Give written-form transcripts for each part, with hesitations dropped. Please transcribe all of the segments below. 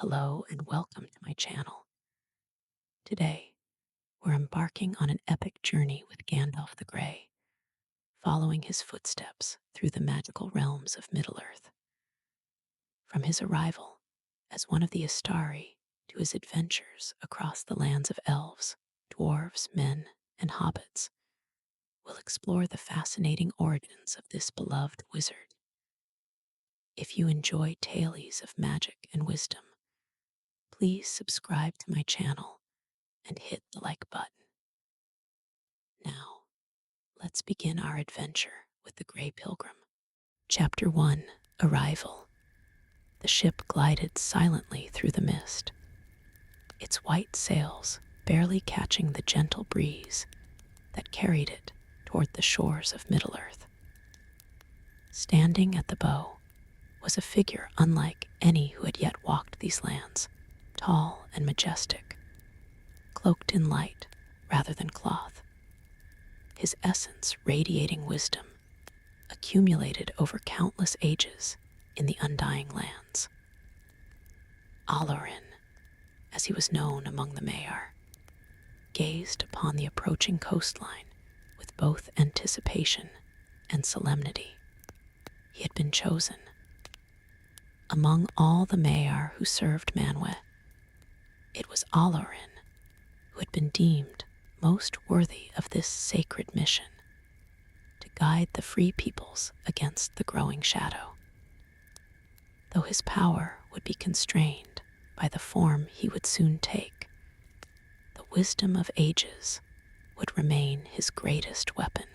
Hello and welcome to my channel. Today, we're embarking on an epic journey with Gandalf the Grey, following his footsteps through the magical realms of Middle-earth. From his arrival as one of the Astari to his adventures across the lands of elves, dwarves, men, and hobbits, we'll explore the fascinating origins of this beloved wizard. If you enjoy tales of magic and wisdom, please subscribe to my channel and hit the like button. Now, let's begin our adventure with the Grey Pilgrim. Chapter 1: Arrival. The ship glided silently through the mist, its white sails barely catching the gentle breeze that carried it toward the shores of Middle-earth. Standing at the bow was a figure unlike any who had yet walked these lands, tall and majestic, cloaked in light rather than cloth, his essence radiating wisdom accumulated over countless ages in the undying lands. Olorin, as he was known among the Maiar, gazed upon the approaching coastline with both anticipation and solemnity. He had been chosen. Among all the Maiar who served Manwë, it was Olorin who had been deemed most worthy of this sacred mission, to guide the free peoples against the growing shadow. Though his power would be constrained by the form he would soon take, the wisdom of ages would remain his greatest weapon.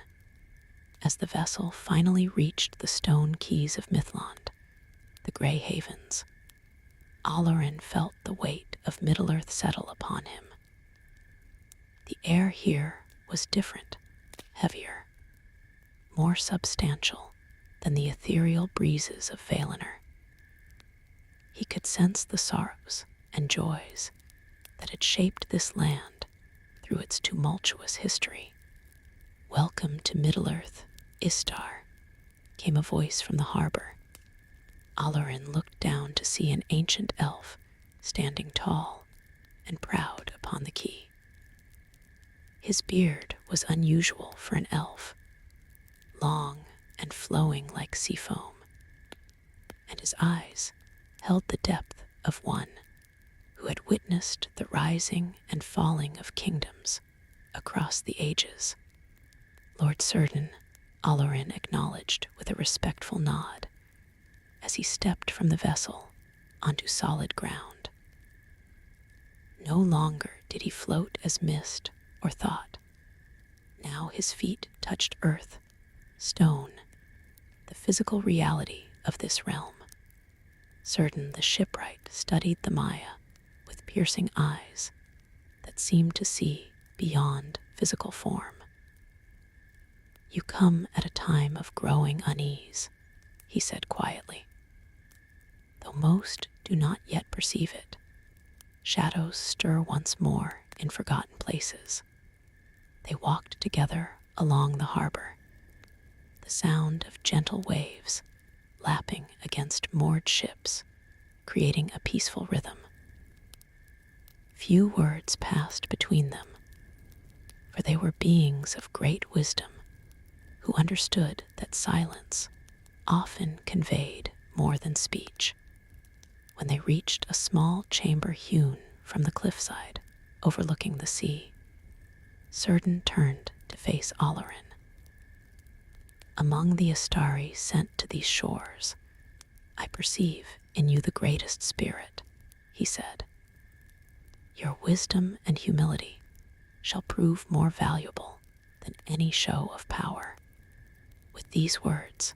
As the vessel finally reached the stone keys of Mithlond, the Grey Havens, Olorin felt the weight of Middle-earth settle upon him. The air here was different, heavier, more substantial than the ethereal breezes of Valinor. He could sense the sorrows and joys that had shaped this land through its tumultuous history. "Welcome to Middle-earth, Istar," came a voice from the harbor. Olorin looked down to see an ancient elf standing tall and proud upon the quay. His beard was unusual for an elf, long and flowing like sea foam, and his eyes held the depth of one who had witnessed the rising and falling of kingdoms across the ages. "Lord Círdan," Olorin acknowledged with a respectful nod as he stepped from the vessel onto solid ground. No longer did he float as mist or thought. Now his feet touched earth, stone, the physical reality of this realm. Círdan the shipwright studied the Maya with piercing eyes that seemed to see beyond physical form. "You come at a time of growing unease," he said quietly. "Though most do not yet perceive it, shadows stir once more in forgotten places." They walked together along the harbor, the sound of gentle waves lapping against moored ships, creating a peaceful rhythm. Few words passed between them, for they were beings of great wisdom who understood that silence often conveyed more than speech. When they reached a small chamber hewn from the cliffside overlooking the sea, Círdan turned to face Olorin. "Among the Astari sent to these shores, I perceive in you the greatest spirit," he said. "Your wisdom and humility shall prove more valuable than any show of power." With these words,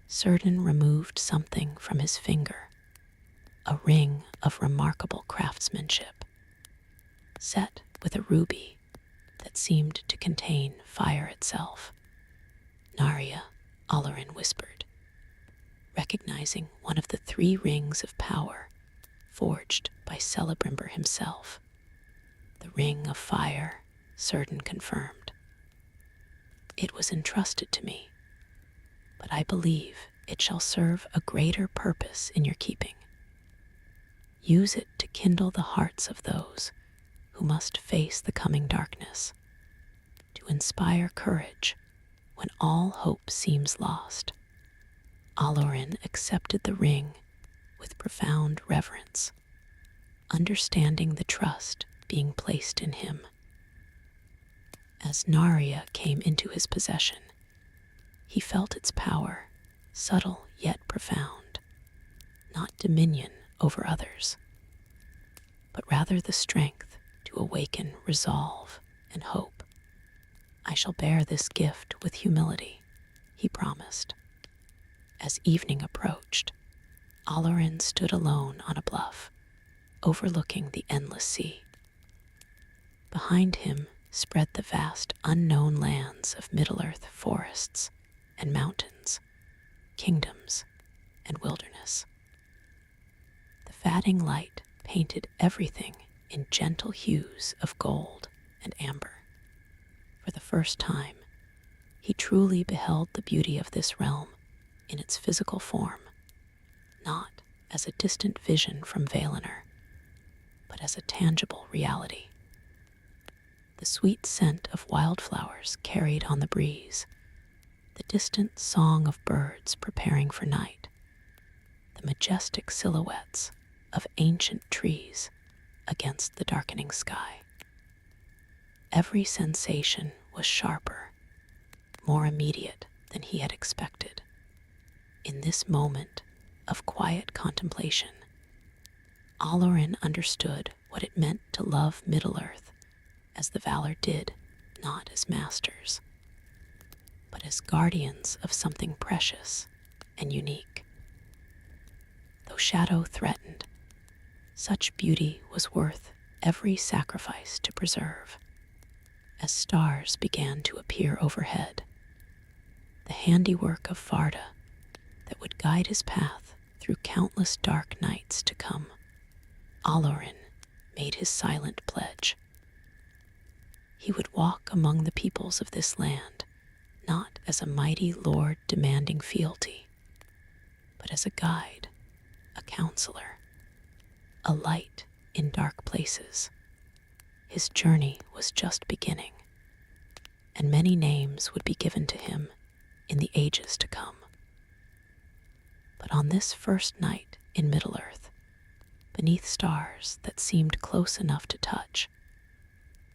Círdan removed something from his finger, a ring of remarkable craftsmanship, set with a ruby that seemed to contain fire itself. "Narya," Olorin whispered, recognizing one of the 3 rings of power forged by Celebrimbor himself. "The ring of fire," Círdan confirmed. "It was entrusted to me, but I believe it shall serve a greater purpose in your keeping." Use it to kindle the hearts of those who must face the coming darkness, to inspire courage when all hope seems lost. Olorin accepted the ring with profound reverence, understanding the trust being placed in him. As Narya came into his possession, he felt its power, subtle yet profound, not dominion over others, but rather the strength to awaken resolve and hope. I shall bear this gift with humility, he promised. As evening approached, Olorin stood alone on a bluff, overlooking the endless sea. Behind him spread the vast unknown lands of Middle-earth forests and mountains, kingdoms and wilderness. The fading light painted everything in gentle hues of gold and amber. For the first time, he truly beheld the beauty of this realm in its physical form, not as a distant vision from Valinor, but as a tangible reality. The sweet scent of wildflowers carried on the breeze, the distant song of birds preparing for night, the majestic silhouettes of ancient trees against the darkening sky. Every sensation was sharper, more immediate than he had expected. In this moment of quiet contemplation, Olorin understood what it meant to love Middle-earth as the Valar did, not as masters, but as guardians of something precious and unique. Though shadow threatened, such beauty was worth every sacrifice to preserve. As stars began to appear overhead, the handiwork of Varda that would guide his path through countless dark nights to come, Olorin made his silent pledge. He would walk among the peoples of this land, not as a mighty lord demanding fealty, but as a guide, a counselor, a light in dark places. His journey was just beginning, and many names would be given to him in the ages to come. But on this first night in Middle-earth, beneath stars that seemed close enough to touch,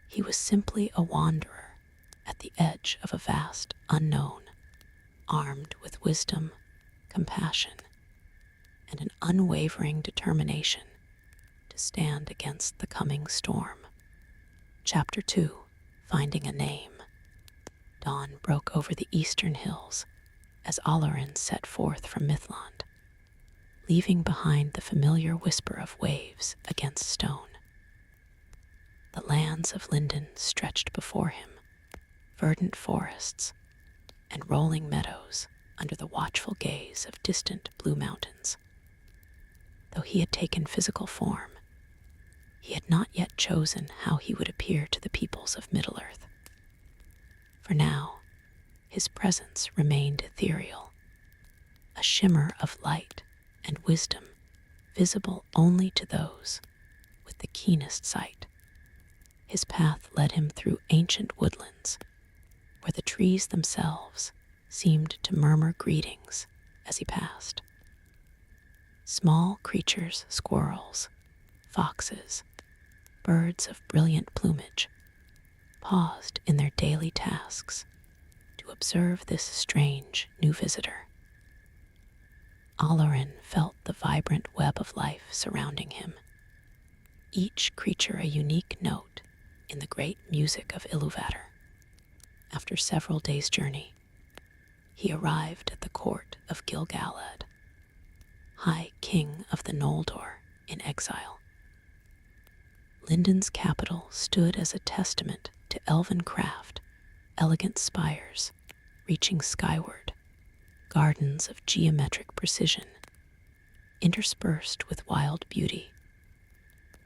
he was simply a wanderer at the edge of a vast unknown, armed with wisdom, compassion, and an unwavering determination to stand against the coming storm. Chapter 2, Finding a Name. Dawn broke over the eastern hills as Olorin set forth from Mithlond, leaving behind the familiar whisper of waves against stone. The lands of Lindon stretched before him, verdant forests and rolling meadows under the watchful gaze of distant blue mountains. Though he had taken physical form, he had not yet chosen how he would appear to the peoples of Middle-earth. For now, his presence remained ethereal, a shimmer of light and wisdom visible only to those with the keenest sight. His path led him through ancient woodlands, where the trees themselves seemed to murmur greetings as he passed. Small creatures, squirrels, foxes, birds of brilliant plumage, paused in their daily tasks to observe this strange new visitor. Olorin felt the vibrant web of life surrounding him, each creature a unique note in the great music of Iluvatar. After several days' journey, he arrived at the court of Gil-galad, High King of the Noldor in exile. Lindon's capital stood as a testament to elven craft, elegant spires reaching skyward, gardens of geometric precision, interspersed with wild beauty,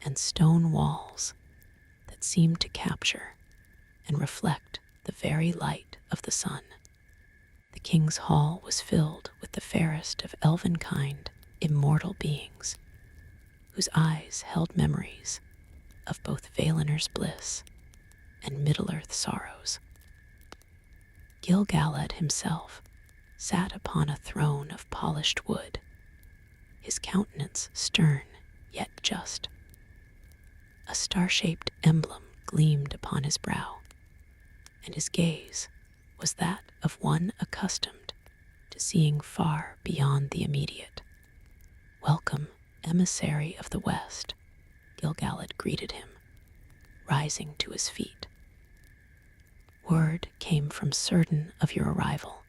and stone walls that seemed to capture and reflect the very light of the sun. The king's hall was filled with the fairest of elven-kind, immortal beings, whose eyes held memories of both Valinor's bliss and Middle-earth sorrows. Gil-galad himself sat upon a throne of polished wood, his countenance stern yet just. A star-shaped emblem gleamed upon his brow, and his gaze was that of one accustomed to seeing far beyond the immediate. "Welcome, emissary of the West," Gil-galad greeted him, rising to his feet. "Word came from certain of your arrival.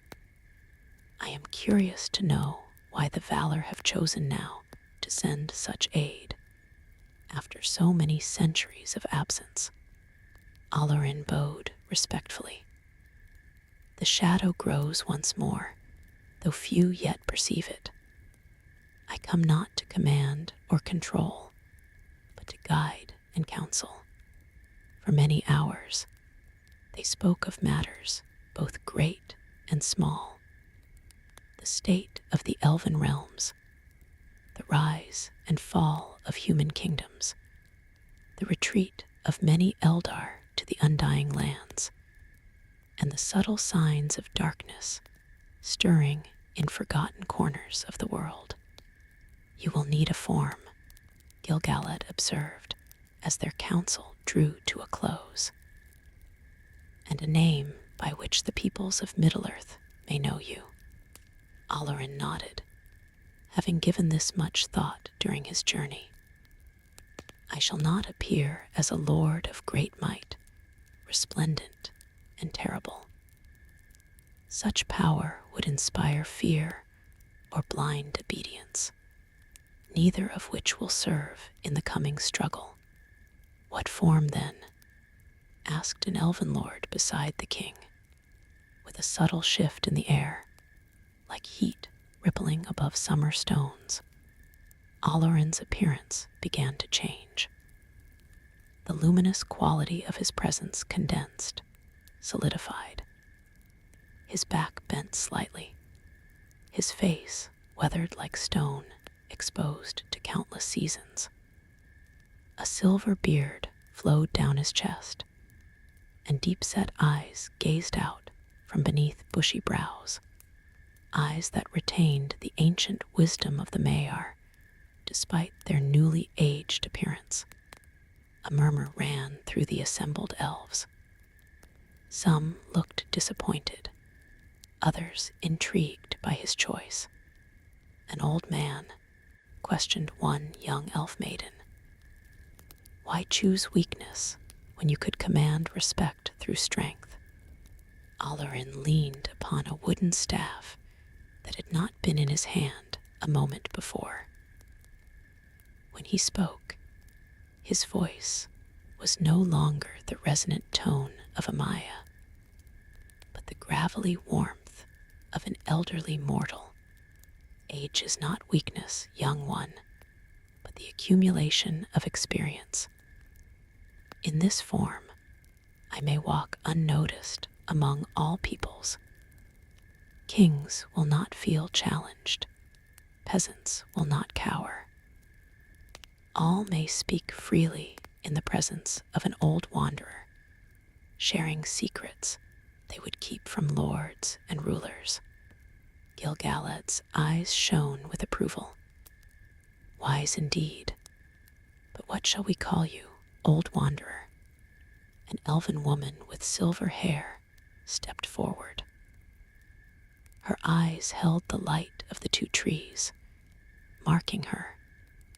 I am curious to know why the Valar have chosen now to send such aid, after so many centuries of absence." Olorin bowed respectfully. "The shadow grows once more, though few yet perceive it. I come not to command or control, but to guide and counsel. For many hours, they spoke of matters both great and small, the state of the elven realms, the rise and fall of human kingdoms, the retreat of many Eldar to the undying lands, and the subtle signs of darkness stirring in forgotten corners of the world. "You will need a form," Gil-galad observed as their council drew to a close, "and a name by which the peoples of Middle-earth may know you." Olorin nodded, having given this much thought during his journey. "I shall not appear as a lord of great might, resplendent and terrible. Such power would inspire fear or blind obedience, neither of which will serve in the coming struggle." "What form, then?" asked an elven lord beside the king, with a subtle shift in the air, like heat rippling above summer stones. Olorin's appearance began to change. The luminous quality of his presence condensed, solidified. His back bent slightly, his face weathered like stone exposed to countless seasons. A silver beard flowed down his chest, and deep-set eyes gazed out from beneath bushy brows, eyes that retained the ancient wisdom of the Maiar despite their newly aged appearance. A murmur ran through the assembled elves. Some looked disappointed, others intrigued by his choice. An old man questioned one young elf maiden. "Why choose weakness when you could command respect through strength?" Olorin leaned upon a wooden staff that had not been in his hand a moment before. When he spoke, his voice was no longer the resonant tone of a Maya, but the gravelly warmth of an elderly mortal. "Age is not weakness, young one, but the accumulation of experience. In this form, I may walk unnoticed among all peoples. Kings will not feel challenged. Peasants will not cower. All may speak freely in the presence of an old wanderer, sharing secrets they would keep from lords and rulers." Gil-galad's eyes shone with approval. "Wise indeed. But what shall we call you, old wanderer?" An elven woman with silver hair stepped forward. Her eyes held the light of the two trees, marking her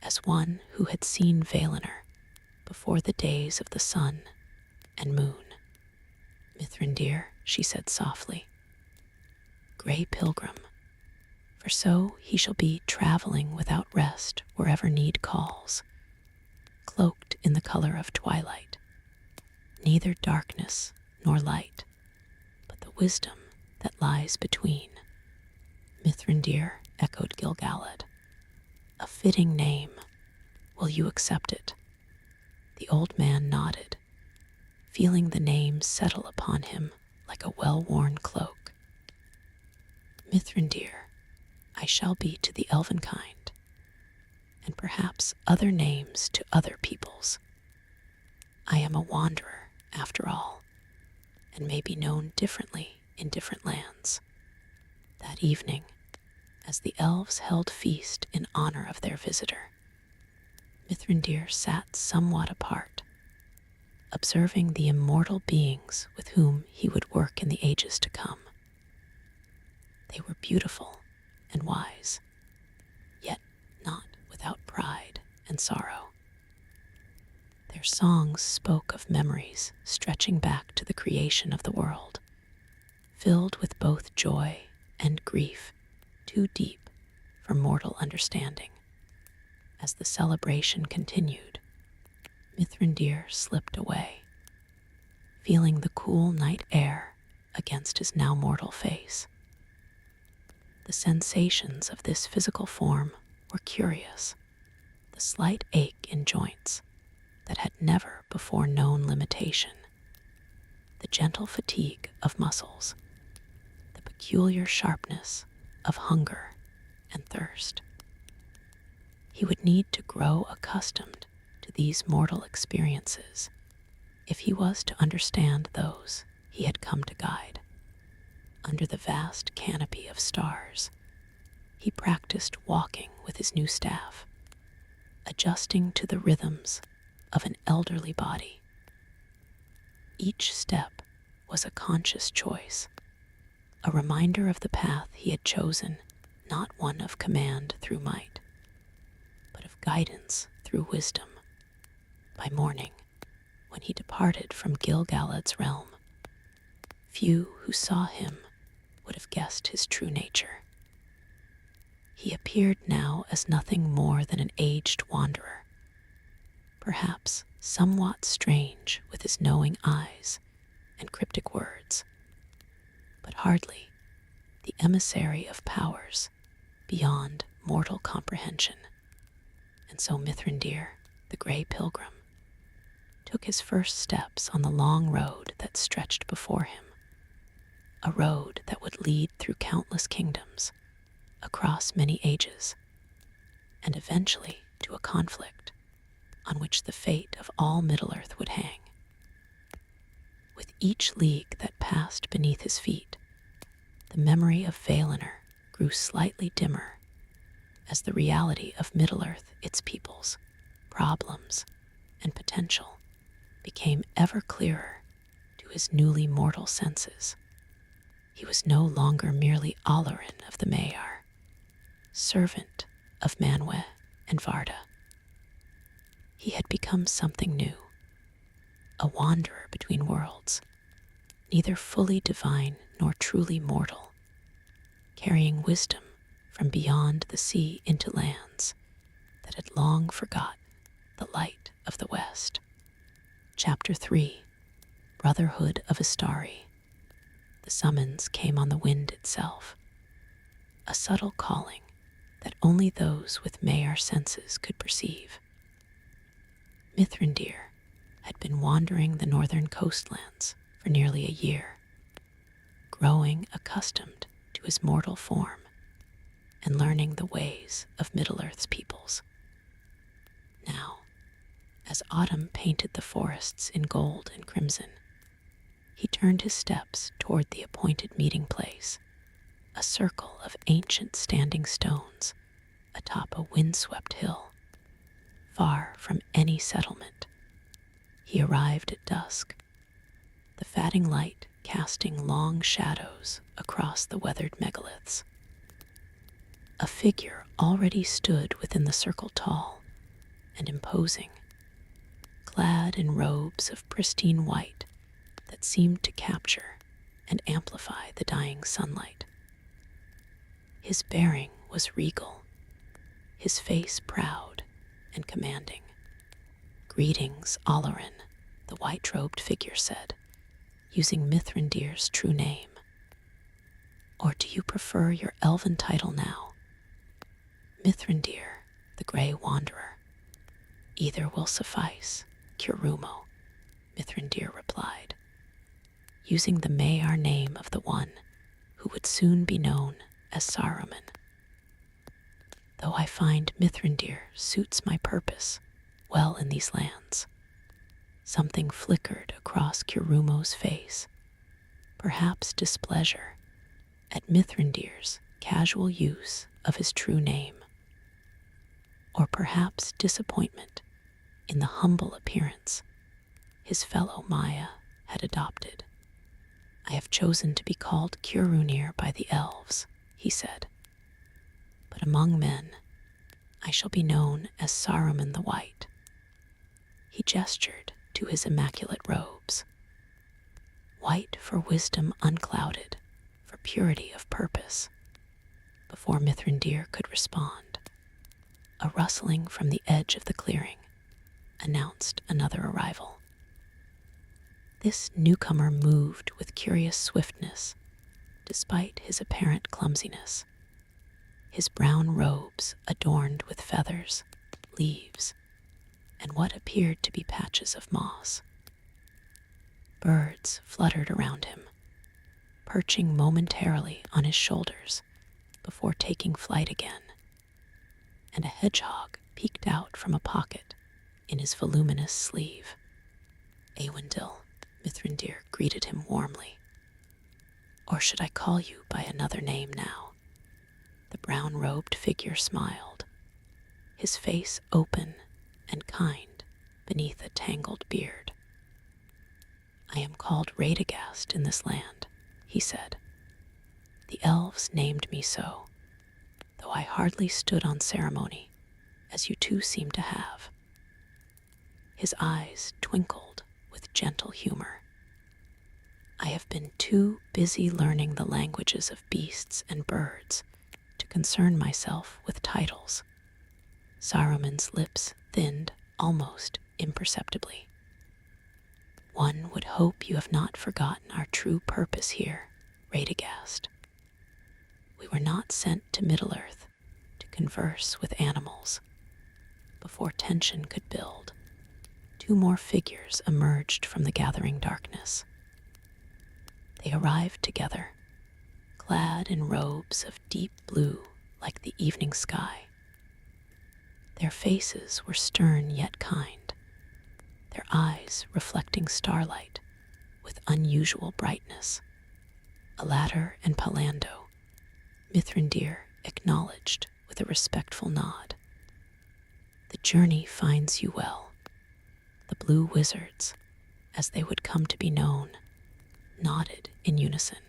as one who had seen Valinor before the days of the sun and moon. "Mithrandir," she said softly, "Grey Pilgrim, for so he shall be traveling without rest wherever need calls, cloaked in the color of twilight, neither darkness nor light, but the wisdom that lies between." "Mithrandir," echoed Gil-galad. "A fitting name. Will you accept it?" The old man nodded, feeling the name settle upon him like a well-worn cloak. "Mithrandir, I shall be to the elven kind. and perhaps other names to other peoples. I am a wanderer, after all, and may be known differently in different lands. That evening, as the elves held feast in honor of their visitor, Mithrandir sat somewhat apart, observing the immortal beings with whom he would work in the ages to come. They were beautiful and wise, yet not without pride and sorrow. Their songs spoke of memories stretching back to the creation of the world, filled with both joy and grief, too deep for mortal understanding. As the celebration continued, Mithrandir slipped away, feeling the cool night air against his now mortal face. The sensations of this physical form were curious, the slight ache in joints that had never before known limitation, the gentle fatigue of muscles, the peculiar sharpness of hunger and thirst. He would need to grow accustomed to these mortal experiences if he was to understand those he had come to guide. Under the vast canopy of stars, he practiced walking with his new staff, adjusting to the rhythms of an elderly body. Each step was a conscious choice, a reminder of the path he had chosen, not one of command through might, but of guidance through wisdom. By morning, when he departed from Gil-galad's realm, few who saw him would have guessed his true nature. He appeared now as nothing more than an aged wanderer, perhaps somewhat strange with his knowing eyes and cryptic words, but hardly the emissary of powers beyond mortal comprehension. And so Mithrandir, the Grey Pilgrim, took his first steps on the long road that stretched before him, a road that would lead through countless kingdoms, across many ages, and eventually to a conflict on which the fate of all Middle-earth would hang. With each league that passed beneath his feet, the memory of Valinor grew slightly dimmer as the reality of Middle-earth, its peoples, problems, and potential became ever clearer to his newly mortal senses. He was no longer merely Olorin of the Maiar, servant of Manwë and Varda. He had become something new, a wanderer between worlds, neither fully divine nor truly mortal, carrying wisdom from beyond the sea into lands that had long forgotten the light of the West. Chapter 3, Brotherhood of Istari. The summons came on the wind itself, a subtle calling that only those with Maiar senses could perceive. Mithrandir had been wandering the northern coastlands for nearly a year, growing accustomed to his mortal form and learning the ways of Middle-earth's peoples. Now, as autumn painted the forests in gold and crimson, he turned his steps toward the appointed meeting place, a circle of ancient standing stones atop a windswept hill, far from any settlement. He arrived at dusk, the fatting light casting long shadows across the weathered megaliths. A figure already stood within the circle, tall and imposing, clad in robes of pristine white that seemed to capture and amplify the dying sunlight. His bearing was regal, his face proud and commanding. "Greetings, Olorin," the white-robed figure said, using Mithrandir's true name. "Or do you prefer your elven title now?" "Mithrandir, the Grey Wanderer. Either will suffice, Curumo," Mithrandir replied, using the Maiar name of the one who would soon be known as Saruman. though I find Mithrandir suits my purpose well in these lands. Something flickered across Kirumo's face, perhaps displeasure at Mithrandir's casual use of his true name, or perhaps disappointment in the humble appearance his fellow Maya had adopted. "I have chosen to be called Curunir by the elves," he said, "but among men I shall be known as Saruman the White." He gestured to his immaculate robes. White for wisdom unclouded, for purity of purpose. Before Mithrandir could respond, a rustling from the edge of the clearing announced another arrival. This newcomer moved with curious swiftness, despite his apparent clumsiness. His brown robes adorned with feathers, leaves, and what appeared to be patches of moss. Birds fluttered around him, perching momentarily on his shoulders before taking flight again, and a hedgehog peeked out from a pocket in his voluminous sleeve. "Awendil," Mithrandir greeted him warmly. "Or should I call you by another name now?" The brown-robed figure smiled, his face open and kind beneath a tangled beard. "I am called Radagast in this land," he said. "The elves named me so, though I hardly stood on ceremony, as you two seem to have." His eyes twinkled with gentle humor. "I have been too busy learning the languages of beasts and birds to concern myself with titles." Saruman's lips thinned almost imperceptibly. "One would hope you have not forgotten our true purpose here, Radagast. We were not sent to Middle-earth to converse with animals." Before tension could build, two more figures emerged from the gathering darkness. They arrived together, clad in robes of deep blue like the evening sky. Their faces were stern yet kind, their eyes reflecting starlight with unusual brightness. Aladdar and Palando, Mithrandir acknowledged with a respectful nod. "The journey finds you well." The blue wizards, as they would come to be known, nodded in unison.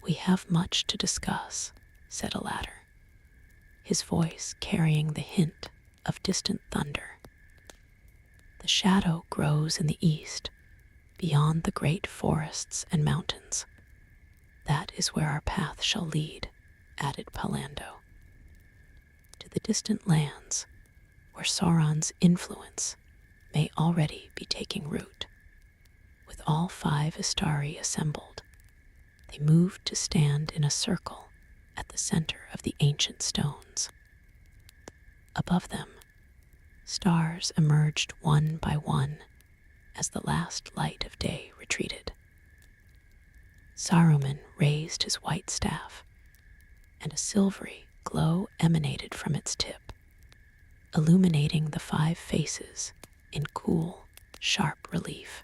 "We have much to discuss," said Aladdar, his voice carrying the hint of distant thunder. "The shadow grows in the east, beyond the great forests and mountains. That is where our path shall lead," added Palando. "To the distant lands, where Sauron's influence may already be taking root." With all 5 Istari assembled, they moved to stand in a circle at the center of the ancient stones. Above them, stars emerged one by one as the last light of day retreated. Saruman raised his white staff, and a silvery glow emanated from its tip, illuminating the 5 faces in cool, sharp relief.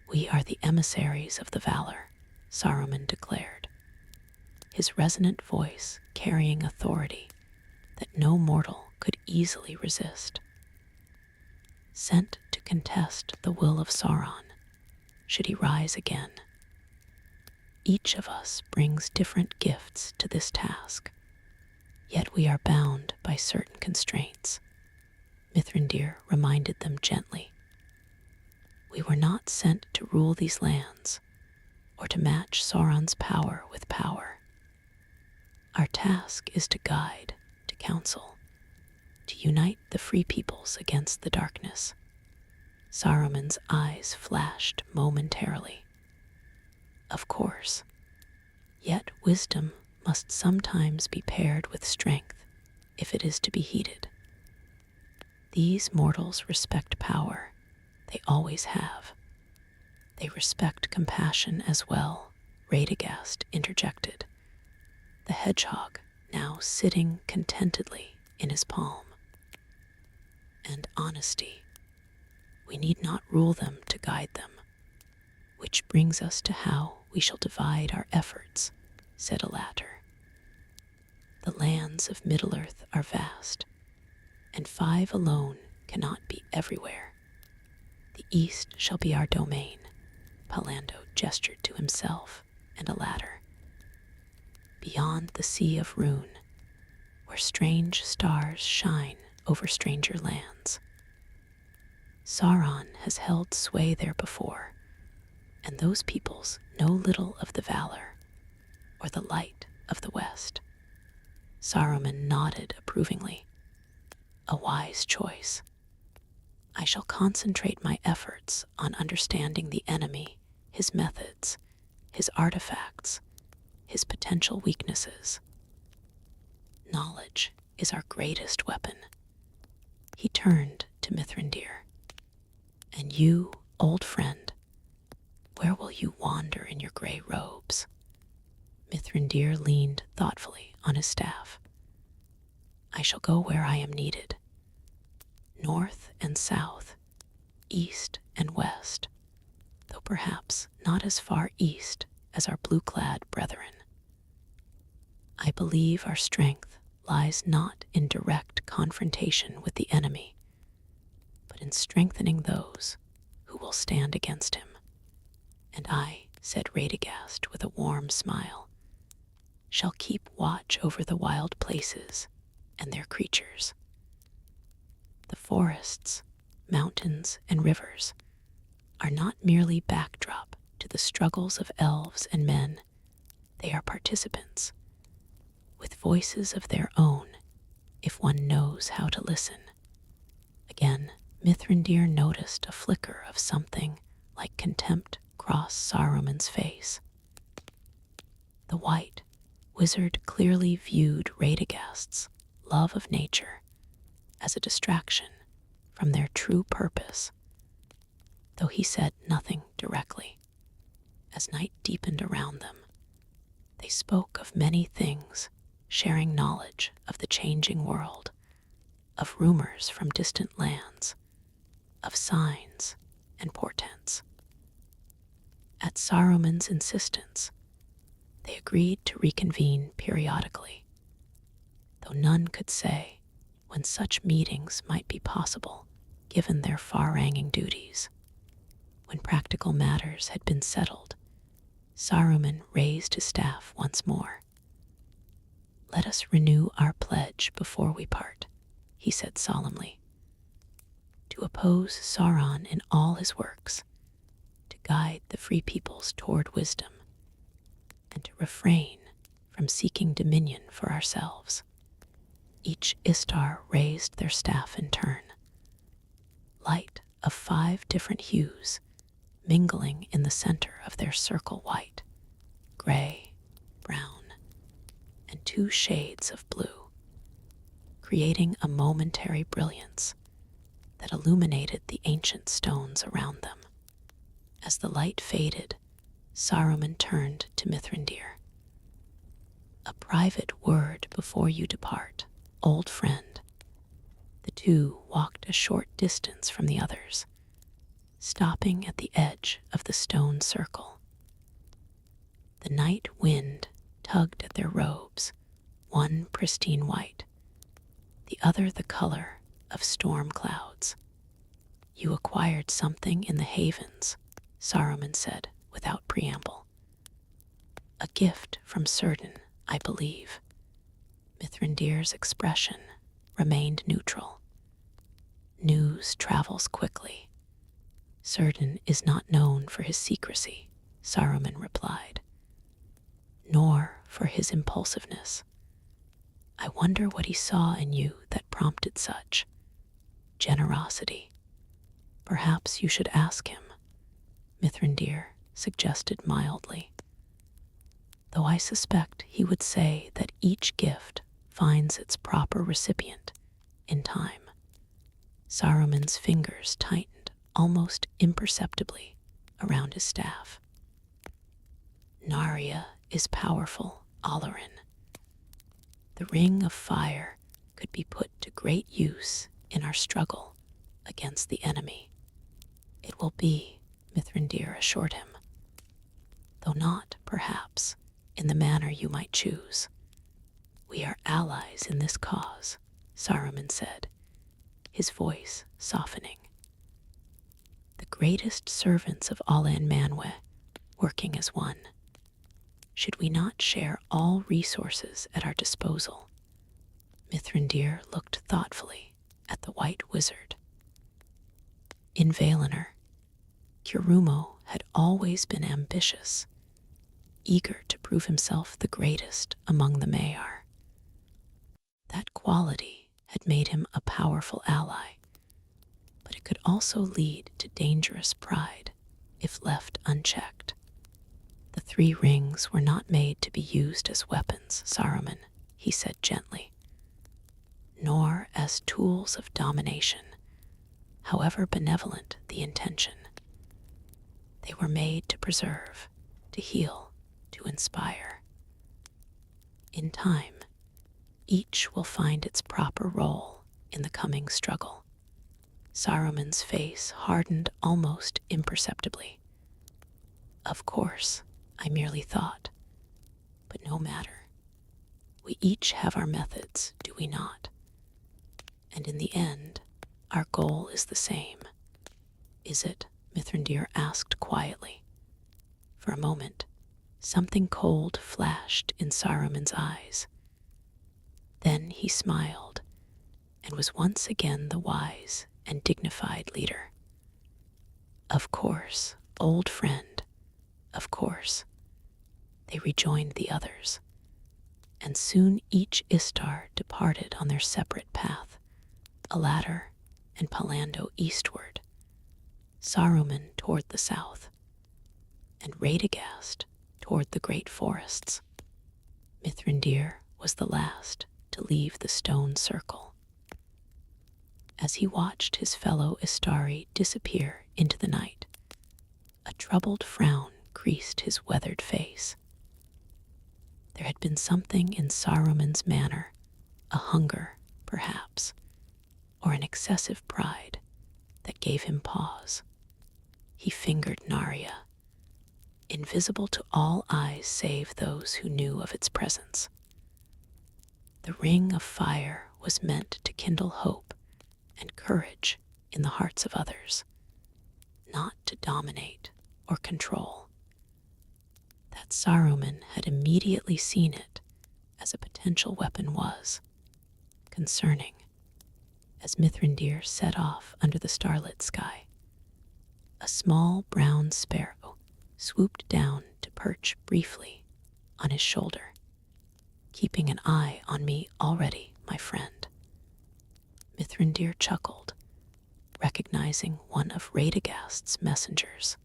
"We are the emissaries of the Valor," Saruman declared, his resonant voice carrying authority that no mortal could easily resist. "Sent to contest the will of Sauron, should he rise again. Each of us brings different gifts to this task, yet we are bound by certain constraints," Mithrandir reminded them gently. "We were not sent to rule these lands, or to match Sauron's power with power. Our task is to guide, to counsel, to unite the free peoples against the darkness." Saruman's eyes flashed momentarily. "Of course, yet wisdom must sometimes be paired with strength if it is to be heeded. These mortals respect power, they always have. They respect compassion as well," Radagast interjected. The hedgehog now sitting contentedly in his palm. And honesty, we need not rule them to guide them. Which brings us to how we shall divide our efforts, said a latter. The lands of Middle-earth are vast, and 5 alone cannot be everywhere. The east shall be our domain, Pallando gestured to himself and a latter. Beyond the sea of Rune, where strange stars shine over stranger lands. Sauron has held sway there before, and those peoples know little of the valor or the light of the west. Saruman nodded approvingly. A wise choice. I shall concentrate my efforts on understanding the enemy, his methods, his artifacts, his potential weaknesses. Knowledge is our greatest weapon. He turned to Mithrandir. And you, old friend, where will you wander in your gray robes? Mithrandir leaned thoughtfully on his staff. I shall go where I am needed. North and south, east and west, though perhaps not as far east as our blue-clad brethren. I believe our strength lies not in direct confrontation with the enemy, but in strengthening those who will stand against him. And I, said Radagast with a warm smile, shall keep watch over the wild places and their creatures. The forests, mountains, and rivers are not merely backdrop to the struggles of elves and men. They are participants, with voices of their own, if one knows how to listen. Again, Mithrandir noticed a flicker of something like contempt cross Saruman's face. The white wizard clearly viewed Radagast's love of nature as a distraction from their true purpose, though he said nothing directly. As night deepened around them, they spoke of many things, sharing knowledge of the changing world, of rumors from distant lands, of signs and portents. At Saruman's insistence, they agreed to reconvene periodically, though none could say when such meetings might be possible given their far-ranging duties. When practical matters had been settled, Saruman raised his staff once more. Let us renew our pledge before we part, he said solemnly. To oppose Sauron in all his works, to guide the free peoples toward wisdom, and to refrain from seeking dominion for ourselves. Each Istar raised their staff in turn. Light of 5 different hues, mingling in the center of their circle white, gray, brown, and 2 shades of blue, creating a momentary brilliance that illuminated the ancient stones around them. As the light faded, Saruman turned to Mithrandir. A private word before you depart, old friend. The 2 walked a short distance from the others, stopping at the edge of the stone circle. The night wind tugged at their robes, one pristine white, the other the color of storm clouds. You acquired something in the havens, Saruman said without preamble. A gift from Círdan, I believe. Mithrandir's expression remained neutral. News travels quickly. Círdan is not known for his secrecy, Saruman replied, nor for his impulsiveness. I wonder what he saw in you that prompted such generosity. Perhaps you should ask him, Mithrandir suggested mildly, though I suspect he would say that each gift finds its proper recipient in time. Saruman's fingers tightened almost imperceptibly around his staff. Narya is powerful, Olorin. The ring of fire could be put to great use in our struggle against the enemy. It will be, Mithrandir assured him, though not, perhaps, in the manner you might choose. We are allies in this cause, Saruman said, his voice softening. The greatest servants of Alan Manwe, working as one. Should we not share all resources at our disposal? Mithrandir looked thoughtfully at the white wizard. In Valinor, Curumo had always been ambitious, eager to prove himself the greatest among the Maiar. That quality had made him a powerful ally, but it could also lead to dangerous pride if left unchecked. The 3 rings were not made to be used as weapons, Saruman, he said gently, nor as tools of domination, however benevolent the intention. They were made to preserve, to heal, to inspire. In time, each will find its proper role in the coming struggle. Saruman's face hardened almost imperceptibly. Of course, I merely thought. But no matter. We each have our methods, do we not? And in the end, our goal is the same. Is it? Mithrandir asked quietly. For a moment, something cold flashed in Saruman's eyes. Then he smiled, and was once again the wise and dignified leader. Of course, old friend, of course. They rejoined the others, and soon each Istar departed on their separate path, Aladar and Palando eastward, Saruman toward the south, and Radagast toward the great forests. Mithrandir was the last to leave the stone circle. As he watched his fellow Istari disappear into the night, a troubled frown creased his weathered face. There had been something in Saruman's manner, a hunger, perhaps, or an excessive pride, that gave him pause. He fingered Narya, invisible to all eyes save those who knew of its presence. The ring of fire was meant to kindle hope and courage in the hearts of others, not to dominate or control. That Saruman had immediately seen it as a potential weapon was concerning, as Mithrandir set off under the starlit sky. A small brown sparrow swooped down to perch briefly on his shoulder. Keeping an eye on me already, my friend. Mithrandir chuckled, recognizing one of Radagast's messengers.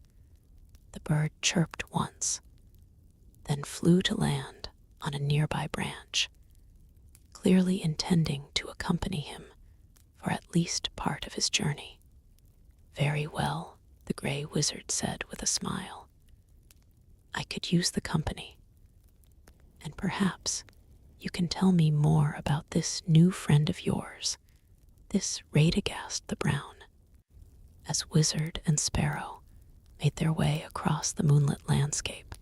The bird chirped once, then flew to land on a nearby branch, clearly intending to accompany him for at least part of his journey. Very well, the Grey Wizard said with a smile. I could use the company, and perhaps you can tell me more about this new friend of yours, this Radagast the Brown. As Wizard and Sparrow made their way across the moonlit landscape,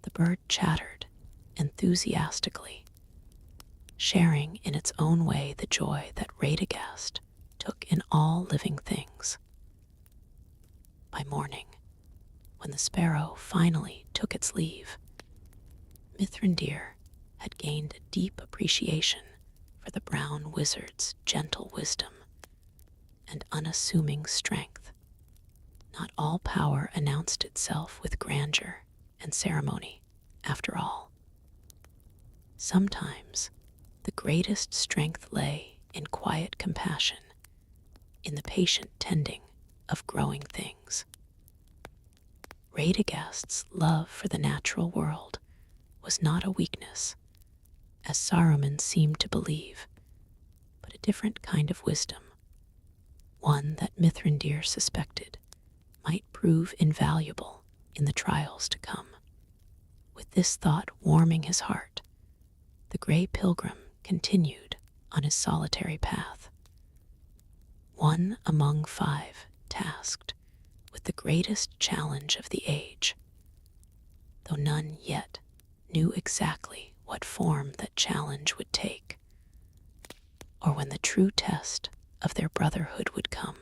the bird chattered enthusiastically, sharing in its own way the joy that Radagast took in all living things. By morning, when the sparrow finally took its leave, Mithrandir had gained a deep appreciation for the brown wizard's gentle wisdom and unassuming strength. Not all power announced itself with grandeur and ceremony, after all. Sometimes the greatest strength lay in quiet compassion, in the patient tending of growing things. Radagast's love for the natural world was not a weakness, as Saruman seemed to believe, but a different kind of wisdom, one that Mithrandir suspected might prove invaluable in the trials to come. With this thought warming his heart, the Grey Pilgrim continued on his solitary path, one among 5 tasked with the greatest challenge of the age, though none yet knew exactly what form that challenge would take, or when the true test of their brotherhood would come.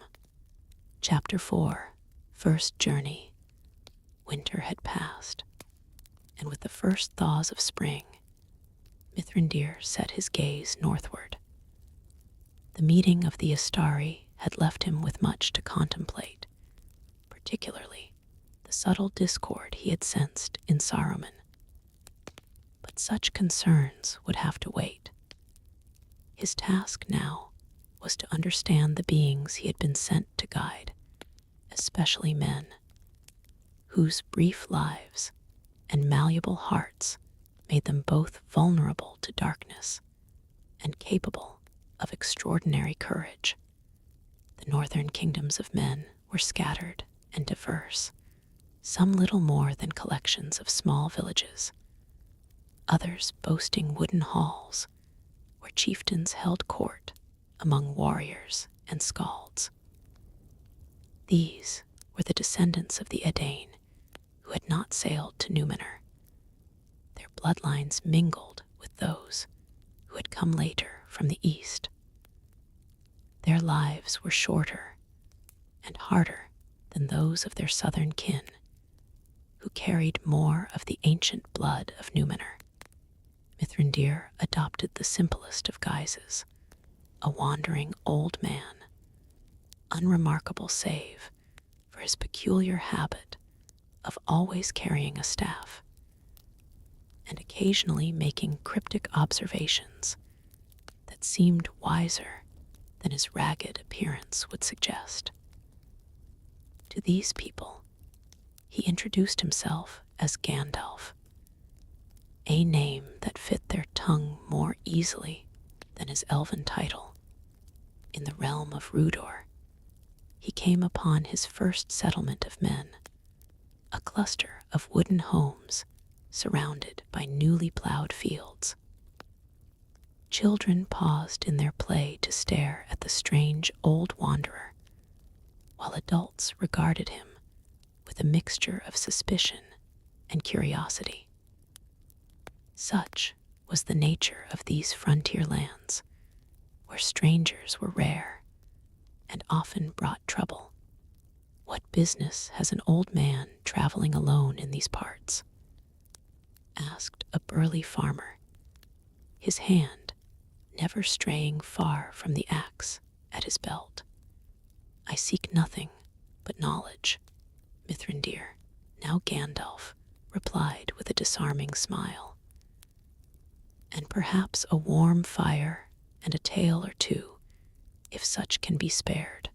Chapter 4, First Journey. Winter had passed, and with the first thaws of spring, Mithrandir set his gaze northward. The meeting of the Astari had left him with much to contemplate, particularly the subtle discord he had sensed in Saruman. But such concerns would have to wait. His task now was to understand the beings he had been sent to guide, especially men, whose brief lives and malleable hearts made them both vulnerable to darkness and capable of extraordinary courage. The northern kingdoms of men were scattered and diverse, some little more than collections of small villages, others boasting wooden halls where chieftains held court among warriors and skalds. These were the descendants of the Edain who had not sailed to Numenor. Their bloodlines mingled with those who had come later from the east. Their lives were shorter and harder than those of their southern kin, who carried more of the ancient blood of Numenor. Mithrandir adopted the simplest of guises, a wandering old man, unremarkable save for his peculiar habit of always carrying a staff and occasionally making cryptic observations that seemed wiser than his ragged appearance would suggest. To these people, he introduced himself as Gandalf, a name that fit their tongue more easily than his elven title. In the realm of Rudor, he came upon his first settlement of men, a cluster of wooden homes surrounded by newly plowed fields. Children paused in their play to stare at the strange old wanderer, while adults regarded him with a mixture of suspicion and curiosity. Such was the nature of these frontier lands, where strangers were rare and often brought trouble. What business has an old man traveling alone in these parts? Asked a burly farmer, his hand never straying far from the axe at his belt. I seek nothing but knowledge, Mithrandir, now Gandalf, replied with a disarming smile. And perhaps a warm fire and a tale or two, if such can be spared.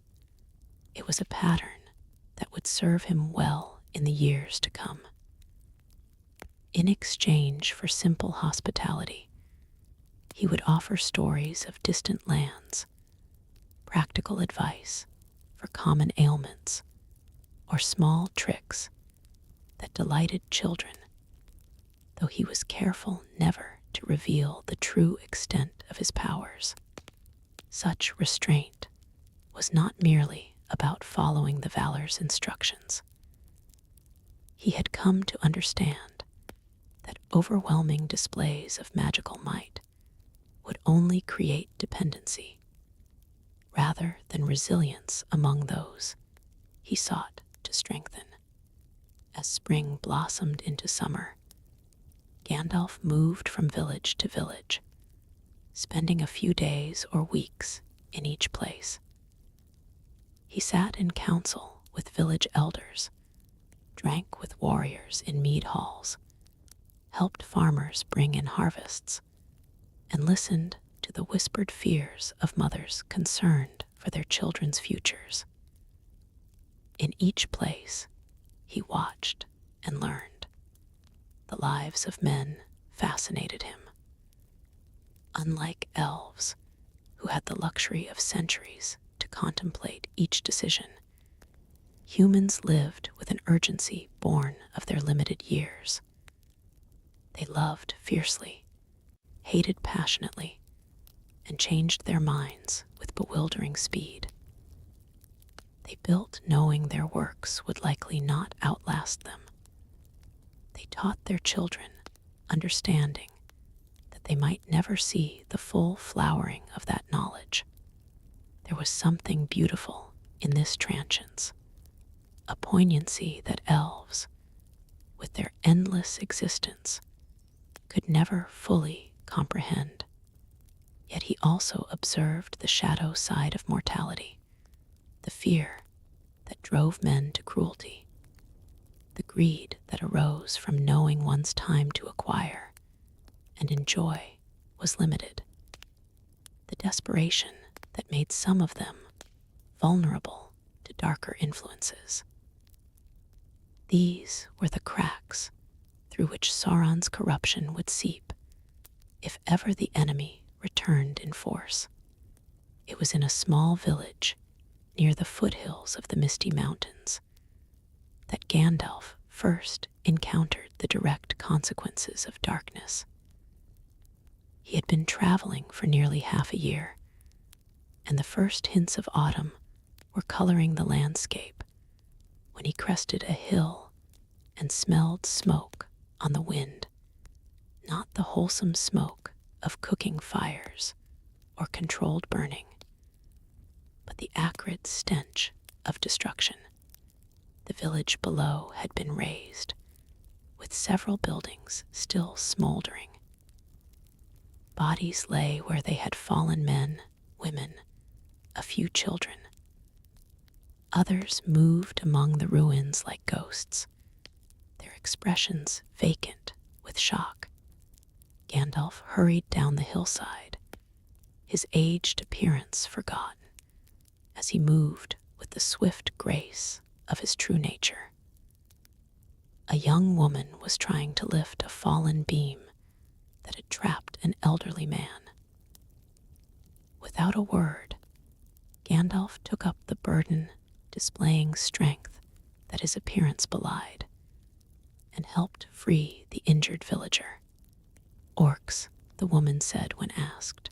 It was a pattern that would serve him well in the years to come. In exchange for simple hospitality, he would offer stories of distant lands, practical advice for common ailments, or small tricks that delighted children, though he was careful never to reveal the true extent of his powers. Such restraint was not merely about following the Valor's instructions. He had come to understand that overwhelming displays of magical might would only create dependency, rather than resilience among those he sought to strengthen. As spring blossomed into summer, Gandalf moved from village to village, spending a few days or weeks in each place. He sat in council with village elders, drank with warriors in mead halls, helped farmers bring in harvests, and listened to the whispered fears of mothers concerned for their children's futures. In each place, he watched and learned. The lives of men fascinated him. Unlike elves, who had the luxury of centuries to contemplate each decision, humans lived with an urgency born of their limited years. They loved fiercely, hated passionately, and changed their minds with bewildering speed. They built knowing their works would likely not outlast them. They taught their children, understanding that they might never see the full flowering of that knowledge. There was something beautiful in this transience, a poignancy that elves, with their endless existence, could never fully comprehend. Yet he also observed the shadow side of mortality, the fear that drove men to cruelty, the greed that arose from knowing one's time to acquire and enjoy was limited, the desperation that made some of them vulnerable to darker influences. These were the cracks through which Sauron's corruption would seep if ever the enemy returned in force. It was in a small village near the foothills of the Misty Mountains that Gandalf first encountered the direct consequences of darkness. He had been traveling for nearly half a year, and the first hints of autumn were coloring the landscape when he crested a hill and smelled smoke on the wind, not the wholesome smoke of cooking fires or controlled burning, but the acrid stench of destruction. The village below had been razed, with several buildings still smoldering. Bodies lay where they had fallen, men, women, a few children. Others moved among the ruins like ghosts, their expressions vacant with shock. Gandalf hurried down the hillside, his aged appearance forgotten, as he moved with the swift grace of his true nature. A young woman was trying to lift a fallen beam that had trapped an elderly man. Without a word, Gandalf took up the burden, displaying strength that his appearance belied, and helped free the injured villager. "Orcs," the woman said when asked,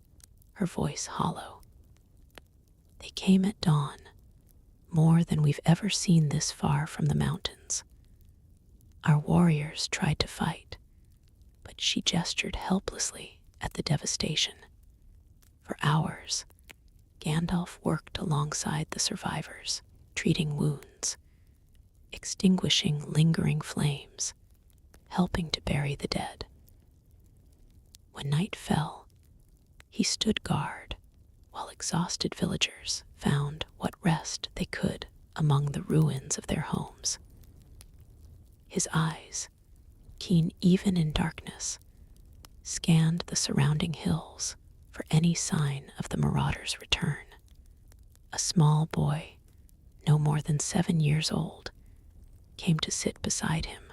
her voice hollow. "They came at dawn, more than we've ever seen this far from the mountains. Our warriors tried to fight, but she gestured helplessly at the devastation. For hours, Gandalf worked alongside the survivors, treating wounds, extinguishing lingering flames, helping to bury the dead. When night fell, he stood guard while exhausted villagers found what rest they could among the ruins of their homes. His eyes, keen even in darkness, scanned the surrounding hills for any sign of the marauders' return. A small boy, no more than 7 years old, came to sit beside him.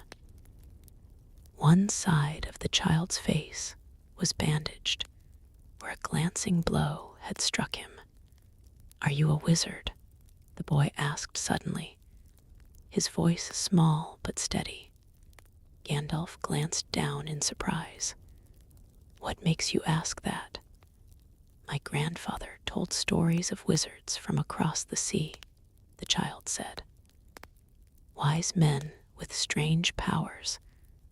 One side of the child's face was bandaged, where a glancing blow had struck him. "Are you a wizard?" the boy asked suddenly, his voice small but steady. Gandalf glanced down in surprise. "What makes you ask that?" "My grandfather told stories of wizards from across the sea," the child said. "Wise men with strange powers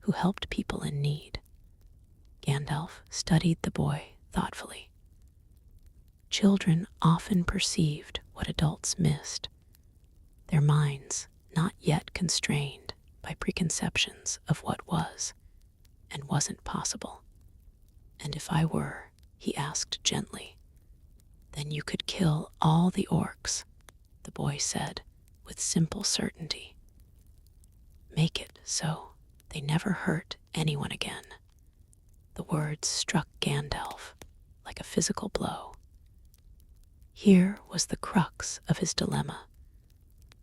who helped people in need." Gandalf studied the boy thoughtfully. Children often perceived what adults missed, their minds not yet constrained by preconceptions of what was and wasn't possible. "And if I were," he asked gently, "then you could kill all the orcs," the boy said with simple certainty. "Make it so they never hurt anyone again." The words struck Gandalf like a physical blow. Here was the crux of his dilemma,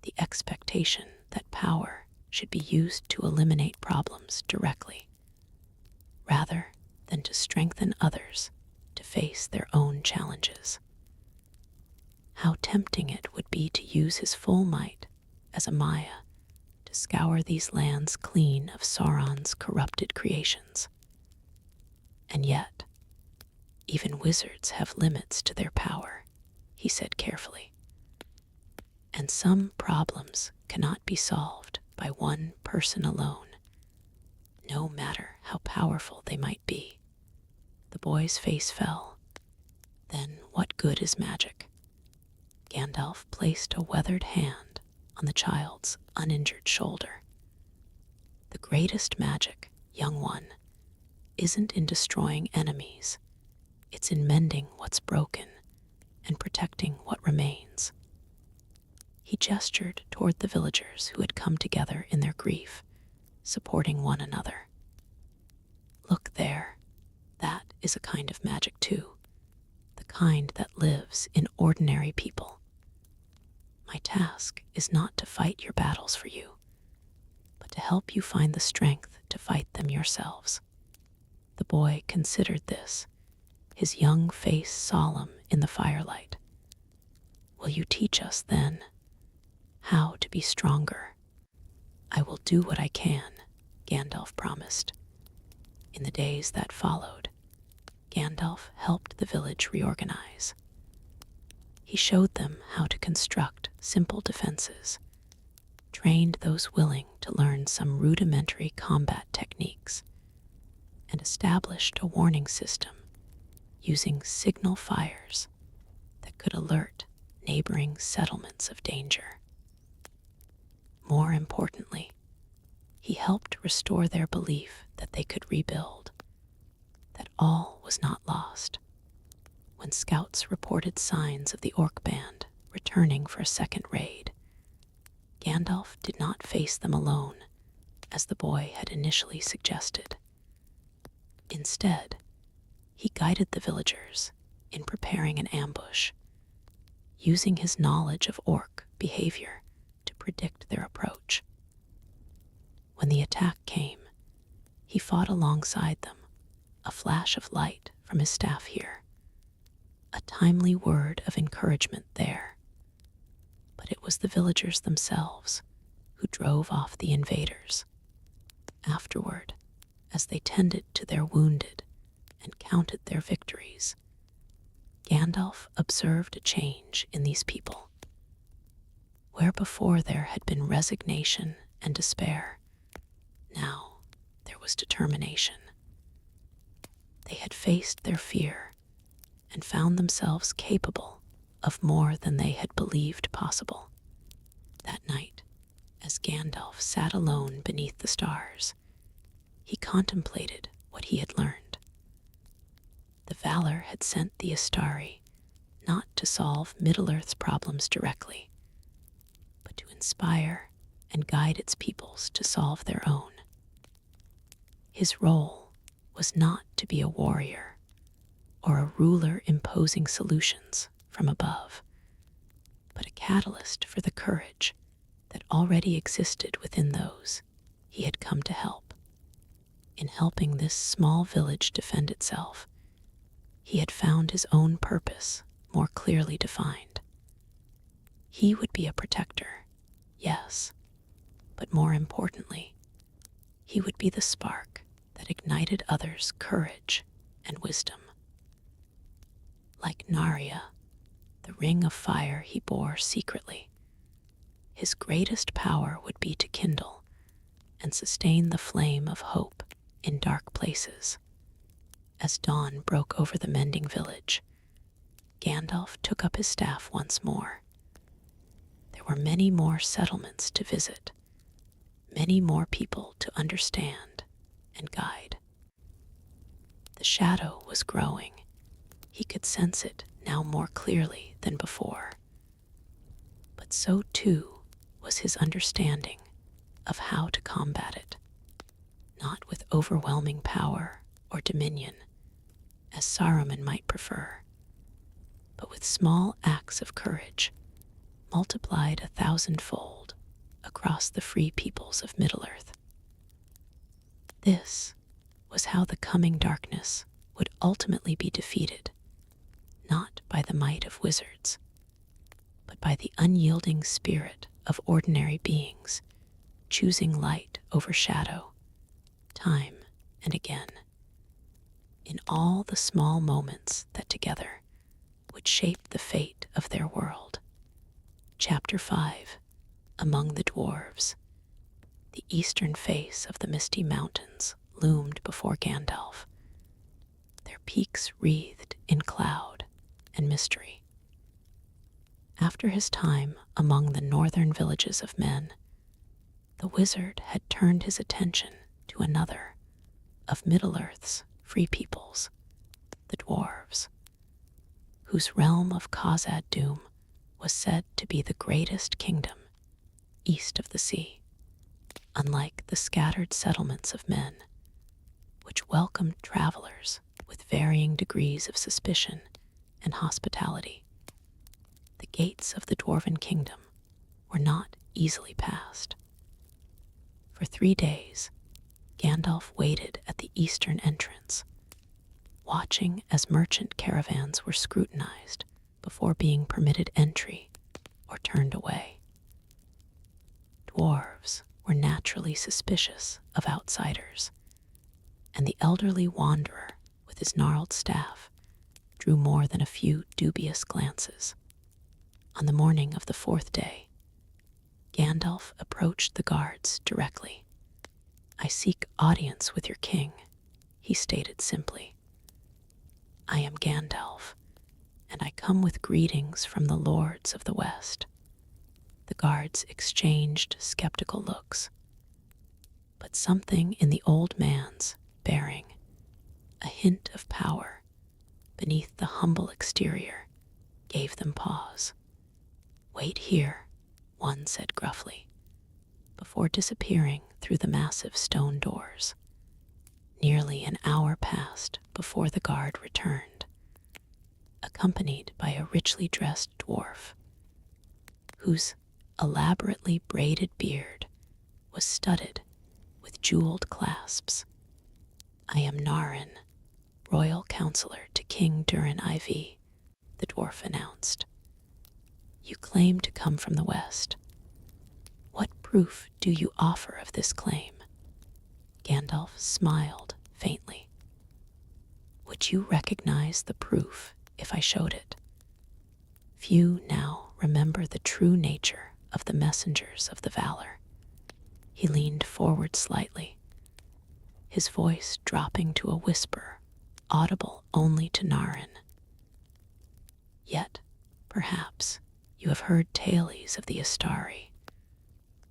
the expectation that power should be used to eliminate problems directly, rather than to strengthen others to face their own challenges. How tempting it would be to use his full might as a Maya to scour these lands clean of Sauron's corrupted creations. And yet, Even wizards have limits to their power, he said carefully. And some problems cannot be solved by one person alone, no matter how powerful they might be. The boy's face fell. Then what good is magic? Gandalf placed a weathered hand on the child's uninjured shoulder. The greatest magic, young one, isn't in destroying enemies. It's in mending what's broken and protecting what remains. He gestured toward the villagers who had come together in their grief, supporting one another. Look there, that is a kind of magic too, the kind that lives in ordinary people. My task is not to fight your battles for you, but to help you find the strength to fight them yourselves. The boy considered this, his young face solemn in the firelight. Will you teach us, then, how to be stronger? I will do what I can, Gandalf promised. In the days that followed, Gandalf helped the village reorganize. He showed them how to construct simple defenses, trained those willing to learn some rudimentary combat techniques, and established a warning system using signal fires that could alert neighboring settlements of danger. More importantly, he helped restore their belief that they could rebuild, that all was not lost. When scouts reported signs of the orc band returning for a second raid, Gandalf did not face them alone, as the boy had initially suggested. Instead, he guided the villagers in preparing an ambush, using his knowledge of orc behavior to predict their approach. When the attack came, he fought alongside them, a flash of light from his staff here, a timely word of encouragement there. But it was the villagers themselves who drove off the invaders. Afterward, as they tended to their wounded and counted their victories, Gandalf observed a change in these people. Where before there had been resignation and despair, now there was determination. They had faced their fear and found themselves capable of more than they had believed possible. That night, as Gandalf sat alone beneath the stars, he contemplated what he had learned. The Valar had sent the Astari not to solve Middle-earth's problems directly, but to inspire and guide its peoples to solve their own. His role was not to be a warrior or a ruler imposing solutions from above, but a catalyst for the courage that already existed within those he had come to help. In helping this small village defend itself, he had found his own purpose more clearly defined. He would be a protector, yes, but more importantly, he would be the spark that ignited others' courage and wisdom. Like Narya, the ring of fire he bore secretly, his greatest power would be to kindle and sustain the flame of hope in dark places. As dawn broke over the mending village, Gandalf took up his staff once more. There were many more settlements to visit, many more people to understand and guide. The shadow was growing. He could sense it now more clearly than before. But so too was his understanding of how to combat it, not with overwhelming power or dominion, as Saruman might prefer, but with small acts of courage, multiplied 1,000-fold across the free peoples of Middle-earth. This was how the coming darkness would ultimately be defeated, not by the might of wizards, but by the unyielding spirit of ordinary beings, choosing light over shadow, time and again. in all the small moments that together would shape the fate of their world. Chapter 5. Among the Dwarves. The eastern face of the misty mountains loomed before Gandalf, their peaks wreathed in cloud and mystery. After his time among the northern villages of men, the wizard had turned his attention to another of Middle-earth's free peoples, the dwarves, whose realm of Khazad-dûm was said to be the greatest kingdom east of the sea. Unlike the scattered settlements of men, which welcomed travelers with varying degrees of suspicion and hospitality, the gates of the dwarven kingdom were not easily passed. For 3 days, Gandalf waited at the eastern entrance, watching as merchant caravans were scrutinized before being permitted entry or turned away. Dwarves were naturally suspicious of outsiders, and the elderly wanderer with his gnarled staff drew more than a few dubious glances. On the morning of the 4th day, Gandalf approached the guards directly. "I seek audience with your king," he stated simply. "I am Gandalf, and I come with greetings from the lords of the West." The guards exchanged skeptical looks, but something in the old man's bearing, a hint of power beneath the humble exterior, gave them pause. "Wait here," one said gruffly, before disappearing through the massive stone doors. Nearly an hour passed before the guard returned, accompanied by a richly dressed dwarf, whose elaborately braided beard was studded with jeweled clasps. "I am Narin, royal counselor to King Durin IV," the dwarf announced. "You claim to come from the West. What proof do you offer of this claim?" Gandalf smiled faintly. "Would you recognize the proof if I showed it? Few now remember the true nature of the messengers of the Valor." He leaned forward slightly, his voice dropping to a whisper audible only to Narin. "Yet, perhaps, you have heard tales of the Astari,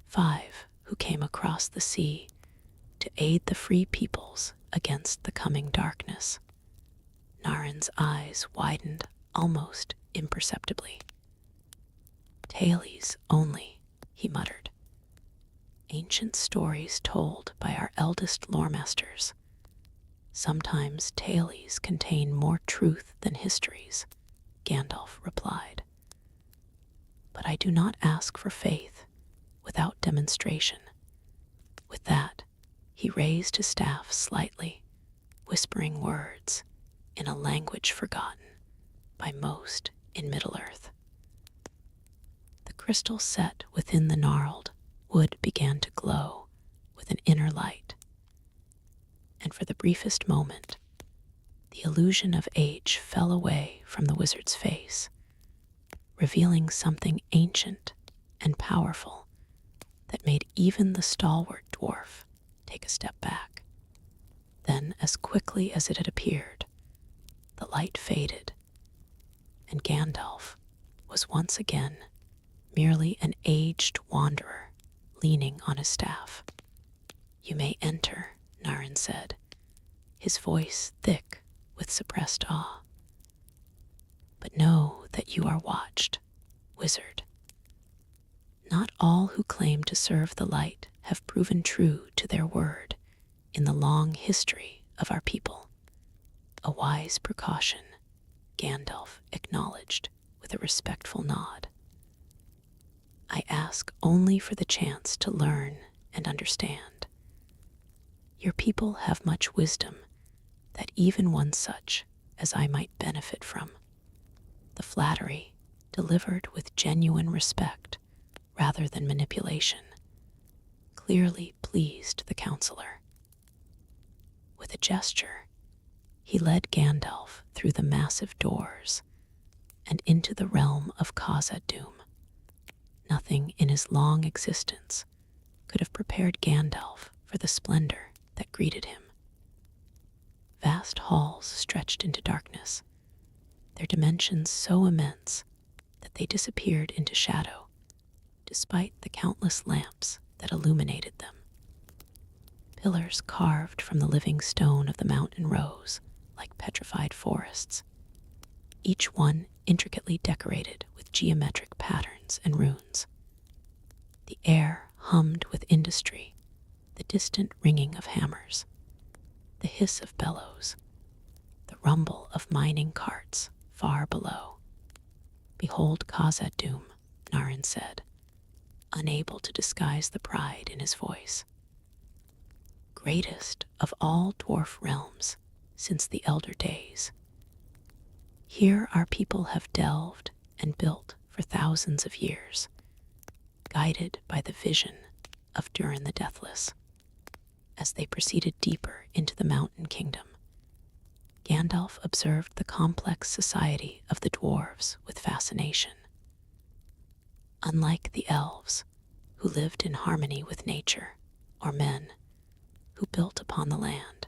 5 who came across the sea to aid the free peoples against the coming darkness." Narin's eyes widened almost imperceptibly. "Tales only," he muttered. "Ancient stories told by our eldest loremasters. Sometimes tales contain more truth than histories," Gandalf replied. "But I do not ask for faith without demonstration." With that, he raised his staff slightly, whispering words in a language forgotten by most in Middle-earth. The crystal set within the gnarled wood began to glow with an inner light, and for the briefest moment, the illusion of age fell away from the wizard's face, revealing something ancient and powerful that made even the stalwart dwarf take a step back. Then, as quickly as it had appeared, the light faded, and Gandalf was once again merely an aged wanderer leaning on his staff. "You may enter," Narin said, his voice thick with suppressed awe. "But know that you are watched, wizard. Not all who claim to serve the light have proven true to their word in the long history of our people." "A wise precaution," Gandalf acknowledged with a respectful nod. "I ask only for the chance to learn and understand. Your people have much wisdom that even one such as I might benefit from." The flattery, delivered with genuine respect rather than manipulation, clearly pleased the counselor. With a gesture, He led Gandalf through the massive doors and into the realm of Khazad-dûm. Nothing in his long existence could have prepared Gandalf for the splendor that greeted him. Vast halls stretched into darkness, their dimensions so immense that they disappeared into shadow, despite the countless lamps that illuminated them. Pillars carved from the living stone of the mountain rose like petrified forests, each one intricately decorated with geometric patterns and runes. The air hummed with industry, the distant ringing of hammers, the hiss of bellows, the rumble of mining carts far below. "Behold Khazad-dûm," Naryn said, unable to disguise the pride in his voice. "Greatest of all dwarf realms since the elder days. Here our people have delved and built for thousands of years, guided by the vision of Durin the Deathless." As they proceeded deeper into the mountain kingdom, Gandalf observed the complex society of the dwarves with fascination. Unlike the elves, who lived in harmony with nature, or men, who built upon the land,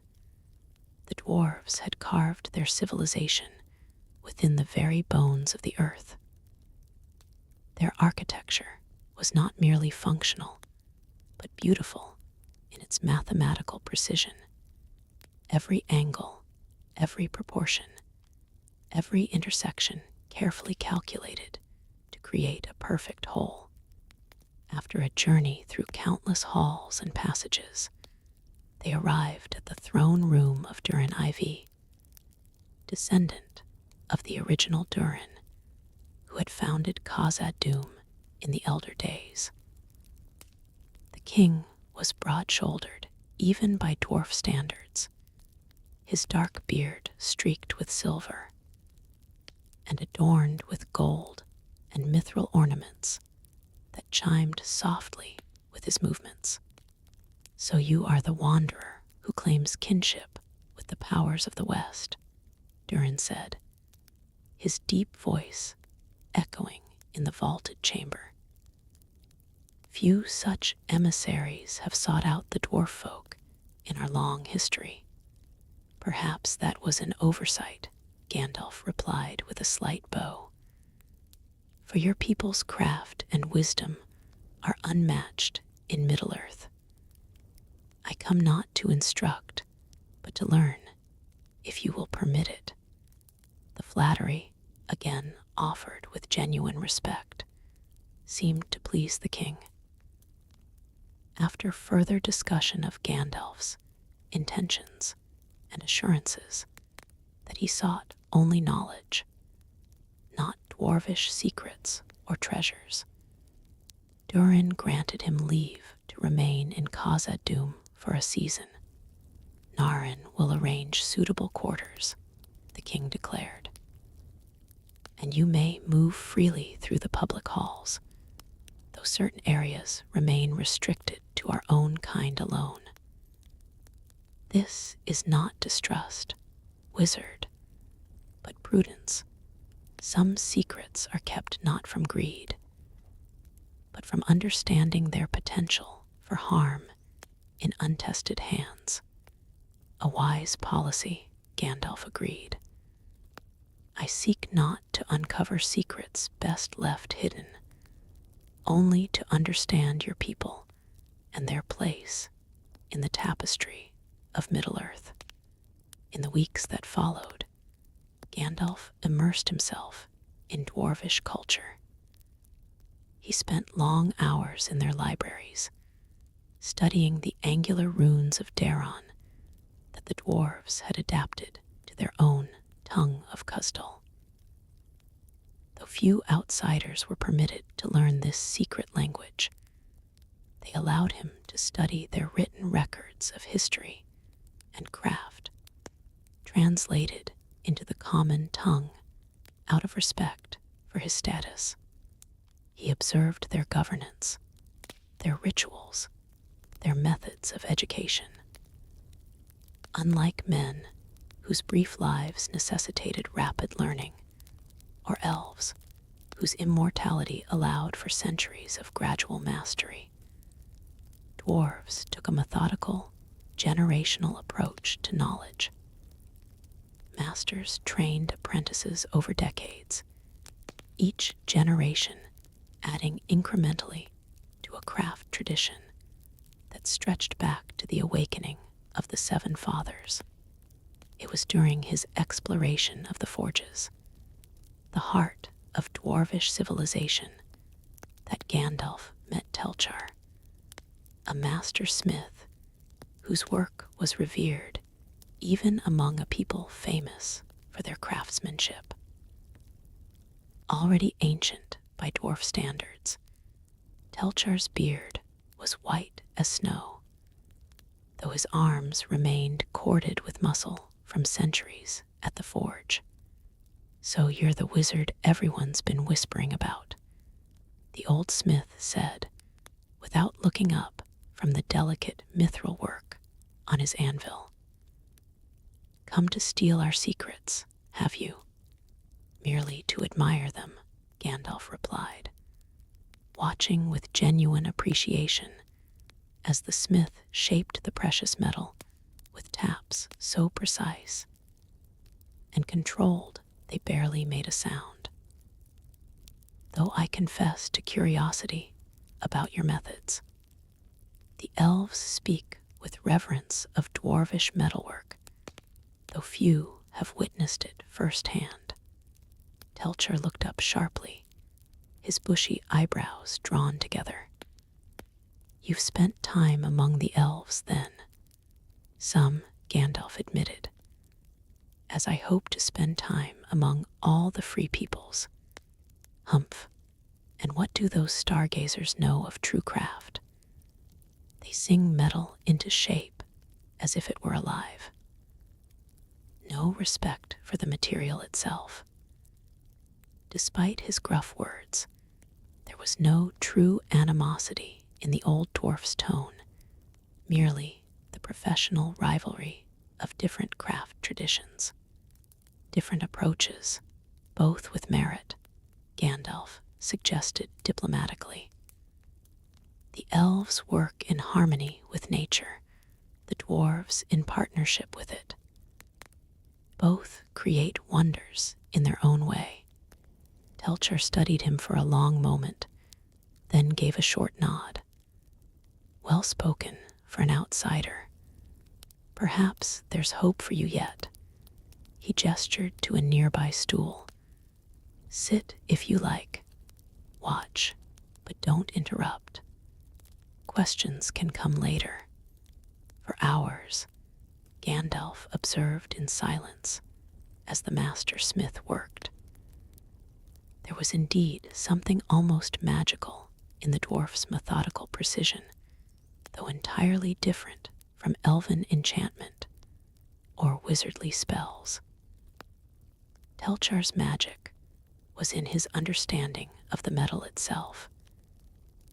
the dwarves had carved their civilization within the very bones of the earth. Their architecture was not merely functional, but beautiful in its mathematical precision. Every angle, every proportion, every intersection carefully calculated to create a perfect whole. After a journey through countless halls and passages, they arrived at the throne room of Durin IV, descendant of the original Durin, who had founded Khazad-dûm in the elder days. The king was broad-shouldered, even by dwarf standards, his dark beard streaked with silver, and adorned with gold and mithril ornaments that chimed softly with his movements. "So you are the wanderer who claims kinship with the powers of the West," Durin said, his deep voice echoing in the vaulted chamber. "Few such emissaries have sought out the dwarf folk in our long history." "Perhaps that was an oversight," Gandalf replied with a slight bow. "For your people's craft and wisdom are unmatched in Middle-earth. I come not to instruct, but to learn, if you will permit it." The flattery, again offered with genuine respect, seemed to please the king. After further discussion of Gandalf's intentions and assurances that he sought only knowledge, not dwarvish secrets or treasures, Durin granted him leave to remain in Khazad-dûm for a season. "Naryn will arrange suitable quarters," the king declared, "and you may move freely through the public halls, though certain areas remain restricted to our own kind alone. This is not distrust, wizard, but prudence. Some secrets are kept not from greed, but from understanding their potential for harm in untested hands." "A wise policy," Gandalf agreed. "I seek not to uncover secrets best left hidden, only to understand your people and their place in the tapestry of Middle-earth." In the weeks that followed, Gandalf immersed himself in dwarvish culture. He spent long hours in their libraries, studying the angular runes of Daron that the dwarves had adapted to their own tongue of Khuzdul. Though few outsiders were permitted to learn this secret language, they allowed him to study their written records of history and craft, translated into the common tongue out of respect for his status. He observed their governance, their rituals, their methods of education. Unlike men, whose brief lives necessitated rapid learning, or elves, whose immortality allowed for centuries of gradual mastery. Dwarves took a methodical, generational approach to knowledge. Masters trained apprentices over decades, each generation adding incrementally to a craft tradition that stretched back to the awakening of the Seven Fathers. It was during his exploration of the forges, the heart of dwarvish civilization, that Gandalf met Telchar, a master smith whose work was revered even among a people famous for their craftsmanship. Already ancient by dwarf standards, Telchar's beard was white as snow, though his arms remained corded with muscle from centuries at the forge. "So you're the wizard everyone's been whispering about," the old smith said, without looking up from the delicate mithril work on his anvil. "Come to steal our secrets, have you?" "Merely to admire them," Gandalf replied, watching with genuine appreciation as the smith shaped the precious metal with taps so precise and controlled they barely made a sound. "Though I confess to curiosity about your methods. The elves speak with reverence of dwarvish metalwork, though few have witnessed it firsthand." Telchar looked up sharply, his bushy eyebrows drawn together. "You've spent time among the elves, then?" "Some," Gandalf admitted, "as I hope to spend time among all the free peoples." "Humph. And what do those stargazers know of true craft?" "They sing metal into shape as if it were alive. No respect for the material itself." Despite his gruff words, there was no true animosity in the old dwarf's tone, merely the professional rivalry of different craft traditions. "Different approaches, both with merit," Gandalf suggested diplomatically. "The elves work in harmony with nature, the dwarves in partnership with it. Both create wonders in their own way." Telchar studied him for a long moment, then gave a short nod. "Well spoken for an outsider. Perhaps there's hope for you yet." He gestured to a nearby stool. "Sit if you like. Watch, but don't interrupt. Questions can come later." For hours, Gandalf observed in silence as the master smith worked. There was indeed something almost magical in the dwarf's methodical precision, though entirely different from elven enchantment or wizardly spells. Telchar's magic was in his understanding of the metal itself,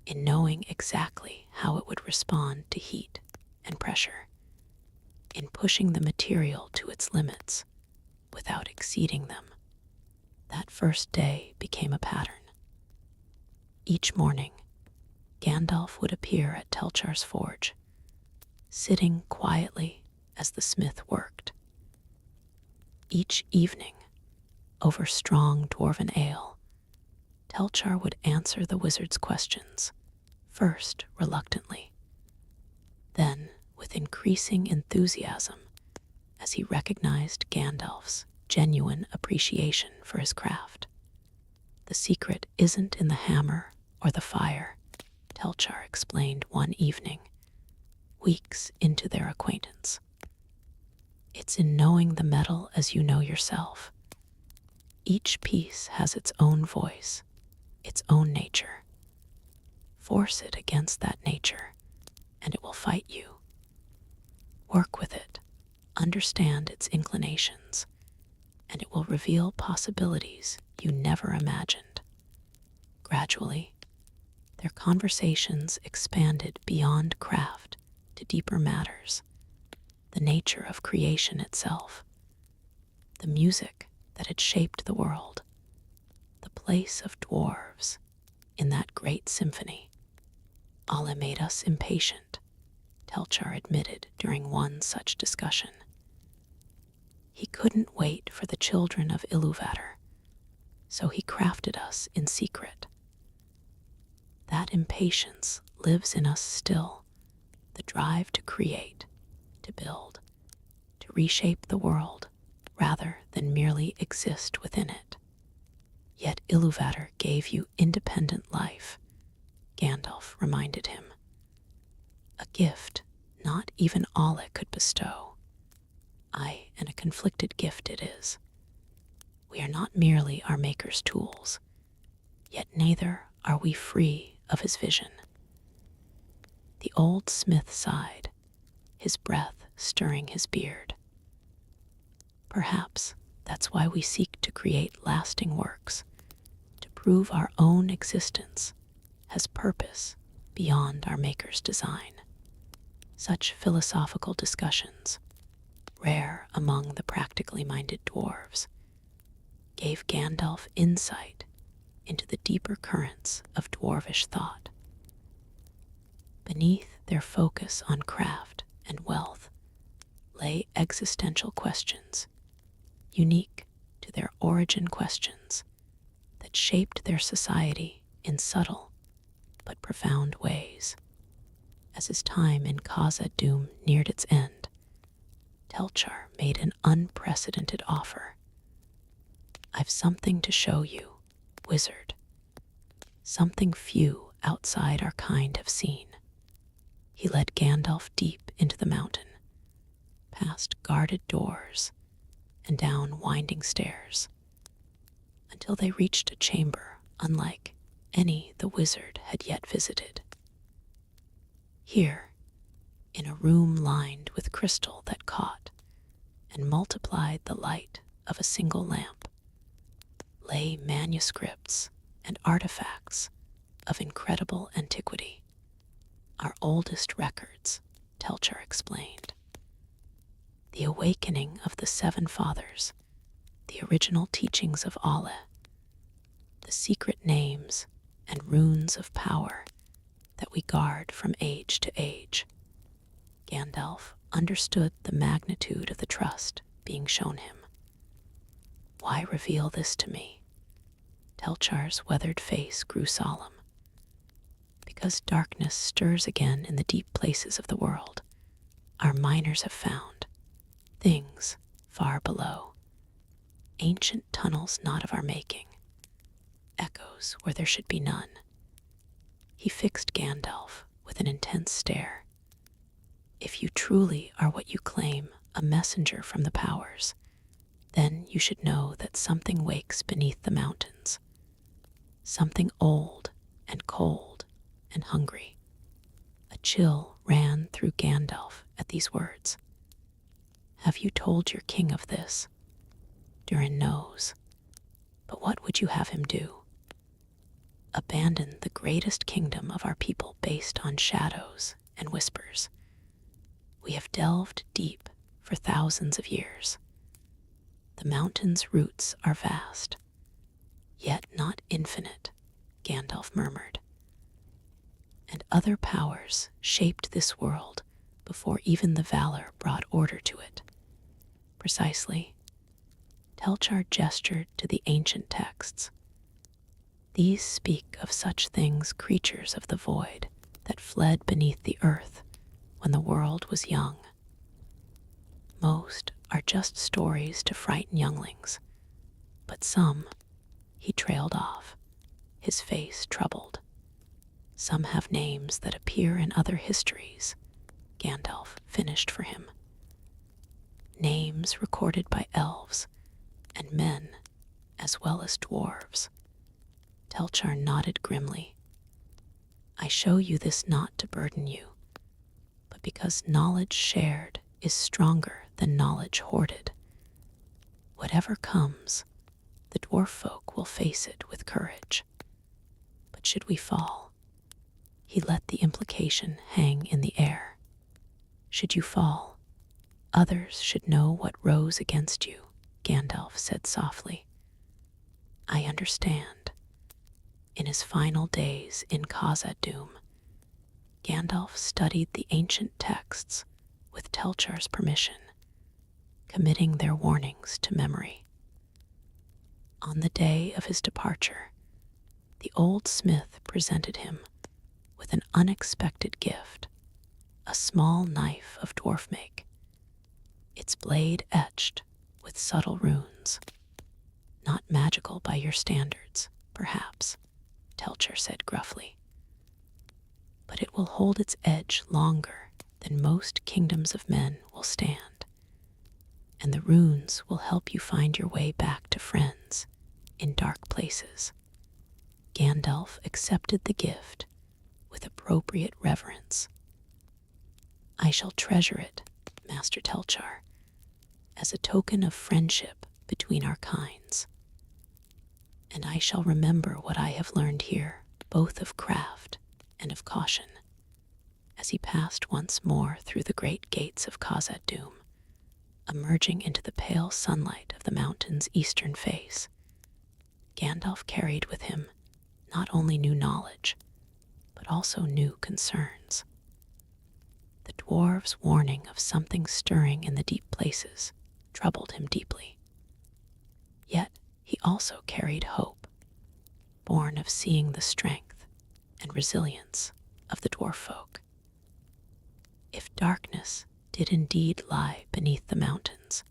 in knowing exactly how it would respond to heat and pressure, in pushing the material to its limits without exceeding them. That first day became a pattern. Each morning, Gandalf would appear at Telchar's forge, sitting quietly as the smith worked. Each evening, over strong dwarven ale, Telchar would answer the wizard's questions, first reluctantly, then with increasing enthusiasm as he recognized Gandalf's genuine appreciation for his craft. "The secret isn't in the hammer or the fire," Telchar explained one evening, weeks into their acquaintance. "It's in knowing the metal as you know yourself. Each piece has its own voice, its own nature. Force it against that nature, and it will fight you. Work with it, understand its inclinations, and it will reveal possibilities you never imagined." Gradually, their conversations expanded beyond craft to deeper matters, the nature of creation itself, the music that had shaped the world, the place of dwarves in that great symphony. Alle made us impatient, Telchar admitted during one such discussion. He couldn't wait for the children of Iluvatar, so he crafted us in secret. That impatience lives in us still, the drive to create, to build, to reshape the world rather than merely exist within it. Yet Iluvatar gave you independent life, Gandalf reminded him. A gift not even Alle could bestow. Aye, and a conflicted gift it is. We are not merely our Maker's tools, yet neither are we free of his vision. The old smith sighed, his breath stirring his beard. Perhaps that's why we seek to create lasting works, to prove our own existence has purpose beyond our Maker's design. Such philosophical discussions, rare among the practically minded dwarves, gave Gandalf insight into the deeper currents of dwarvish thought. Beneath their focus on craft and wealth lay existential questions, unique to their origin questions, that shaped their society in subtle but profound ways. As his time in Khazad-dûm neared its end, Telchar made an unprecedented offer. I've something to show you, wizard. Something few outside our kind have seen. He led Gandalf deep into the mountain, past guarded doors and down winding stairs, until they reached a chamber unlike any the wizard had yet visited. Here, in a room lined with crystal that caught and multiplied the light of a single lamp, lay manuscripts and artifacts of incredible antiquity. Our oldest records, Telchar explained. The awakening of the Seven Fathers, the original teachings of Alle, the secret names and runes of power that we guard from age to age. Gandalf understood the magnitude of the trust being shown him. Why reveal this to me? Telchar's weathered face grew solemn. Because darkness stirs again in the deep places of the world, our miners have found things far below, ancient tunnels not of our making, echoes where there should be none. He fixed Gandalf with an intense stare. If you truly are what you claim, a messenger from the powers, then you should know that something wakes beneath the mountains. Something old and cold and hungry. A chill ran through Gandalf at these words. Have you told your king of this? Durin knows. But what would you have him do? Abandon the greatest kingdom of our people based on shadows and whispers. We have delved deep for thousands of years. The mountain's roots are vast, yet not infinite, Gandalf murmured. And other powers shaped this world before even the Valar brought order to it. Precisely. Telchar gestured to the ancient texts. These speak of such things, creatures of the void that fled beneath the earth when the world was young. Most are just stories to frighten younglings, but some, he trailed off, his face troubled. Some have names that appear in other histories, Gandalf finished for him. Names recorded by elves and men as well as dwarves. Telchar nodded grimly. I show you this not to burden you, but because knowledge shared is stronger than knowledge hoarded. Whatever comes, the dwarf folk will face it with courage. But should we fall? He let the implication hang in the air. Should you fall, others should know what rose against you, Gandalf said softly. I understand. In his final days in Khazad-dûm, Gandalf studied the ancient texts with Telchar's permission, committing their warnings to memory. On the day of his departure, the old smith presented him with an unexpected gift, a small knife of dwarf make, its blade etched with subtle runes. Not magical by your standards, perhaps, Telchar said gruffly, but it will hold its edge longer than most kingdoms of men will stand, and the runes will help you find your way back to friends in dark places. Gandalf accepted the gift with appropriate reverence. I shall treasure it, Master Telchar, as a token of friendship between our kinds. And I shall remember what I have learned here, both of craft and of caution. As he passed once more through the great gates of Khazad-dûm, emerging into the pale sunlight of the mountain's eastern face, Gandalf carried with him not only new knowledge, but also new concerns. The dwarves' warning of something stirring in the deep places troubled him deeply. Yet he also carried hope, born of seeing the strength and resilience of the dwarf folk. If darkness did indeed lie beneath the mountains,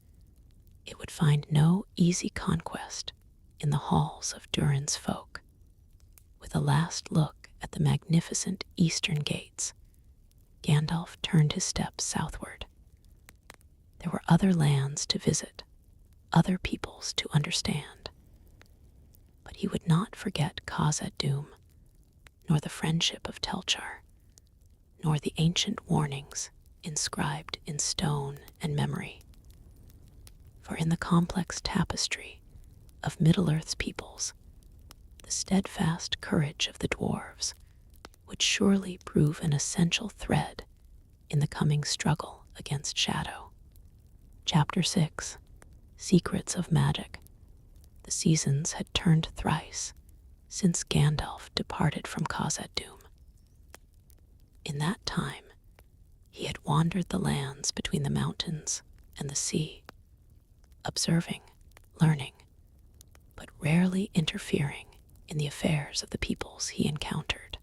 it would find no easy conquest in the halls of Durin's folk. With a last look at the magnificent eastern gates, Gandalf turned his steps southward. There were other lands to visit, other peoples to understand. But he would not forget Khazad-dûm, nor the friendship of Telchar, nor the ancient warnings inscribed in stone and memory. For in the complex tapestry of Middle-earth's peoples, the steadfast courage of the dwarves would surely prove an essential thread in the coming struggle against shadow. Chapter 6, Secrets of Magic. The seasons had turned thrice since Gandalf departed from Khazad-dûm. In that time, he had wandered the lands between the mountains and the sea, observing, learning, but rarely interfering in the affairs of the peoples he encountered.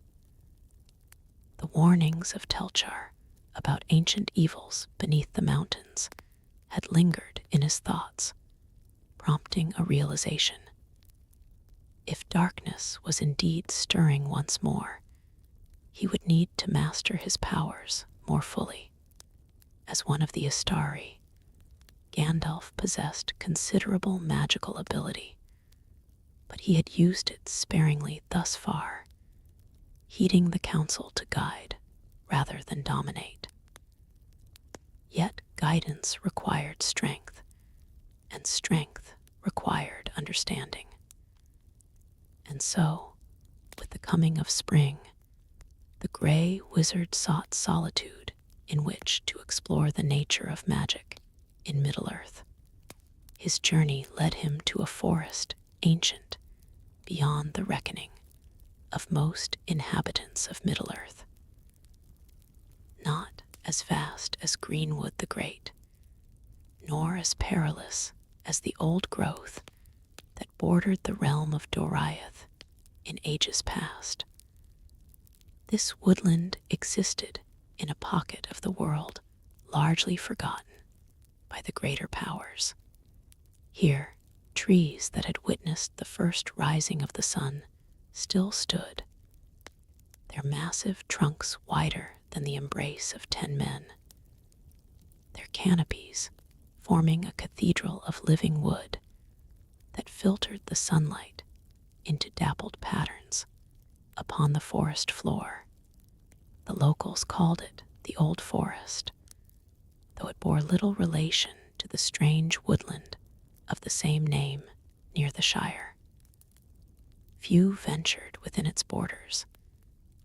The warnings of Telchar about ancient evils beneath the mountains had lingered in his thoughts, prompting a realization. If darkness was indeed stirring once more, he would need to master his powers more fully. As one of the Astari, Gandalf possessed considerable magical ability, but he had used it sparingly thus far, heeding the counsel to guide rather than dominate. Yet guidance required strength, and strength required understanding. And so, with the coming of spring, the Grey Wizard sought solitude in which to explore the nature of magic in Middle-earth. His journey led him to a forest ancient beyond the reckoning of most inhabitants of Middle-earth. Not as vast as Greenwood the Great, nor as perilous as the old growth that bordered the realm of Doriath in ages past. This woodland existed in a pocket of the world largely forgotten by the greater powers. Here, trees that had witnessed the first rising of the sun still stood, their massive trunks wider than the embrace of 10 men, their canopies forming a cathedral of living wood that filtered the sunlight into dappled patterns upon the forest floor. The locals called it the Old Forest, though it bore little relation to the strange woodland of the same name near the Shire. Few ventured within its borders,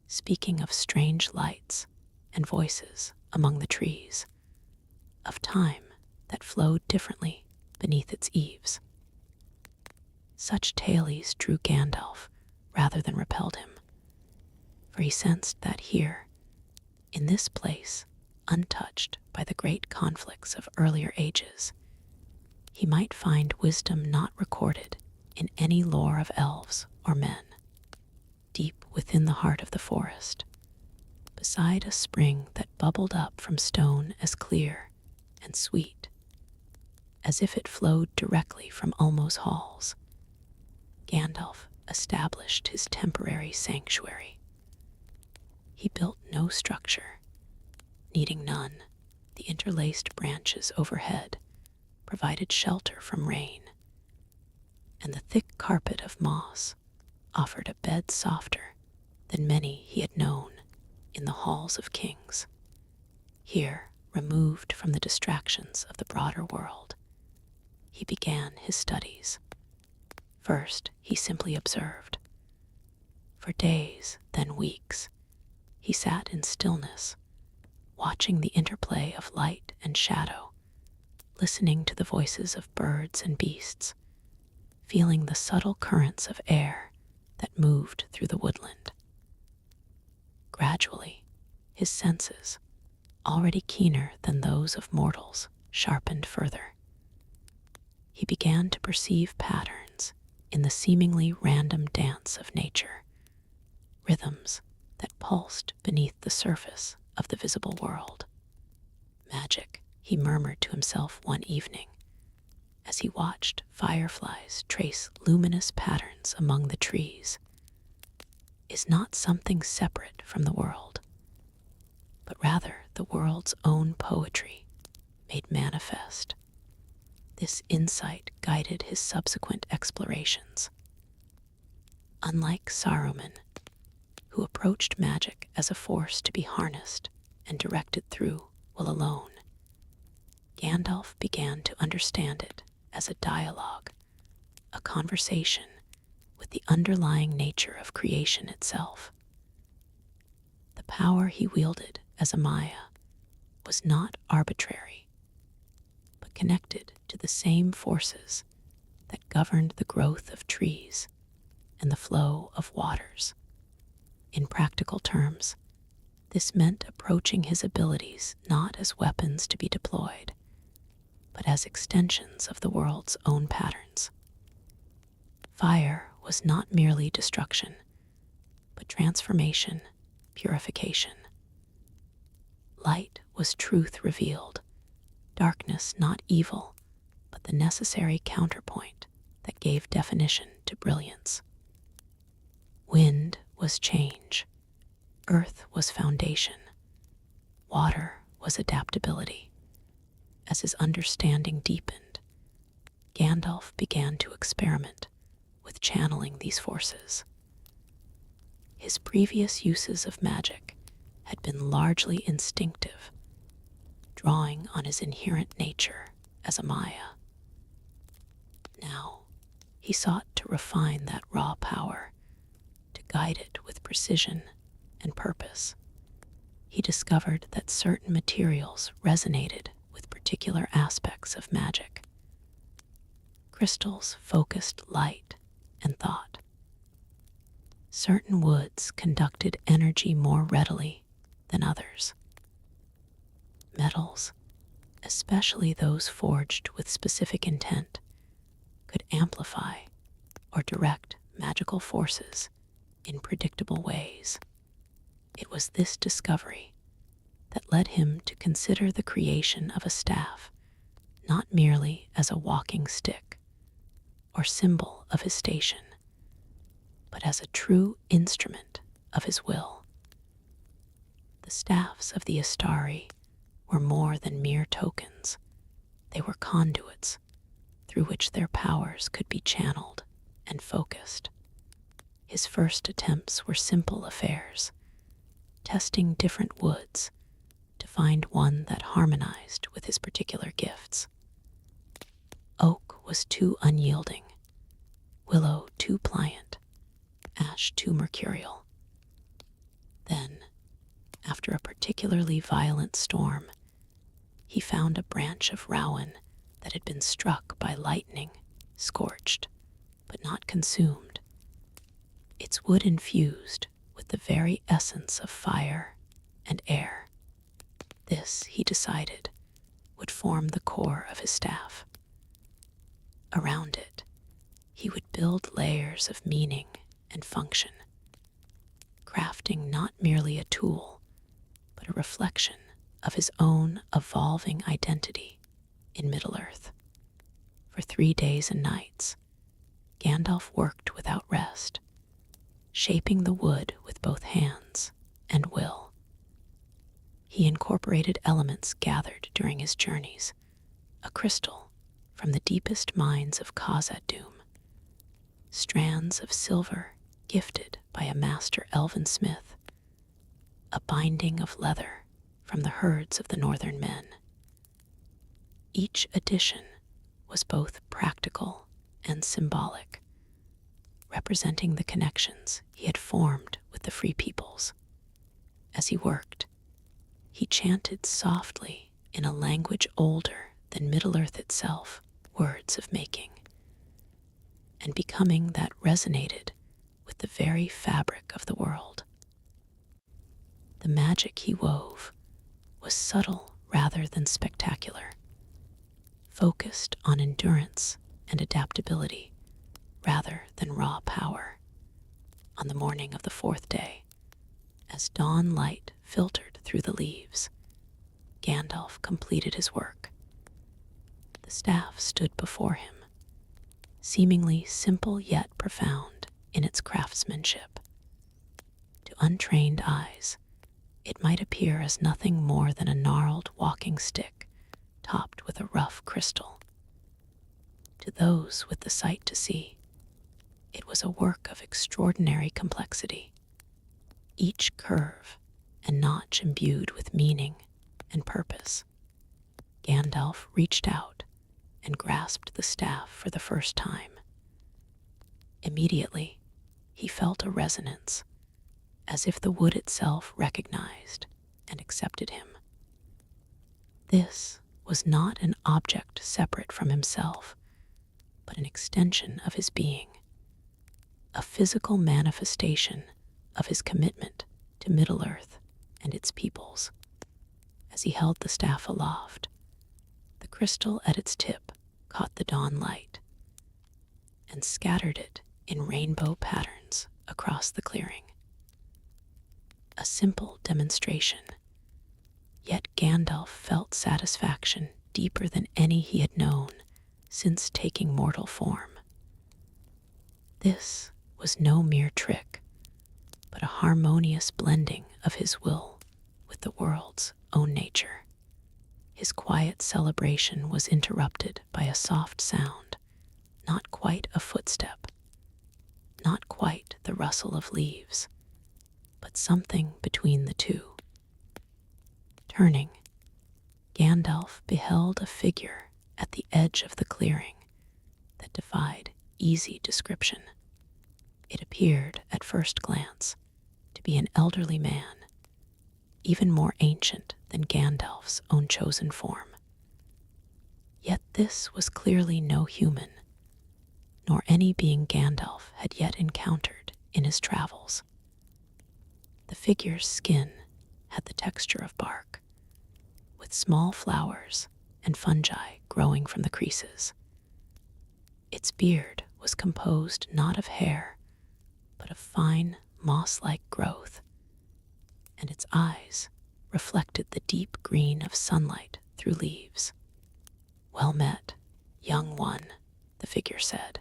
speaking of strange lights and voices among the trees, of time that flowed differently beneath its eaves. Such tales drew Gandalf rather than repelled him, for he sensed that here, in this place, untouched by the great conflicts of earlier ages, he might find wisdom not recorded in any lore of elves or men. Deep within the heart of the forest, beside a spring that bubbled up from stone as clear and sweet as if it flowed directly from Ulmo's halls, Gandalf established his temporary sanctuary. He built no structure, needing none. The interlaced branches overhead provided shelter from rain, and the thick carpet of moss offered a bed softer than many he had known in the halls of kings. Here, removed from the distractions of the broader world, he began his studies. First, he simply observed. For days, then weeks, he sat in stillness, watching the interplay of light and shadow, listening to the voices of birds and beasts, feeling the subtle currents of air that moved through the woodland. Gradually, his senses, already keener than those of mortals, sharpened further. He began to perceive patterns in the seemingly random dance of nature, rhythms that pulsed beneath the surface of the visible world. Magic, he murmured to himself one evening, as he watched fireflies trace luminous patterns among the trees, is not something separate from the world, but rather the world's own poetry made manifest. This insight guided his subsequent explorations. Unlike Saruman, who approached magic as a force to be harnessed and directed through will alone, Gandalf began to understand it as a dialogue, a conversation with the underlying nature of creation itself. The power he wielded as a Maya was not arbitrary, but connected to the same forces that governed the growth of trees and the flow of waters. In practical terms, this meant approaching his abilities not as weapons to be deployed, but as extensions of the world's own patterns. Fire was not merely destruction, but transformation, purification. Light was truth revealed, darkness not evil, but the necessary counterpoint that gave definition to brilliance. Wind was change, earth was foundation, water was adaptability. As his understanding deepened, Gandalf began to experiment with channeling these forces. His previous uses of magic had been largely instinctive, drawing on his inherent nature as a Maya. Now, he sought to refine that raw power, to guide it with precision and purpose. He discovered that certain materials resonated with particular aspects of magic. Crystals focused light and thought. Certain woods conducted energy more readily than others. Metals, especially those forged with specific intent, could amplify or direct magical forces in predictable ways. It was this discovery that led him to consider the creation of a staff not merely as a walking stick or symbol of his station, but as a true instrument of his will. The staffs of the Astari were more than mere tokens. They were conduits through which their powers could be channeled and focused. His first attempts were simple affairs, testing different woods to find one that harmonized with his particular gifts. Oak was too unyielding, willow too pliant, ash too mercurial. Then, after a particularly violent storm, he found a branch of rowan that had been struck by lightning, scorched, but not consumed. Its wood infused with the very essence of fire and air. This, he decided, would form the core of his staff. Around it, he would build layers of meaning and function, crafting not merely a tool, but a reflection of his own evolving identity in Middle-earth. For 3 days and nights, Gandalf worked without rest, shaping the wood with both hands and will. He incorporated elements gathered during his journeys, a crystal from the deepest mines of Khazad-dûm, strands of silver gifted by a master elven smith, a binding of leather from the herds of the northern men. Each addition was both practical and symbolic, representing the connections he had formed with the free peoples. As he worked, he chanted softly in a language older than Middle-earth itself, words of making, and becoming that resonated with the very fabric of the world. The magic he wove was subtle rather than spectacular, focused on endurance and adaptability rather than raw power. On the morning of the 4th day, as dawn light filtered through the leaves, Gandalf completed his work. The staff stood before him, seemingly simple yet profound in its craftsmanship. To untrained eyes, it might appear as nothing more than a gnarled walking stick topped with a rough crystal. To those with the sight to see, it was a work of extraordinary complexity, each curve and notch imbued with meaning and purpose. Gandalf reached out and grasped the staff for the first time. Immediately, he felt a resonance, as if the wood itself recognized and accepted him. This was not an object separate from himself, but an extension of his being, a physical manifestation of his commitment to Middle-earth and its peoples. As he held the staff aloft, the crystal at its tip caught the dawn light and scattered it in rainbow patterns across the clearing. A simple demonstration, yet Gandalf felt satisfaction deeper than any he had known since taking mortal form. This was no mere trick, but a harmonious blending of his will with the world's own nature. His quiet celebration was interrupted by a soft sound, not quite a footstep, not quite the rustle of leaves, but something between the two. Turning, Gandalf beheld a figure at the edge of the clearing that defied easy description. It appeared, at first glance, to be an elderly man, even more ancient than Gandalf's own chosen form. Yet this was clearly no human, nor any being Gandalf had yet encountered in his travels. The figure's skin had the texture of bark, with small flowers and fungi growing from the creases. Its beard was composed not of hair, but of fine, moss-like growth, and its eyes reflected the deep green of sunlight through leaves. "Well met, young one," the figure said,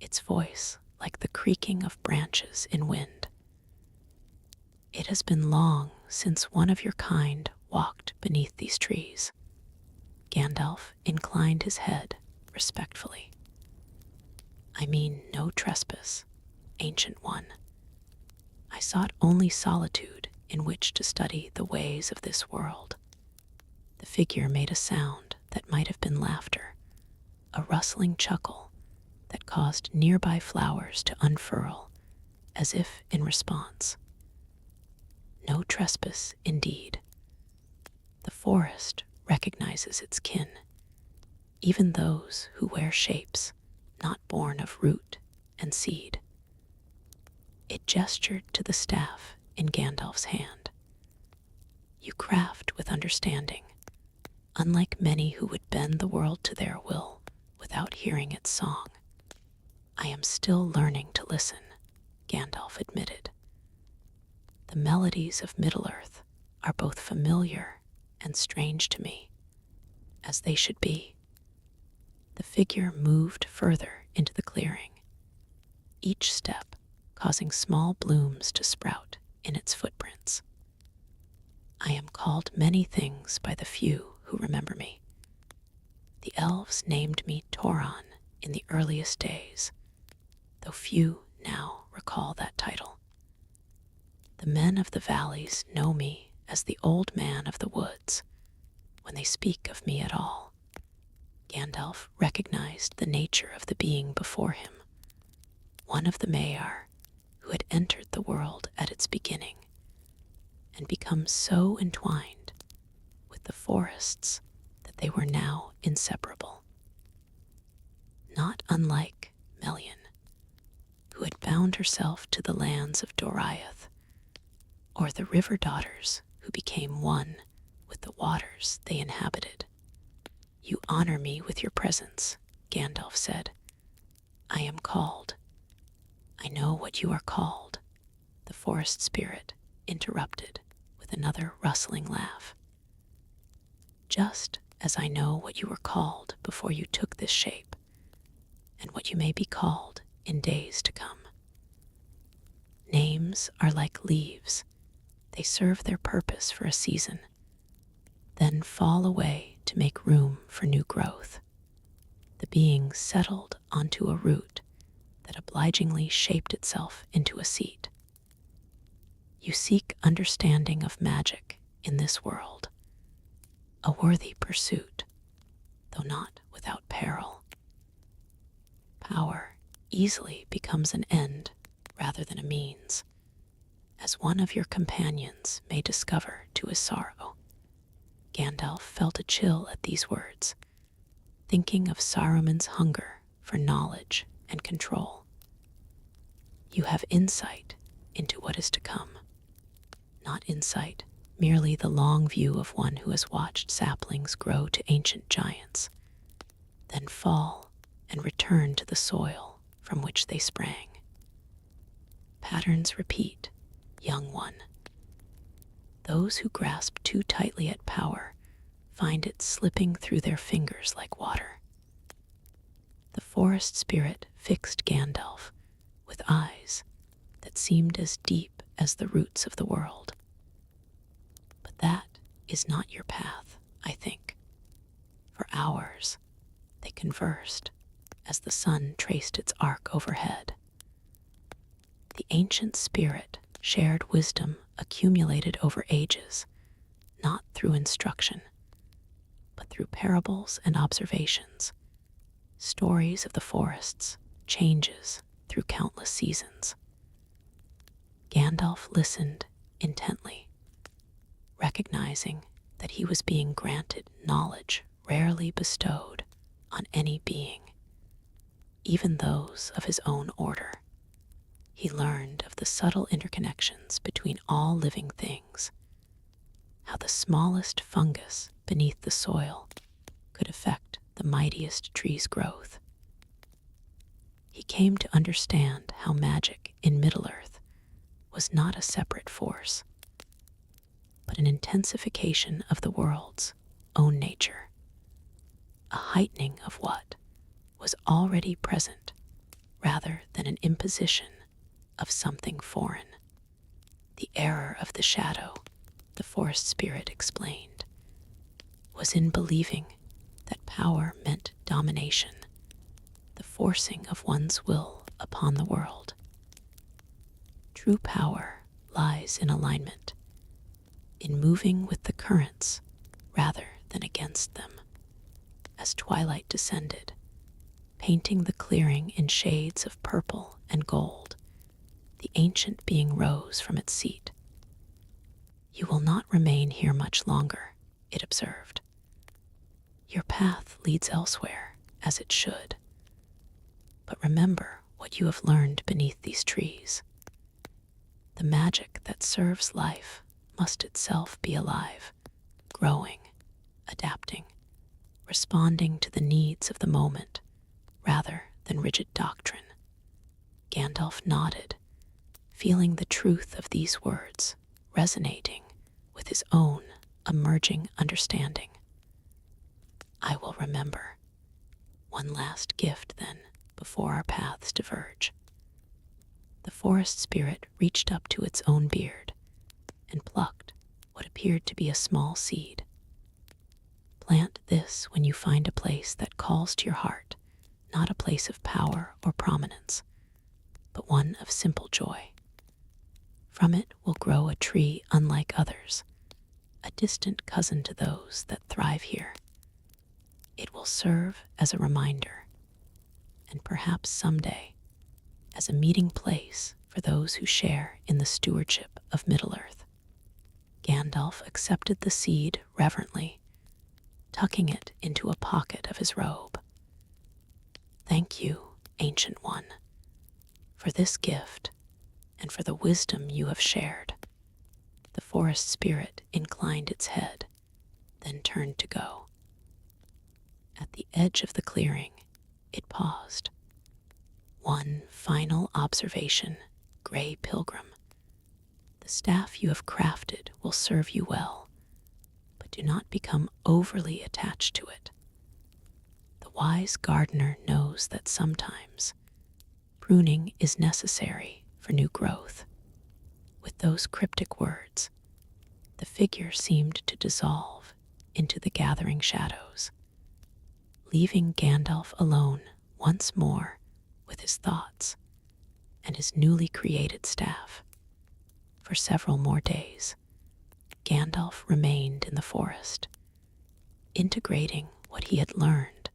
its voice like the creaking of branches in wind. "It has been long since one of your kind walked beneath these trees." Gandalf inclined his head respectfully. "I mean no trespass, ancient one. I sought only solitude in which to study the ways of this world." The figure made a sound that might have been laughter, a rustling chuckle that caused nearby flowers to unfurl, as if in response. No trespass, indeed. The forest recognizes its kin. even those who wear shapes not born of root and seed. It gestured to the staff in Gandalf's hand. You craft with understanding, unlike many who would bend the world to their will without hearing its song. I am still learning to listen, Gandalf admitted. The melodies of Middle-earth are both familiar and strange to me, as they should be. The figure moved further into the clearing, each step causing small blooms to sprout in its footprints. I am called many things by the few who remember me. The elves named me Tauron in the earliest days, though few now recall that title. The men of the valleys know me as the old man of the woods, when they speak of me at all. Gandalf recognized the nature of the being before him, one of the Maiar who had entered the world at its beginning and become so entwined with the forests that they were now inseparable. Not unlike Melian, who had bound herself to the lands of Doriath, or the river daughters who became one with the waters they inhabited. You honor me with your presence, Gandalf said. I am called. I know what you are called, the forest spirit interrupted with another rustling laugh. Just as I know what you were called before you took this shape, and what you may be called in days to come. Names are like leaves. They serve their purpose for a season, then fall away to make room for new growth. The being settled onto a root that obligingly shaped itself into a seat. You seek understanding of magic in this world, a worthy pursuit, though not without peril. Power easily becomes an end rather than a means, as one of your companions may discover to his sorrow. Gandalf felt a chill at these words, thinking of Saruman's hunger for knowledge and control. You have insight into what is to come. Not insight, merely the long view of one who has watched saplings grow to ancient giants, then fall and return to the soil from which they sprang. Patterns repeat, young one. Those who grasp too tightly at power find it slipping through their fingers like water. The forest spirit fixed Gandalf with eyes that seemed as deep as the roots of the world. But that is not your path, I think. For hours, they conversed as the sun traced its arc overhead. The ancient spirit shared wisdom accumulated over ages, not through instruction, but through parables and observations, stories of the forests, changes through countless seasons. Gandalf listened intently, recognizing that he was being granted knowledge rarely bestowed on any being, even those of his own order. He learned of the subtle interconnections between all living things, how the smallest fungus beneath the soil could affect the mightiest tree's growth. He came to understand how magic in Middle-earth was not a separate force, but an intensification of the world's own nature, a heightening of what was already present rather than an imposition of something foreign. The error of the shadow, the forest spirit explained, was in believing that power meant domination, the forcing of one's will upon the world. True power lies in alignment, in moving with the currents rather than against them. As twilight descended, painting the clearing in shades of purple and gold, the ancient being rose from its seat. You will not remain here much longer, it observed. Your path leads elsewhere, as it should. But remember what you have learned beneath these trees. The magic that serves life must itself be alive, growing, adapting, responding to the needs of the moment rather than rigid doctrine. Gandalf nodded, feeling the truth of these words resonating with his own emerging understanding. I will remember. One last gift, then, before our paths diverge. The forest spirit reached up to its own beard and plucked what appeared to be a small seed. Plant this when you find a place that calls to your heart, not a place of power or prominence, but one of simple joy. From it will grow a tree unlike others, a distant cousin to those that thrive here. It will serve as a reminder, and perhaps someday, as a meeting place for those who share in the stewardship of Middle-earth. Gandalf accepted the seed reverently, tucking it into a pocket of his robe. Thank you, Ancient One, for this gift and for the wisdom you have shared. The forest spirit inclined its head, then turned to go. At the edge of the clearing, it paused. One final observation, Grey Pilgrim. The staff you have crafted will serve you well, but do not become overly attached to it. The wise gardener knows that sometimes pruning is necessary for new growth. With those cryptic words, the figure seemed to dissolve into the gathering shadows, leaving Gandalf alone once more with his thoughts and his newly created staff. For several more days, Gandalf remained in the forest, integrating what he had learned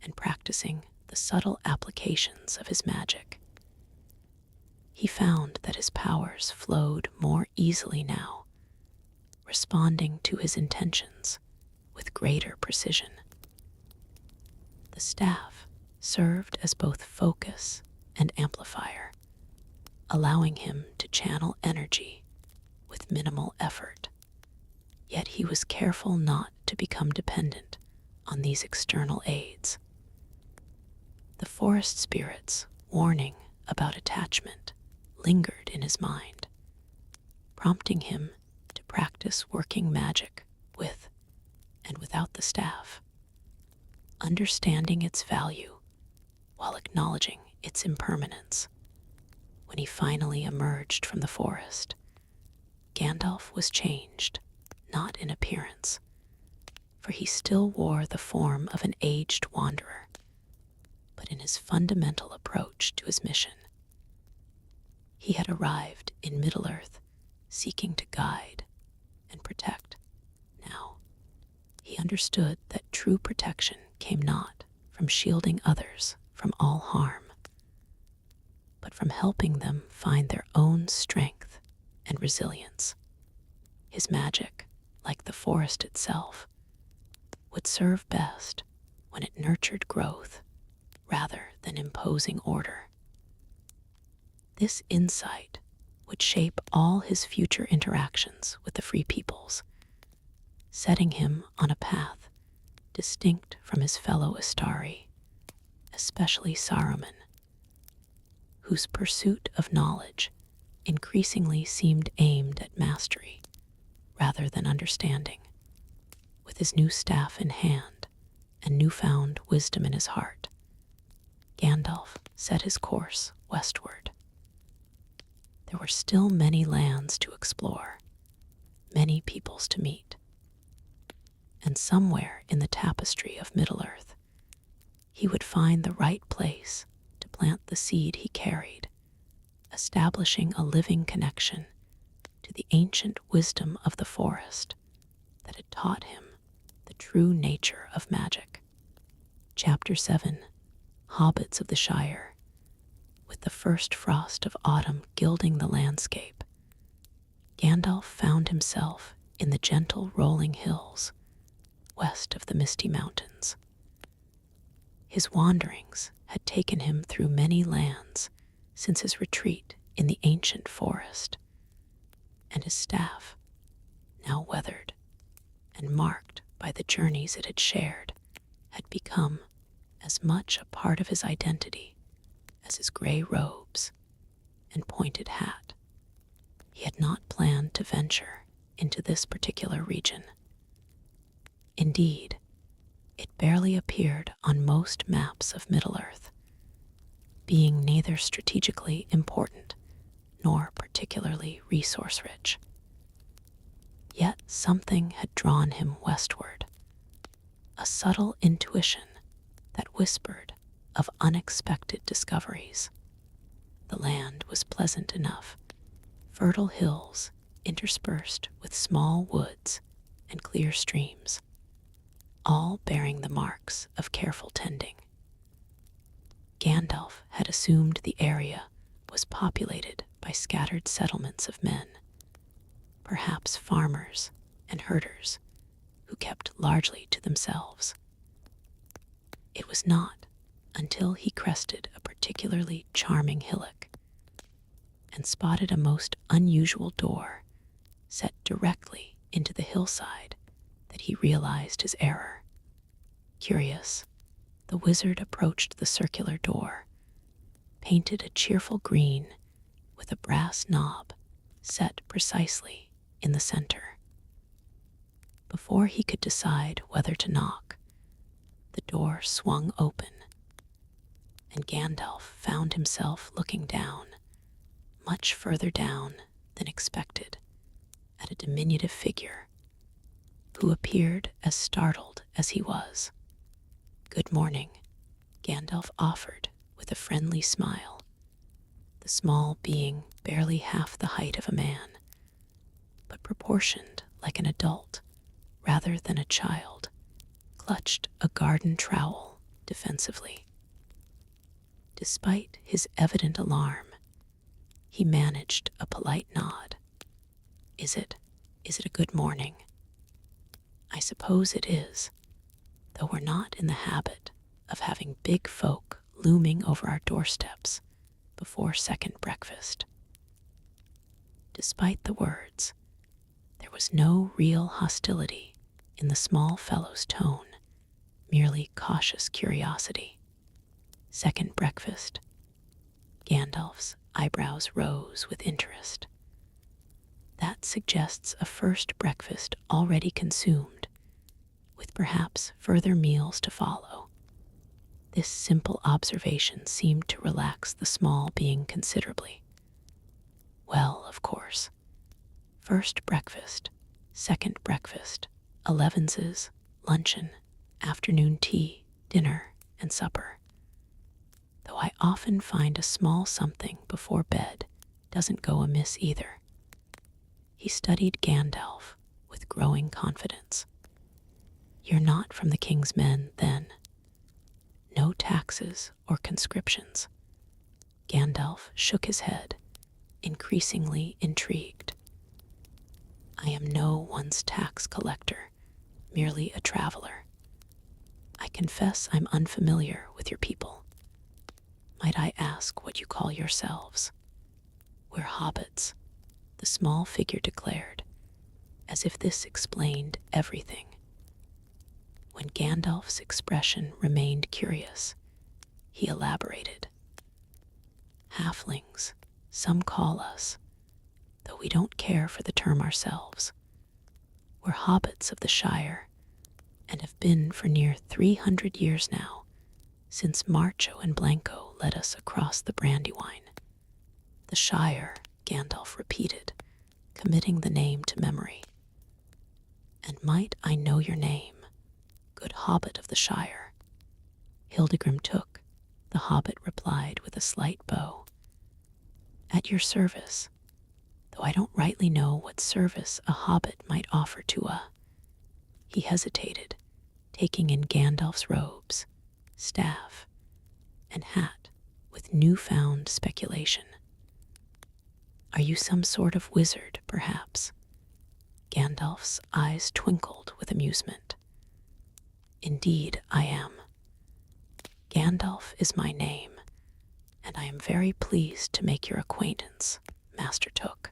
and practicing the subtle applications of his magic. He found that his powers flowed more easily now, responding to his intentions with greater precision. The staff served as both focus and amplifier, allowing him to channel energy with minimal effort. Yet he was careful not to become dependent on these external aids. The forest spirit's warning about attachment lingered in his mind, prompting him to practice working magic with and without the staff, understanding its value while acknowledging its impermanence. When he finally emerged from the forest, Gandalf was changed, not in appearance, for he still wore the form of an aged wanderer, but in his fundamental approach to his mission. He had arrived in Middle-earth seeking to guide and protect. Now, he understood that true protection came not from shielding others from all harm, but from helping them find their own strength and resilience. His magic, like the forest itself, would serve best when it nurtured growth rather than imposing order. This insight would shape all his future interactions with the Free Peoples, setting him on a path distinct from his fellow Astari, especially Saruman, whose pursuit of knowledge increasingly seemed aimed at mastery rather than understanding. With his new staff in hand and newfound wisdom in his heart, Gandalf set his course westward. There were still many lands to explore, many peoples to meet, and somewhere in the tapestry of Middle-earth, he would find the right place to plant the seed he carried, establishing a living connection to the ancient wisdom of the forest that had taught him the true nature of magic. Chapter 7, Hobbits of the Shire. With the first frost of autumn gilding the landscape, Gandalf found himself in the gentle rolling hills west of the Misty Mountains. His wanderings had taken him through many lands since his retreat in the ancient forest, and his staff, now weathered and marked by the journeys it had shared, had become as much a part of his identity as his gray robes and pointed hat. He had not planned to venture into this particular region. Indeed, it barely appeared on most maps of Middle-earth, being neither strategically important nor particularly resource-rich. Yet something had drawn him westward, a subtle intuition that whispered of unexpected discoveries. The land was pleasant enough, fertile hills interspersed with small woods and clear streams, all bearing the marks of careful tending. Gandalf had assumed the area was populated by scattered settlements of men, perhaps farmers and herders who kept largely to themselves. It was not until he crested a particularly charming hillock and spotted a most unusual door set directly into the hillside that he realized his error. Curious, the wizard approached the circular door, painted a cheerful green with a brass knob set precisely in the center. Before he could decide whether to knock, the door swung open, and Gandalf found himself looking down, much further down than expected, at a diminutive figure who appeared as startled as he was. "Good morning," Gandalf offered with a friendly smile. The small being, barely half the height of a man, but proportioned like an adult rather than a child, clutched a garden trowel defensively. Despite his evident alarm, he managed a polite nod. Is it a good morning?" "I suppose it is, though we're not in the habit of having big folk looming over our doorsteps before second breakfast." Despite the words, there was no real hostility in the small fellow's tone, merely cautious curiosity. "Second breakfast?" Gandalf's eyebrows rose with interest. That suggests a first breakfast already consumed, with perhaps further meals to follow. This simple observation seemed to relax the small being considerably. "Well, of course, first breakfast, second breakfast, elevenses, luncheon, afternoon tea, dinner, and supper. Though I often find a small something before bed doesn't go amiss either." He studied Gandalf with growing confidence. "You're not from the king's men, then? No taxes or conscriptions?" Gandalf shook his head, increasingly intrigued. "I am no one's tax collector, merely a traveler. I confess I'm unfamiliar with your people. Might I ask what you call yourselves?" "We're hobbits," the small figure declared, as if this explained everything. When Gandalf's expression remained curious, he elaborated. "Halflings, some call us, though we don't care for the term ourselves. We're hobbits of the Shire, and have been for near 300 years now, since Marcho and Blanco led us across the Brandywine." "The Shire," Gandalf repeated, committing the name to memory. "And might I know your name, good hobbit of the Shire?" "Hildegrim Took," the hobbit replied with a slight bow. "At your service, though I don't rightly know what service a hobbit might offer to a—" He hesitated, taking in Gandalf's robes, staff, and hat with newfound speculation. "Are you some sort of wizard, perhaps?" Gandalf's eyes twinkled with amusement. Indeed, I am. Gandalf is my name, and I am very pleased to make your acquaintance, Master Took.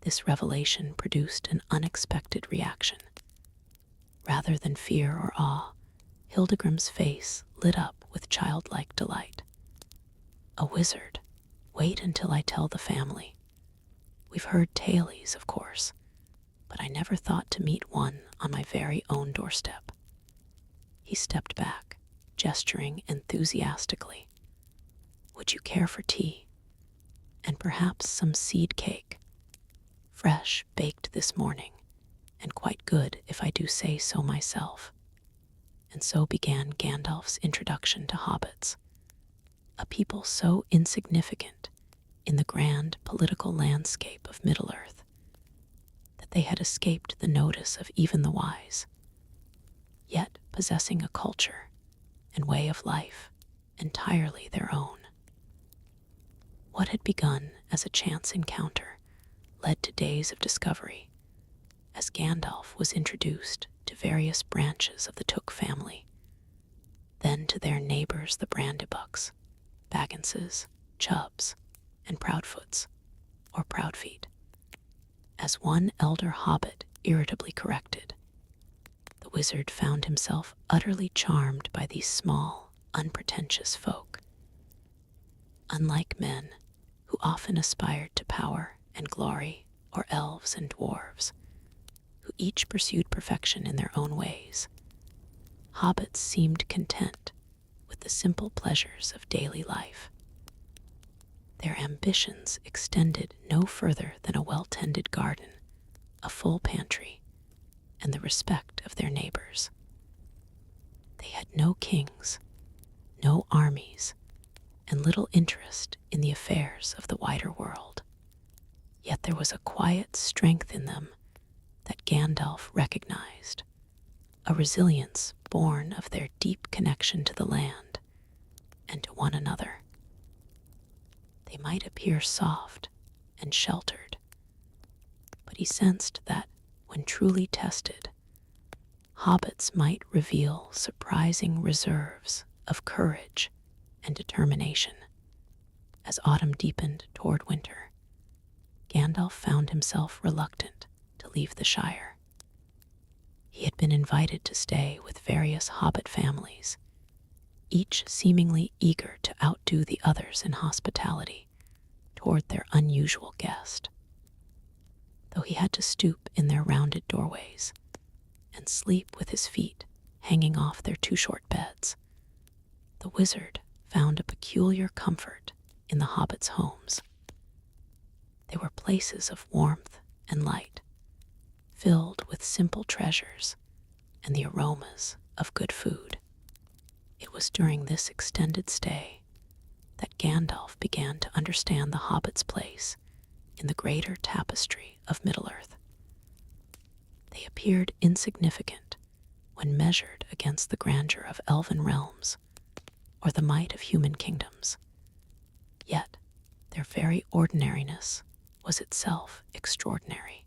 This revelation produced an unexpected reaction. Rather than fear or awe, Hildegrim's face lit up with childlike delight. A wizard? Wait until I tell the family. We've heard tales, of course, but I never thought to meet one on my very own doorstep. He stepped back, gesturing enthusiastically. Would you care for tea? And perhaps some seed cake? Fresh, baked this morning, and quite good if I do say so myself. And so began Gandalf's introduction to hobbits, a people so insignificant in the grand political landscape of Middle-earth that they had escaped the notice of even the wise, yet possessing a culture and way of life entirely their own. What had begun as a chance encounter led to days of discovery, as Gandalf was introduced to various branches of the Took family, then to their neighbors the Brandybucks, Bagginses, Chubbs, and Proudfoots, or Proudfeet. As one elder hobbit irritably corrected, the wizard found himself utterly charmed by these small, unpretentious folk. Unlike men, who often aspired to power and glory, or elves and dwarves, who each pursued perfection in their own ways, hobbits seemed content with the simple pleasures of daily life. Their ambitions extended no further than a well-tended garden, a full pantry, and the respect of their neighbors. They had no kings, no armies, and little interest in the affairs of the wider world. Yet there was a quiet strength in them that Gandalf recognized, a resilience born of their deep connection to the land and to one another. They might appear soft and sheltered, but he sensed that, when truly tested, hobbits might reveal surprising reserves of courage and determination. As autumn deepened toward winter, Gandalf found himself reluctant to leave the Shire. He had been invited to stay with various hobbit families, each seemingly eager to outdo the others in hospitality toward their unusual guest. Though he had to stoop in their rounded doorways and sleep with his feet hanging off their too short beds, the wizard found a peculiar comfort in the hobbits' homes. They were places of warmth and light, filled with simple treasures and the aromas of good food. It was during this extended stay that Gandalf began to understand the hobbits' place in the greater tapestry of Middle-earth. They appeared insignificant when measured against the grandeur of elven realms or the might of human kingdoms. Yet their very ordinariness was itself extraordinary.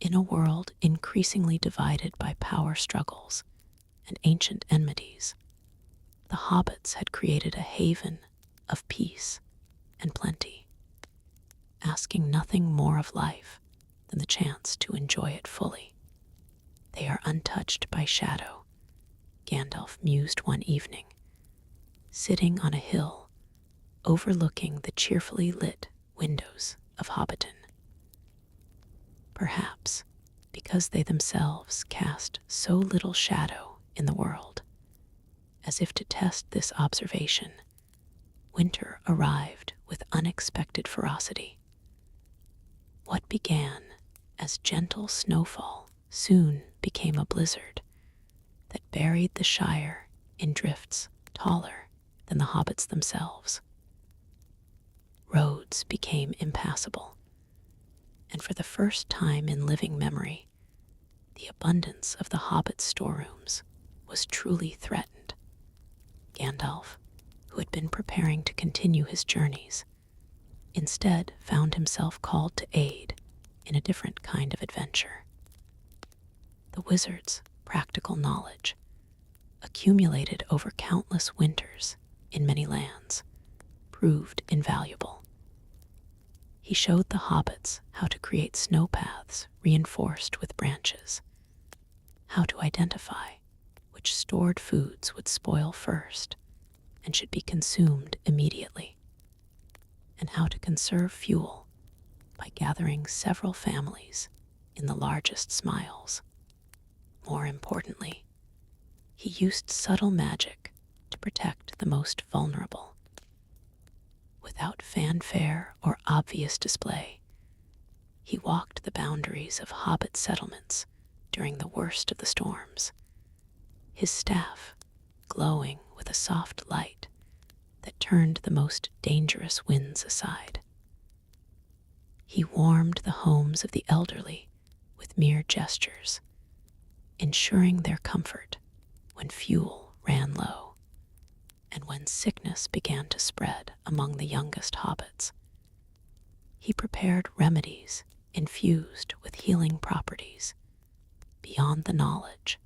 In a world increasingly divided by power struggles and ancient enmities, the hobbits had created a haven of peace and plenty, asking nothing more of life than the chance to enjoy it fully. They are untouched by shadow, Gandalf mused one evening, sitting on a hill overlooking the cheerfully lit windows of Hobbiton. Perhaps because they themselves cast so little shadow in the world. As if to test this observation, winter arrived with unexpected ferocity. What began as gentle snowfall soon became a blizzard that buried the Shire in drifts taller than the hobbits themselves. Roads became impassable, and for the first time in living memory, the abundance of the hobbits' storerooms was truly threatened. Gandalf, who had been preparing to continue his journeys, instead found himself called to aid in a different kind of adventure. The wizard's practical knowledge, accumulated over countless winters in many lands, proved invaluable. He showed the hobbits how to create snowpaths reinforced with branches, how to identify which stored foods would spoil first and should be consumed immediately, and how to conserve fuel by gathering several families in the largest smiles. More importantly, he used subtle magic to protect the most vulnerable. Without fanfare or obvious display, he walked the boundaries of hobbit settlements during the worst of the storms, his staff glowing with a soft light that turned the most dangerous winds aside. He warmed the homes of the elderly with mere gestures, ensuring their comfort when fuel ran low and when sickness began to spread among the youngest hobbits. He prepared remedies infused with healing properties beyond the knowledge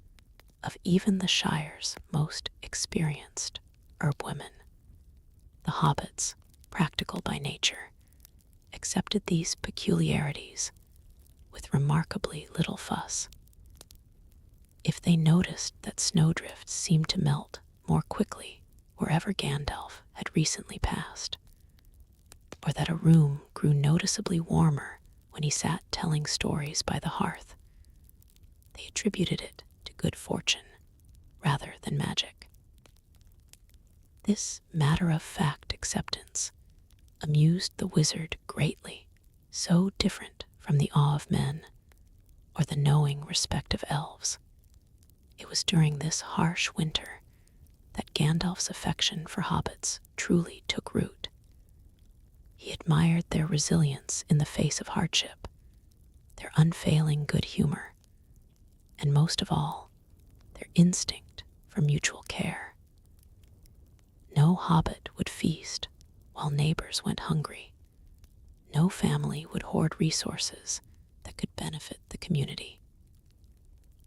of even the Shire's most experienced herbwomen. The hobbits, practical by nature, accepted these peculiarities with remarkably little fuss. If they noticed that snowdrifts seemed to melt more quickly wherever Gandalf had recently passed, or that a room grew noticeably warmer when he sat telling stories by the hearth, they attributed it to good fortune rather than magic. This matter-of-fact acceptance amused the wizard greatly, so different from the awe of men or the knowing respect of elves. It was during this harsh winter that Gandalf's affection for hobbits truly took root. He admired their resilience in the face of hardship, their unfailing good humor, and most of all, their instinct for mutual care. No hobbit would feast while neighbors went hungry. No family would hoard resources that could benefit the community.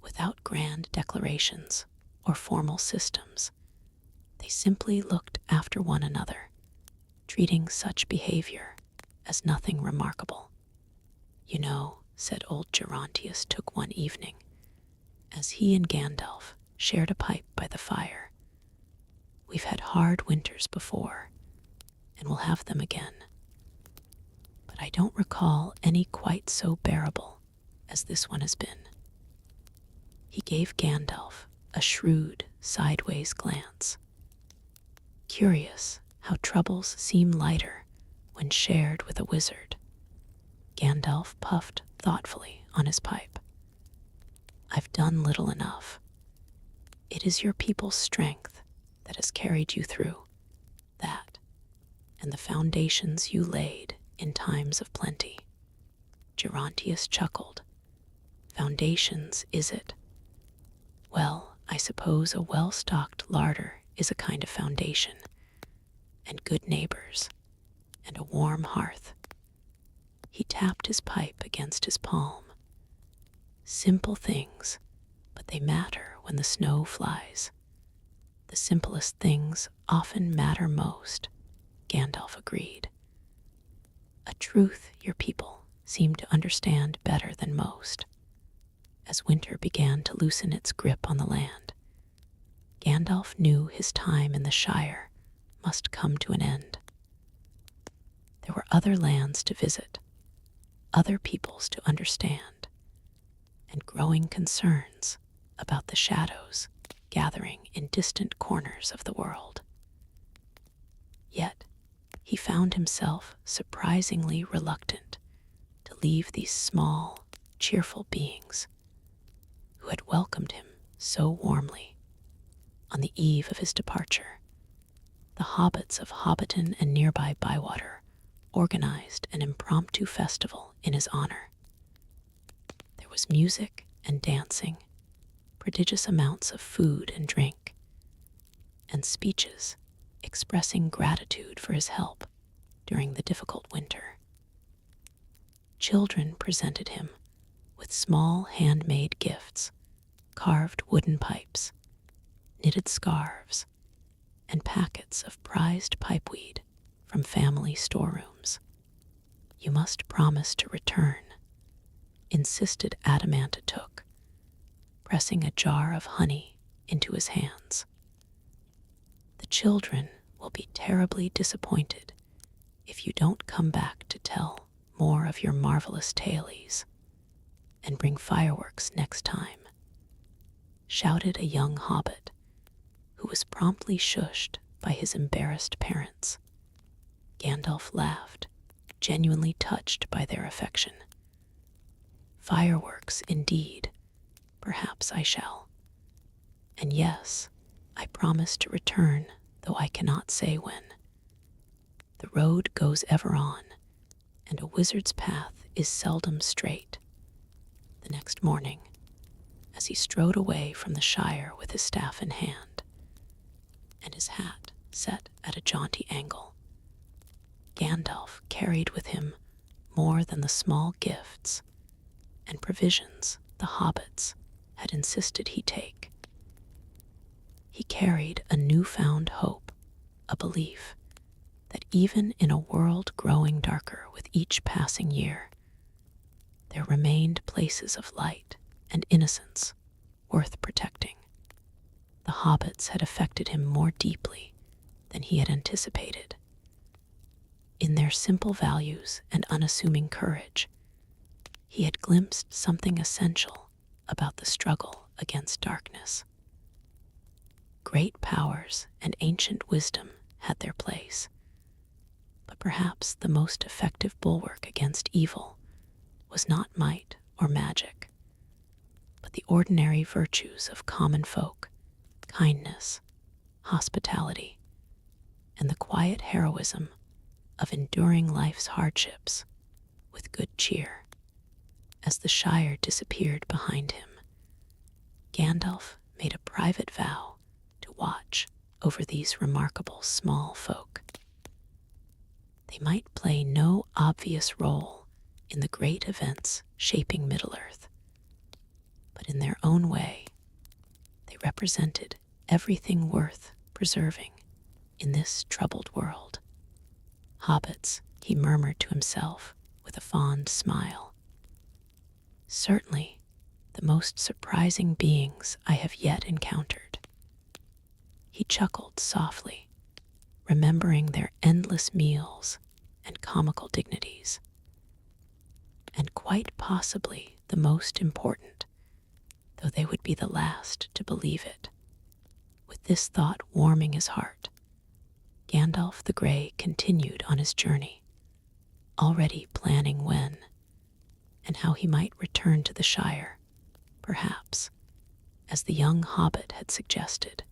Without grand declarations or formal systems, they simply looked after one another, treating such behavior as nothing remarkable. "You know," said old Gerontius took one evening, as he and Gandalf shared a pipe by the fire, "we've had hard winters before, and we'll have them again. But I don't recall any quite so bearable as this one has been." He gave Gandalf a shrewd, sideways glance. Curious how troubles seem lighter when shared with a wizard, Gandalf puffed thoughtfully on his pipe. "I've done little enough. It is your people's strength that has carried you through. That, and the foundations you laid in times of plenty." Gerontius chuckled. "Foundations, is it? Well, I suppose a well-stocked larder is a kind of foundation, and good neighbors, and a warm hearth." He tapped his pipe against his palm. "Simple things, but they matter when the snow flies." "The simplest things often matter most," Gandalf agreed. "A truth your people seem to understand better than most." As winter began to loosen its grip on the land, Gandalf knew his time in the Shire must come to an end. There were other lands to visit, other peoples to understand, and growing concerns about the shadows gathering in distant corners of the world. Yet he found himself surprisingly reluctant to leave these small, cheerful beings who had welcomed him so warmly. On the eve of his departure, the hobbits of Hobbiton and nearby Bywater organized an impromptu festival in his honor. There was music and dancing, prodigious amounts of food and drink, and speeches expressing gratitude for his help during the difficult winter. Children presented him with small handmade gifts, carved wooden pipes, knitted scarves, and packets of prized pipeweed from family storerooms. "You must promise to return," insisted Adamantatook, pressing a jar of honey into his hands. "The children will be terribly disappointed if you don't come back to tell more of your marvelous tales, and bring fireworks next time," shouted a young hobbit who was promptly shushed by his embarrassed parents. Gandalf laughed, genuinely touched by their affection. "Fireworks, indeed. Perhaps I shall. And yes, I promise to return, though I cannot say when. The road goes ever on, and a wizard's path is seldom straight." The next morning, as he strode away from the Shire with his staff in hand, and his hat set at a jaunty angle, Gandalf carried with him more than the small gifts and provisions the hobbits had insisted he take. He carried a newfound hope, a belief that even in a world growing darker with each passing year, there remained places of light and innocence worth protecting. The hobbits had affected him more deeply than he had anticipated. In their simple values and unassuming courage, he had glimpsed something essential about the struggle against darkness. Great powers and ancient wisdom had their place, but perhaps the most effective bulwark against evil was not might or magic, but the ordinary virtues of common folk: kindness, hospitality, and the quiet heroism of enduring life's hardships with good cheer. As the Shire disappeared behind him, Gandalf made a private vow to watch over these remarkable small folk. They might play no obvious role in the great events shaping Middle-earth, but in their own way, they represented everything worth preserving in this troubled world. "Hobbits," he murmured to himself with a fond smile. "Certainly the most surprising beings I have yet encountered." He chuckled softly, remembering their endless meals and comical dignities. And quite possibly the most important, though they would be the last to believe it. With this thought warming his heart, Gandalf the Grey continued on his journey, already planning when and how he might return to the Shire, perhaps, as the young hobbit had suggested,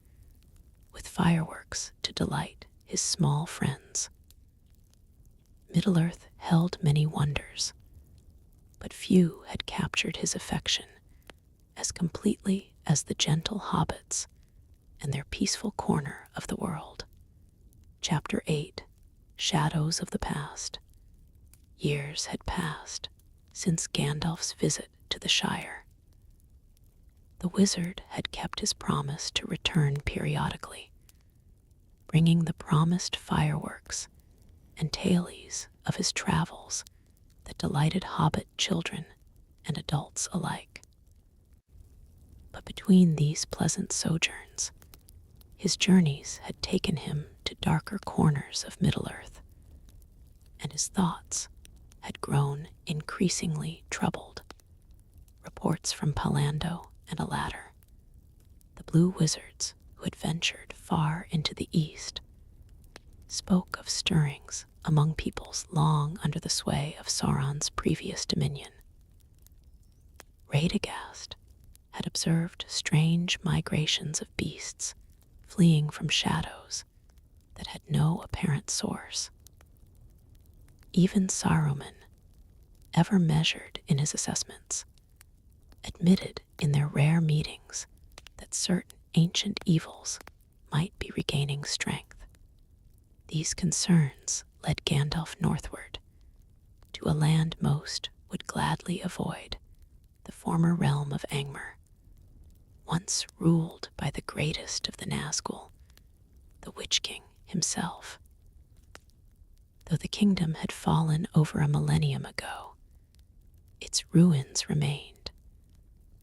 with fireworks to delight his small friends. Middle-earth held many wonders, but few had captured his affection as completely as the gentle hobbits and their peaceful corner of the world. Chapter 8: Shadows of the Past. Years had passed since Gandalf's visit to the Shire. The wizard had kept his promise to return periodically, bringing the promised fireworks and tales of his travels that delighted hobbit children and adults alike. But between these pleasant sojourns, his journeys had taken him to darker corners of Middle-earth, and his thoughts had grown increasingly troubled. Reports from Palando and Aladar, the blue wizards who had ventured far into the east, spoke of stirrings among peoples long under the sway of Sauron's previous dominion. Radagast had observed strange migrations of beasts fleeing from shadows that had no apparent source. Even Saruman, ever measured in his assessments, admitted in their rare meetings that certain ancient evils might be regaining strength. These concerns led Gandalf northward, to a land most would gladly avoid, the former realm of Angmar. once ruled by the greatest of the Nazgul, the Witch King himself. Though the kingdom had fallen over a millennium ago, its ruins remained,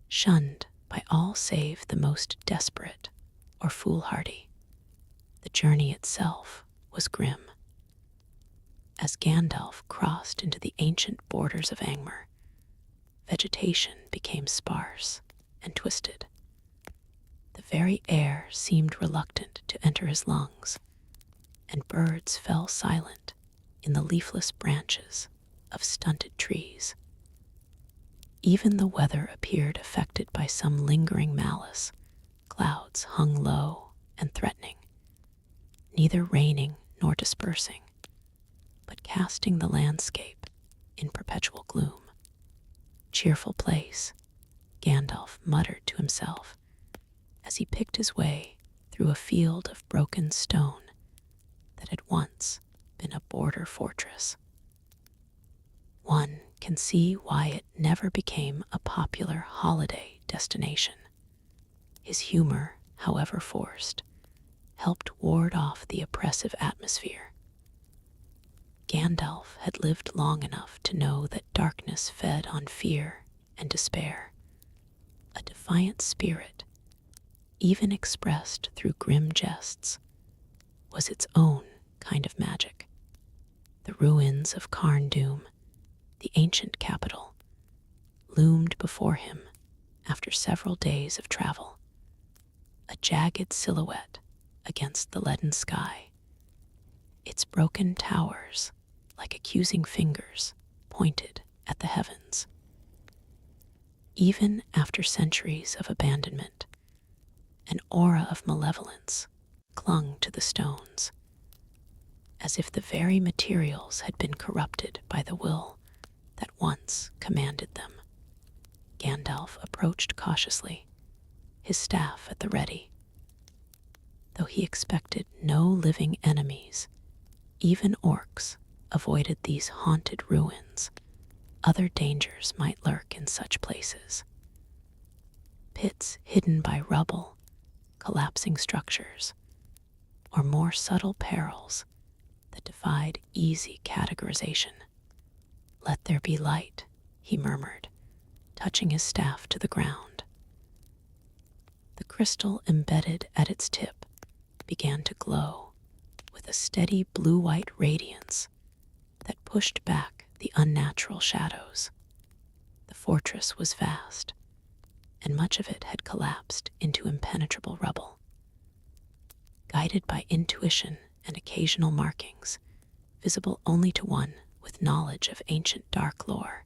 shunned by all save the most desperate or foolhardy. The journey itself was grim. As Gandalf crossed into the ancient borders of Angmar, vegetation became sparse and twisted. The very air seemed reluctant to enter his lungs, and birds fell silent in the leafless branches of stunted trees. Even the weather appeared affected by some lingering malice. Clouds hung low and threatening, neither raining nor dispersing, but casting the landscape in perpetual gloom. Cheerful place, Gandalf muttered to himself as he picked his way through a field of broken stone that had once been a border fortress. One can see why it never became a popular holiday destination. His humor, however forced, helped ward off the oppressive atmosphere. Gandalf had lived long enough to know that darkness fed on fear and despair. A defiant spirit, even expressed through grim jests, was its own kind of magic. The ruins of Carn Dûm, the ancient capital, loomed before him after several days of travel, a jagged silhouette against the leaden sky. Its broken towers, like accusing fingers, pointed at the heavens. Even after centuries of abandonment, an aura of malevolence clung to the stones, as if the very materials had been corrupted by the will that once commanded them. Gandalf approached cautiously, his staff at the ready. Though he expected no living enemies, even orcs avoided these haunted ruins. Other dangers might lurk in such places. Pits hidden by rubble, collapsing structures, or more subtle perils that defied easy categorization. "Let there be light," he murmured, touching his staff to the ground. The crystal embedded at its tip began to glow with a steady blue-white radiance that pushed back the unnatural shadows. The fortress was vast, and much of it had collapsed into impenetrable rubble. Guided by intuition and occasional markings, visible only to one with knowledge of ancient dark lore,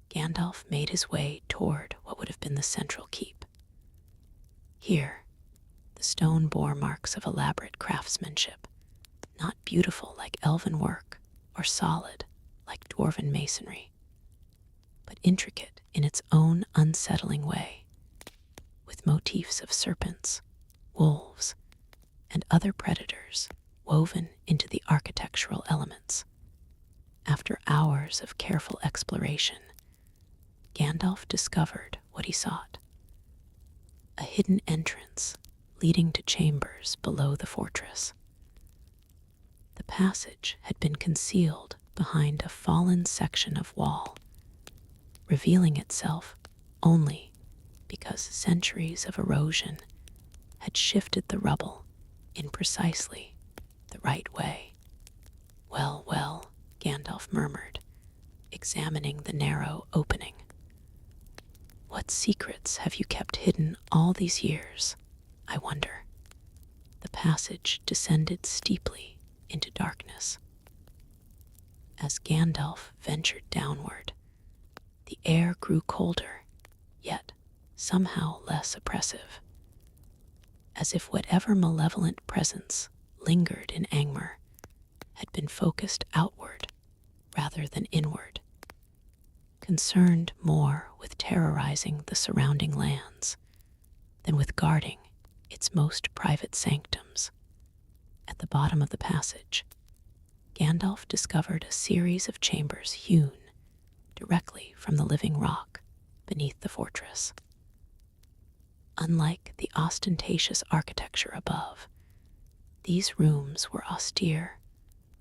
Gandalf made his way toward what would have been the central keep. Here, the stone bore marks of elaborate craftsmanship, not beautiful like elven work or solid like dwarven masonry, but intricate in its own unsettling way, with motifs of serpents, wolves, and other predators woven into the architectural elements. After hours of careful exploration, Gandalf discovered what he sought: a hidden entrance leading to chambers below the fortress. The passage had been concealed behind a fallen section of wall, revealing itself only because centuries of erosion had shifted the rubble in precisely the right way. "Well, well," Gandalf murmured, examining the narrow opening. "What secrets have you kept hidden all these years, I wonder?" The passage descended steeply into darkness. As Gandalf ventured downward, the air grew colder, yet somehow less oppressive, as if whatever malevolent presence lingered in Angmar had been focused outward rather than inward, concerned more with terrorizing the surrounding lands than with guarding its most private sanctums. At the bottom of the passage, Gandalf discovered a series of chambers hewn directly from the living rock beneath the fortress. Unlike the ostentatious architecture above, these rooms were austere,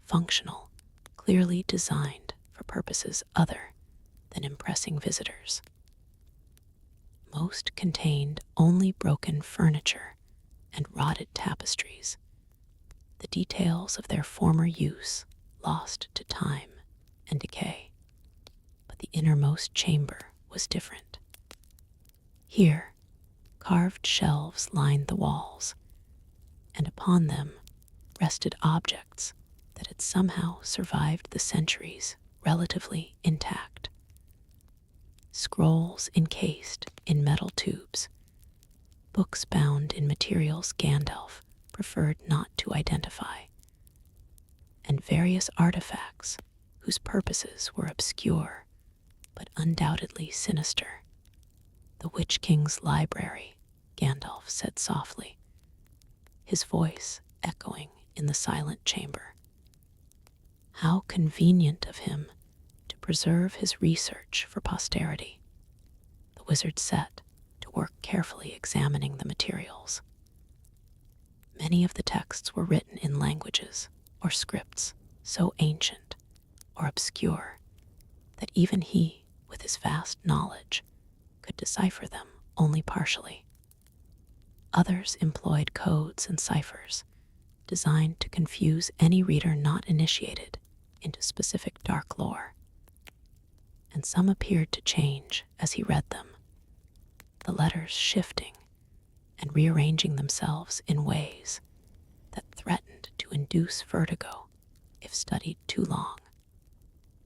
functional, clearly designed for purposes other than impressing visitors. Most contained only broken furniture and rotted tapestries, the details of their former use lost to time and decay. But the innermost chamber was different. Here, carved shelves lined the walls, and upon them rested objects that had somehow survived the centuries relatively intact. Scrolls encased in metal tubes, books bound in materials Gandalf preferred not to identify, and various artifacts whose purposes were obscure but undoubtedly sinister. The Witch King's library, Gandalf said softly, his voice echoing in the silent chamber. How convenient of him to preserve his research for posterity. The wizard set to work carefully examining the materials. Many of the texts were written in languages or scripts so ancient or obscure that even he, with his vast knowledge, could decipher them only partially. Others employed codes and ciphers designed to confuse any reader not initiated into specific dark lore, and some appeared to change as he read them, the letters shifting and rearranging themselves in ways that threatened to induce vertigo if studied too long.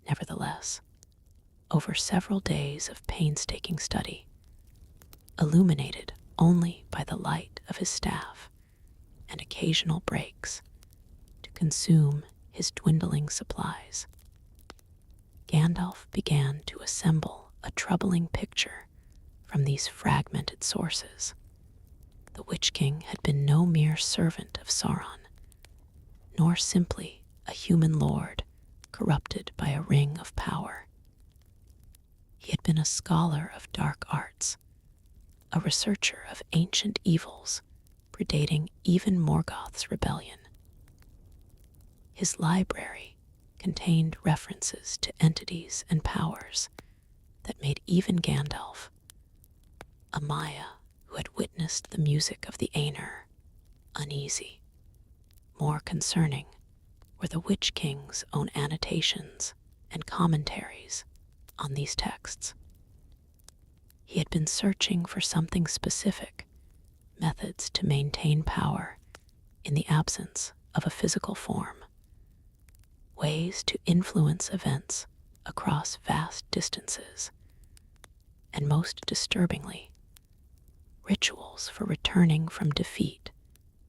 Nevertheless, over several days of painstaking study, illuminated only by the light of his staff and occasional breaks to consume his dwindling supplies, Gandalf began to assemble a troubling picture from these fragmented sources. The Witch King had been no mere servant of Sauron, nor simply a human lord corrupted by a ring of power. He had been a scholar of dark arts, a researcher of ancient evils predating even Morgoth's rebellion. His library contained references to entities and powers that made even Gandalf, a Maya who had witnessed the music of the Aenir, uneasy. More concerning were the Witch King's own annotations and commentaries on these texts. He had been searching for something specific, methods to maintain power in the absence of a physical form, ways to influence events across vast distances, and most disturbingly, rituals for returning from defeat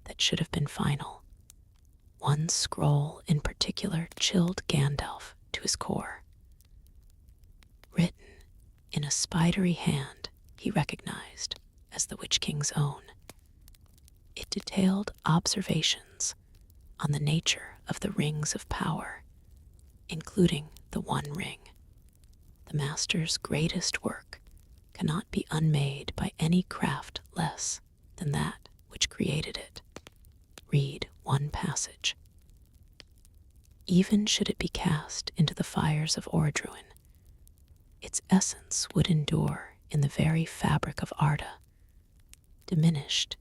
that should have been final. One scroll in particular chilled Gandalf to his core. Written in a spidery hand he recognized as the Witch King's own, it detailed observations on the nature of the rings of power, including the One Ring. The Master's greatest work cannot be unmade by any craft less than that which created it. Read one passage. Even should it be cast into the fires of Ordruin, its essence would endure in the very fabric of Arda, diminished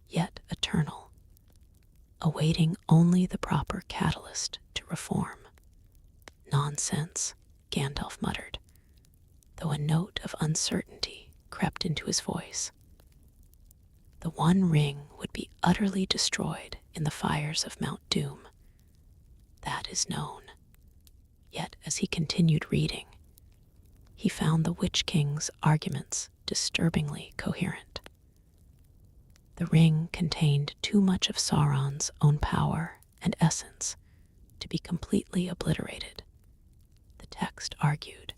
yet eternal, awaiting only the proper catalyst to reform. Nonsense, Gandalf muttered, though a note of uncertainty crept into his voice. The One Ring would be utterly destroyed in the fires of Mount Doom. That is known. Yet as he continued reading, he found the Witch King's arguments disturbingly coherent. The ring contained too much of Sauron's own power and essence to be completely obliterated, the text argued.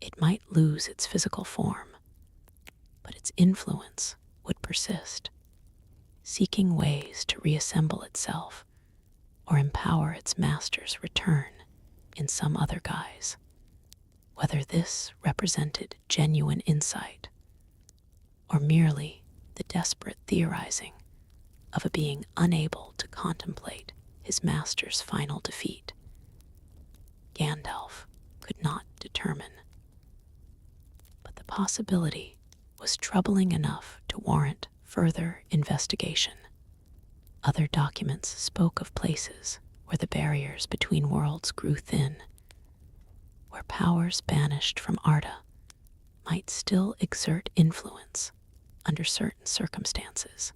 It might lose its physical form, but its influence would persist, seeking ways to reassemble itself or empower its master's return in some other guise. Whether this represented genuine insight or merely the desperate theorizing of a being unable to contemplate his master's final defeat? Gandalf could not determine. But the possibility was troubling enough to warrant further investigation. Other documents spoke of places where the barriers between worlds grew thin, where powers banished from Arda might still exert influence under certain circumstances.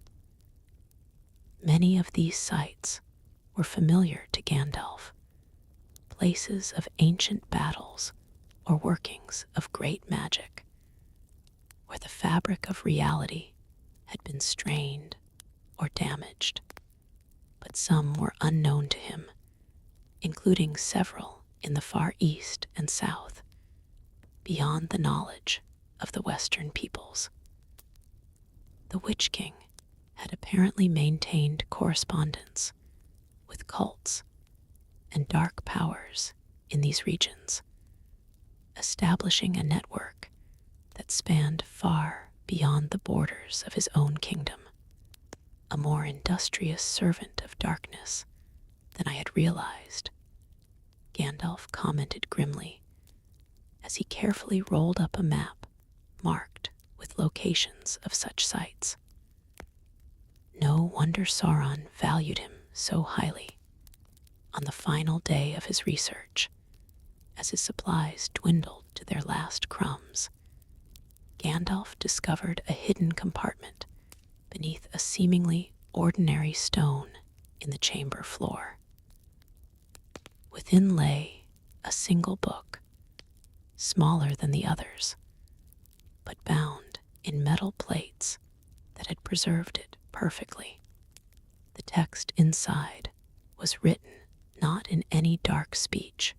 Many of these sites were familiar to Gandalf, places of ancient battles or workings of great magic, where the fabric of reality had been strained or damaged. But some were unknown to him, including several in the far east and south, beyond the knowledge of the Western peoples. The Witch King had apparently maintained correspondence with cults and dark powers in these regions, establishing a network that spanned far beyond the borders of his own kingdom. A more industrious servant of darkness than I had realized, Gandalf commented grimly as he carefully rolled up a map marked with locations of such sites. No wonder Sauron valued him so highly. On the final day of his research, as his supplies dwindled to their last crumbs, Gandalf discovered a hidden compartment beneath a seemingly ordinary stone in the chamber floor. Within lay a single book, smaller than the others, but bound in metal plates that had preserved it perfectly. The text inside was written not in any dark speech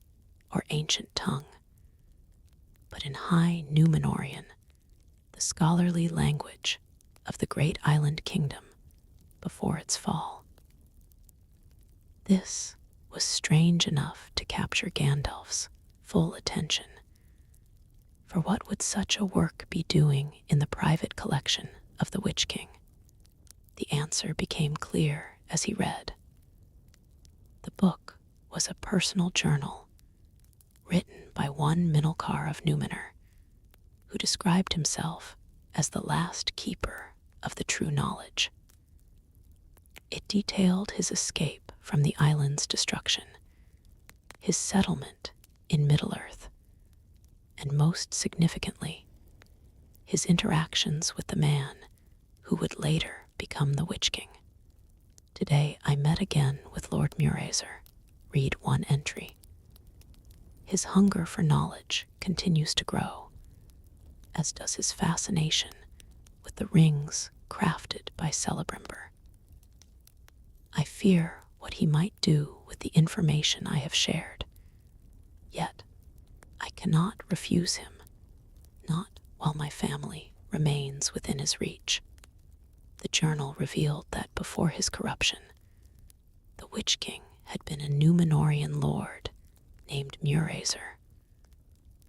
or ancient tongue, but in High Númenorian, the scholarly language of the great island kingdom before its fall. This was strange enough to capture Gandalf's full attention. For what would such a work be doing in the private collection of the Witch King? The answer became clear as he read. The book was a personal journal written by one Minalcar of Númenor, who described himself as the last keeper of the true knowledge. It detailed his escape from the island's destruction, his settlement in Middle-earth, and most significantly, his interactions with the man who would later become the Witch King. Today I met again with Lord Murazer, read one entry. His hunger for knowledge continues to grow, as does his fascination with the rings crafted by Celebrimbor. I fear what he might do with the information I have shared, yet I cannot refuse him, not while my family remains within his reach. The journal revealed that before his corruption, the Witch King had been a Númenorian lord named Murazer,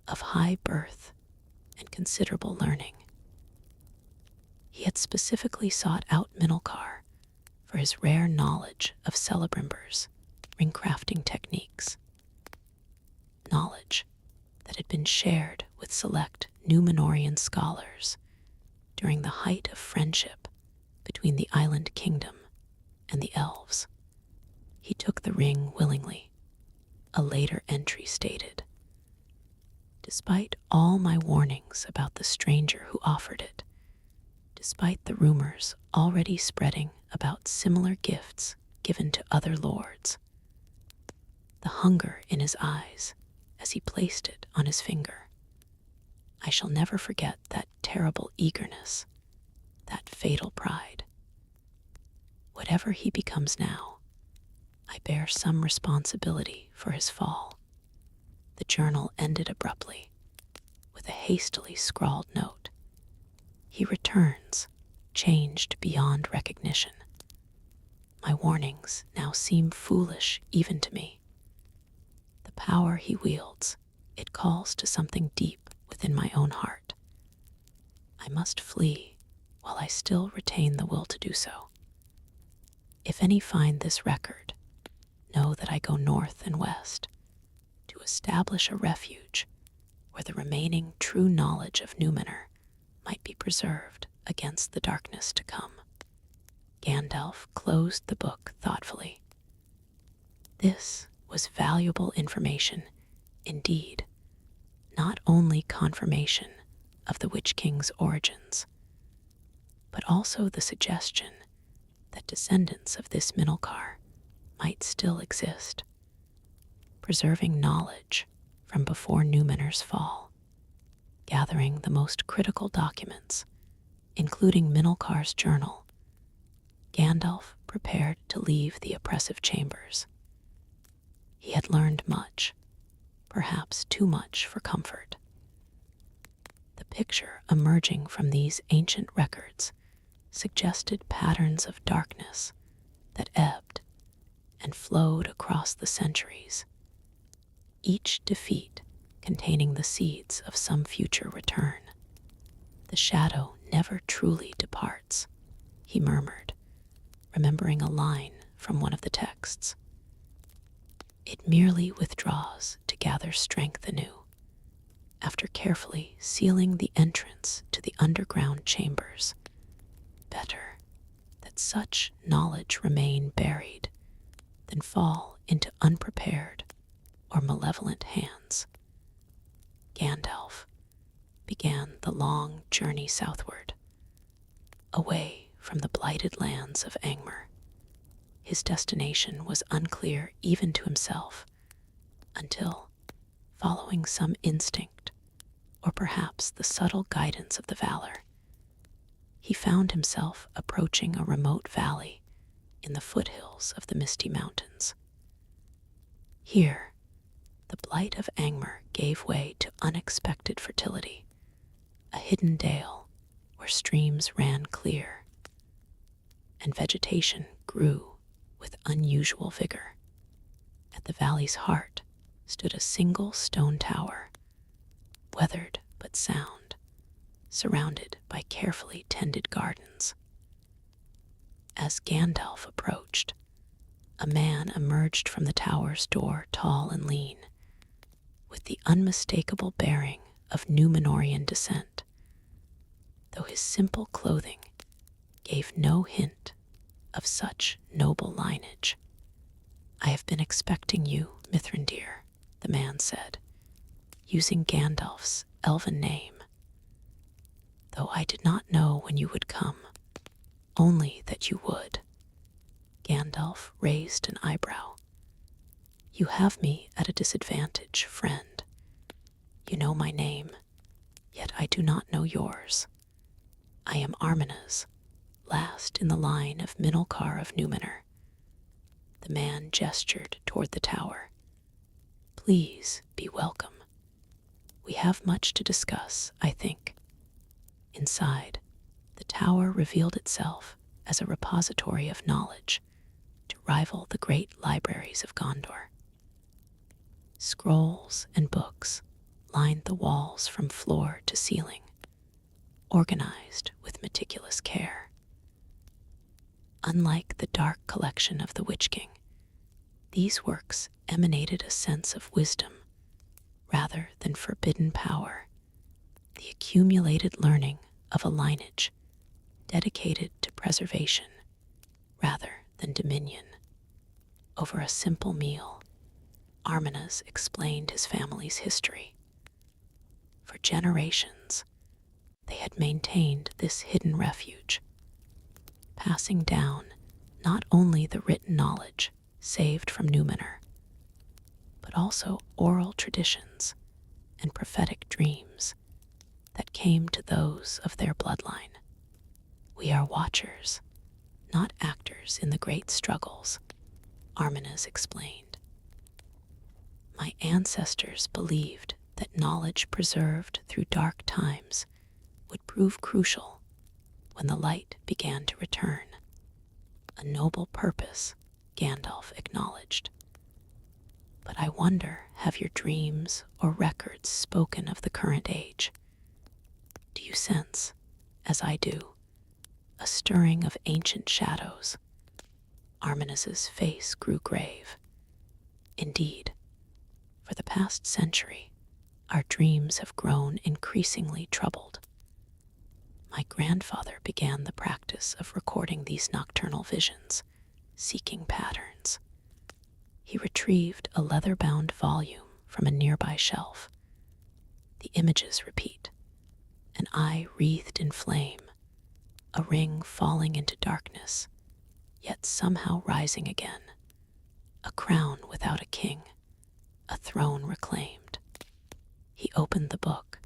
of high birth and considerable learning. He had specifically sought out Minalcar for his rare knowledge of Celebrimbor's ring-crafting techniques, knowledge that had been shared with select Númenorian scholars during the height of friendship between the island kingdom and the elves. He took the ring willingly, a later entry stated. Despite all my warnings about the stranger who offered it, despite the rumors already spreading about similar gifts given to other lords, the hunger in his eyes as he placed it on his finger, I shall never forget that terrible eagerness, that fatal pride. Whatever he becomes now, I bear some responsibility for his fall. The journal ended abruptly with a hastily scrawled note. He returns, changed beyond recognition. My warnings now seem foolish even to me. The power he wields, it calls to something deep within my own heart. I must flee while I still retain the will to do so. If any find this record, know that I go north and west to establish a refuge where the remaining true knowledge of Numenor might be preserved against the darkness to come. Gandalf closed the book thoughtfully. This was valuable information indeed, not only confirmation of the Witch King's origins, but also the suggestion that descendants of this Minalcar might still exist, preserving knowledge from before Numenor's fall, gathering the most critical documents, including Minalcar's journal. Gandalf prepared to leave the oppressive chambers. He had learned much, perhaps too much for comfort. The picture emerging from these ancient records suggested patterns of darkness that ebbed and flowed across the centuries, each defeat containing the seeds of some future return. The shadow never truly departs, he murmured, remembering a line from one of the texts. It merely withdraws to gather strength anew, after carefully sealing the entrance to the underground chambers. Better that such knowledge remain buried than fall into unprepared or malevolent hands. Gandalf began the long journey southward, away from the blighted lands of Angmar. His destination was unclear even to himself, until, following some instinct, or perhaps the subtle guidance of the Valor, he found himself approaching a remote valley in the foothills of the Misty Mountains. Here, the blight of Angmar gave way to unexpected fertility, a hidden dale where streams ran clear, and vegetation grew with unusual vigor. At the valley's heart stood a single stone tower, weathered but sound, surrounded by carefully tended gardens. As Gandalf approached, a man emerged from the tower's door, tall and lean, with the unmistakable bearing of Númenórean descent, though his simple clothing gave no hint of such noble lineage. "I have been expecting you, Mithrandir," the man said, using Gandalf's elven name, "though I did not know when you would come, only that you would." Gandalf raised an eyebrow. "You have me at a disadvantage, friend. You know my name, yet I do not know yours. I am Armina's, last in the line of Minalcar of Numenor." The man gestured toward the tower. "Please be welcome. We have much to discuss, I think." Inside, the tower revealed itself as a repository of knowledge to rival the great libraries of Gondor. Scrolls and books lined the walls from floor to ceiling, organized with meticulous care. Unlike the dark collection of the Witch King, these works emanated a sense of wisdom rather than forbidden power, the accumulated learning of a lineage dedicated to preservation rather than dominion. Over a simple meal, Arminas explained his family's history. For generations, they had maintained this hidden refuge, passing down not only the written knowledge saved from Numenor, but also oral traditions and prophetic dreams that came to those of their bloodline. "We are watchers, not actors in the great struggles," Arminas explained. "My ancestors believed that knowledge preserved through dark times would prove crucial when the light began to return. A noble purpose," Gandalf acknowledged. "But I wonder, have your dreams or records spoken of the current age? Do you sense, as I do, a stirring of ancient shadows. Arminus's face grew grave. Indeed, for the past century, our dreams have grown increasingly troubled. My grandfather began the practice of recording these nocturnal visions, seeking patterns. He retrieved a leather-bound volume from a nearby shelf. The images repeat: an eye wreathed in flame, a ring falling into darkness, yet somehow rising again, a crown without a king, a throne reclaimed. He opened the book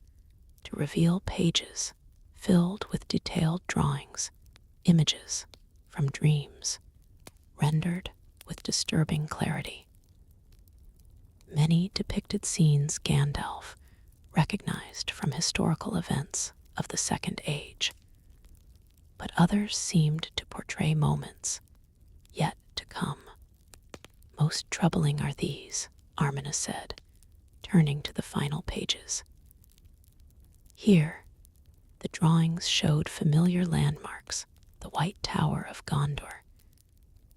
to reveal pages filled with detailed drawings, images from dreams, rendered with disturbing clarity. Many depicted scenes Gandalf recognized from historical events of the Second Age, but others seemed to portray moments yet to come. Most troubling are these, Arminus said, turning to the final pages. Here, the drawings showed familiar landmarks: the White Tower of Gondor,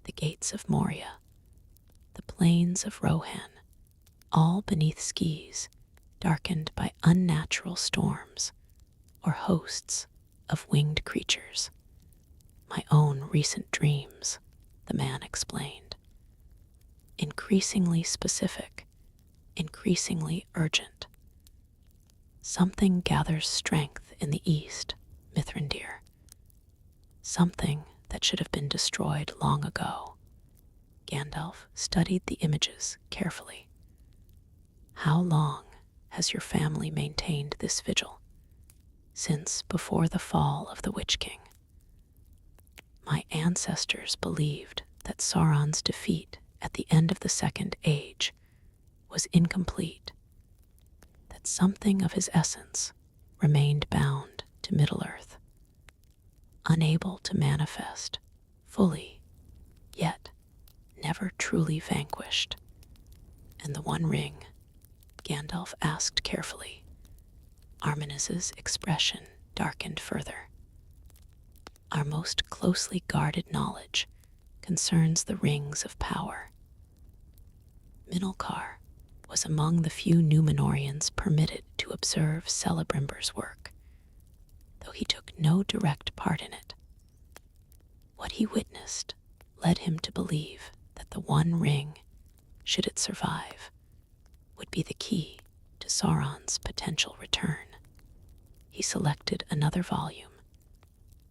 the gates of Moria, the plains of Rohan, all beneath skies darkened by unnatural storms or hosts of winged creatures. My own recent dreams, the man explained. Increasingly specific, increasingly urgent. Something gathers strength in the east, Mithrandir. Something that should have been destroyed long ago. Gandalf studied the images carefully. How long has your family maintained this vigil? Since before the fall of the Witch King. My ancestors believed that Sauron's defeat at the end of the Second Age was incomplete, that something of his essence remained bound to Middle-earth, unable to manifest fully, yet never truly vanquished. And the One Ring, Gandalf asked carefully. Arminus's expression darkened further. Our most closely guarded knowledge concerns the rings of power. Minalcar was among the few Númenóreans permitted to observe Celebrimbor's work, though he took no direct part in it. What he witnessed led him to believe that the One Ring, should it survive, would be the key to Sauron's potential return. He selected another volume,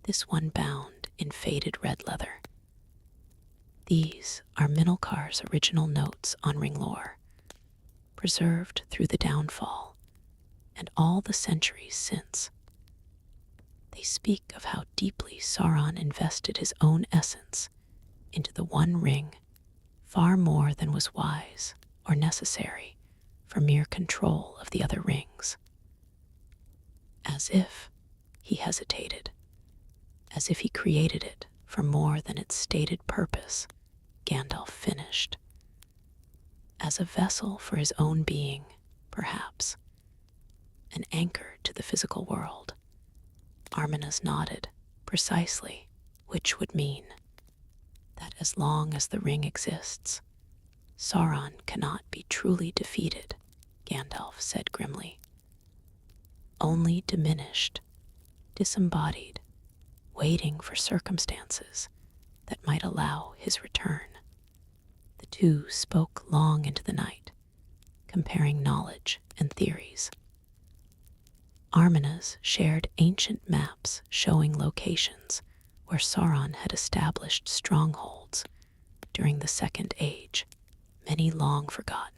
this one bound in faded red leather. These are Minalcar's original notes on ring lore, preserved through the downfall and all the centuries since. They speak of how deeply Sauron invested his own essence into the One Ring, far more than was wise or necessary for mere control of the other rings. As if, he hesitated, as if he created it for more than its stated purpose, Gandalf finished. As a vessel for his own being, perhaps, an anchor to the physical world. Arminus nodded, precisely, which would mean that as long as the ring exists, Sauron cannot be truly defeated, Gandalf said grimly. Only diminished, disembodied, waiting for circumstances that might allow his return. The two spoke long into the night, comparing knowledge and theories. Arminus shared ancient maps showing locations where Sauron had established strongholds during the Second Age, many long forgotten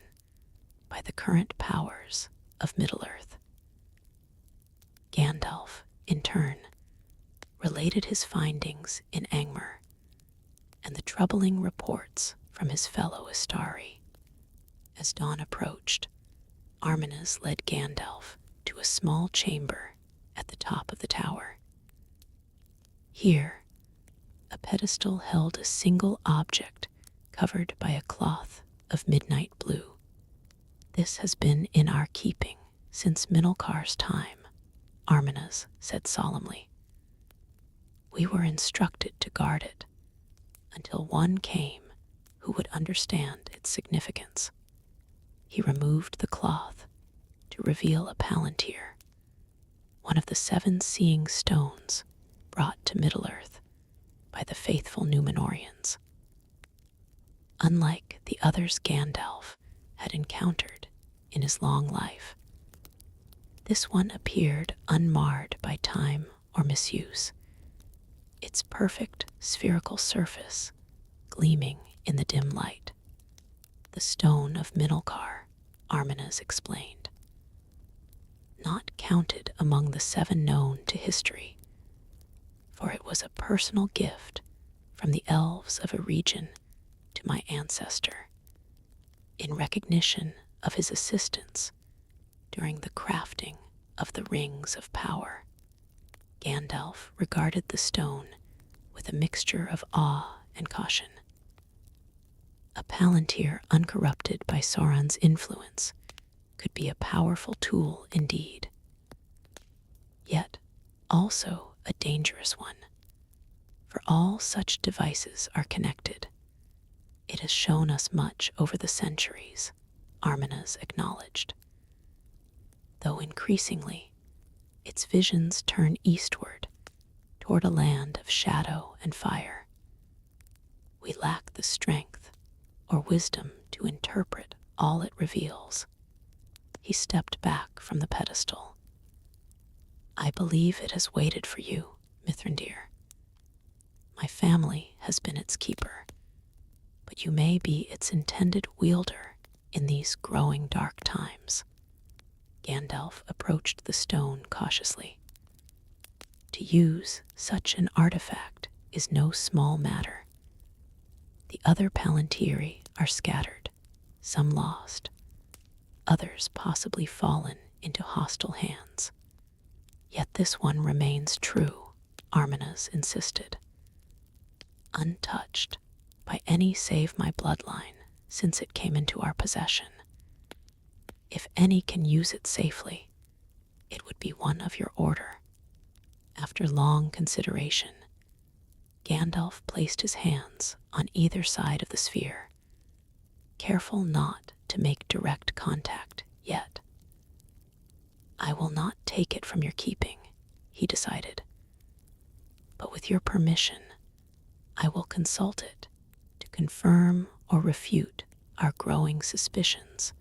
by the current powers of Middle-earth. Gandalf, in turn, related his findings in Angmar and the troubling reports from his fellow Istari. As dawn approached, Arminus led Gandalf to a small chamber at the top of the tower. Here, a pedestal held a single object covered by a cloth of midnight blue. This has been in our keeping since Minalcar's time, Arminus said solemnly. we were instructed to guard it until one came who would understand its significance. He removed the cloth to reveal a palantir, one of the 7 seeing stones brought to Middle-earth by the faithful Númenóreans. Unlike the others Gandalf had encountered in his long life, this one appeared unmarred by time or misuse, its perfect spherical surface gleaming in the dim light. The stone of Minalcar, Arminas explained. Not counted among the 7 known to history, for it was a personal gift from the elves of a region to my ancestor, in recognition of his assistance during the crafting of the Rings of Power. Gandalf regarded the stone with a mixture of awe and caution. A palantir uncorrupted by Sauron's influence could be a powerful tool indeed, yet also a dangerous one, for all such devices are connected. It has shown us much over the centuries, Arminas acknowledged, though increasingly its visions turn eastward toward a land of shadow and fire. We lack the strength or wisdom to interpret all it reveals. He stepped back from the pedestal. I believe it has waited for you, Mithrandir. My family has been its keeper, but you may be its intended wielder in these growing dark times. Gandalf approached the stone cautiously. To use such an artifact is no small matter. The other Palantiri are scattered, some lost, others possibly fallen into hostile hands. Yet this one remains true, Arminas insisted, untouched by any save my bloodline since it came into our possession. If any can use it safely, it would be one of your order. After long consideration, Gandalf placed his hands on either side of the sphere, careful not to make direct contact yet. I will not take it from your keeping, he decided, but with your permission, I will consult it to confirm or refute our growing suspicions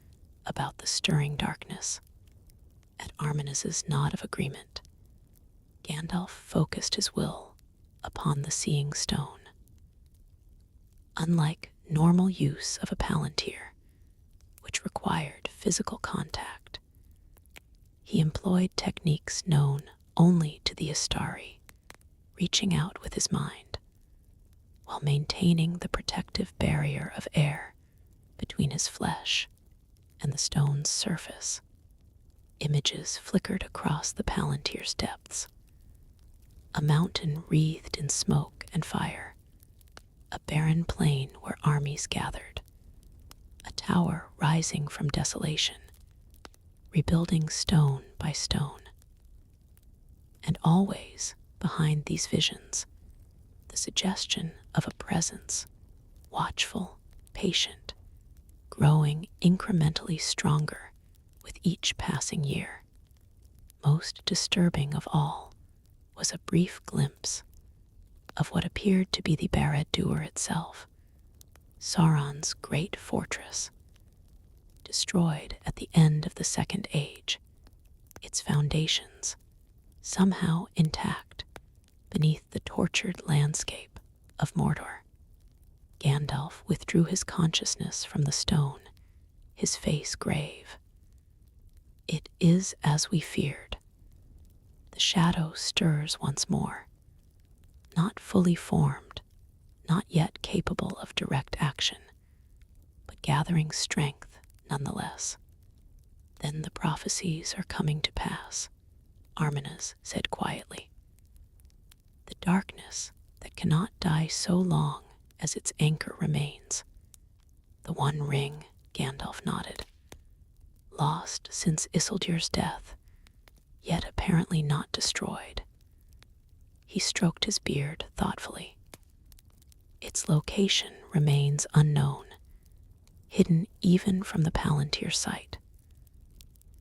about the stirring darkness. At Arminas's nod of agreement, Gandalf focused his will upon the seeing stone. Unlike normal use of a palantir, which required physical contact, he employed techniques known only to the Astari, reaching out with his mind, while maintaining the protective barrier of air between his flesh and the stone's surface. Images flickered across the palantir's depths. A mountain wreathed in smoke and fire, a barren plain where armies gathered, a tower rising from desolation, rebuilding stone by stone. And always, behind these visions, the suggestion of a presence, watchful, patient, growing incrementally stronger with each passing year. Most disturbing of all was a brief glimpse of what appeared to be the Barad-dûr itself, Sauron's great fortress, destroyed at the end of the Second Age, its foundations somehow intact beneath the tortured landscape of Mordor. Gandalf withdrew his consciousness from the stone, his face grave. It is as we feared. The shadow stirs once more, not fully formed, not yet capable of direct action, but gathering strength nonetheless. Then the prophecies are coming to pass, Arminas said quietly. The darkness that cannot die so long as its anchor remains. The One Ring, Gandalf nodded, lost since Isildur's death, yet apparently not destroyed. He stroked his beard thoughtfully. Its location remains unknown, hidden even from the Palantir site.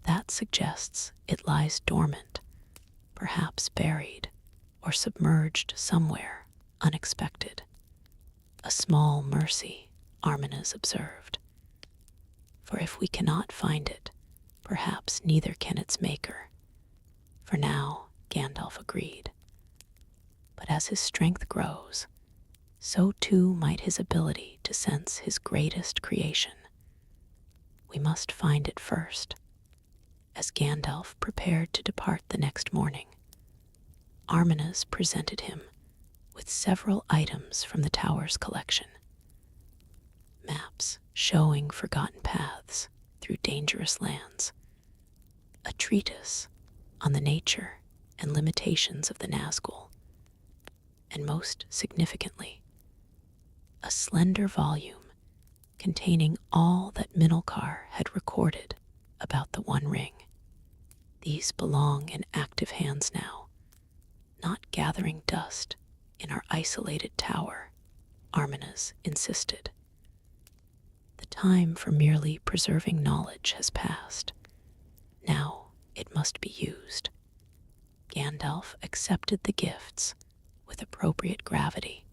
That suggests it lies dormant, perhaps buried or submerged somewhere unexpected. A small mercy, Arminas observed. For if we cannot find it, perhaps neither can its maker. For now, Gandalf agreed. But as his strength grows, so too might his ability to sense his greatest creation. We must find it first. As Gandalf prepared to depart the next morning, Arminas presented him with several items from the tower's collection. Maps showing forgotten paths through dangerous lands, a treatise on the nature and limitations of the Nazgul, and most significantly, a slender volume containing all that Minalcar had recorded about the One Ring. These belong in active hands now, not gathering dust in our isolated tower, Arminas insisted. The time for merely preserving knowledge has passed. Now it must be used. Gandalf accepted the gifts with appropriate gravity.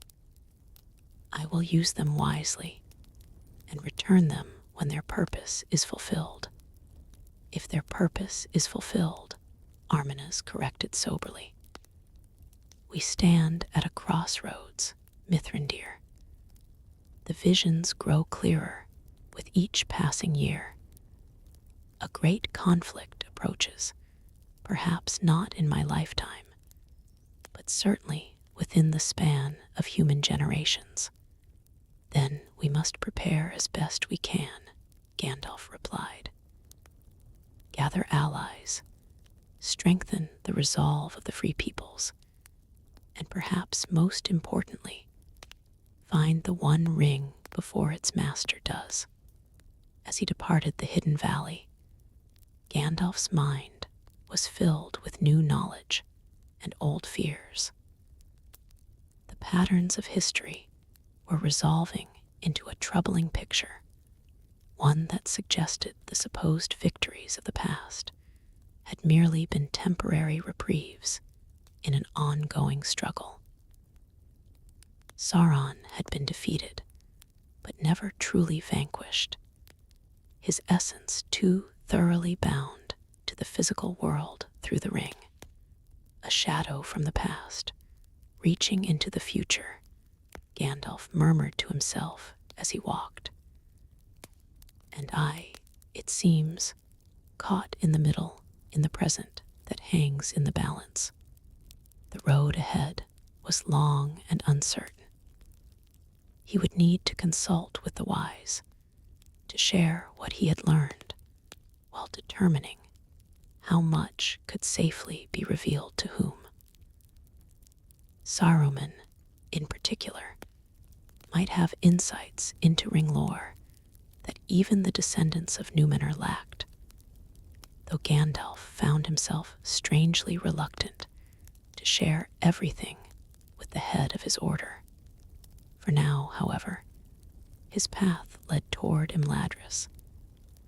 I will use them wisely and return them when their purpose is fulfilled. If their purpose is fulfilled, Arminas corrected soberly. We stand at a crossroads, Mithrandir. The visions grow clearer with each passing year. A great conflict approaches, perhaps not in my lifetime, but certainly within the span of human generations. Then we must prepare as best we can, Gandalf replied. Gather allies, strengthen the resolve of the free peoples, and perhaps most importantly, find the One Ring before its master does. As he departed the hidden valley, Gandalf's mind was filled with new knowledge and old fears. The patterns of history were resolving into a troubling picture, one that suggested the supposed victories of the past had merely been temporary reprieves in an ongoing struggle. Sauron had been defeated, but never truly vanquished, his essence too thoroughly bound to the physical world through the ring, a shadow from the past, reaching into the future, Gandalf murmured to himself as he walked. And I, it seems, caught in the middle, in the present that hangs in the balance. The road ahead was long and uncertain. He would need to consult with the wise, to share what he had learned, while determining how much could safely be revealed to whom. Saruman, in particular, might have insights into ring lore that even the descendants of Númenor lacked, though Gandalf found himself strangely reluctant to share everything with the head of his order. For now, however, his path led toward Imladris,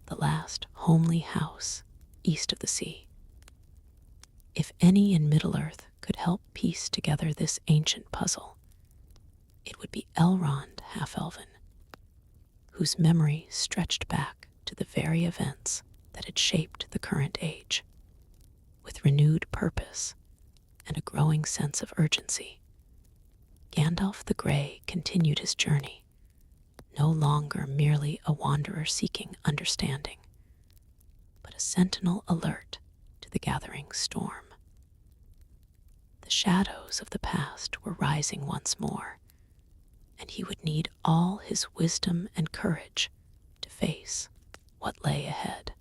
the last homely house east of the sea. If any in Middle-earth could help piece together this ancient puzzle, it would be Elrond Half-Elven, whose memory stretched back to the very events that had shaped the current age. With renewed purpose and a growing sense of urgency, Gandalf the Grey continued his journey, no longer merely a wanderer seeking understanding, but a sentinel alert to the gathering storm. The shadows of the past were rising once more, and he would need all his wisdom and courage to face what lay ahead.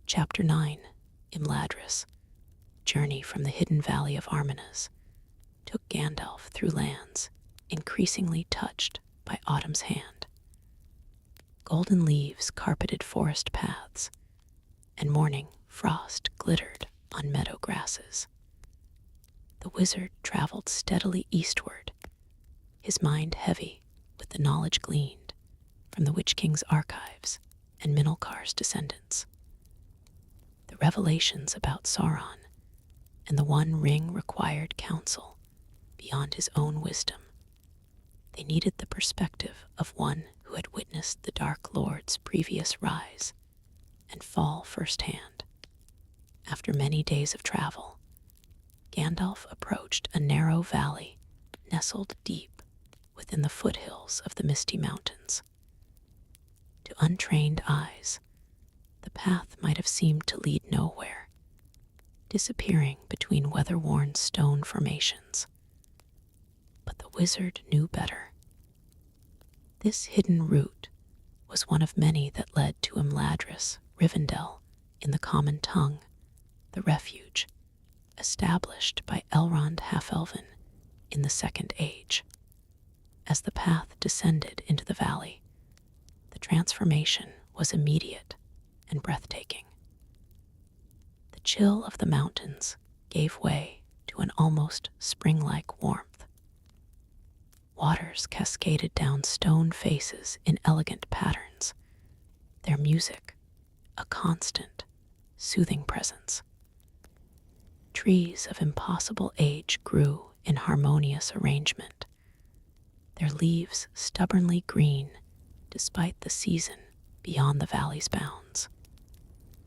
Chapter 9, Imladris, Journey from the Hidden Valley of Arminas, took Gandalf through lands increasingly touched by autumn's hand. Golden leaves carpeted forest paths, and morning frost glittered on meadow grasses. The wizard traveled steadily eastward, his mind heavy with the knowledge gleaned from the Witch King's archives and Minalcar's descendants. The revelations about Sauron and the One Ring required counsel beyond his own wisdom. They needed the perspective of one who had witnessed the Dark Lord's previous rise and fall firsthand. After many days of travel, Gandalf approached a narrow valley nestled deep within the foothills of the Misty Mountains. To untrained eyes, the path might have seemed to lead nowhere, disappearing between weather-worn stone formations. But the wizard knew better. This hidden route was one of many that led to Imladris, Rivendell, in the common tongue, the refuge, established by Elrond Half-Elven in the Second Age. As the path descended into the valley, the transformation was immediate and breathtaking. The chill of the mountains gave way to an almost spring-like warmth. Waters cascaded down stone faces in elegant patterns, their music a constant, soothing presence. Trees of impossible age grew in harmonious arrangement, their leaves stubbornly green despite the season beyond the valley's bounds.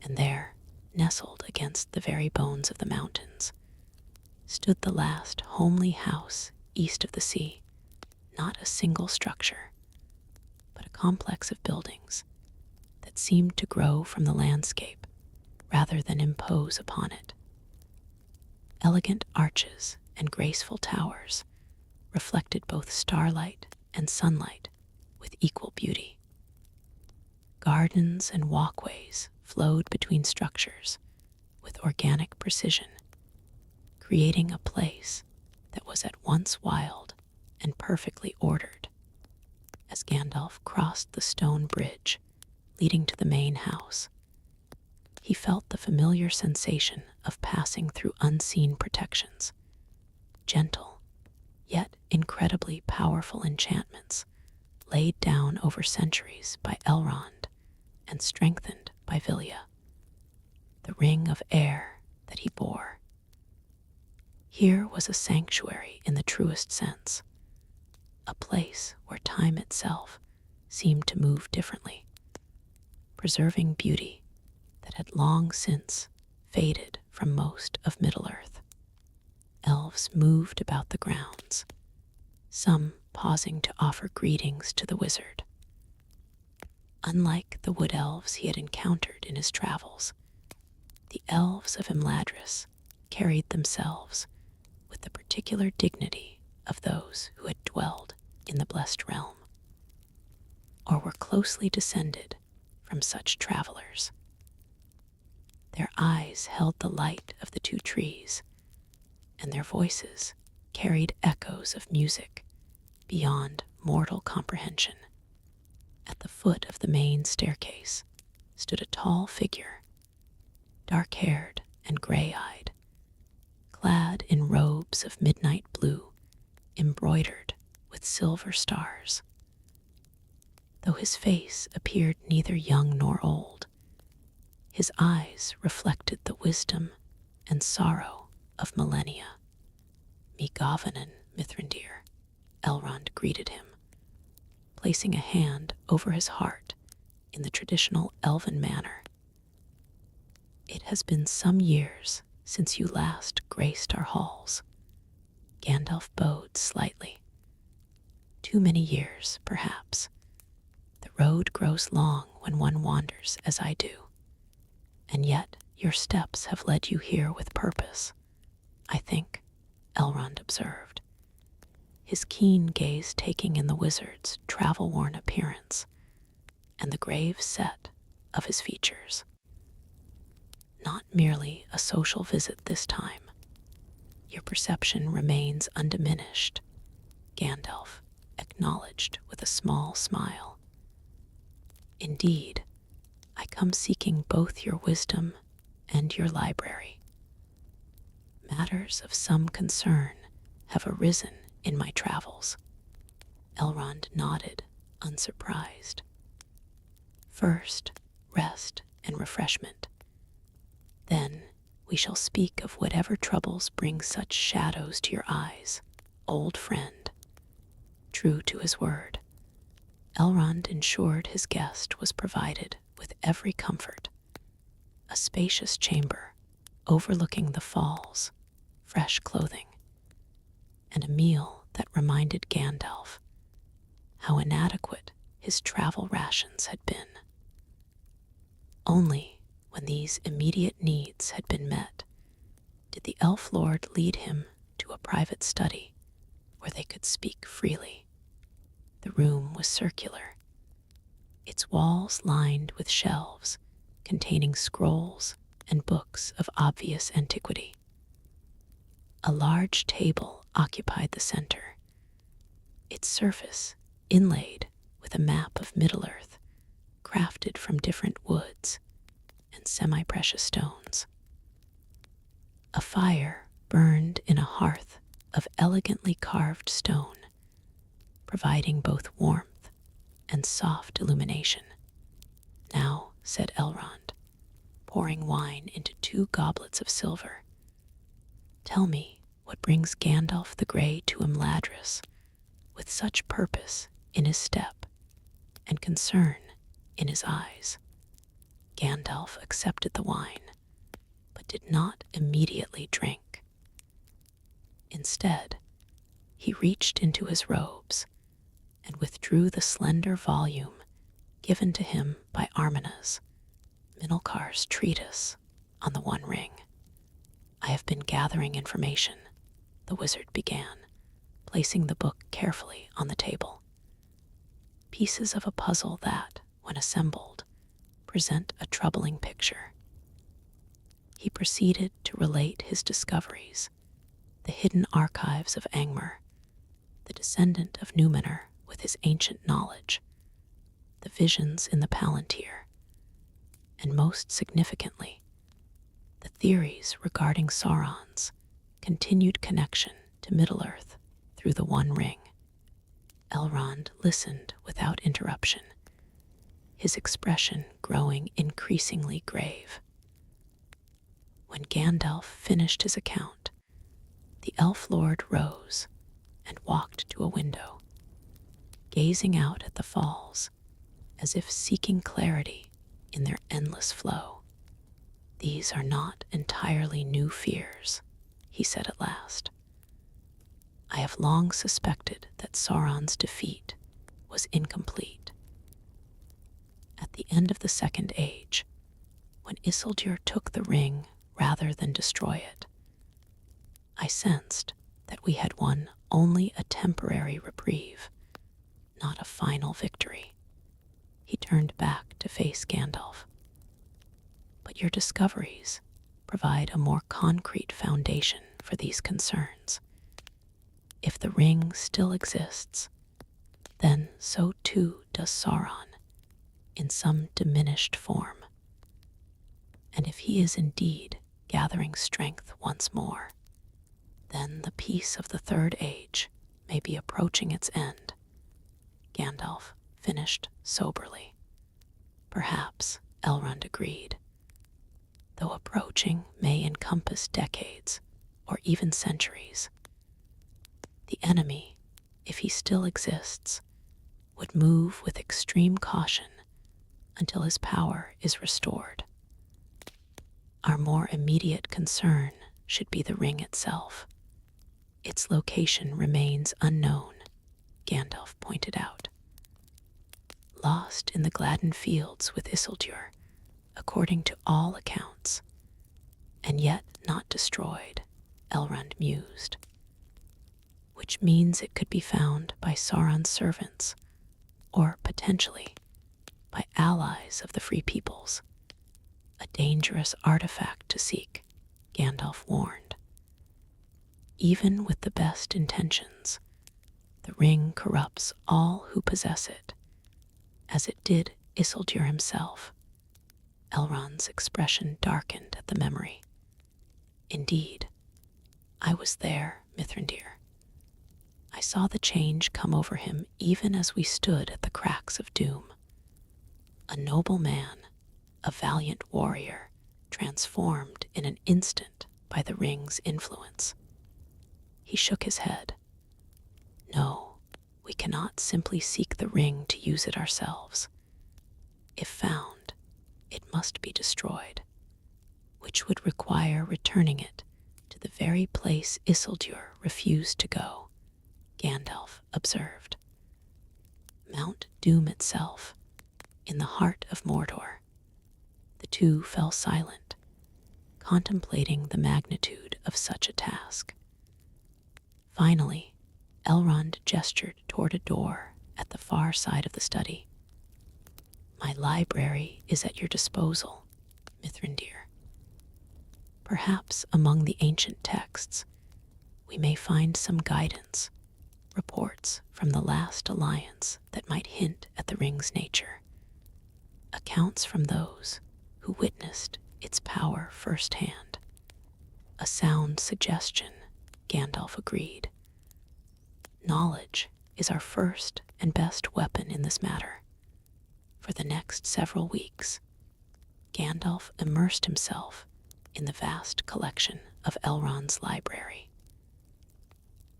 And there, nestled against the very bones of the mountains, stood the last homely house east of the sea, not a single structure, but a complex of buildings that seemed to grow from the landscape rather than impose upon it. Elegant arches and graceful towers reflected both starlight and sunlight with equal beauty. Gardens and walkways flowed between structures with organic precision, creating a place that was at once wild and perfectly ordered. As Gandalf crossed the stone bridge leading to the main house, he felt the familiar sensation of passing through unseen protections, gentle, yet incredibly powerful enchantments laid down over centuries by Elrond and strengthened by Vilya, the ring of air that he bore. Here was a sanctuary in the truest sense, a place where time itself seemed to move differently, preserving beauty that had long since faded from most of Middle-earth. Elves moved about the grounds, some pausing to offer greetings to the wizard. Unlike the wood elves he had encountered in his travels, the elves of Imladris carried themselves with the particular dignity of those who had dwelled in the blessed realm, or were closely descended from such travelers. Their eyes held the light of the two trees, and their voices carried echoes of music beyond mortal comprehension. At the foot of the main staircase stood a tall figure, dark-haired and gray-eyed, clad in robes of midnight blue, embroidered with silver stars. Though his face appeared neither young nor old, his eyes reflected the wisdom and sorrow of millennia. "Mi Gavanan, Mithrandir," Elrond greeted him, placing a hand over his heart in the traditional elven manner. "It has been some years since you last graced our halls." Gandalf bowed slightly. "Too many years, perhaps. The road grows long when one wanders as I do. And yet your steps have led you here with purpose, I think," Elrond observed, his keen gaze taking in the wizard's travel-worn appearance and the grave set of his features. "Not merely a social visit this time. Your perception remains undiminished," Gandalf acknowledged with a small smile. "Indeed, I come seeking both your wisdom and your library." Matters of some concern have arisen in my travels. Elrond nodded, unsurprised. First, rest and refreshment. Then we shall speak of whatever troubles bring such shadows to your eyes, old friend. True to his word, Elrond ensured his guest was provided with every comfort. A spacious chamber overlooking the falls, fresh clothing, and a meal that reminded Gandalf how inadequate his travel rations had been. Only when these immediate needs had been met did the elf lord lead him to a private study where they could speak freely. The room was circular, its walls lined with shelves containing scrolls and books of obvious antiquity. A large table occupied the center, its surface inlaid with a map of Middle-earth crafted from different woods and semi-precious stones. A fire burned in a hearth of elegantly carved stone, providing both warmth and soft illumination. "Now," said Elrond, pouring wine into 2 goblets of silver, "tell me what brings Gandalf the Grey to Imladris with such purpose in his step and concern in his eyes." Gandalf accepted the wine, but did not immediately drink. Instead, he reached into his robes and withdrew the slender volume given to him by Arminas, Minalcar's treatise on the One Ring. "I have been gathering information," the wizard began, placing the book carefully on the table. "Pieces of a puzzle that, when assembled, present a troubling picture." He proceeded to relate his discoveries, the hidden archives of Angmar, the descendant of Numenor with his ancient knowledge, the visions in the Palantir, and most significantly, the theories regarding Sauron's continued connection to Middle-earth through the One Ring. Elrond listened without interruption, his expression growing increasingly grave. When Gandalf finished his account, the elf lord rose and walked to a window, gazing out at the falls as if seeking clarity in their endless flow. "These are not entirely new fears," he said at last. "I have long suspected that Sauron's defeat was incomplete. At the end of the Second Age, when Isildur took the ring rather than destroy it, I sensed that we had won only a temporary reprieve, not a final victory." He turned back to face Gandalf. "But your discoveries provide a more concrete foundation for these concerns. If the ring still exists, then so too does Sauron, in some diminished form. And if he is indeed gathering strength once more, then the peace of the Third Age may be approaching its end." Gandalf finished soberly. "Perhaps," Elrond agreed, "though approaching may encompass decades or even centuries. The enemy, if he still exists, would move with extreme caution until his power is restored. Our more immediate concern should be the ring itself. Its location remains unknown," Gandalf pointed out. "Lost in the Gladden fields with Isildur, according to all accounts, and yet not destroyed," Elrond mused. "Which means it could be found by Sauron's servants, or potentially by allies of the Free Peoples. A dangerous artifact to seek," Gandalf warned. "Even with the best intentions, the ring corrupts all who possess it, as it did Isildur himself." Elrond's expression darkened at the memory. "Indeed, I was there, Mithrandir. I saw the change come over him even as we stood at the cracks of doom. A noble man, a valiant warrior, transformed in an instant by the ring's influence. He shook his head. No, we cannot simply seek the ring to use it ourselves. If found, it must be destroyed, which would require returning it to the very place Isildur refused to go, Gandalf observed. Mount Doom itself, in the heart of Mordor. The two fell silent, contemplating the magnitude of such a task. Finally, Elrond gestured toward a door at the far side of the study. My library is at your disposal, Mithrandir. Perhaps among the ancient texts, we may find some guidance, reports from the last alliance that might hint at the ring's nature, accounts from those who witnessed its power firsthand. A sound suggestion, Gandalf agreed. Knowledge is our first and best weapon in this matter. For the next several weeks, Gandalf immersed himself in the vast collection of Elrond's library.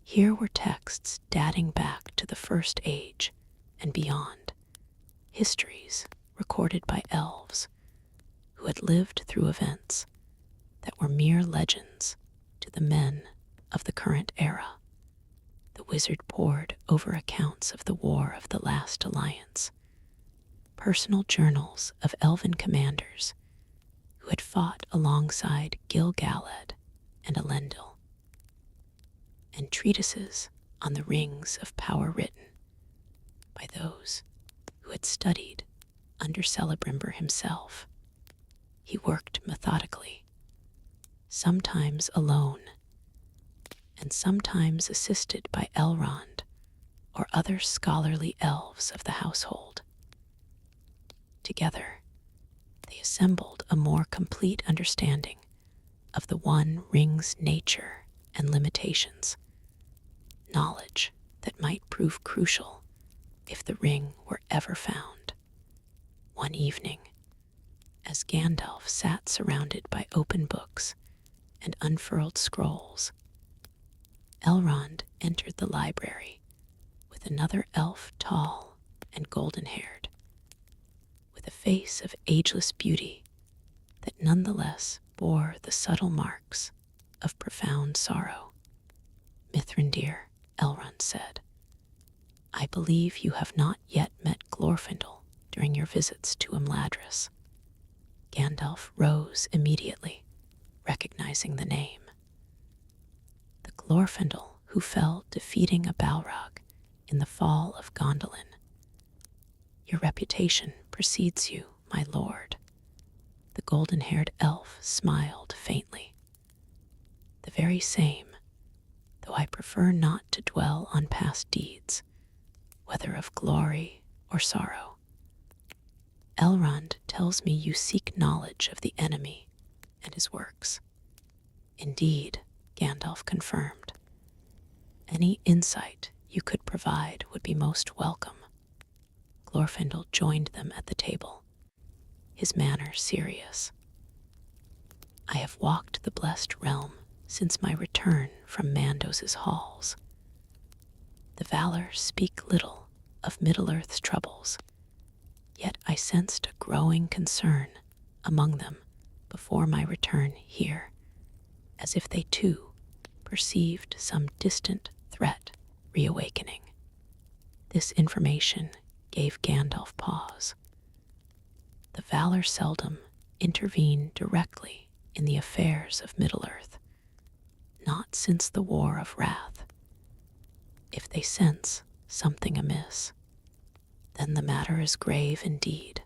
Here were texts dating back to the First Age and beyond, histories recorded by elves who had lived through events that were mere legends to the men of the current era. The wizard pored over accounts of the War of the Last Alliance, personal journals of elven commanders who had fought alongside Gil-galad and Elendil, and treatises on the rings of power written by those who had studied under Celebrimbor himself. He worked methodically, sometimes alone, and sometimes assisted by Elrond or other scholarly elves of the household. Together, they assembled a more complete understanding of the One Ring's nature and limitations, knowledge that might prove crucial if the ring were ever found. One evening, as Gandalf sat surrounded by open books and unfurled scrolls, Elrond entered the library with another elf, tall and golden-haired, with a face of ageless beauty that nonetheless bore the subtle marks of profound sorrow. Mithrandir, Elrond said, I believe you have not yet met Glorfindel during your visits to Imladris. Gandalf rose immediately, recognizing the name. The Glorfindel who fell defeating a Balrog in the fall of Gondolin. Your reputation precedes you, my lord. The golden-haired elf smiled faintly. The very same, though I prefer not to dwell on past deeds, whether of glory or sorrow. Elrond tells me you seek knowledge of the enemy and his works. Indeed, Gandalf confirmed. Any insight you could provide would be most welcome. Glorfindel joined them at the table, his manner serious. I have walked the blessed realm since my return from Mandos's halls. The Valar speak little of Middle-earth's troubles, yet I sensed a growing concern among them before my return here, as if they too perceived some distant threat reawakening. This information gave Gandalf pause. The Valar seldom intervene directly in the affairs of Middle-earth, not since the War of Wrath. If they sense something amiss, then the matter is grave indeed,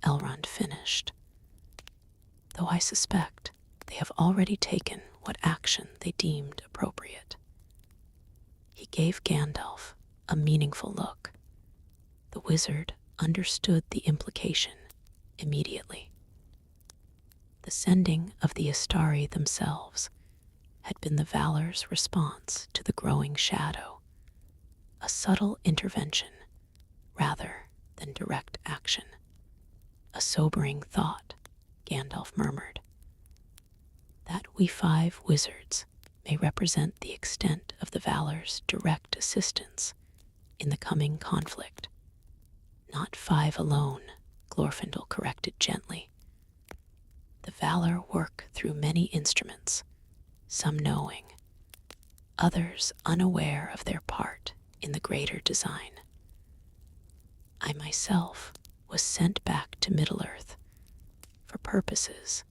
Elrond finished. Though I suspect they have already taken what action they deemed appropriate. He gave Gandalf a meaningful look. The wizard understood the implication immediately. The sending of the Astari themselves had been the Valor's response to the growing shadow, a subtle intervention rather than direct action. A sobering thought, Gandalf murmured, that we 5 wizards may represent the extent of the Valor's direct assistance in the coming conflict. Not 5 alone, Glorfindel corrected gently. The Valor work through many instruments, some knowing, others unaware of their part in the greater design. I myself was sent back to Middle-earth for purposes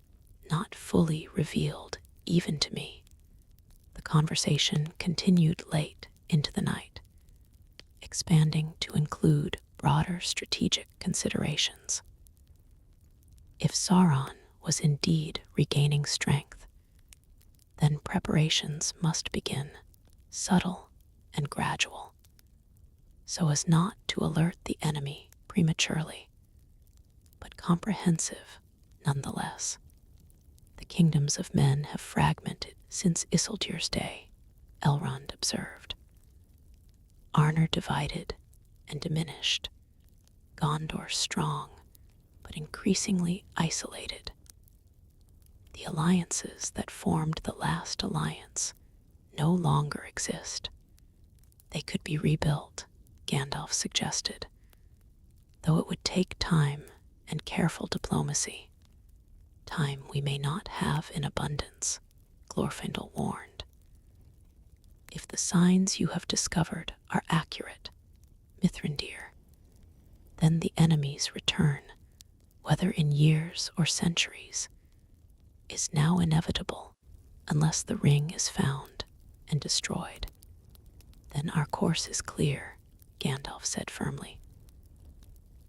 not fully revealed even to me. The conversation continued late into the night, expanding to include broader strategic considerations. If Sauron was indeed regaining strength, then preparations must begin, subtle and gradual, so as not to alert the enemy prematurely, but comprehensive nonetheless. The kingdoms of men have fragmented since Isildur's day, Elrond observed. Arnor divided and diminished, Gondor strong, but increasingly isolated. The alliances that formed the last alliance no longer exist. They could be rebuilt, Gandalf suggested, though it would take time and careful diplomacy. Time we may not have in abundance, Glorfindel warned. If the signs you have discovered are accurate, Mithrandir, then the enemy's return, whether in years or centuries, is now inevitable unless the ring is found and destroyed. Then our course is clear, Gandalf said firmly.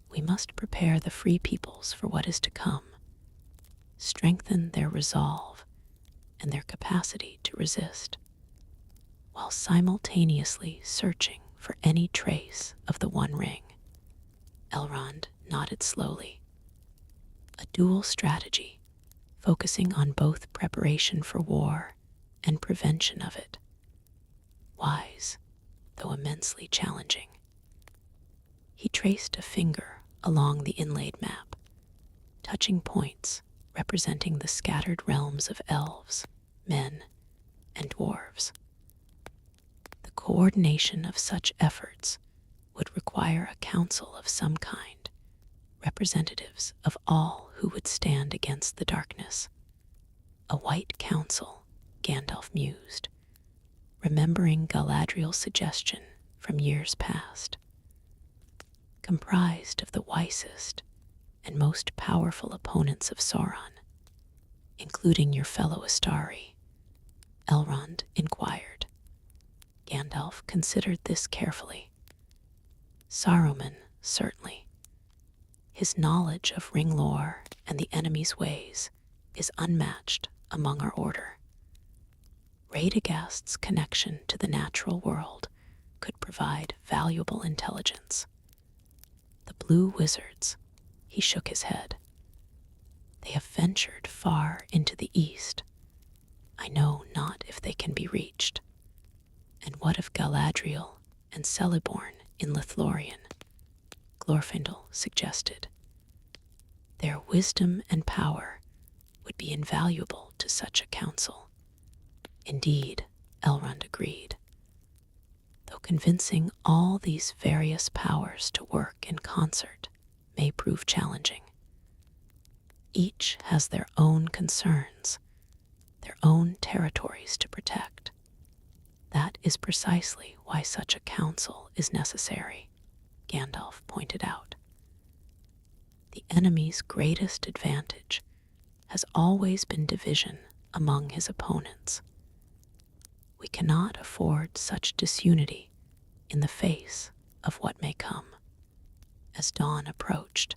We must prepare the free peoples for what is to come, strengthen their resolve and their capacity to resist, while simultaneously searching for any trace of the One Ring. Elrond nodded slowly. A dual strategy, focusing on both preparation for war and prevention of it. Wise, though immensely challenging. He traced a finger along the inlaid map, touching points representing the scattered realms of elves, men, and dwarves. The coordination of such efforts would require a council of some kind, representatives of all who would stand against the darkness. A white council, Gandalf mused, remembering Galadriel's suggestion from years past. Comprised of the wisest and most powerful opponents of Sauron, including your fellow Astari, Elrond inquired. Gandalf considered this carefully. Saruman, certainly. His knowledge of ring lore and the enemy's ways is unmatched among our order. Radagast's connection to the natural world could provide valuable intelligence. The Blue Wizards, he shook his head. They have ventured far into the east. I know not if they can be reached. And what of Galadriel and Celeborn in Lothlorien? Glorfindel suggested. Their wisdom and power would be invaluable to such a council. Indeed, Elrond agreed. Though convincing all these various powers to work in concert may prove challenging. Each has their own concerns, their own territories to protect. That is precisely why such a council is necessary, Gandalf pointed out. The enemy's greatest advantage has always been division among his opponents. We cannot afford such disunity in the face of what may come. As dawn approached,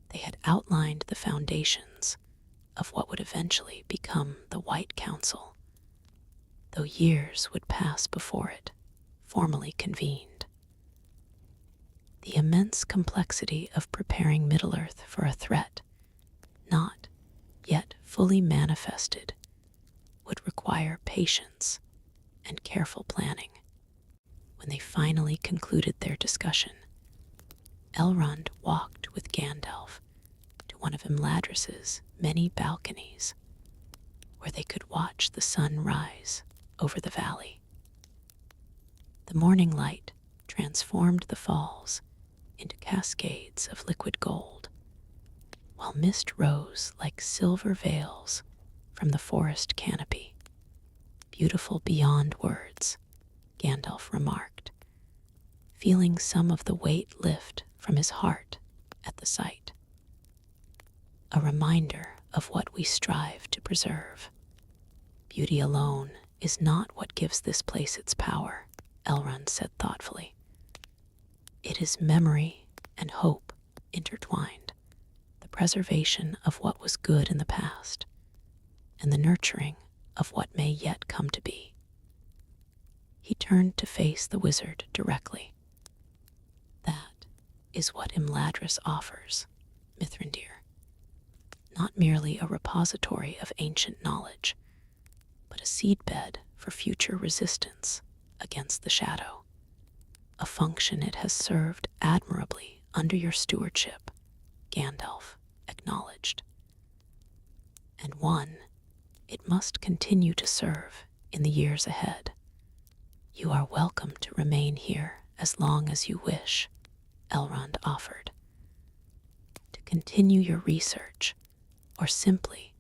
they had outlined the foundations of what would eventually become the White Council, though years would pass before it formally convened. The immense complexity of preparing Middle-earth for a threat not yet fully manifested would require patience and careful planning. When they finally concluded their discussion, Elrond walked with Gandalf to one of Imladris's many balconies, where they could watch the sun rise over the valley. The morning light transformed the falls into cascades of liquid gold, while mist rose like silver veils from the forest canopy. Beautiful beyond words, Gandalf remarked, feeling some of the weight lift from his heart at the sight. A reminder of what we strive to preserve. Beauty alone is not what gives this place its power, Elrond said thoughtfully. It is memory and hope intertwined, the preservation of what was good in the past, and the nurturing of what may yet come to be. He turned to face the wizard directly. That is what Imladris offers, Mithrandir. Not merely a repository of ancient knowledge, but a seedbed for future resistance against the shadow. A function it has served admirably under your stewardship, Gandalf acknowledged. And one it must continue to serve in the years ahead. You are welcome to remain here as long as you wish, Elrond offered. To continue your research, or simply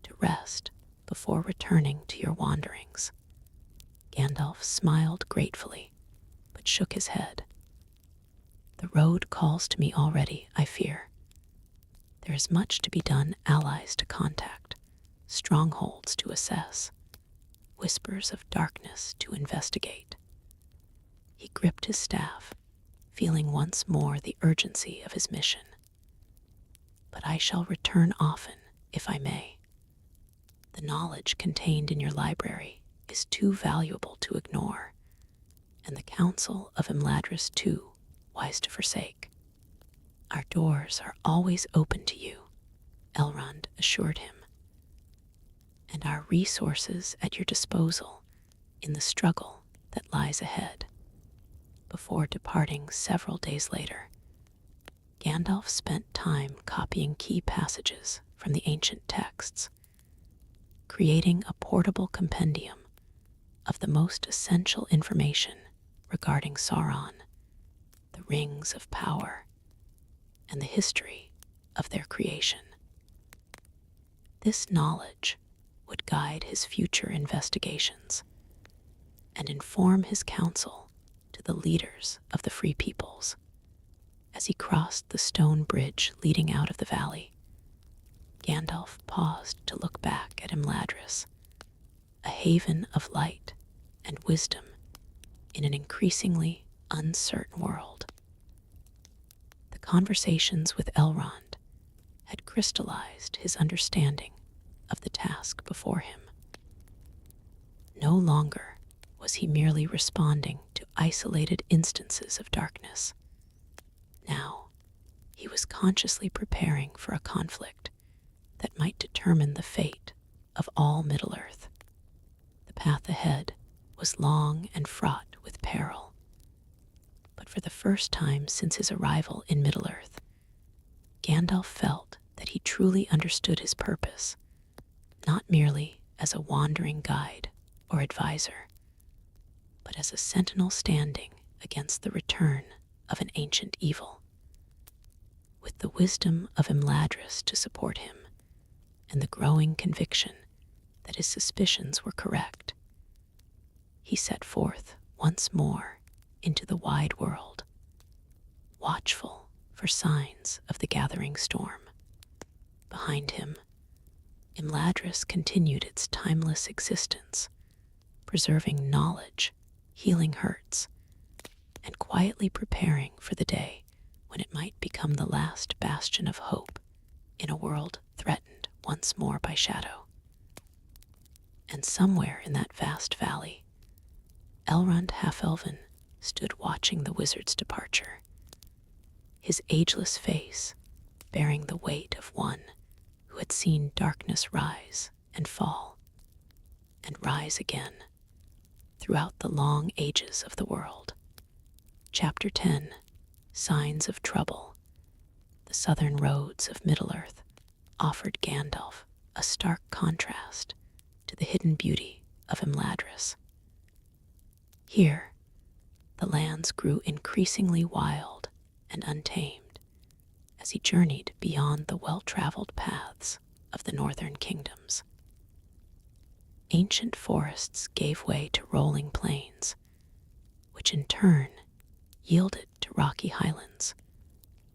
to rest before returning to your wanderings. Gandalf smiled gratefully, but shook his head. The road calls to me already, I fear. There is much to be done, allies to contact, strongholds to assess, whispers of darkness to investigate. He gripped his staff, feeling once more the urgency of his mission. But I shall return often, if I may. The knowledge contained in your library is too valuable to ignore, and the counsel of Imladris too wise to forsake. Our doors are always open to you, Elrond assured him, and our resources at your disposal in the struggle that lies ahead. Before departing several days later, Gandalf spent time copying key passages from the ancient texts, creating a portable compendium of the most essential information regarding Sauron, the rings of power, and the history of their creation. This knowledge would guide his future investigations and inform his counsel to the leaders of the Free Peoples. As he crossed the stone bridge leading out of the valley, Gandalf paused to look back at Imladris, a haven of light and wisdom in an increasingly uncertain world. The conversations with Elrond had crystallized his understanding of the task before him. No longer was he merely responding to isolated instances of darkness. Now, he was consciously preparing for a conflict that might determine the fate of all Middle-earth. The path ahead was long and fraught with peril. But for the first time since his arrival in Middle-earth, Gandalf felt that he truly understood his purpose, not merely as a wandering guide or advisor, but as a sentinel standing against the return of an ancient evil. With the wisdom of Imladris to support him, and the growing conviction that his suspicions were correct, he set forth once more into the wide world, watchful for signs of the gathering storm. Behind him, Imladris continued its timeless existence, preserving knowledge, healing hurts, and quietly preparing for the day when it might become the last bastion of hope in a world threatened once more by shadow. And somewhere in that vast valley, Elrond Half-Elven stood watching the wizard's departure, his ageless face bearing the weight of one who had seen darkness rise and fall. and rise again throughout the long ages of the world. Chapter 10: Signs of Trouble. The southern roads of Middle-earth offered Gandalf a stark contrast to the hidden beauty of Imladris. Here, the lands grew increasingly wild and untamed as he journeyed beyond the well-traveled paths of the northern kingdoms. Ancient forests gave way to rolling plains, which in turn yielded to rocky highlands,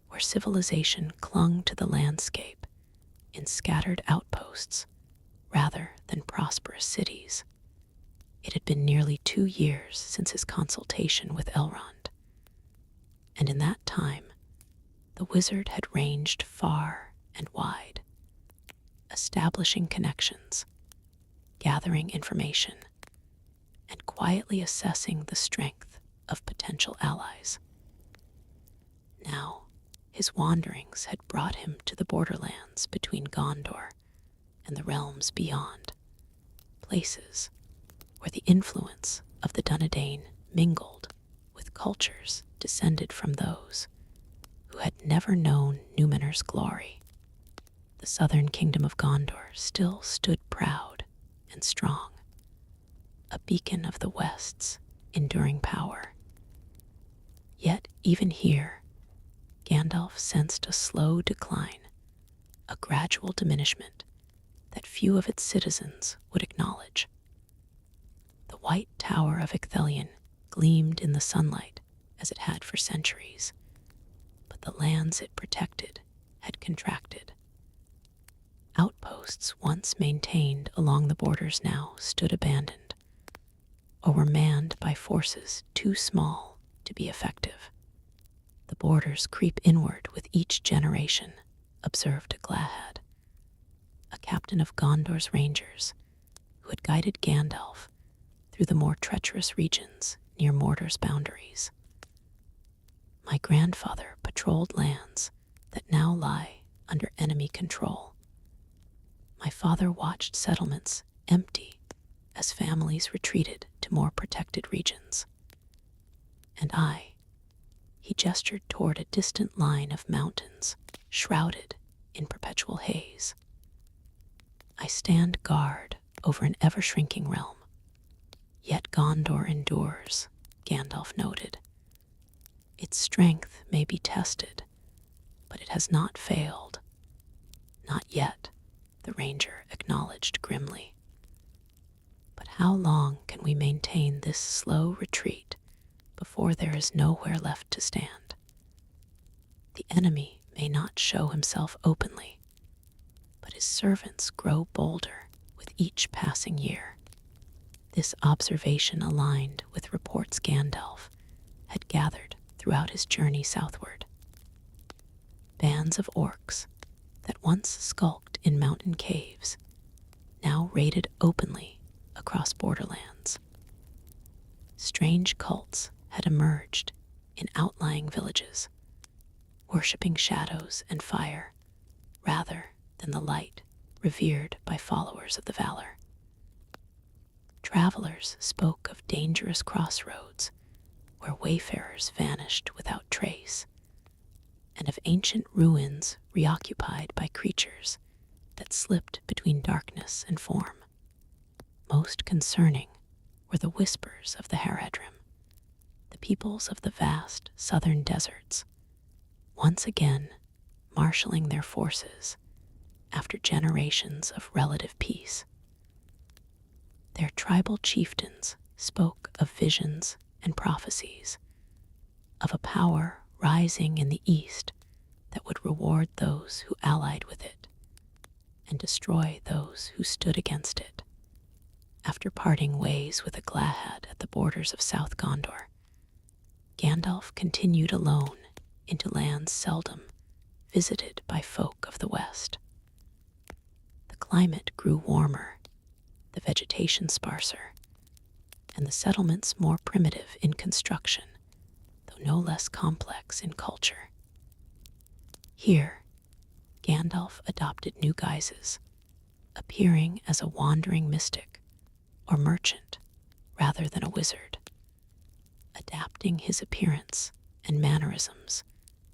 where civilization clung to the landscape in scattered outposts rather than prosperous cities. It had been nearly 2 years since his consultation with Elrond, and in that time the wizard had ranged far and wide, establishing connections, gathering information, and quietly assessing the strength of potential allies. Now, his wanderings had brought him to the borderlands between Gondor and the realms beyond, places where the influence of the Dunedain mingled with cultures descended from those who had never known Numenor's glory. The southern kingdom of Gondor still stood proud and strong, a beacon of the West's enduring power. Yet even here, Gandalf sensed a slow decline, a gradual diminishment that few of its citizens would acknowledge. The white tower of Icthelion gleamed in the sunlight as it had for centuries, but the lands it protected had contracted. Outposts once maintained along the borders now stood abandoned, or were manned by forces too small to be effective. The borders creep inward with each generation, observed Galahad, a captain of Gondor's rangers who had guided Gandalf through the more treacherous regions near Mordor's boundaries. My grandfather patrolled lands that now lie under enemy control. My father watched settlements empty as families retreated to more protected regions. And he gestured toward a distant line of mountains shrouded in perpetual haze. I stand guard over an ever-shrinking realm, yet Gondor endures, Gandalf noted. Its strength may be tested, but it has not failed. Not yet, the ranger acknowledged grimly. But how long can we maintain this slow retreat before there is nowhere left to stand? The enemy may not show himself openly, but his servants grow bolder with each passing year. This observation aligned with reports Gandalf had gathered throughout his journey southward. Bands of orcs that once skulked in mountain caves now raided openly across borderlands. Strange cults had emerged in outlying villages, worshipping shadows and fire rather than the light revered by followers of the Valor. Travelers spoke of dangerous crossroads where wayfarers vanished without trace, and of ancient ruins reoccupied by creatures that slipped between darkness and form. Most concerning were the whispers of the Haradrim, the peoples of the vast southern deserts, once again marshaling their forces after generations of relative peace. Their tribal chieftains spoke of visions and prophecies, of a power rising in the east that would reward those who allied with it and destroy those who stood against it. After parting ways with a Galahad at the borders of South Gondor, Gandalf continued alone into lands seldom visited by folk of the West. The climate grew warmer, the vegetation sparser, and the settlements more primitive in construction, though no less complex in culture. Here, Gandalf adopted new guises, appearing as a wandering mystic or merchant rather than a wizard, adapting his appearance and mannerisms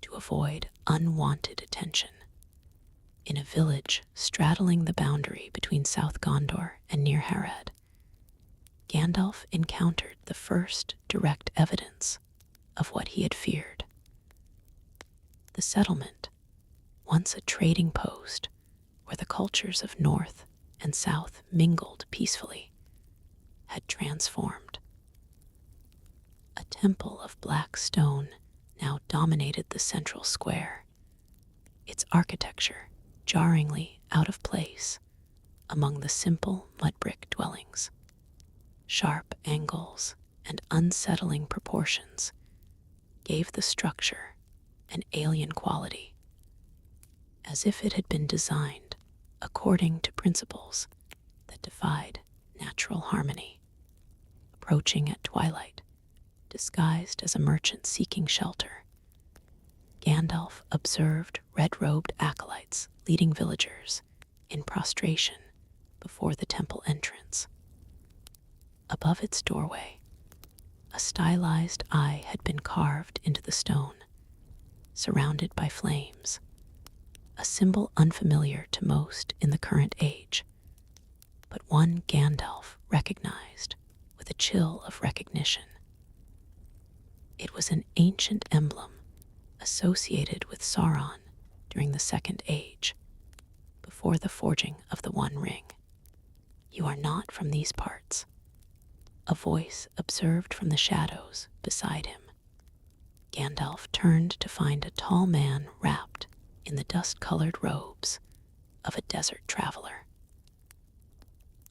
to avoid unwanted attention. In a village straddling the boundary between South Gondor and Near Harad, Gandalf encountered the first direct evidence of what he had feared. The settlement, once a trading post where the cultures of North and South mingled peacefully, had transformed. A temple of black stone now dominated the central square, its architecture jarringly out of place among the simple mud brick dwellings. Sharp angles and unsettling proportions gave the structure an alien quality, as if it had been designed according to principles that defied natural harmony. Approaching at twilight, disguised as a merchant seeking shelter, Gandalf observed red-robed acolytes leading villagers in prostration before the temple entrance. Above its doorway, a stylized eye had been carved into the stone, surrounded by flames, a symbol unfamiliar to most in the current age, but one Gandalf recognized with a chill of recognition. It was an ancient emblem associated with Sauron during the Second Age, before the forging of the One Ring. "You are not from these parts," a voice observed from the shadows beside him. Gandalf turned to find a tall man wrapped in the dust-colored robes of a desert traveler.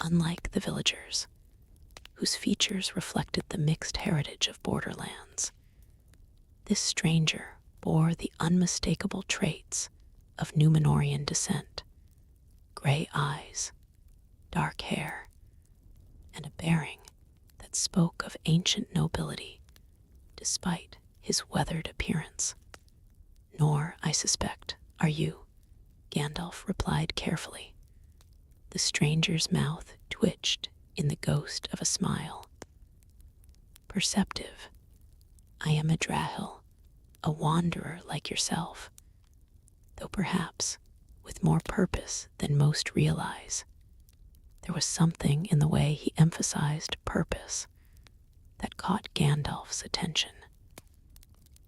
Unlike the villagers, whose features reflected the mixed heritage of borderlands, this stranger bore the unmistakable traits of Númenorian descent: gray eyes, dark hair, and a bearing that spoke of ancient nobility despite his weathered appearance. "Nor, I suspect, are you," Gandalf replied carefully. The stranger's mouth twitched in the ghost of a smile. "Perceptive. I am a Drahil, a wanderer like yourself, though perhaps with more purpose than most realize." There was something in the way he emphasized purpose that caught Gandalf's attention.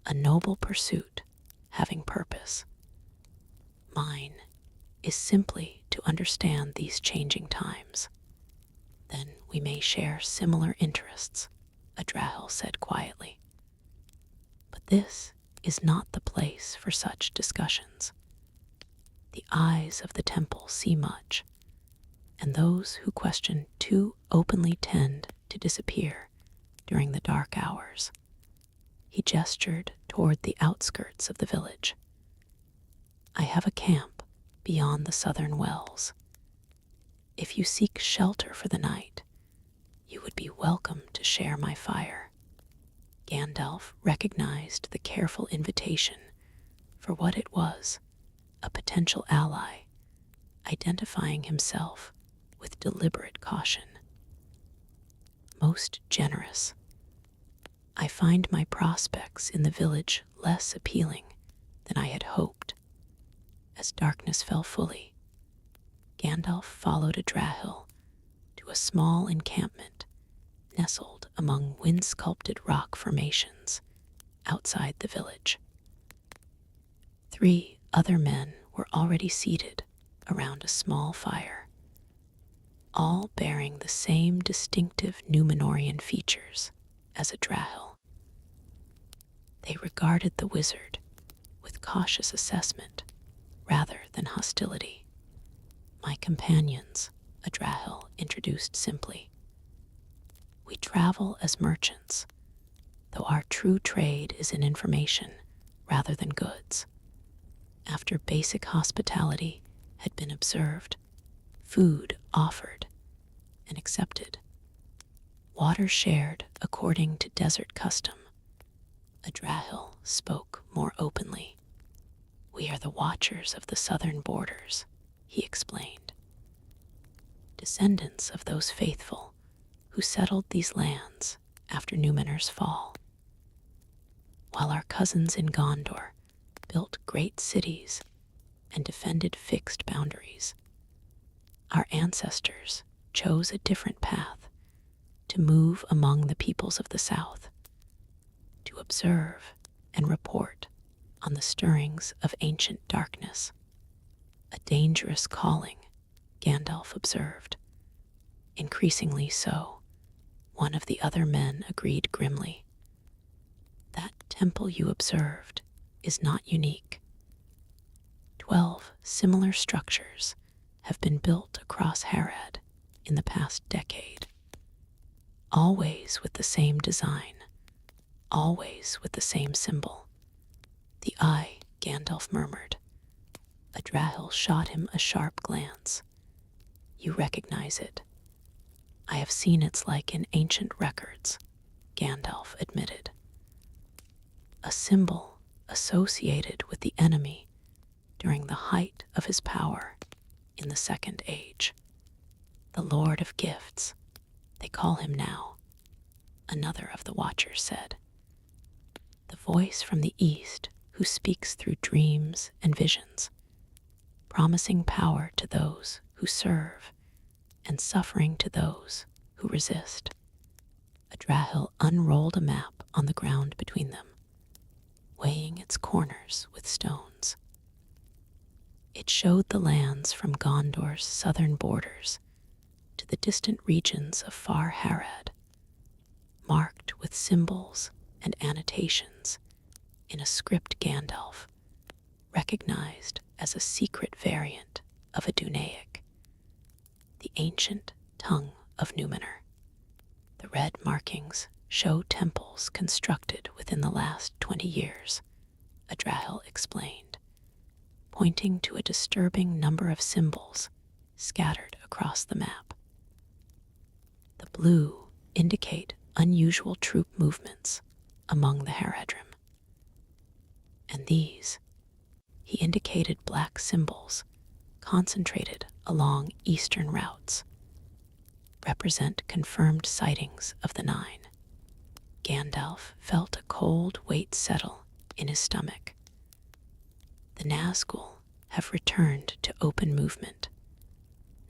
A noble pursuit having purpose. Mine is simply to understand these changing times. Then we may share similar interests, a Drahil said quietly. But this is not the place for such discussions. The eyes of the temple see much, and those who question too openly tend to disappear during the dark hours. He gestured toward the outskirts of the village. "I have a camp beyond the southern wells. If you seek shelter for the night, you would be welcome to share my fire." Gandalf recognized the careful invitation for what it was, a potential ally, identifying himself with deliberate caution. "Most generous. I find my prospects in the village less appealing than I had hoped." As darkness fell fully, Gandalf followed a Drahil to a small encampment nestled among wind-sculpted rock formations outside the village. 3 other men were already seated around a small fire, all bearing the same distinctive Númenorian features as a Drahil. They regarded the wizard with cautious assessment rather than hostility. "My companions," a Drahil introduced simply. "We travel as merchants, though our true trade is in information rather than goods." After basic hospitality had been observed, food offered and accepted, water shared according to desert custom, a Drahil spoke more openly. "We are the watchers of the southern borders," he explained. "Descendants of those faithful who settled these lands after Numenor's fall, while our cousins in Gondor built great cities and defended fixed boundaries. Our ancestors chose a different path, to move among the peoples of the south, to observe and report on the stirrings of ancient darkness. A dangerous calling, Gandalf observed. Increasingly so, one of the other men agreed grimly. That temple you observed is not unique. 12 similar structures have been built across Harad in the past decade, always with the same design, always with the same symbol. The eye, Gandalf murmured. Adrahil shot him a sharp glance. You recognize it. I have seen its like in ancient records, Gandalf admitted. A symbol associated with the enemy during the height of his power in the Second Age. The Lord of Gifts, they call him now, another of the Watchers said. The voice from the east who speaks through dreams and visions, promising power to those who serve and suffering to those who resist. Adrahil unrolled a map on the ground between them, weighing its corners with stones. It showed the lands from Gondor's southern borders to the distant regions of far Harad, marked with symbols and annotations in a script Gandalf recognized as a secret variant of Adunaic, the ancient tongue of Numenor. The red markings show temples constructed within the last 20 years, Adrahil explained, pointing to a disturbing number of symbols scattered across the map. The blue indicate unusual troop movements among the Haradrim. And these, he indicated black symbols concentrated along eastern routes, represent confirmed sightings of the Nine. Gandalf felt a cold weight settle in his stomach. The Nazgul have returned to open movement,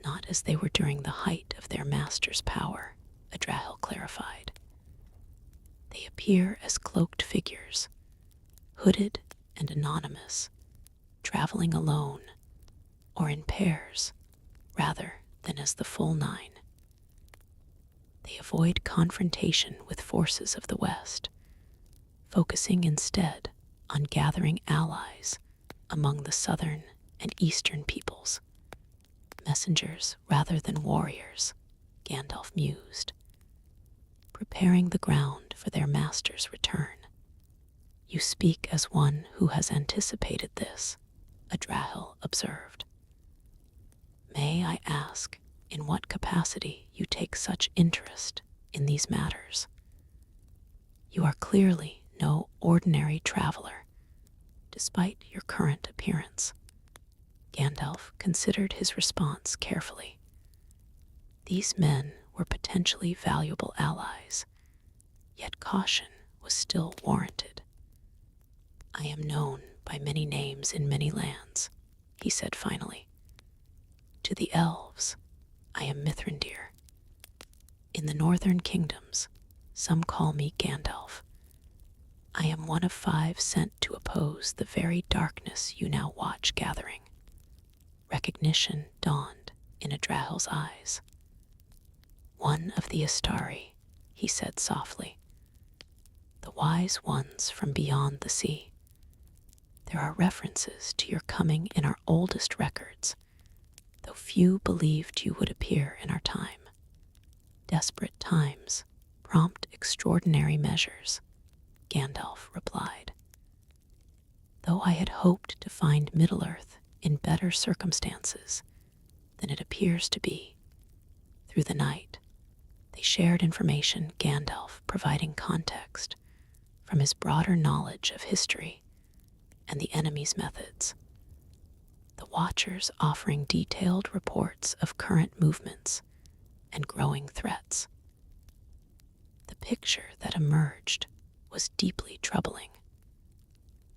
not as they were during the height of their master's power, Adrahil clarified. They appear as cloaked figures, hooded and anonymous, traveling alone or in pairs rather than as the full Nine. They avoid confrontation with forces of the West, focusing instead on gathering allies among the southern and eastern peoples. Messengers rather than warriors, Gandalf mused, preparing the ground for their master's return. You speak as one who has anticipated this, Adrahil observed. May I ask in what capacity you take such interest in these matters? You are clearly no ordinary traveler, despite your current appearance. Gandalf considered his response carefully. These men were potentially valuable allies, yet caution was still warranted. I am known by many names in many lands, he said finally. To the elves, I am Mithrandir. In the northern kingdoms, some call me Gandalf. I am one of 5 sent to oppose the very darkness you now watch gathering. Recognition dawned in Adrahil's eyes. One of the Astari, he said softly. The wise ones from beyond the sea. There are references to your coming in our oldest records, though few believed you would appear in our time. Desperate times prompt extraordinary measures, Gandalf replied. Though I had hoped to find Middle-earth in better circumstances than it appears to be, through the night, they shared information, Gandalf providing context from his broader knowledge of history and the enemy's methods. The Watchers offering detailed reports of current movements and growing threats. The picture that emerged was deeply troubling.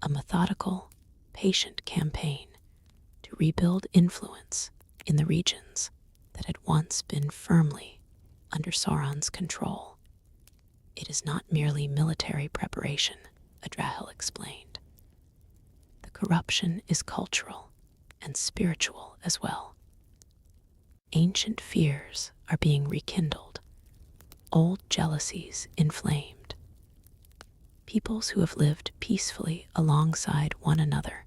A methodical, patient campaign to rebuild influence in the regions that had once been firmly under Sauron's control. It is not merely military preparation, Adrahil explained. The corruption is cultural and spiritual as well. Ancient fears are being rekindled, old jealousies inflamed. Peoples who have lived peacefully alongside one another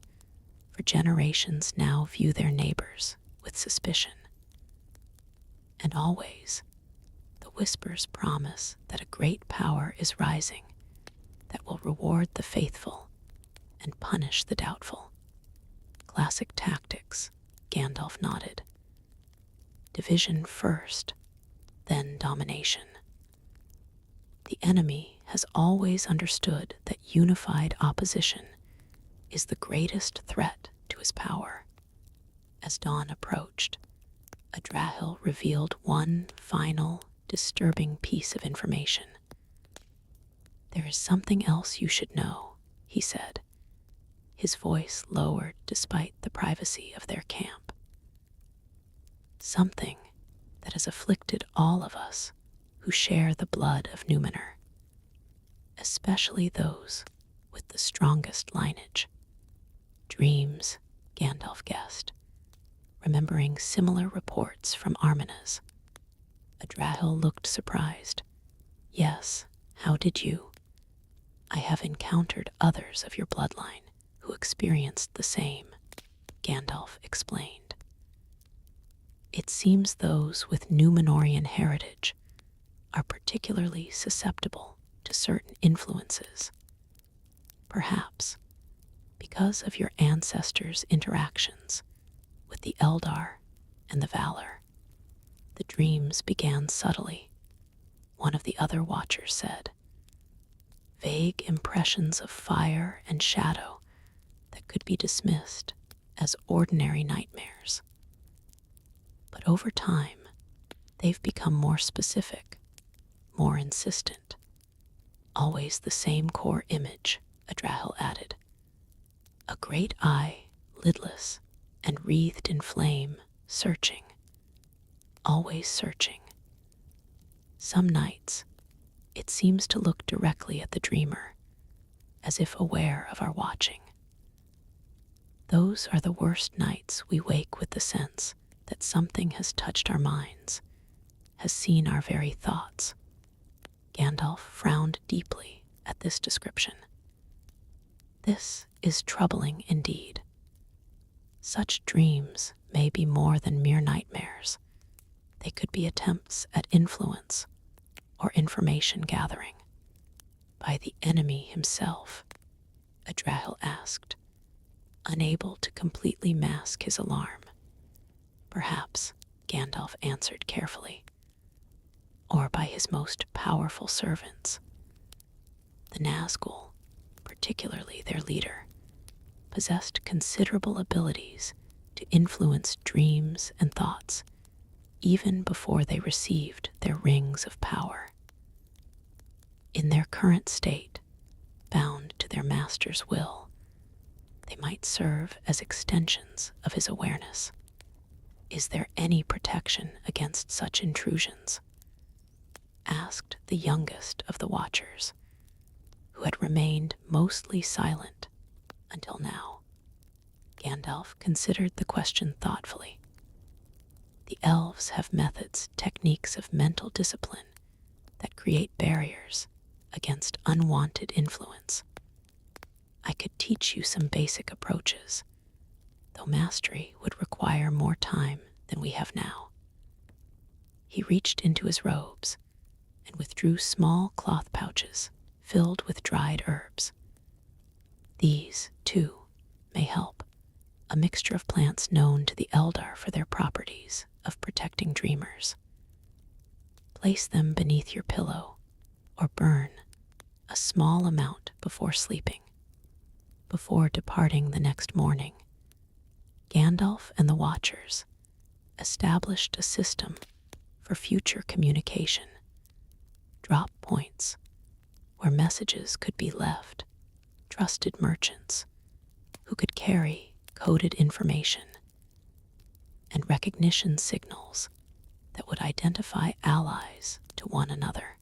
for generations now view their neighbors with suspicion. And always, the whispers promise that a great power is rising that will reward the faithful and punish the doubtful. Classic tactics, Gandalf nodded. Division first, then domination. The enemy has always understood that unified opposition is the greatest threat to his power. As dawn approached, Adrahil revealed one final, disturbing piece of information. "There is something else you should know," he said, his voice lowered despite the privacy of their camp. "Something that has afflicted all of us who share the blood of Numenor, especially those with the strongest lineage. Dreams," Gandalf guessed, remembering similar reports from Arminas. Adrahil looked surprised. "Yes, how did you? I have encountered others of your bloodline who experienced the same," Gandalf explained. "It seems those with Númenórean heritage are particularly susceptible to certain influences. Perhaps because of your ancestors' interactions with the Eldar and the Valar. The dreams began subtly," one of the other watchers said. "Vague impressions of fire and shadow that could be dismissed as ordinary nightmares. But over time, they've become more specific, more insistent. Always the same core image," Adrahil added. "A great eye, lidless and wreathed in flame, searching. Always searching. Some nights, it seems to look directly at the dreamer, as if aware of our watching. Those are the worst nights we wake with the sense that something has touched our minds, has seen our very thoughts." Gandalf frowned deeply at this description. "This is troubling indeed. Such dreams may be more than mere nightmares. They could be attempts at influence or information gathering. By the enemy himself," Adrahil asked, unable to completely mask his alarm. "Perhaps," Gandalf answered carefully, "or by his most powerful servants. The Nazgul, particularly their leader, possessed considerable abilities to influence dreams and thoughts, even before they received their rings of power. In their current state, bound to their master's will, they might serve as extensions of his awareness. Is there any protection against such intrusions?" asked the youngest of the watchers, who had remained mostly silent until now. Gandalf considered the question thoughtfully. "The elves have methods, techniques of mental discipline that create barriers against unwanted influence. I could teach you some basic approaches, though mastery would require more time than we have now." He reached into his robes and withdrew small cloth pouches filled with dried herbs. "These, too, may help, a mixture of plants known to the Eldar for their properties of protecting dreamers. Place them beneath your pillow or burn a small amount before sleeping. Before departing the next morning, Gandalf and the Watchers established a system for future communication, drop points where messages could be left, trusted merchants who could carry coded information, and recognition signals that would identify allies to one another.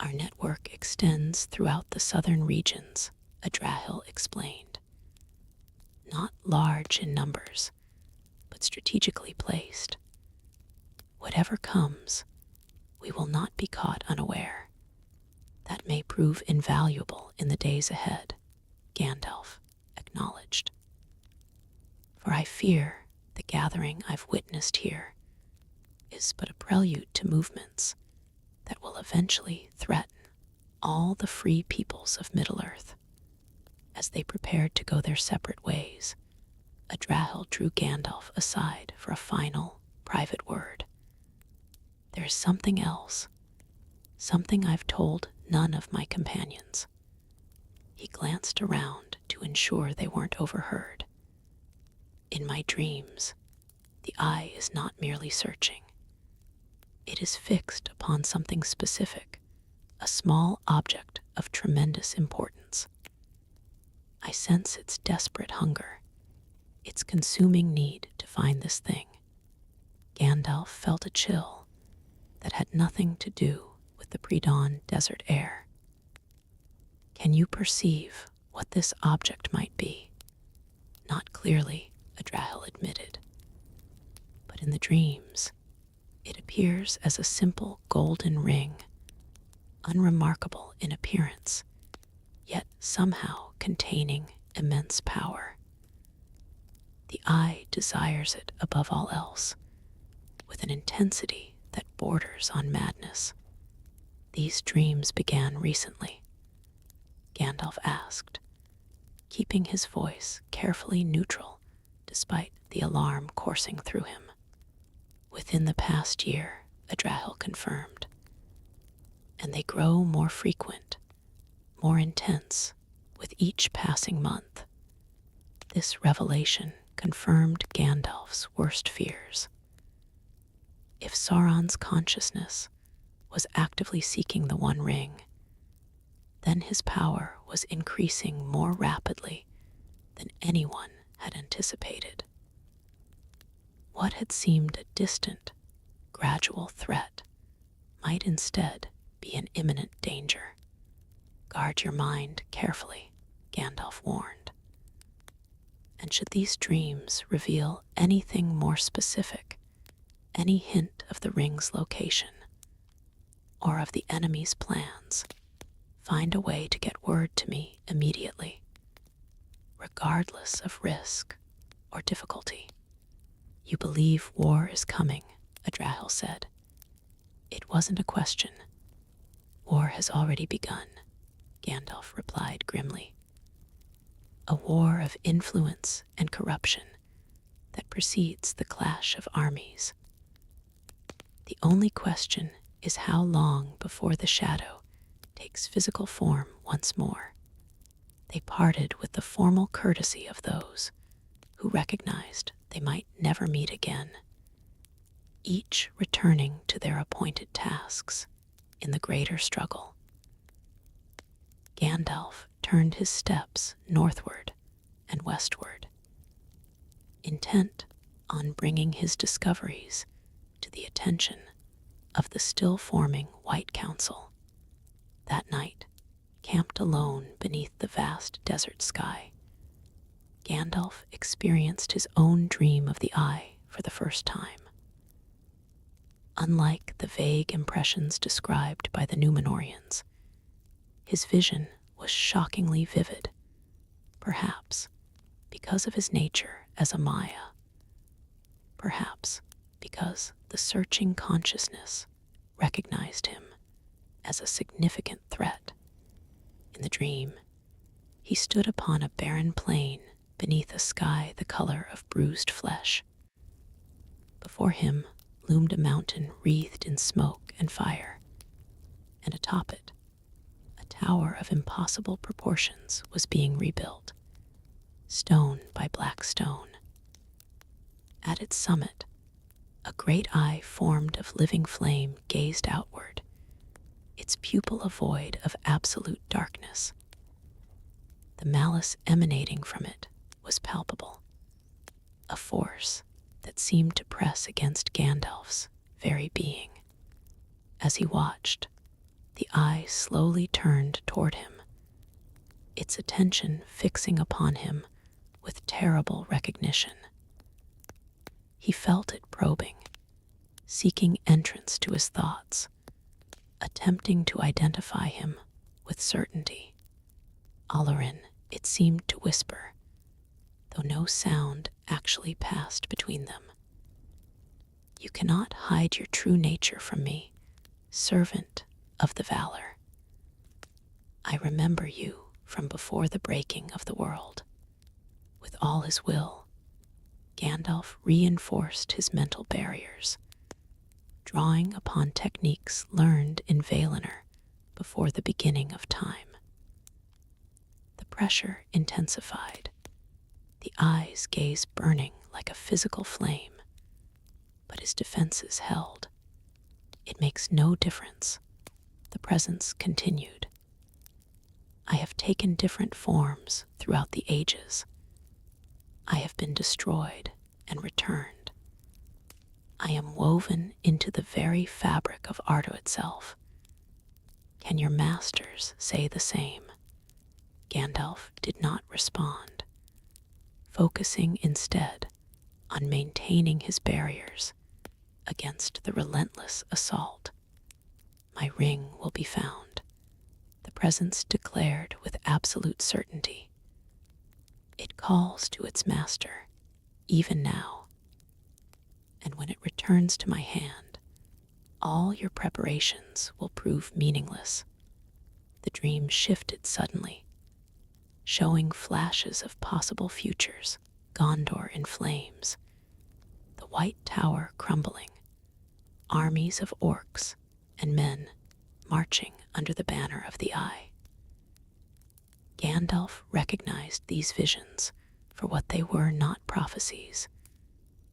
Our network extends throughout the southern regions, Adrahil explained. Not large in numbers, but strategically placed. Whatever comes, we will not be caught unaware. That may prove invaluable in the days ahead, Gandalf acknowledged. For I fear the gathering I've witnessed here is but a prelude to movements that will eventually threaten all the free peoples of Middle-earth. As they prepared to go their separate ways, Adrahil drew Gandalf aside for a final, private word. There is something else, something I've told none of my companions. He glanced around to ensure they weren't overheard. In my dreams, the eye is not merely searching. It is fixed upon something specific, a small object of tremendous importance. I sense its desperate hunger, its consuming need to find this thing. Gandalf felt a chill that had nothing to do with the pre-dawn desert air. Can you perceive what this object might be? Not clearly, Adrahil admitted. But in the dreams, it appears as a simple golden ring, unremarkable in appearance, yet somehow containing immense power. The eye desires it above all else, with an intensity that borders on madness. These dreams began recently, Gandalf asked, keeping his voice carefully neutral despite the alarm coursing through him. Within the past year, Adrahil confirmed, and they grow more frequent, more intense with each passing month. This revelation confirmed Gandalf's worst fears. If Sauron's consciousness was actively seeking the One Ring, then his power was increasing more rapidly than anyone had anticipated. What had seemed a distant, gradual threat might instead be an imminent danger. Guard your mind carefully, Gandalf warned. And should these dreams reveal anything more specific, any hint of the ring's location, or of the enemy's plans, find a way to get word to me immediately, regardless of risk or difficulty. You believe war is coming, Adrahil said. It wasn't a question. War has already begun, Gandalf replied grimly. A war of influence and corruption that precedes the clash of armies. The only question is how long before the shadow takes physical form once more. They parted with the formal courtesy of those who recognized they might never meet again, each returning to their appointed tasks in the greater struggle. Gandalf turned his steps northward and westward, intent on bringing his discoveries to the attention of the still-forming White Council. That night, camped alone beneath the vast desert sky, Gandalf experienced his own dream of the Eye for the first time. Unlike the vague impressions described by the Númenóreans, his vision was shockingly vivid, perhaps because of his nature as a Maya, perhaps because the searching consciousness recognized him as a significant threat. In the dream, he stood upon a barren plain beneath a sky the color of bruised flesh. Before him loomed a mountain wreathed in smoke and fire, and atop it, a tower of impossible proportions was being rebuilt, stone by black stone. At its summit, a great eye formed of living flame gazed outward, its pupil a void of absolute darkness. The malice emanating from it was palpable, a force that seemed to press against Gandalf's very being. As he watched, the eye slowly turned toward him, its attention fixing upon him with terrible recognition. He felt it probing, seeking entrance to his thoughts, attempting to identify him with certainty. Alarin, it seemed to whisper, though no sound actually passed between them. You cannot hide your true nature from me, servant of the Valor. I remember you from before the breaking of the world. With all his will, Gandalf reinforced his mental barriers, drawing upon techniques learned in Valinor before the beginning of time. The pressure intensified, the eyes' gaze burning like a physical flame, but his defenses held. It makes no difference. The presence continued. I have taken different forms throughout the ages. I have been destroyed and returned. I am woven into the very fabric of Ardo itself. Can your masters say the same? Gandalf did not respond, focusing instead on maintaining his barriers against the relentless assault. My ring will be found, the presence declared with absolute certainty. It calls to its master, even now. And when it returns to my hand, all your preparations will prove meaningless. The dream shifted suddenly, showing flashes of possible futures, Gondor in flames, the White Tower crumbling, armies of orcs and men marching under the banner of the Eye. Gandalf recognized these visions for what they were: not prophecies,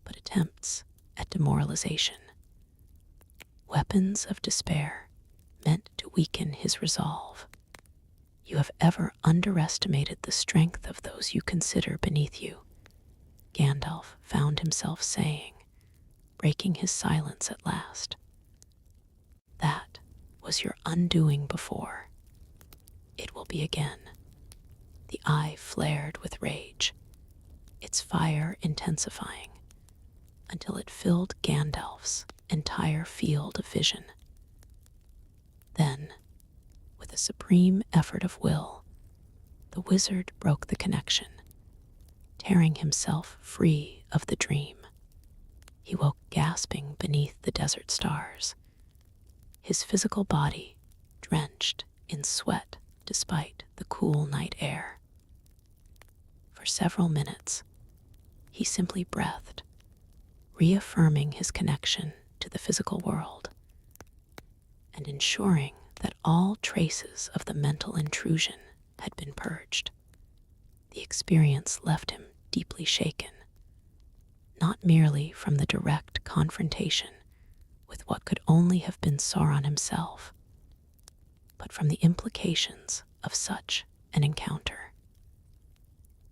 but attempts at demoralization. Weapons of despair meant to weaken his resolve. You have ever underestimated the strength of those you consider beneath you, Gandalf found himself saying, breaking his silence at last. That was your undoing before. It will be again. The eye flared with rage, its fire intensifying until it filled Gandalf's entire field of vision. Then, with a supreme effort of will, the wizard broke the connection, tearing himself free of the dream. He woke gasping beneath the desert stars, his physical body drenched in sweat despite the cool night air. For several minutes, he simply breathed, reaffirming his connection to the physical world and ensuring that all traces of the mental intrusion had been purged. The experience left him deeply shaken, not merely from the direct confrontation with what could only have been Sauron himself, but from the implications of such an encounter.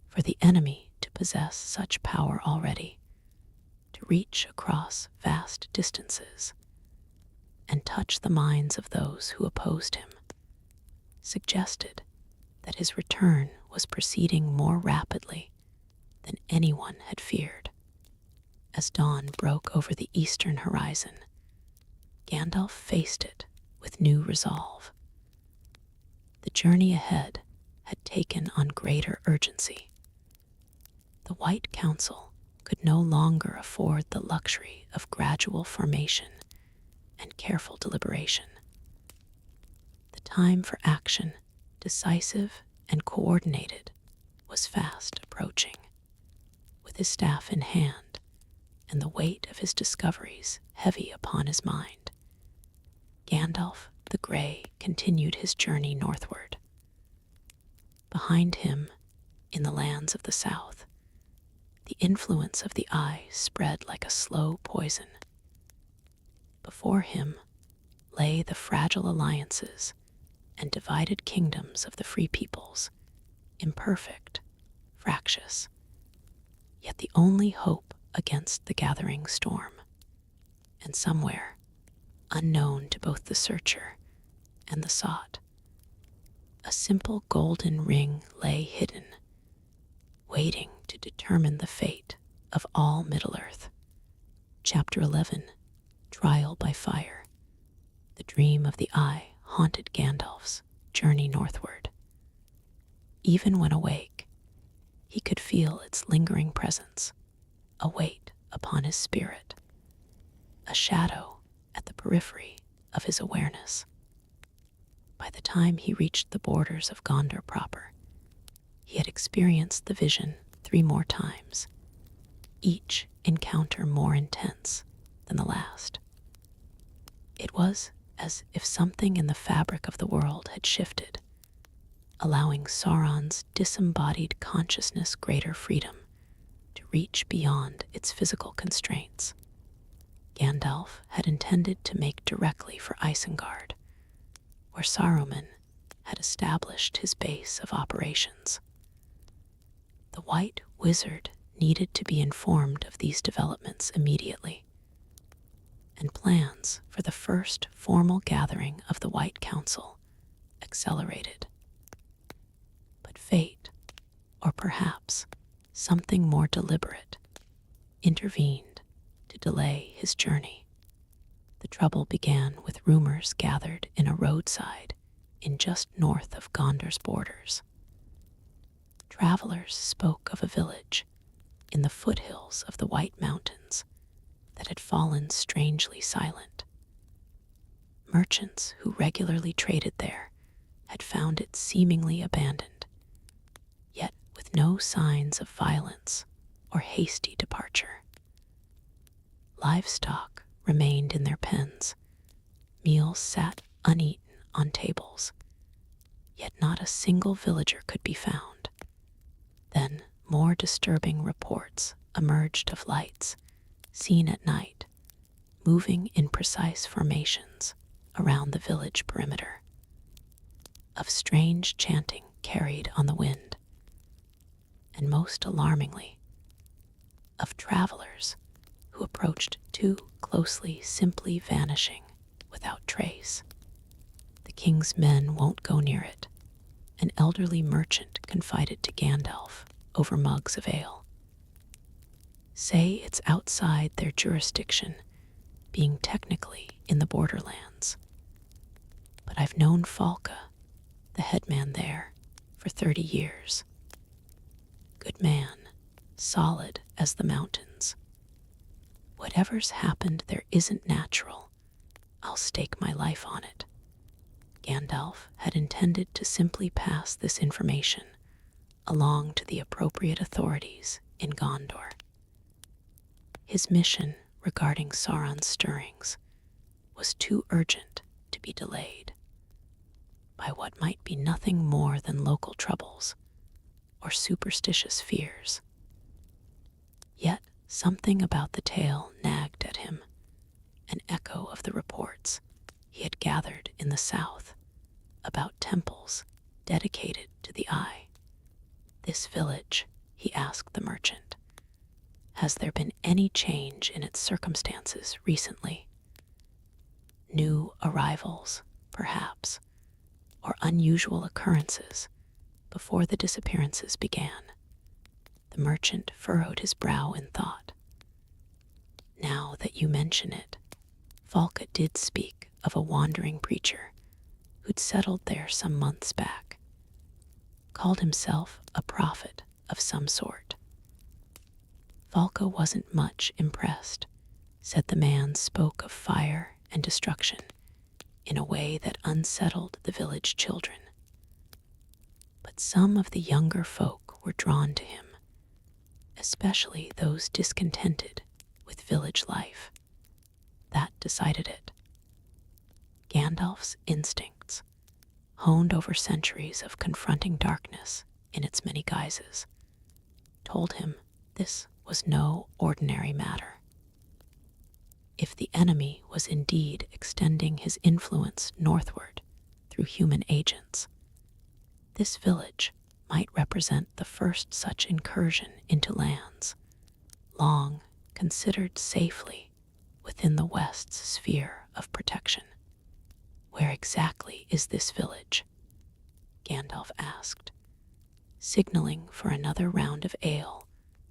For the enemy to possess such power already, to reach across vast distances and touch the minds of those who opposed him, suggested that his return was proceeding more rapidly than anyone had feared. As dawn broke over the eastern horizon, Gandalf faced it with new resolve. The journey ahead had taken on greater urgency. The White Council could no longer afford the luxury of gradual formation and careful deliberation. The time for action, decisive and coordinated, was fast approaching. With his staff in hand and the weight of his discoveries heavy upon his mind, Gandalf the Grey continued his journey northward. Behind him, in the lands of the south, the influence of the Eye spread like a slow poison. Before him, lay the fragile alliances and divided kingdoms of the free peoples, imperfect, fractious, yet the only hope against the gathering storm. And somewhere, unknown to both the searcher and the sought, a simple golden ring lay hidden, waiting to determine the fate of all Middle-earth. Chapter 11, Trial by Fire. The dream of the eye haunted Gandalf's journey northward. Even when awake, he could feel its lingering presence, a weight upon his spirit, a shadow at the periphery of his awareness. By the time he reached the borders of Gondor proper, he had experienced the vision 3 more times, each encounter more intense than the last. It was as if something in the fabric of the world had shifted, allowing Sauron's disembodied consciousness greater freedom to reach beyond its physical constraints. Gandalf had intended to make directly for Isengard, where Saruman had established his base of operations. The White Wizard needed to be informed of these developments immediately, and plans for the first formal gathering of the White Council accelerated. But fate, or perhaps something more deliberate, intervened to delay his journey. The trouble began with rumors gathered in a roadside in just north of Gondor's borders. Travelers spoke of a village in the foothills of the White Mountains that had fallen strangely silent. Merchants who regularly traded there had found it seemingly abandoned, yet with no signs of violence or hasty departure. Livestock remained in their pens, meals sat uneaten on tables, yet not a single villager could be found. Then more disturbing reports emerged of lights seen at night, moving in precise formations around the village perimeter, of strange chanting carried on the wind, and most alarmingly, of travelers who approached too closely, simply vanishing without trace. "The king's men won't go near it," an elderly merchant confided to Gandalf over mugs of ale. "Say it's outside their jurisdiction, being technically in the borderlands. But I've known Falka, the headman there, for 30 years. Good man, solid as the mountains. Whatever's happened there isn't natural. I'll stake my life on it." Gandalf had intended to simply pass this information along to the appropriate authorities in Gondor. His mission regarding Sauron's stirrings was too urgent to be delayed by what might be nothing more than local troubles or superstitious fears. Yet something about the tale nagged at him, an echo of the reports he had gathered in the south about temples dedicated to the eye. "This village," he asked the merchant, "has there been any change in its circumstances recently? New arrivals, perhaps, or unusual occurrences before the disappearances began?" The merchant furrowed his brow in thought. "Now that you mention it, Falka did speak of a wandering preacher who'd settled there some months back, called himself a prophet of some sort. Falka wasn't much impressed, said the man spoke of fire and destruction in a way that unsettled the village children. But some of the younger folk were drawn to him, especially those discontented with village life. That decided it. Gandalf's instincts, honed over centuries of confronting darkness in its many guises, told him this was no ordinary matter. if the enemy was indeed extending his influence northward through human agents. This village might represent the first such incursion into lands, long considered safely within the West's sphere of protection. Where exactly is this village? Gandalf asked, signaling for another round of ale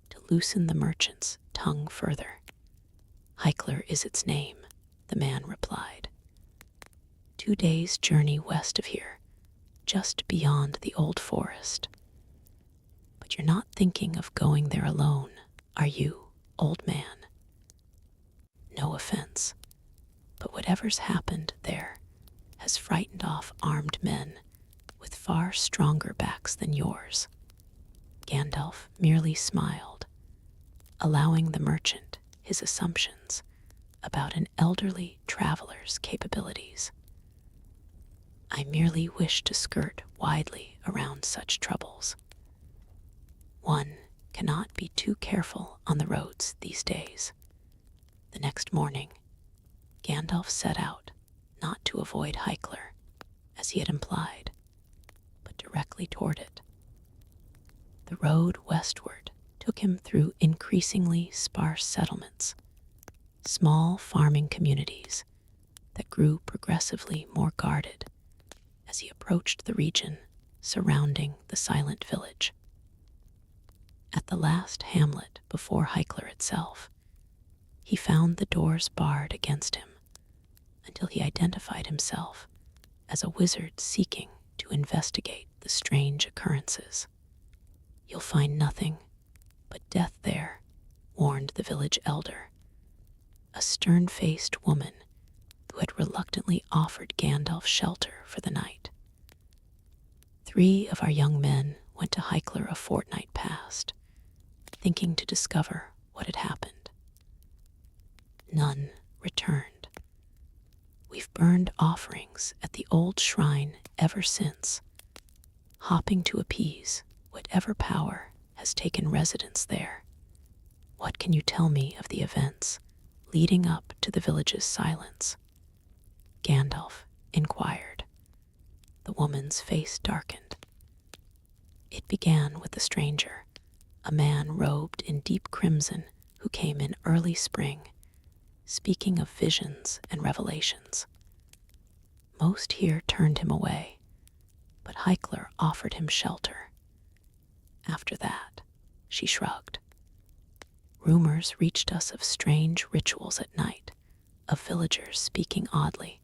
to loosen the merchant's tongue further. Heikler is its name, the man replied. 2 days' journey west of here, just beyond the old forest. But you're not thinking of going there alone, are you, old man? No offense, but whatever's happened there has frightened off armed men with far stronger backs than yours. Gandalf merely smiled, allowing the merchant his assumptions about an elderly traveler's capabilities. I merely wish to skirt widely around such troubles. One cannot be too careful on the roads these days. The next morning, Gandalf set out not to avoid Heikler, as he had implied, but directly toward it. The road westward took him through increasingly sparse settlements, small farming communities that grew progressively more guarded as he approached the region surrounding the silent village. At the last hamlet before Heikler itself, he found the doors barred against him until he identified himself as a wizard seeking to investigate the strange occurrences. You'll find nothing but death there, warned the village elder, a stern-faced woman who had reluctantly offered Gandalf shelter for the night. 3 of our young men went to Heikler a fortnight past, thinking to discover what had happened. None returned. We've burned offerings at the old shrine ever since, hoping to appease whatever power has taken residence there. What can you tell me of the events leading up to the village's silence? Gandalf inquired. The woman's face darkened. It began with a stranger, a man robed in deep crimson who came in early spring, speaking of visions and revelations. Most here turned him away, but Heikler offered him shelter. After that, she shrugged. Rumors reached us of strange rituals at night, of villagers speaking oddly,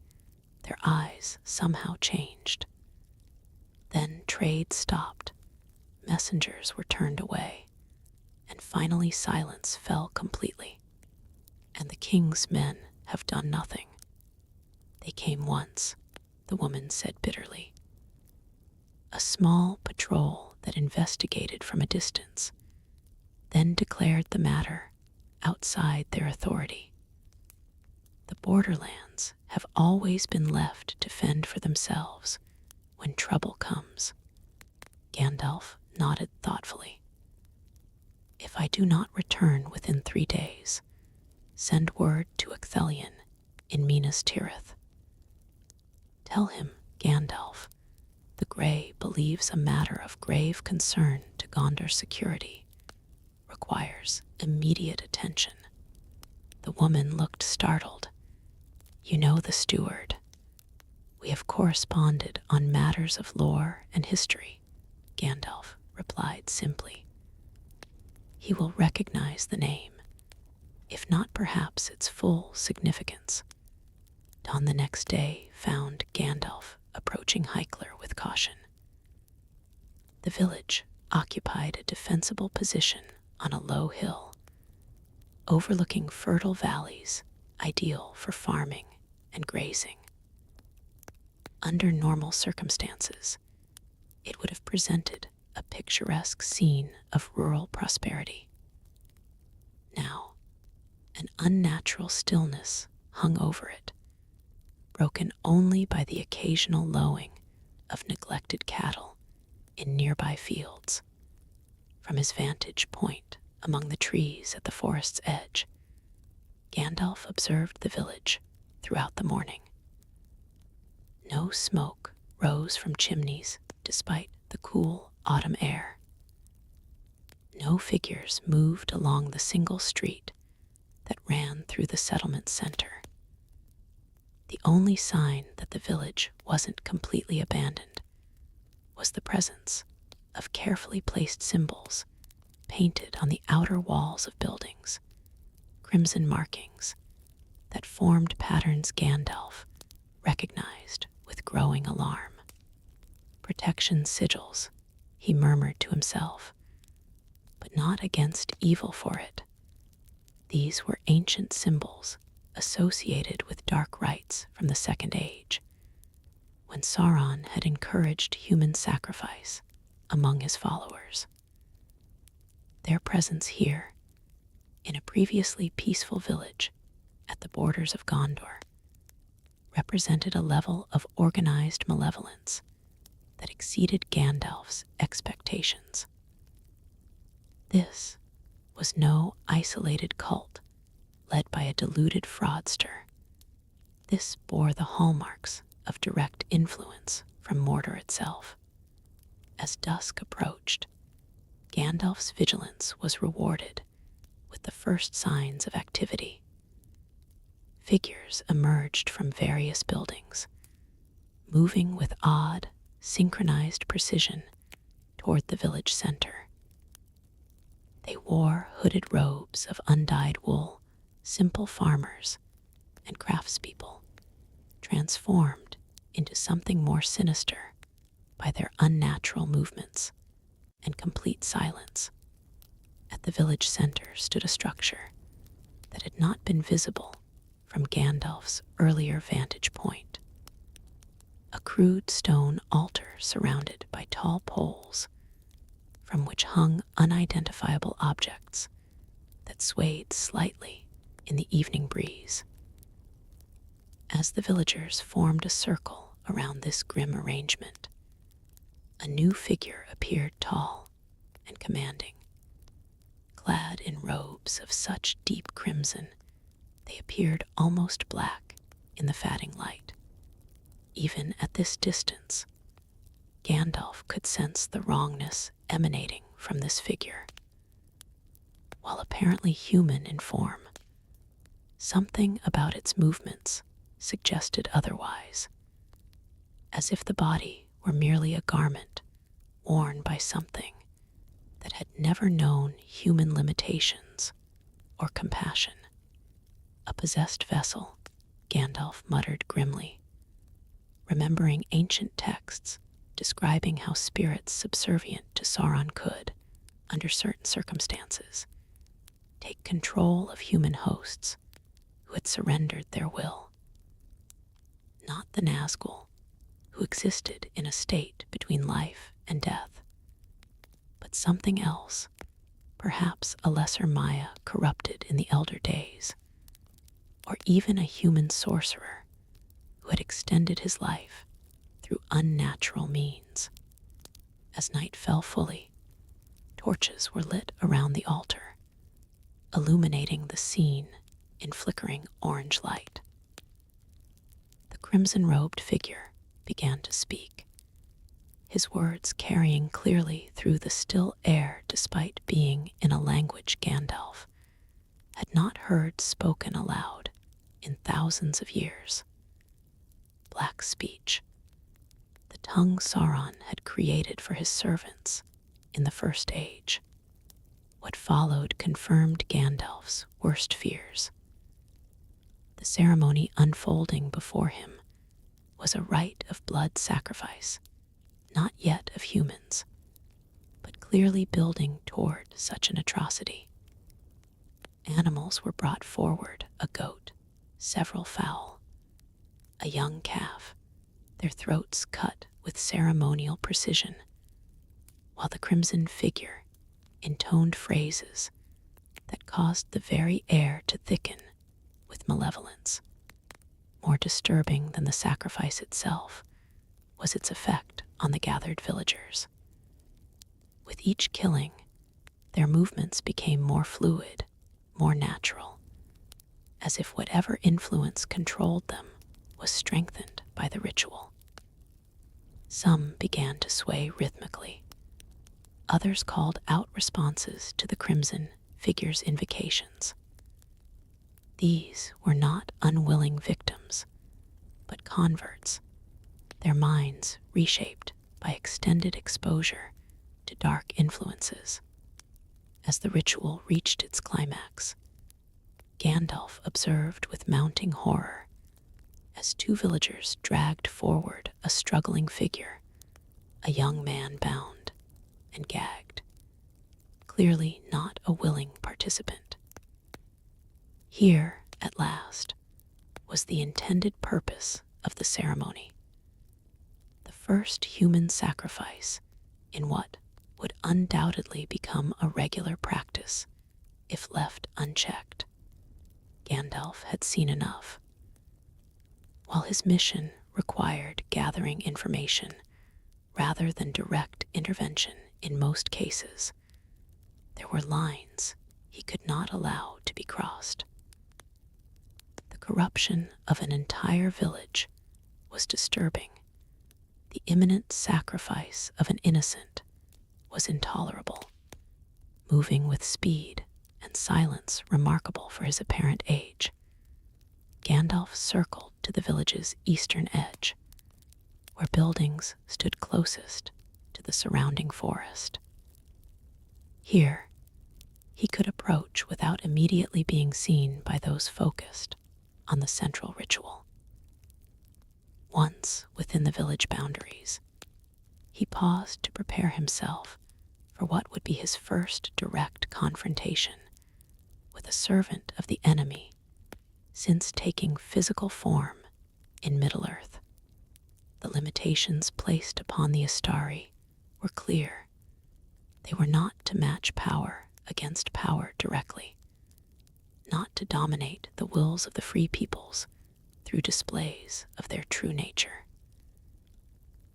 their eyes somehow changed. Then trade stopped, messengers were turned away, and finally silence fell completely. And the king's men have done nothing. They came once, the woman said bitterly. A small patrol that investigated from a distance, then declared the matter outside their authority. The borderlands have always been left to fend for themselves when trouble comes. Gandalf nodded thoughtfully. If I do not return within 3 days, send word to Ecthelion in Minas Tirith. Tell him, Gandalf, the Grey believes a matter of grave concern to Gondor's security requires immediate attention. The woman looked startled. You know the steward. We have corresponded on matters of lore and history, Gandalf replied simply. He will recognize the name, if not perhaps its full significance. Dawn the next day found Gandalf approaching Heikler with caution. The village occupied a defensible position on a low hill, overlooking fertile valleys ideal for farming and grazing. Under normal circumstances, it would have presented a picturesque scene of rural prosperity. Now, an unnatural stillness hung over it, broken only by the occasional lowing of neglected cattle in nearby fields. From his vantage point among the trees at the forest's edge, Gandalf observed the village throughout the morning. No smoke rose from chimneys despite the cool autumn air. No figures moved along the single street that ran through the settlement's center. The only sign that the village wasn't completely abandoned was the presence of carefully placed symbols painted on the outer walls of buildings, crimson markings that formed patterns Gandalf recognized with growing alarm. Protection sigils, he murmured to himself, but not against evil for it. These were ancient symbols associated with dark rites from the Second Age, when Sauron had encouraged human sacrifice among his followers. Their presence here, in a previously peaceful village at the borders of Gondor, represented a level of organized malevolence that exceeded Gandalf's expectations. This was no isolated cult led by a deluded fraudster. This bore the hallmarks of direct influence from Mordor itself. As dusk approached, Gandalf's vigilance was rewarded with the first signs of activity. Figures emerged from various buildings, moving with odd, synchronized precision toward the village center. They wore hooded robes of undyed wool, simple farmers and craftspeople, transformed into something more sinister by their unnatural movements and complete silence. At the village center stood a structure that had not been visible from Gandalf's earlier vantage point. A crude stone altar surrounded by tall poles, from which hung unidentifiable objects that swayed slightly in the evening breeze. As the villagers formed a circle around this grim arrangement, a new figure appeared, tall and commanding. Clad in robes of such deep crimson, they appeared almost black in the fading light. Even at this distance, Gandalf could sense the wrongness emanating from this figure. While apparently human in form, something about its movements suggested otherwise, as if the body were merely a garment worn by something that had never known human limitations or compassion. A possessed vessel, Gandalf muttered grimly, remembering ancient texts describing how spirits subservient to Sauron could, under certain circumstances, take control of human hosts who had surrendered their will. Not the Nazgul, who existed in a state between life and death, but something else, perhaps a lesser Maya corrupted in the elder days, or even a human sorcerer who had extended his life through unnatural means. As night fell fully, torches were lit around the altar, illuminating the scene in flickering orange light. The crimson-robed figure began to speak, his words carrying clearly through the still air despite being in a language Gandalf had not heard spoken aloud in thousands of years. Black speech, the tongue Sauron had created for his servants in the First Age. What followed confirmed Gandalf's worst fears. The ceremony unfolding before him was a rite of blood sacrifice, not yet of humans, but clearly building toward such an atrocity. Animals were brought forward, a goat, several fowl, a young calf, their throats cut with ceremonial precision, while the crimson figure intoned phrases that caused the very air to thicken with malevolence. More disturbing than the sacrifice itself was its effect on the gathered villagers. With each killing, their movements became more fluid, more natural, as if whatever influence controlled them was strengthened by the ritual. Some began to sway rhythmically. Others called out responses to the crimson figure's invocations. These were not unwilling victims, but converts, their minds reshaped by extended exposure to dark influences. As the ritual reached its climax, Gandalf observed with mounting horror as two villagers dragged forward a struggling figure, a young man bound and gagged, clearly not a willing participant. Here, at last, was the intended purpose of the ceremony. The first human sacrifice in what would undoubtedly become a regular practice if left unchecked. Gandalf had seen enough. While his mission required gathering information rather than direct intervention in most cases, there were lines he could not allow to be crossed. The corruption of an entire village was disturbing. The imminent sacrifice of an innocent was intolerable. Moving with speed and silence remarkable for his apparent age, Gandalf circled to the village's eastern edge, where buildings stood closest to the surrounding forest. Here, he could approach without immediately being seen by those focused on the central ritual. Once within the village boundaries, he paused to prepare himself for what would be his first direct confrontation with a servant of the enemy since taking physical form in Middle-earth. The limitations placed upon the Astari were clear. They were not to match power against power directly, not to dominate the wills of the free peoples through displays of their true nature.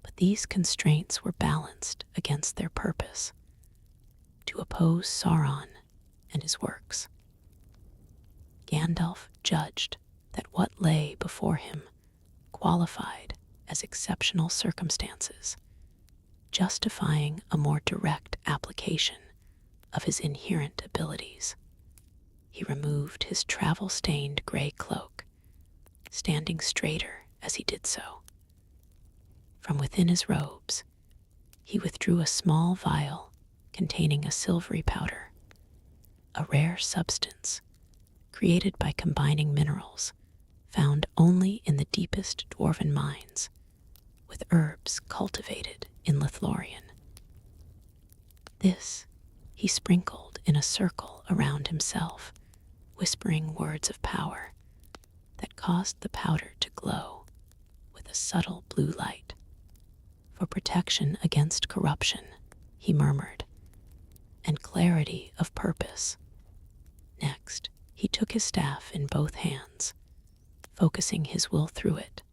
But these constraints were balanced against their purpose, to oppose Sauron and his works. Gandalf judged that what lay before him qualified as exceptional circumstances, justifying a more direct application of his inherent abilities. He removed his travel-stained gray cloak, standing straighter as he did so. From within his robes, he withdrew a small vial containing a silvery powder, a rare substance created by combining minerals found only in the deepest dwarven mines with herbs cultivated in Lothlorien. This he sprinkled in a circle around himself, whispering words of power that caused the powder to glow with a subtle blue light. For protection against corruption, he murmured, and clarity of purpose. Next, he took his staff in both hands, focusing his will through it,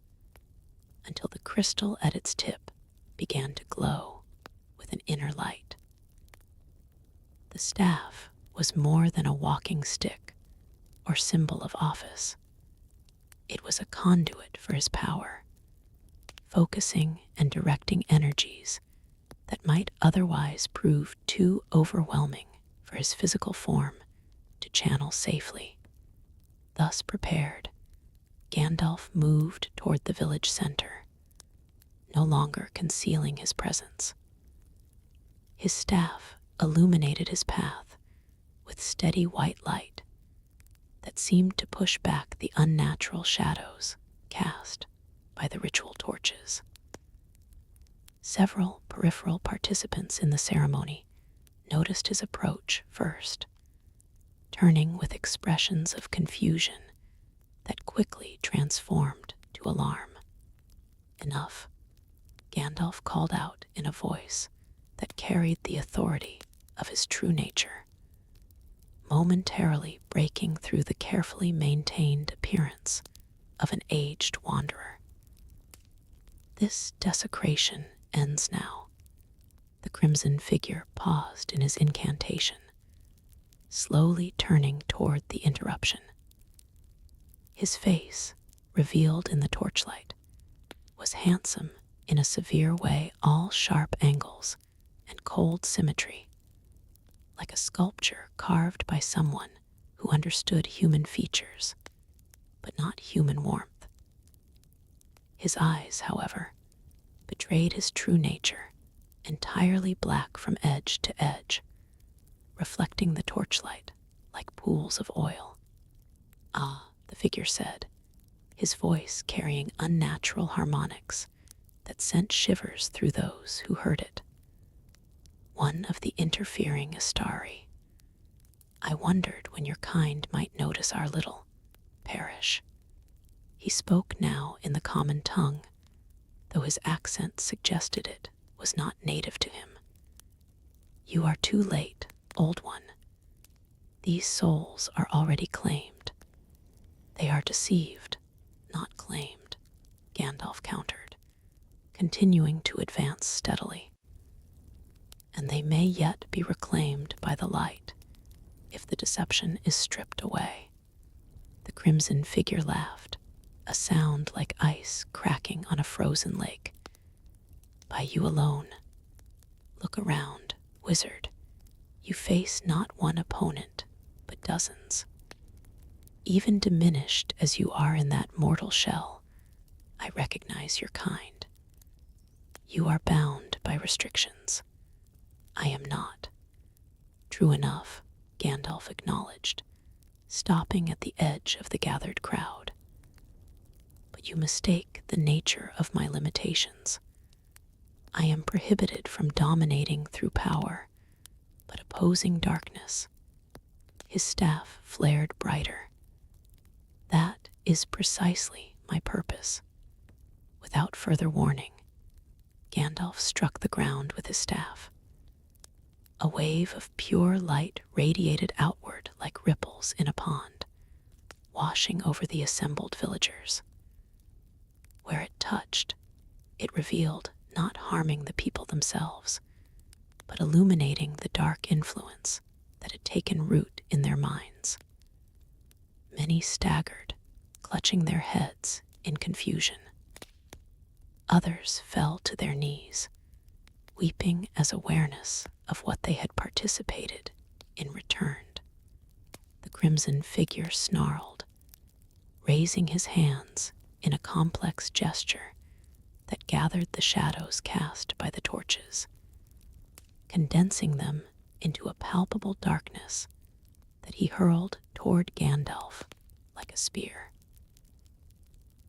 until the crystal at its tip began to glow with an inner light. The staff was more than a walking stick or symbol of office. It was a conduit for his power, focusing and directing energies that might otherwise prove too overwhelming for his physical form to channel safely. Thus prepared, Gandalf moved toward the village center, no longer concealing his presence. His staff illuminated his path with steady white light that seemed to push back the unnatural shadows cast by the ritual torches. Several peripheral participants in the ceremony noticed his approach first, turning with expressions of confusion that quickly transformed to alarm. Enough, Gandalf called out in a voice that carried the authority of his true nature, momentarily breaking through the carefully maintained appearance of an aged wanderer. This desecration ends now. The crimson figure paused in his incantation, slowly turning toward the interruption. His face, revealed in the torchlight, was handsome in a severe way, all sharp angles and cold symmetry, like a sculpture carved by someone who understood human features, but not human warmth. His eyes, however, betrayed his true nature, entirely black from edge to edge, reflecting the torchlight like pools of oil. "Ah," the figure said, his voice carrying unnatural harmonics that sent shivers through those who heard it. "One of the interfering Astari. I wondered when your kind might notice our little parish." He spoke now in the common tongue, though his accent suggested it was not native to him. "You are too late, old one. These souls are already claimed." "They are deceived, not claimed," Gandalf countered, continuing to advance steadily. "And they may yet be reclaimed by the light, if the deception is stripped away." The crimson figure laughed, a sound like ice cracking on a frozen lake. "By you alone. Look around, wizard. You face not one opponent, but dozens. Even diminished as you are in that mortal shell, I recognize your kind. You are bound by restrictions. I am not." "True enough," Gandalf acknowledged, stopping at the edge of the gathered crowd. "But you mistake the nature of my limitations. I am prohibited from dominating through power, but opposing darkness." His staff flared brighter. "That is precisely my purpose." Without further warning, Gandalf struck the ground with his staff. A wave of pure light radiated outward like ripples in a pond, washing over the assembled villagers. Where it touched, it revealed not harming the people themselves, but illuminating the dark influence that had taken root in their minds. Many staggered, clutching their heads in confusion. Others fell to their knees, weeping as awareness of what they had participated in returned. The crimson figure snarled, raising his hands in a complex gesture that gathered the shadows cast by the torches, condensing them into a palpable darkness that he hurled toward Gandalf like a spear.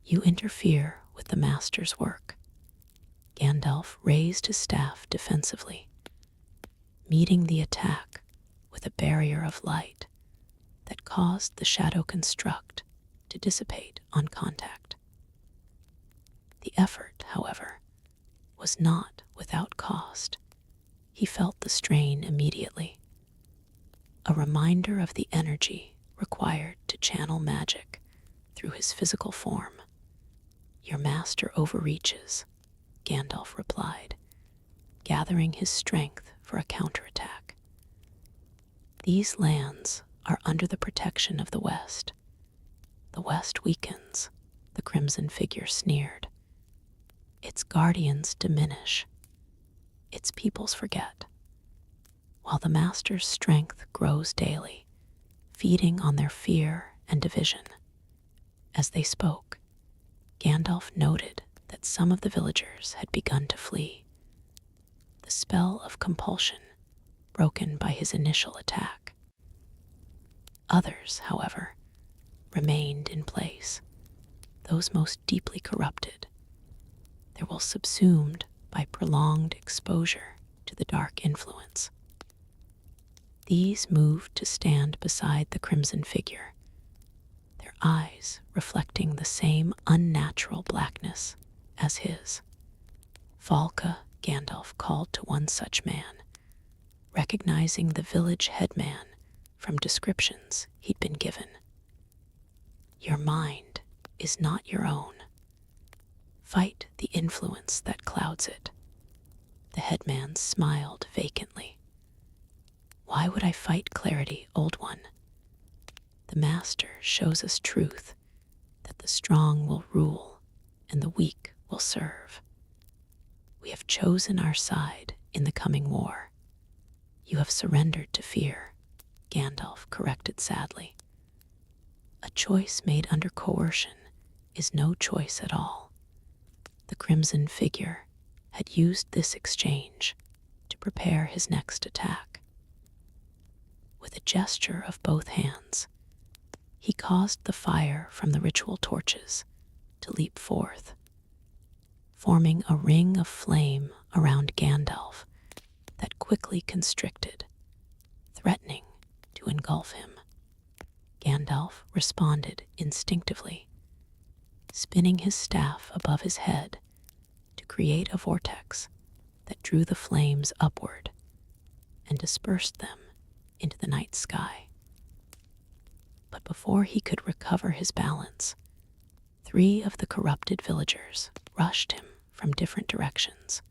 "You interfere with the master's work." Gandalf raised his staff defensively, meeting the attack with a barrier of light that caused the shadow construct to dissipate on contact. The effort, however, was not without cost. He felt the strain immediately, a reminder of the energy required to channel magic through his physical form. "Your master overreaches," Gandalf replied, gathering his strength for a counterattack. "These lands are under the protection of the West. The West weakens," the crimson figure sneered. "Its guardians diminish. Its peoples forget, while the master's strength grows daily, feeding on their fear and division." As they spoke, Gandalf noted that some of the villagers had begun to flee, the spell of compulsion broken by his initial attack. Others, however, remained in place, those most deeply corrupted. They were subsumed by prolonged exposure to the dark influence. These moved to stand beside the crimson figure, their eyes reflecting the same unnatural blackness as his. "Valka," Gandalf called to one such man, recognizing the village headman from descriptions he'd been given. "Your mind is not your own. Fight the influence that clouds it." The headman smiled vacantly. "Why would I fight clarity, old one? The master shows us truth, that the strong will rule and the weak will serve. We have chosen our side in the coming war. You have surrendered to fear, Gandalf corrected sadly. A choice made under coercion is no choice at all. The crimson figure had used this exchange to prepare his next attack. With a gesture of both hands, he caused the fire from the ritual torches to leap forth, forming a ring of flame around Gandalf that quickly constricted, threatening to engulf him. Gandalf responded instinctively, spinning his staff above his head to create a vortex that drew the flames upward and dispersed them into the night sky. But before he could recover his balance, 3 of the corrupted villagers rushed him from different directions,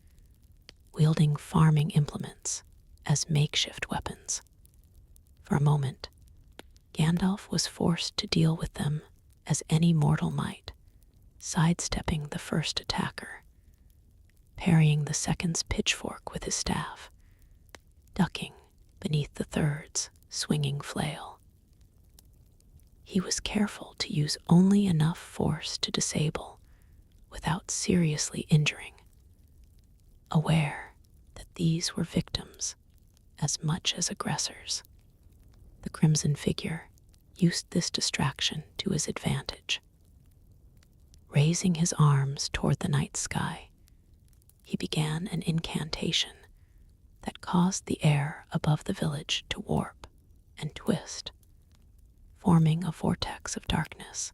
wielding farming implements as makeshift weapons. For a moment, Gandalf was forced to deal with them as any mortal might, sidestepping the first attacker, parrying the second's pitchfork with his staff, ducking beneath the third's swinging flail. He was careful to use only enough force to disable without seriously injuring, aware that these were victims as much as aggressors. The crimson figure used this distraction to his advantage. Raising his arms toward the night sky, he began an incantation that caused the air above the village to warp and twist, forming a vortex of darkness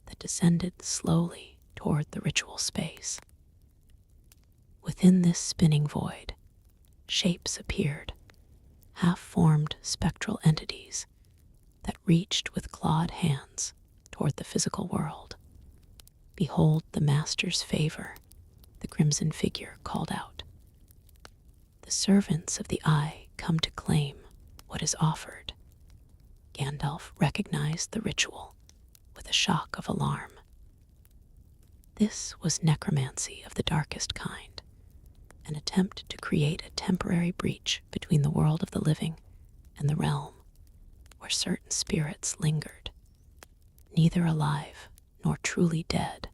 that descended slowly toward the ritual space. Within this spinning void, shapes appeared, half-formed spectral entities that reached with clawed hands toward the physical world. "Behold the Master's favor," the crimson figure called out. "The servants of the Eye come to claim what is offered." Gandalf recognized the ritual with a shock of alarm. This was necromancy of the darkest kind, an attempt to create a temporary breach between the world of the living and the realm where certain spirits lingered, neither alive nor truly dead,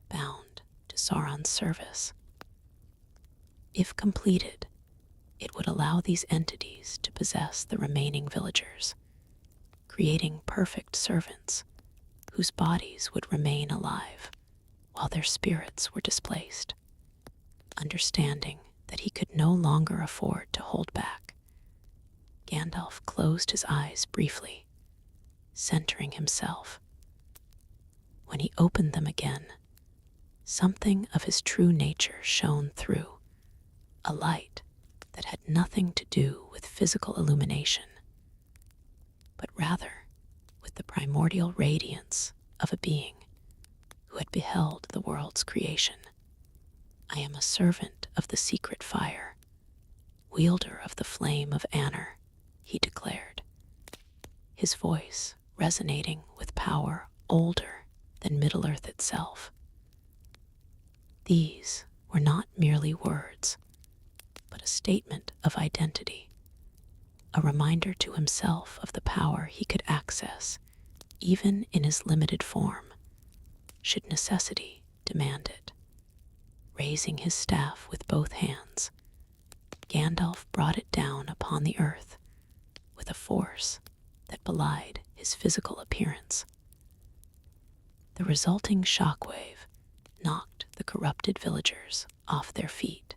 bound to Sauron's service. If completed, it would allow these entities to possess the remaining villagers, creating perfect servants whose bodies would remain alive while their spirits were displaced. Understanding that he could no longer afford to hold back, Gandalf closed his eyes briefly, centering himself. When he opened them again, something of his true nature shone through, a light that had nothing to do with physical illumination, but rather with the primordial radiance of a being who had beheld the world's creation. "I am a servant of the secret fire, wielder of the flame of Anor," he declared, his voice resonating with power older than Middle-earth itself. These were not merely words, but a statement of identity, a reminder to himself of the power he could access, even in his limited form, should necessity demand it. Raising his staff with both hands, Gandalf brought it down upon the earth with a force that belied his physical appearance. The resulting shockwave knocked the corrupted villagers off their feet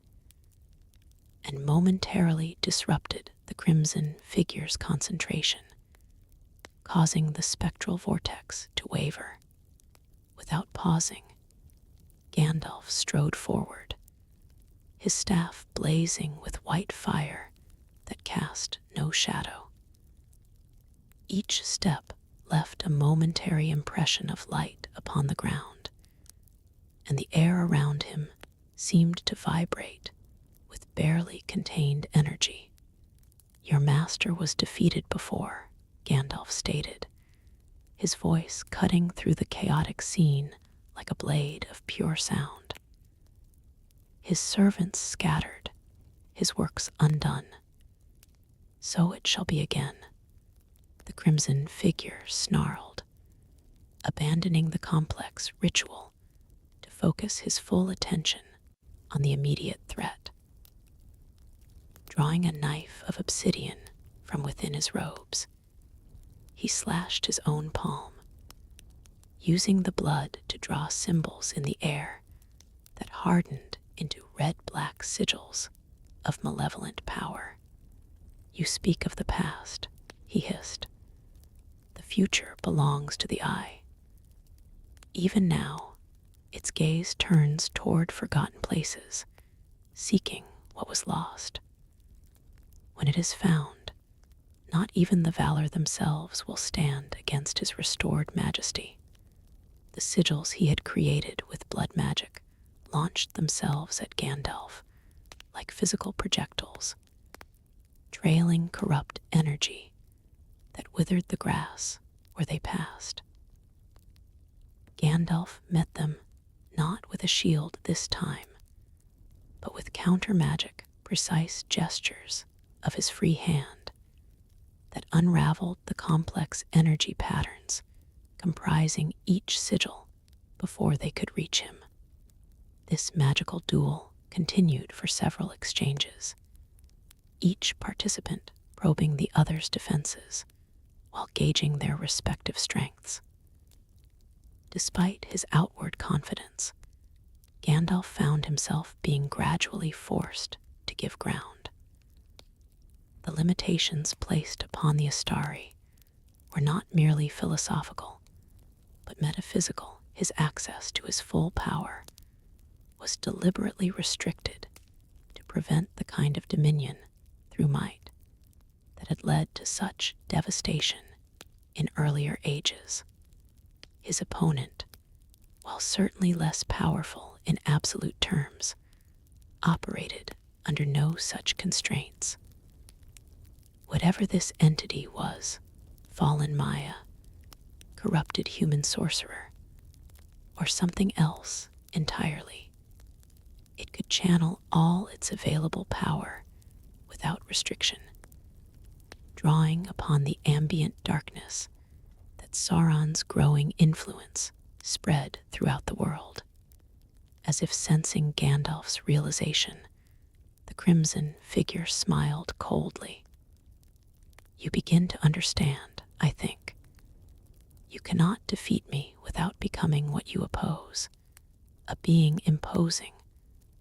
and momentarily disrupted the crimson figure's concentration, causing the spectral vortex to waver. Without pausing, Gandalf strode forward, his staff blazing with white fire that cast no shadow. Each step left a momentary impression of light upon the ground, and the air around him seemed to vibrate with barely contained energy. "Your master was defeated before," Gandalf stated, his voice cutting through the chaotic scene like a blade of pure sound. His servants scattered, his works undone. So it shall be again. The crimson figure snarled, abandoning the complex ritual to focus his full attention on the immediate threat. Drawing a knife of obsidian from within his robes, he slashed his own palm, using the blood to draw symbols in the air that hardened into red-black sigils of malevolent power. "You speak of the past," he hissed. "The future belongs to the eye. Even now, its gaze turns toward forgotten places, seeking what was lost. When it is found, not even the valor themselves will stand against his restored majesty." The sigils he had created with blood magic launched themselves at Gandalf like physical projectiles, trailing corrupt energy that withered the grass where they passed. Gandalf met them not with a shield this time, but with counter-magic, precise gestures of his free hand that unraveled the complex energy patterns comprising each sigil before they could reach him. This magical duel continued for several exchanges, each participant probing the other's defenses while gauging their respective strengths. Despite his outward confidence, Gandalf found himself being gradually forced to give ground. The limitations placed upon the Astari were not merely philosophical, but metaphysical. His access to his full power was deliberately restricted to prevent the kind of dominion through might that had led to such devastation in earlier ages. His opponent, while certainly less powerful in absolute terms, operated under no such constraints. Whatever this entity was, fallen Maya, corrupted human sorcerer, or something else entirely, it could channel all its available power without restriction, drawing upon the ambient darkness that Sauron's growing influence spread throughout the world. As if sensing Gandalf's realization, the crimson figure smiled coldly. "You begin to understand, I think. You cannot defeat me without becoming what you oppose. A being imposing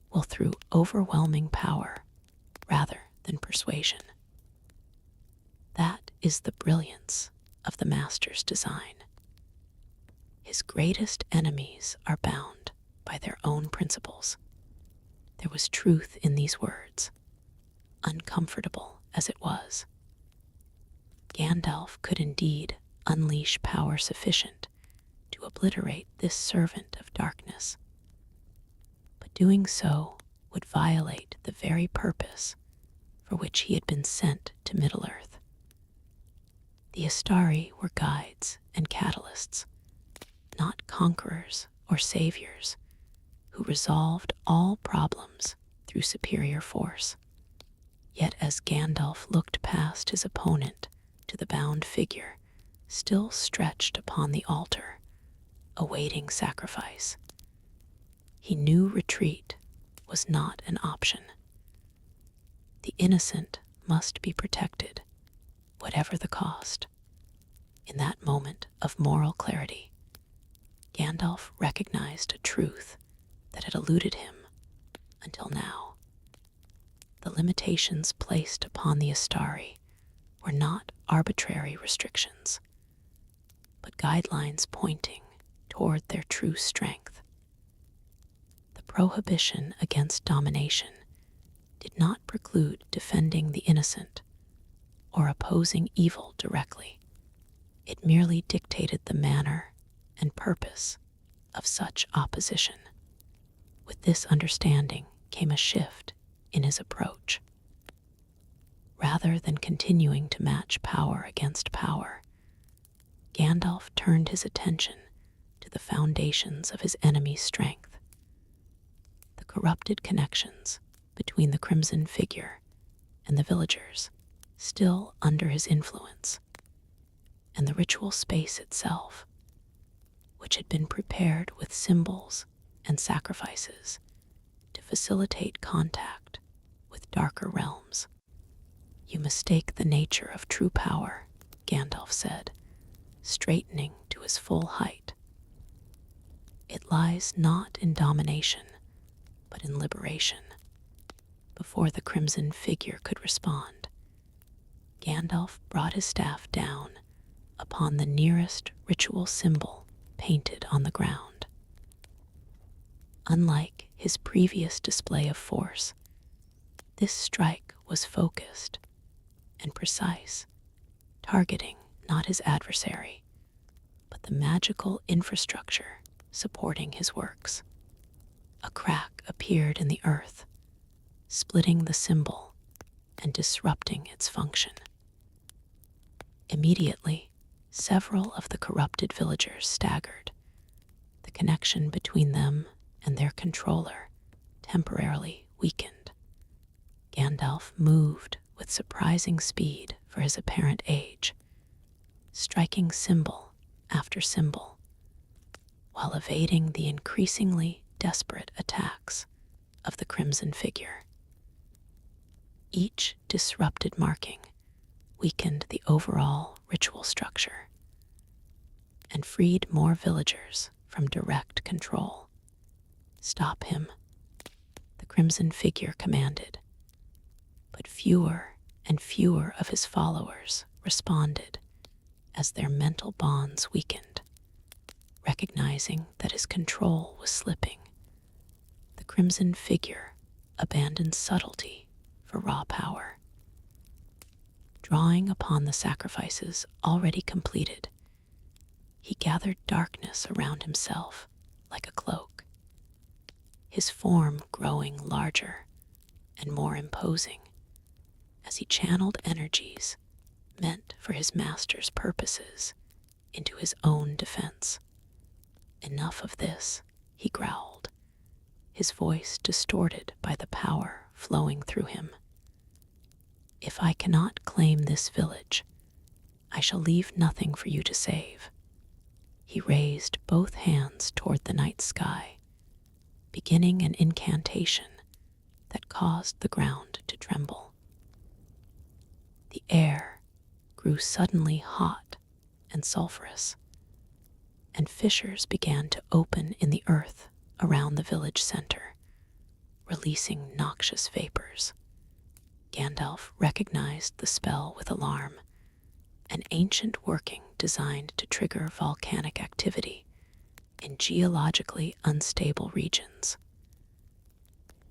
will through overwhelming power rather than persuasion. That is the brilliance of the Master's design. His greatest enemies are bound by their own principles." There was truth in these words, uncomfortable as it was. Gandalf could indeed unleash power sufficient to obliterate this servant of darkness, but doing so would violate the very purpose for which he had been sent to Middle-earth. The Astari were guides and catalysts, not conquerors or saviors, who resolved all problems through superior force. Yet as Gandalf looked past his opponent to the bound figure still stretched upon the altar, awaiting sacrifice, he knew retreat was not an option. The innocent must be protected, whatever the cost. In that moment of moral clarity, Gandalf recognized a truth that had eluded him until now. The limitations placed upon the Astari were not arbitrary restrictions, but guidelines pointing toward their true strength. The prohibition against domination did not preclude defending the innocent or opposing evil directly. It merely dictated the manner and purpose of such opposition. With this understanding came a shift in his approach. Rather than continuing to match power against power, Gandalf turned his attention to the foundations of his enemy's strength, the corrupted connections between the crimson figure and the villagers still under his influence, and the ritual space itself, which had been prepared with symbols and sacrifices to facilitate contact with darker realms. "You mistake the nature of true power," Gandalf said, straightening to his full height. "It lies not in domination, but in liberation." Before the crimson figure could respond, Gandalf brought his staff down upon the nearest ritual symbol painted on the ground. Unlike his previous display of force, this strike was focused and precise, targeting not his adversary, but the magical infrastructure supporting his works. A crack appeared in the earth, splitting the symbol and disrupting its function. Immediately, several of the corrupted villagers staggered, the connection between them and their controller temporarily weakened. Gandalf moved with surprising speed for his apparent age, striking symbol after symbol, while evading the increasingly desperate attacks of the crimson figure. Each disrupted marking weakened the overall ritual structure and freed more villagers from direct control. "Stop him," the crimson figure commanded, but fewer and fewer of his followers responded as their mental bonds weakened. Recognizing that his control was slipping, the crimson figure abandoned subtlety for raw power. Drawing upon the sacrifices already completed, he gathered darkness around himself like a cloak, his form growing larger and more imposing as he channeled energies meant for his master's purposes into his own defense. "Enough of this," he growled, his voice distorted by the power flowing through him. "If I cannot claim this village, I shall leave nothing for you to save." He raised both hands toward the night sky, beginning an incantation that caused the ground to tremble. The air grew suddenly hot and sulphurous, and fissures began to open in the earth around the village center, releasing noxious vapors. Gandalf recognized the spell with alarm, an ancient working designed to trigger volcanic activity in geologically unstable regions.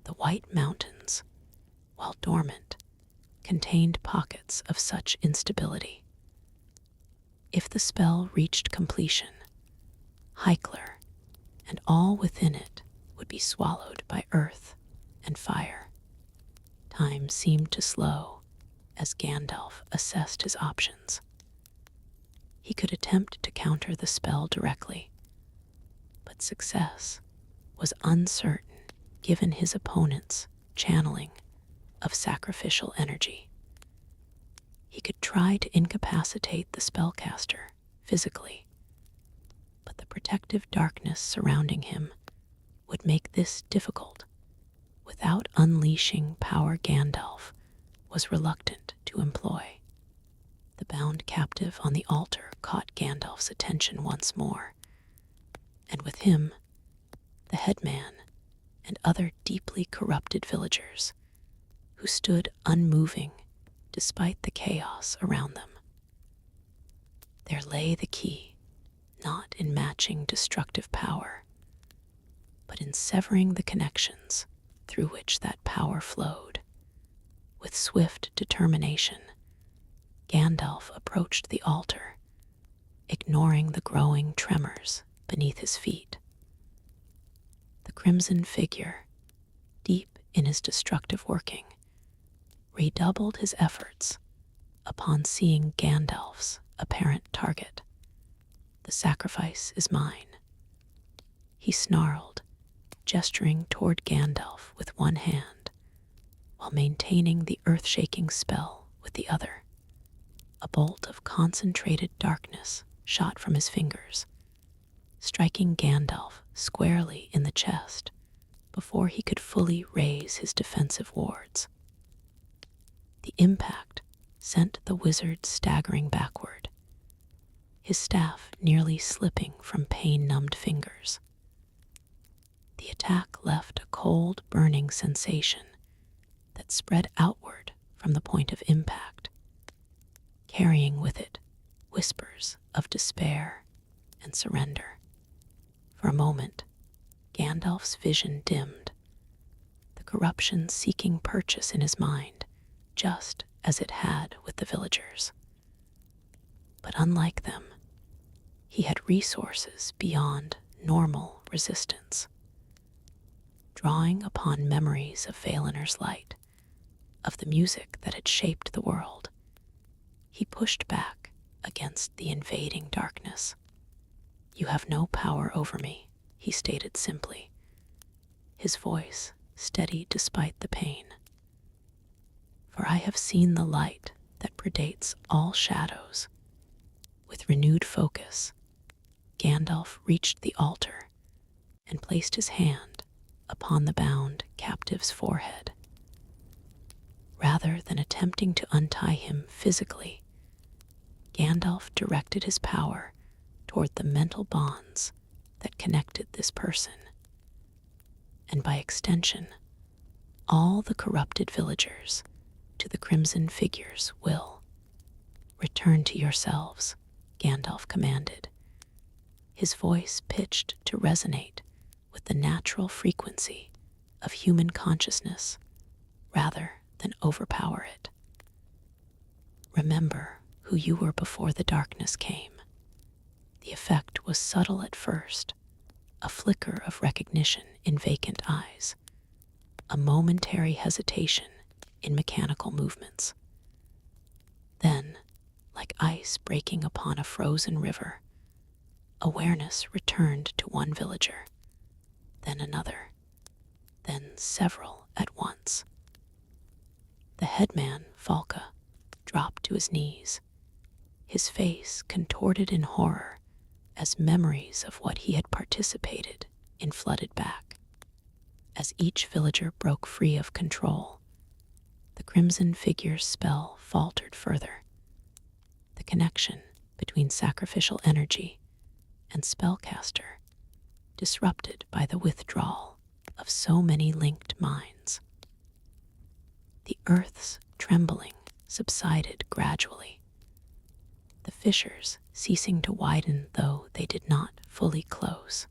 The White Mountains, while dormant, contained pockets of such instability. If the spell reached completion, Heikler and all within it would be swallowed by earth and fire. Time seemed to slow as Gandalf assessed his options. He could attempt to counter the spell directly, but success was uncertain given his opponent's channeling of sacrificial energy. He could try to incapacitate the spellcaster physically, but the protective darkness surrounding him would make this difficult without unleashing power Gandalf was reluctant to employ. The bound captive on the altar caught Gandalf's attention once more, and with him, the headman and other deeply corrupted villagers who stood unmoving despite the chaos around them. There lay the key, not in matching destructive power, but in severing the connections through which that power flowed. With swift determination, Gandalf approached the altar, ignoring the growing tremors beneath his feet. The crimson figure, deep in his destructive working, redoubled his efforts upon seeing Gandalf's apparent target. The sacrifice is mine," he snarled, gesturing toward Gandalf with one hand, while maintaining the earth-shaking spell with the other. A bolt of concentrated darkness shot from his fingers, striking Gandalf squarely in the chest before he could fully raise his defensive wards. The impact sent the wizard staggering backward, his staff nearly slipping from pain-numbed fingers. The attack left a cold, burning sensation that spread outward from the point of impact, carrying with it whispers of despair and surrender. For a moment, Gandalf's vision dimmed, the corruption seeking purchase in his mind, just as it had with the villagers. But unlike them, he had resources beyond normal resistance. Drawing upon memories of Valinor's light, of the music that had shaped the world, he pushed back against the invading darkness. "You have no power over me," he stated simply, his voice steady despite the pain. "For I have seen the light that predates all shadows." With renewed focus, Gandalf reached the altar and placed his hand upon the bound captive's forehead. Rather than attempting to untie him physically, Gandalf directed his power toward the mental bonds that connected this person, and by extension, all the corrupted villagers, to the crimson figure's will. "Return to yourselves," Gandalf commanded, his voice pitched to resonate with the natural frequency of human consciousness rather than overpower it. "Remember who you were before the darkness came." The effect was subtle at first, a flicker of recognition in vacant eyes, a momentary hesitation in mechanical movements. Then, like ice breaking upon a frozen river, awareness returned to one villager, then another, then several at once. The headman, Falca, dropped to his knees, his face contorted in horror as memories of what he had participated in flooded back. As each villager broke free of control, the crimson figure's spell faltered further. The connection between sacrificial energy and spellcaster disrupted by the withdrawal of so many linked minds. The earth's trembling subsided gradually, the fissures ceasing to widen though they did not fully close.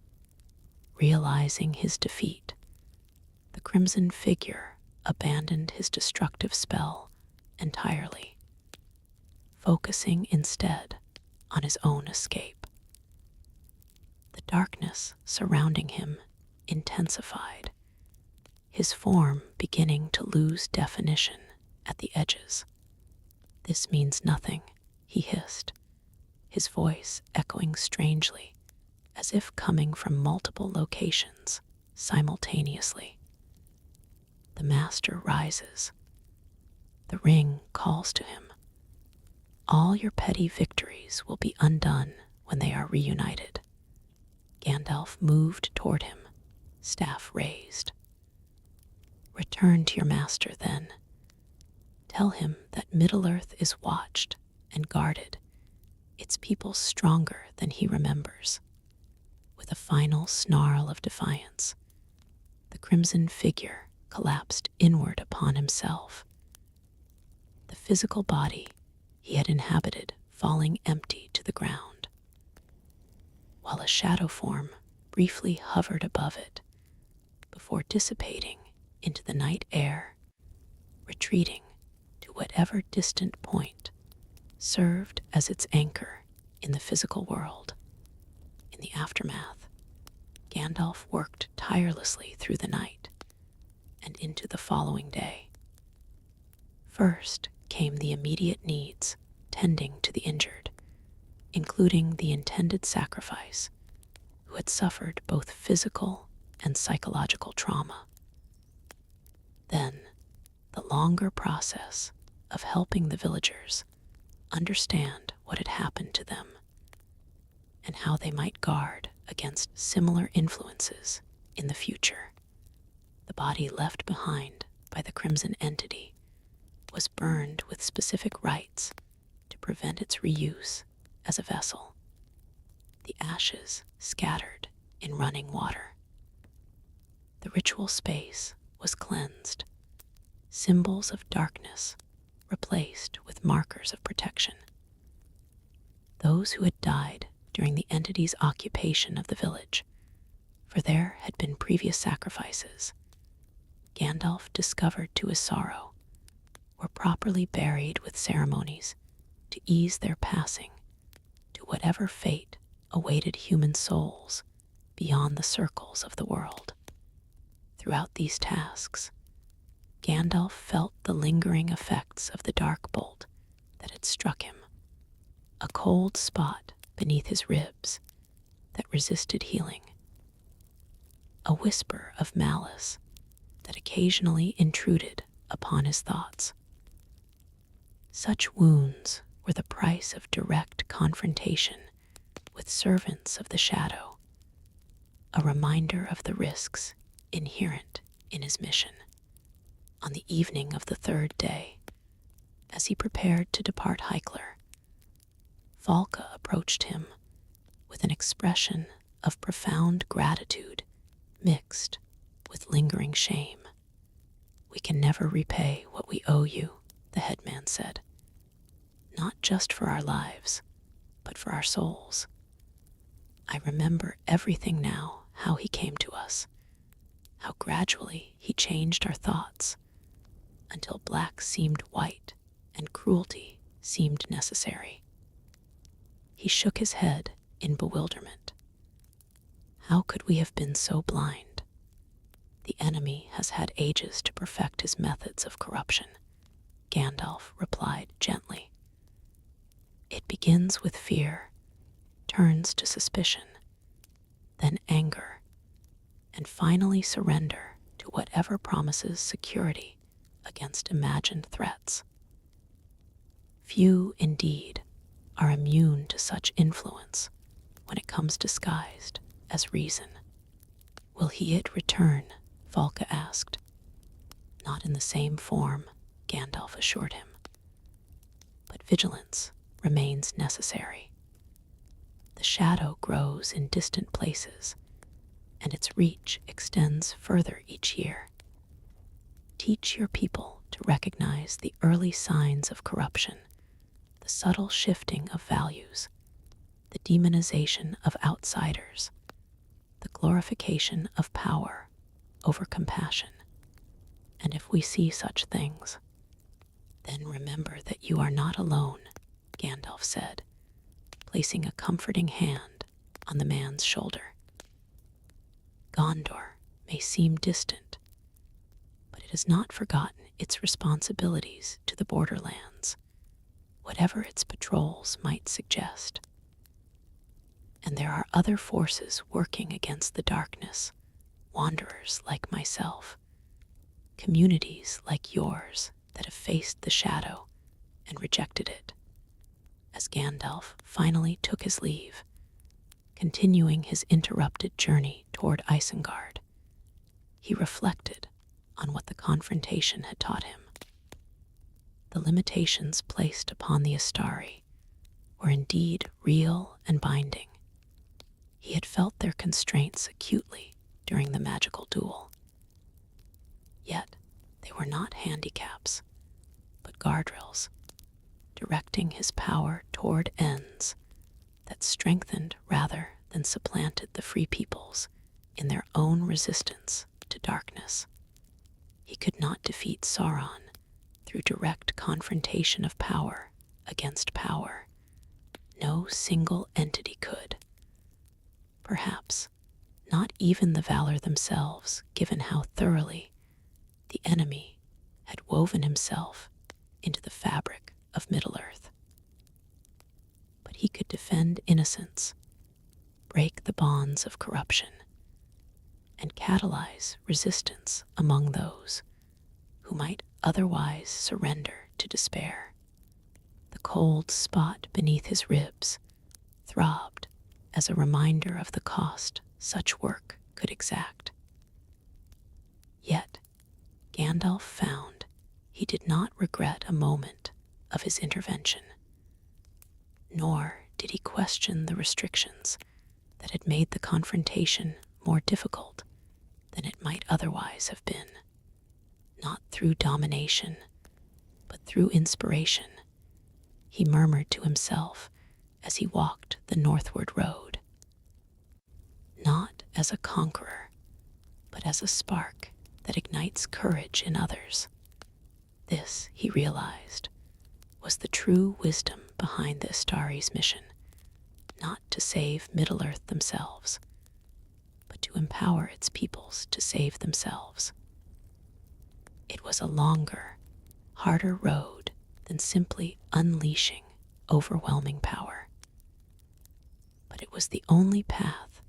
Realizing his defeat, the crimson figure abandoned his destructive spell entirely, focusing instead on his own escape. The darkness surrounding him intensified, his form beginning to lose definition at the edges. "This means nothing," he hissed, his voice echoing strangely, as if coming from multiple locations simultaneously. The master rises. The ring calls to him. All your petty victories will be undone when they are reunited. Gandalf moved toward him, staff raised. "Return to your master, then. Tell him that Middle-earth is watched and guarded, its people stronger than he remembers." With a final snarl of defiance, the crimson figure collapsed inward upon himself, the physical body he had inhabited falling empty to the ground, while a shadow form briefly hovered above it before dissipating into the night air, retreating to whatever distant point served as its anchor in the physical world. In the aftermath, Gandalf worked tirelessly through the night and into the following day. First came the immediate needs tending to the injured, including the intended sacrifice, who had suffered both physical and psychological trauma. Then, the longer process of helping the villagers understand what had happened to them and how they might guard against similar influences in the future. The body left behind by the Crimson Entity was burned with specific rites to prevent its reuse as a vessel. The ashes scattered in running water. The ritual space was cleansed, symbols of darkness replaced with markers of protection. Those who had died during the entity's occupation of the village, for there had been previous sacrifices, Gandalf discovered to his sorrow, were properly buried with ceremonies to ease their passing to whatever fate awaited human souls beyond the circles of the world. Throughout these tasks, Gandalf felt the lingering effects of the dark bolt that had struck him, a cold spot beneath his ribs that resisted healing, a whisper of malice that occasionally intruded upon his thoughts. Such wounds were the price of direct confrontation with servants of the shadow, a reminder of the risks inherent in his mission. On the evening of the third day, as he prepared to depart Heikler, Valka approached him with an expression of profound gratitude mixed with lingering shame. "We can never repay what we owe you," the headman said. "Not just for our lives, but for our souls. I remember everything now, how he came to us, how gradually he changed our thoughts, until black seemed white and cruelty seemed necessary." He shook his head in bewilderment. "How could we have been so blind? The enemy has had ages to perfect his methods of corruption," Gandalf replied gently. "It begins with fear, turns to suspicion, then anger, and finally surrender to whatever promises security against imagined threats. Few, indeed, are immune to such influence when it comes disguised as reason." "Will he it return?" Valka asked. "Not in the same form," Gandalf assured him. "But vigilance remains necessary. The shadow grows in distant places, and its reach extends further each year. Teach your people to recognize the early signs of corruption, the subtle shifting of values, the demonization of outsiders, the glorification of power over compassion. And if we see such things, then remember that you are not alone," Gandalf said, placing a comforting hand on the man's shoulder. "Gondor may seem distant, but it has not forgotten its responsibilities to the borderlands, whatever its patrols might suggest. And there are other forces working against the darkness, wanderers like myself, communities like yours that have faced the shadow and rejected it." As Gandalf finally took his leave, continuing his interrupted journey toward Isengard, he reflected on what the confrontation had taught him. The limitations placed upon the Astari were indeed real and binding. He had felt their constraints acutely during the magical duel. Yet they were not handicaps, but guardrails, directing his power toward ends that strengthened rather than supplanted the free peoples in their own resistance to darkness. He could not defeat Sauron through direct confrontation of power against power. No single entity could. Perhaps not even the Valar themselves, given how thoroughly the enemy had woven himself into the fabric of Middle-earth. But he could defend innocence, break the bonds of corruption, and catalyze resistance among those who might otherwise surrender to despair. The cold spot beneath his ribs throbbed as a reminder of the cost such work could exact. Yet, Gandalf found he did not regret a moment of his intervention, nor did he question the restrictions that had made the confrontation more difficult than it might otherwise have been. Not through domination, but through inspiration, he murmured to himself as he walked the northward road. Not as a conqueror, but as a spark that ignites courage in others. This, he realized, was the true wisdom behind the Astari's mission, not to save Middle-earth themselves, but to empower its peoples to save themselves. It was a longer, harder road than simply unleashing overwhelming power. But it was the only path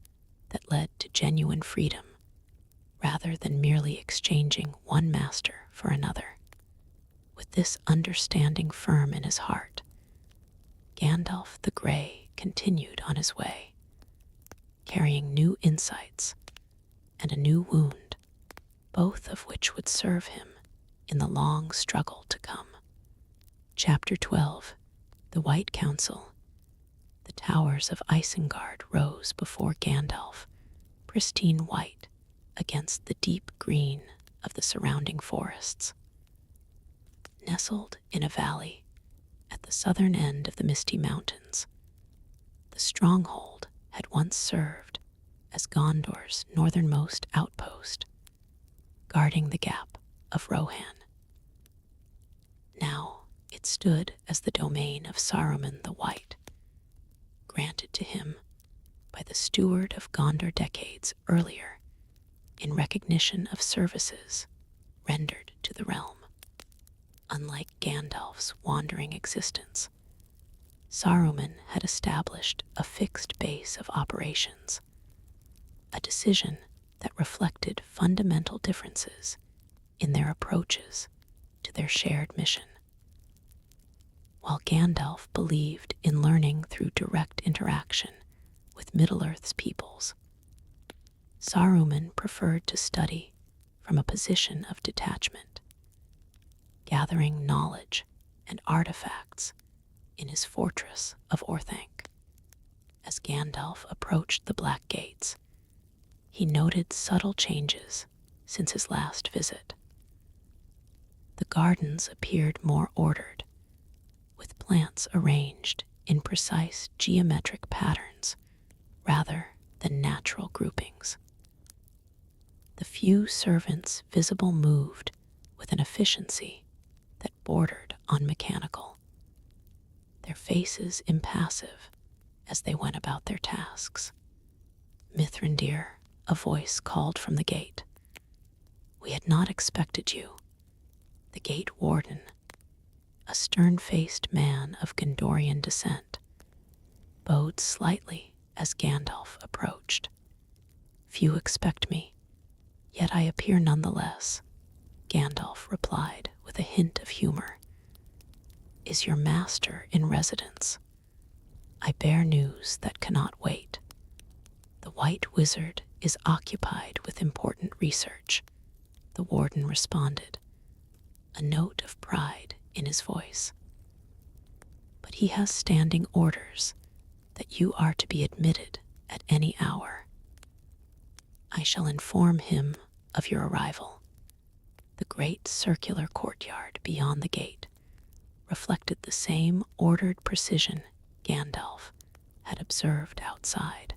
that led to genuine freedom, rather than merely exchanging one master for another. With this understanding firm in his heart, Gandalf the Grey continued on his way, carrying new insights and a new wound, both of which would serve him in the long struggle to come. Chapter 12. The White Council. The towers of Isengard rose before Gandalf, pristine white against the deep green of the surrounding forests. Nestled in a valley at the southern end of the Misty Mountains, the stronghold had once served as Gondor's northernmost outpost, guarding the Gap of Rohan. Now it stood as the domain of Saruman the White, granted to him by the steward of Gondor decades earlier in recognition of services rendered to the realm. Unlike Gandalf's wandering existence, Saruman had established a fixed base of operations, a decision that reflected fundamental differences in their approaches to their shared mission. While Gandalf believed in learning through direct interaction with Middle-earth's peoples, Saruman preferred to study from a position of detachment, gathering knowledge and artifacts in his fortress of Orthanc. As Gandalf approached the Black Gates, he noted subtle changes since his last visit. The gardens appeared more ordered, with plants arranged in precise geometric patterns rather than natural groupings. The few servants visible moved with an efficiency that bordered on mechanical, their faces impassive as they went about their tasks. Mithrandir, a voice called from the gate. "We had not expected you." The gate warden, a stern-faced man of Gondorian descent, bowed slightly as Gandalf approached. "Few expect me, yet I appear nonetheless," Gandalf replied with a hint of humor. "Is your master in residence? I bear news that cannot wait." "The White Wizard is occupied with important research," the warden responded, a note of pride in his voice. "But he has standing orders that you are to be admitted at any hour. I shall inform him of your arrival." The great circular courtyard beyond the gate reflected the same ordered precision Gandalf had observed outside.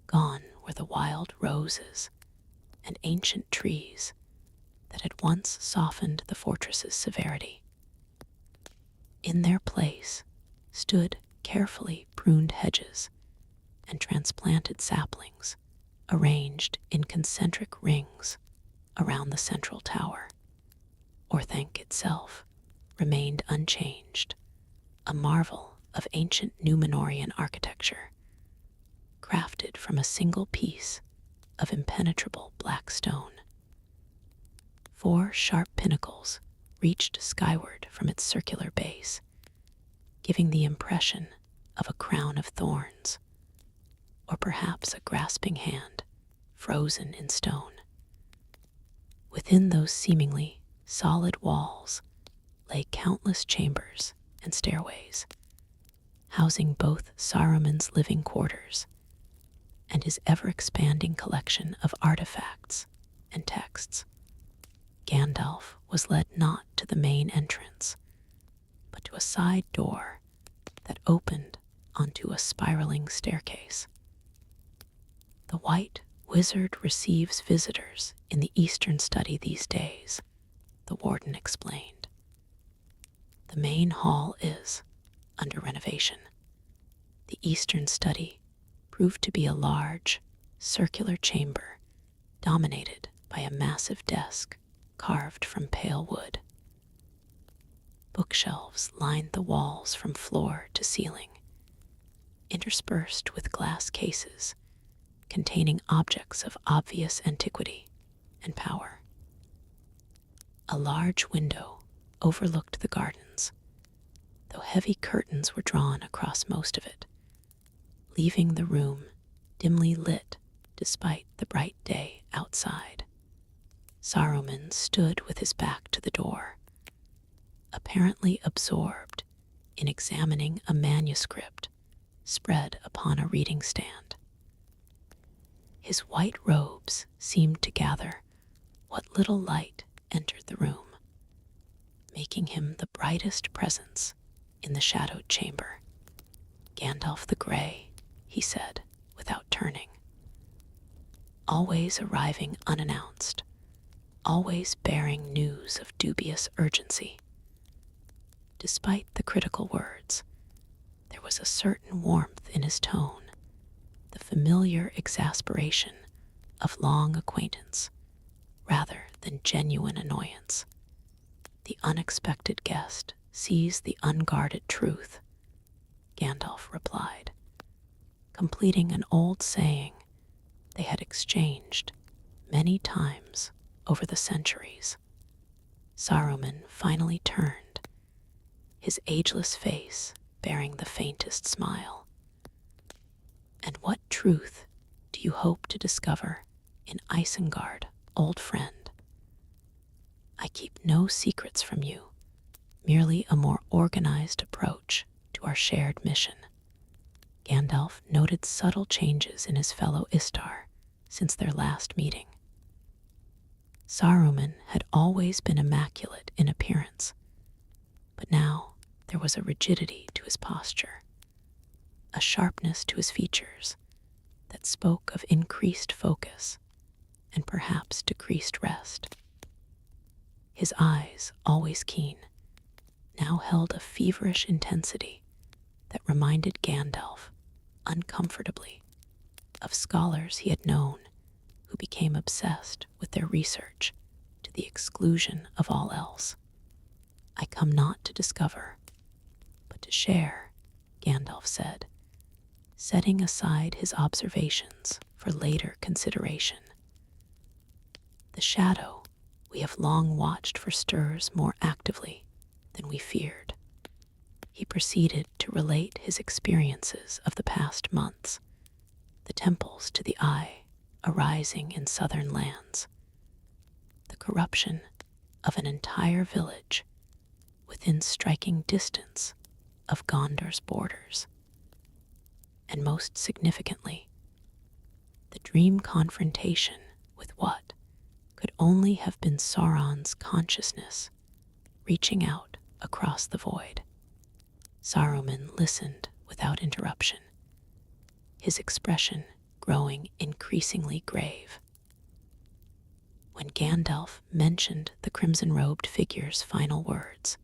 Gone were the wild roses and ancient trees that had once softened the fortress's severity. In their place stood carefully pruned hedges and transplanted saplings arranged in concentric rings around the central tower. Orthanc itself remained unchanged, a marvel of of ancient Númenorian architecture, crafted from a single piece of impenetrable black stone. 4 sharp pinnacles reached skyward from its circular base, giving the impression of a crown of thorns, or perhaps a grasping hand frozen in stone. Within those seemingly solid walls lay countless chambers and stairways, housing both Saruman's living quarters and his ever-expanding collection of artifacts and texts. Gandalf was led not to the main entrance, but to a side door that opened onto a spiraling staircase. The White Wizard receives visitors in the Eastern Study these days, the warden explained. The main hall is under renovation. The Eastern Study proved to be a large, circular chamber dominated by a massive desk carved from pale wood. Bookshelves lined the walls from floor to ceiling, interspersed with glass cases containing objects of obvious antiquity and power. A large window overlooked the gardens, though heavy curtains were drawn across most of it, leaving the room dimly lit despite the bright day outside. Saruman stood with his back to the door, apparently absorbed in examining a manuscript spread upon a reading stand. His white robes seemed to gather what little light entered the room, making him the brightest presence in the shadowed chamber. Gandalf the Grey, he said, without turning. Always arriving unannounced, always bearing news of dubious urgency. Despite the critical words, there was a certain warmth in his tone, the familiar exasperation of long acquaintance, rather than genuine annoyance. The unexpected guest sees the unguarded truth, Gandalf replied, completing an old saying they had exchanged many times over the centuries. Saruman finally turned, his ageless face bearing the faintest smile. And what truth do you hope to discover in Isengard, old friend? I keep no secrets from you, merely a more organized approach to our shared mission. Gandalf noted subtle changes in his fellow Istar since their last meeting. Saruman had always been immaculate in appearance, but now there was a rigidity to his posture, a sharpness to his features that spoke of increased focus and perhaps decreased rest. His eyes, always keen, now held a feverish intensity that reminded Gandalf, uncomfortably, of scholars he had known who became obsessed with their research to the exclusion of all else. I come not to discover, but to share, Gandalf said, setting aside his observations for later consideration. The shadow we have long watched for stirs more actively than we feared. He proceeded to relate his experiences of the past months, the temples to the eye arising in southern lands, the corruption of an entire village within striking distance of Gondor's borders, and most significantly, the dream confrontation with what could only have been Sauron's consciousness reaching out across the void. Saruman listened without interruption, his expression growing increasingly grave. When Gandalf mentioned the crimson-robed figure's final words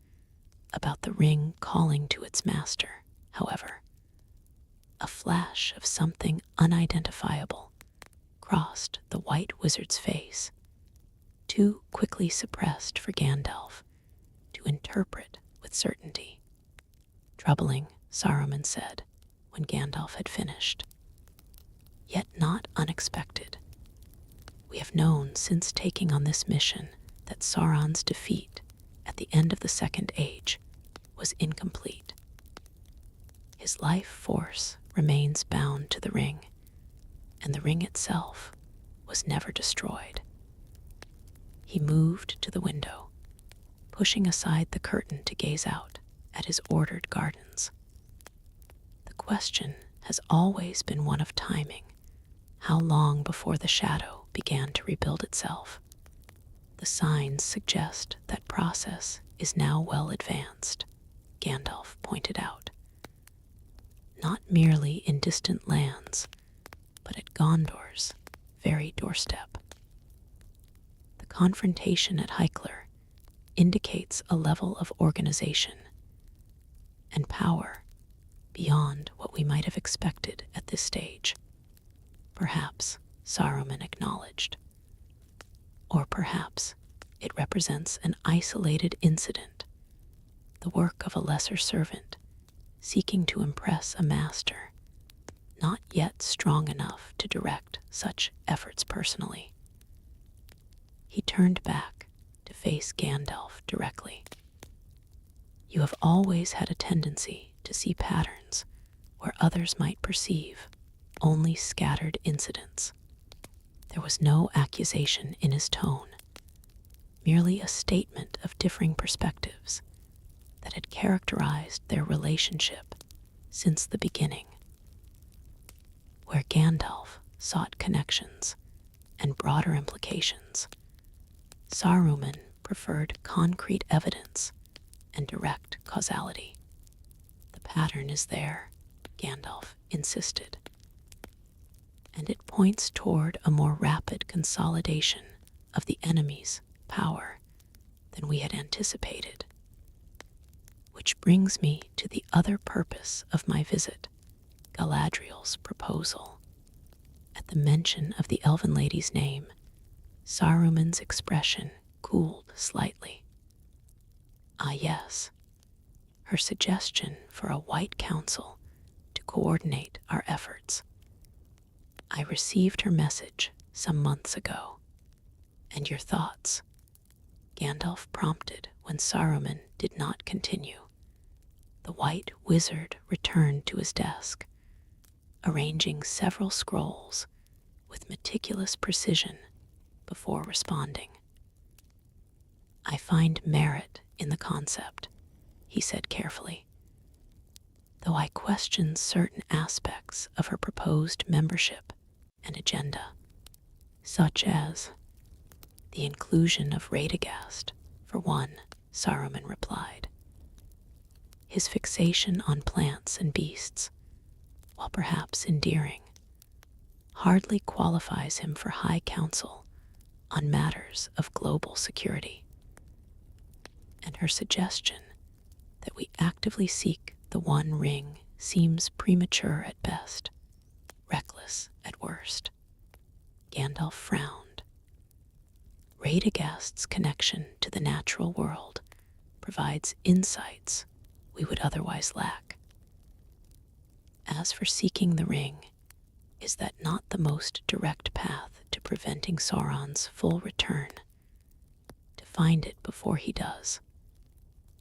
about the ring calling to its master, however, a flash of something unidentifiable crossed the White Wizard's face, too quickly suppressed for Gandalf to interpret with certainty. Troubling Saruman said when Gandalf had finished. Yet not unexpected. We have known since taking on this mission that Sauron's defeat at the end of the Second Age was incomplete. His life force remains bound to the ring, and the ring itself was never destroyed. He moved to the window, pushing aside the curtain to gaze out at his ordered gardens. The question has always been one of timing. How long before the shadow began to rebuild itself? The signs suggest that process is now well advanced, Gandalf pointed out. Not merely in distant lands, but at Gondor's very doorstep. The confrontation at Heikler indicates a level of organization and power beyond what we might have expected at this stage. Perhaps, Saruman acknowledged. Or perhaps it represents an isolated incident, the work of a lesser servant seeking to impress a master, not yet strong enough to direct such efforts personally. He turned back to face Gandalf directly. You have always had a tendency to see patterns where others might perceive only scattered incidents. There was no accusation in his tone, merely a statement of differing perspectives that had characterized their relationship since the beginning. Where Gandalf sought connections and broader implications, Saruman preferred concrete evidence and direct causality. The pattern is there, Gandalf insisted, and it points toward a more rapid consolidation of the enemy's power than we had anticipated. Which brings me to the other purpose of my visit, Galadriel's proposal. At the mention of the elven lady's name, Saruman's expression cooled slightly. Ah yes, her suggestion for a white council to coordinate our efforts. I received her message some months ago. And your thoughts? Gandalf prompted when Saruman did not continue. The white wizard returned to his desk, arranging several scrolls with meticulous precision before responding. I find merit in the concept, he said carefully, though I question certain aspects of her proposed membership and agenda, such as the inclusion of Radagast, for one, Saruman replied. His fixation on plants and beasts, while perhaps endearing, hardly qualifies him for high counsel on matters of global security. And her suggestion that we actively seek the One Ring seems premature at best, reckless at worst. Gandalf frowned. Radagast's connection to the natural world provides insights we would otherwise lack. As for seeking the ring, is that not the most direct path to preventing Sauron's full return? To find it before he does,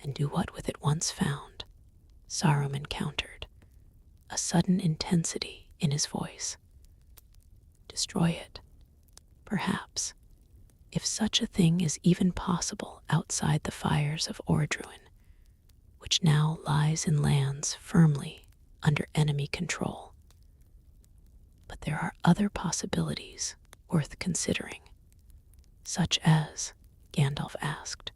and do what with it once found, Saruman countered, a sudden intensity in his voice. Destroy it, perhaps, if such a thing is even possible outside the fires of Ordruin, which now lies in lands firmly under enemy control. But there are other possibilities worth considering, such as, Gandalf asked,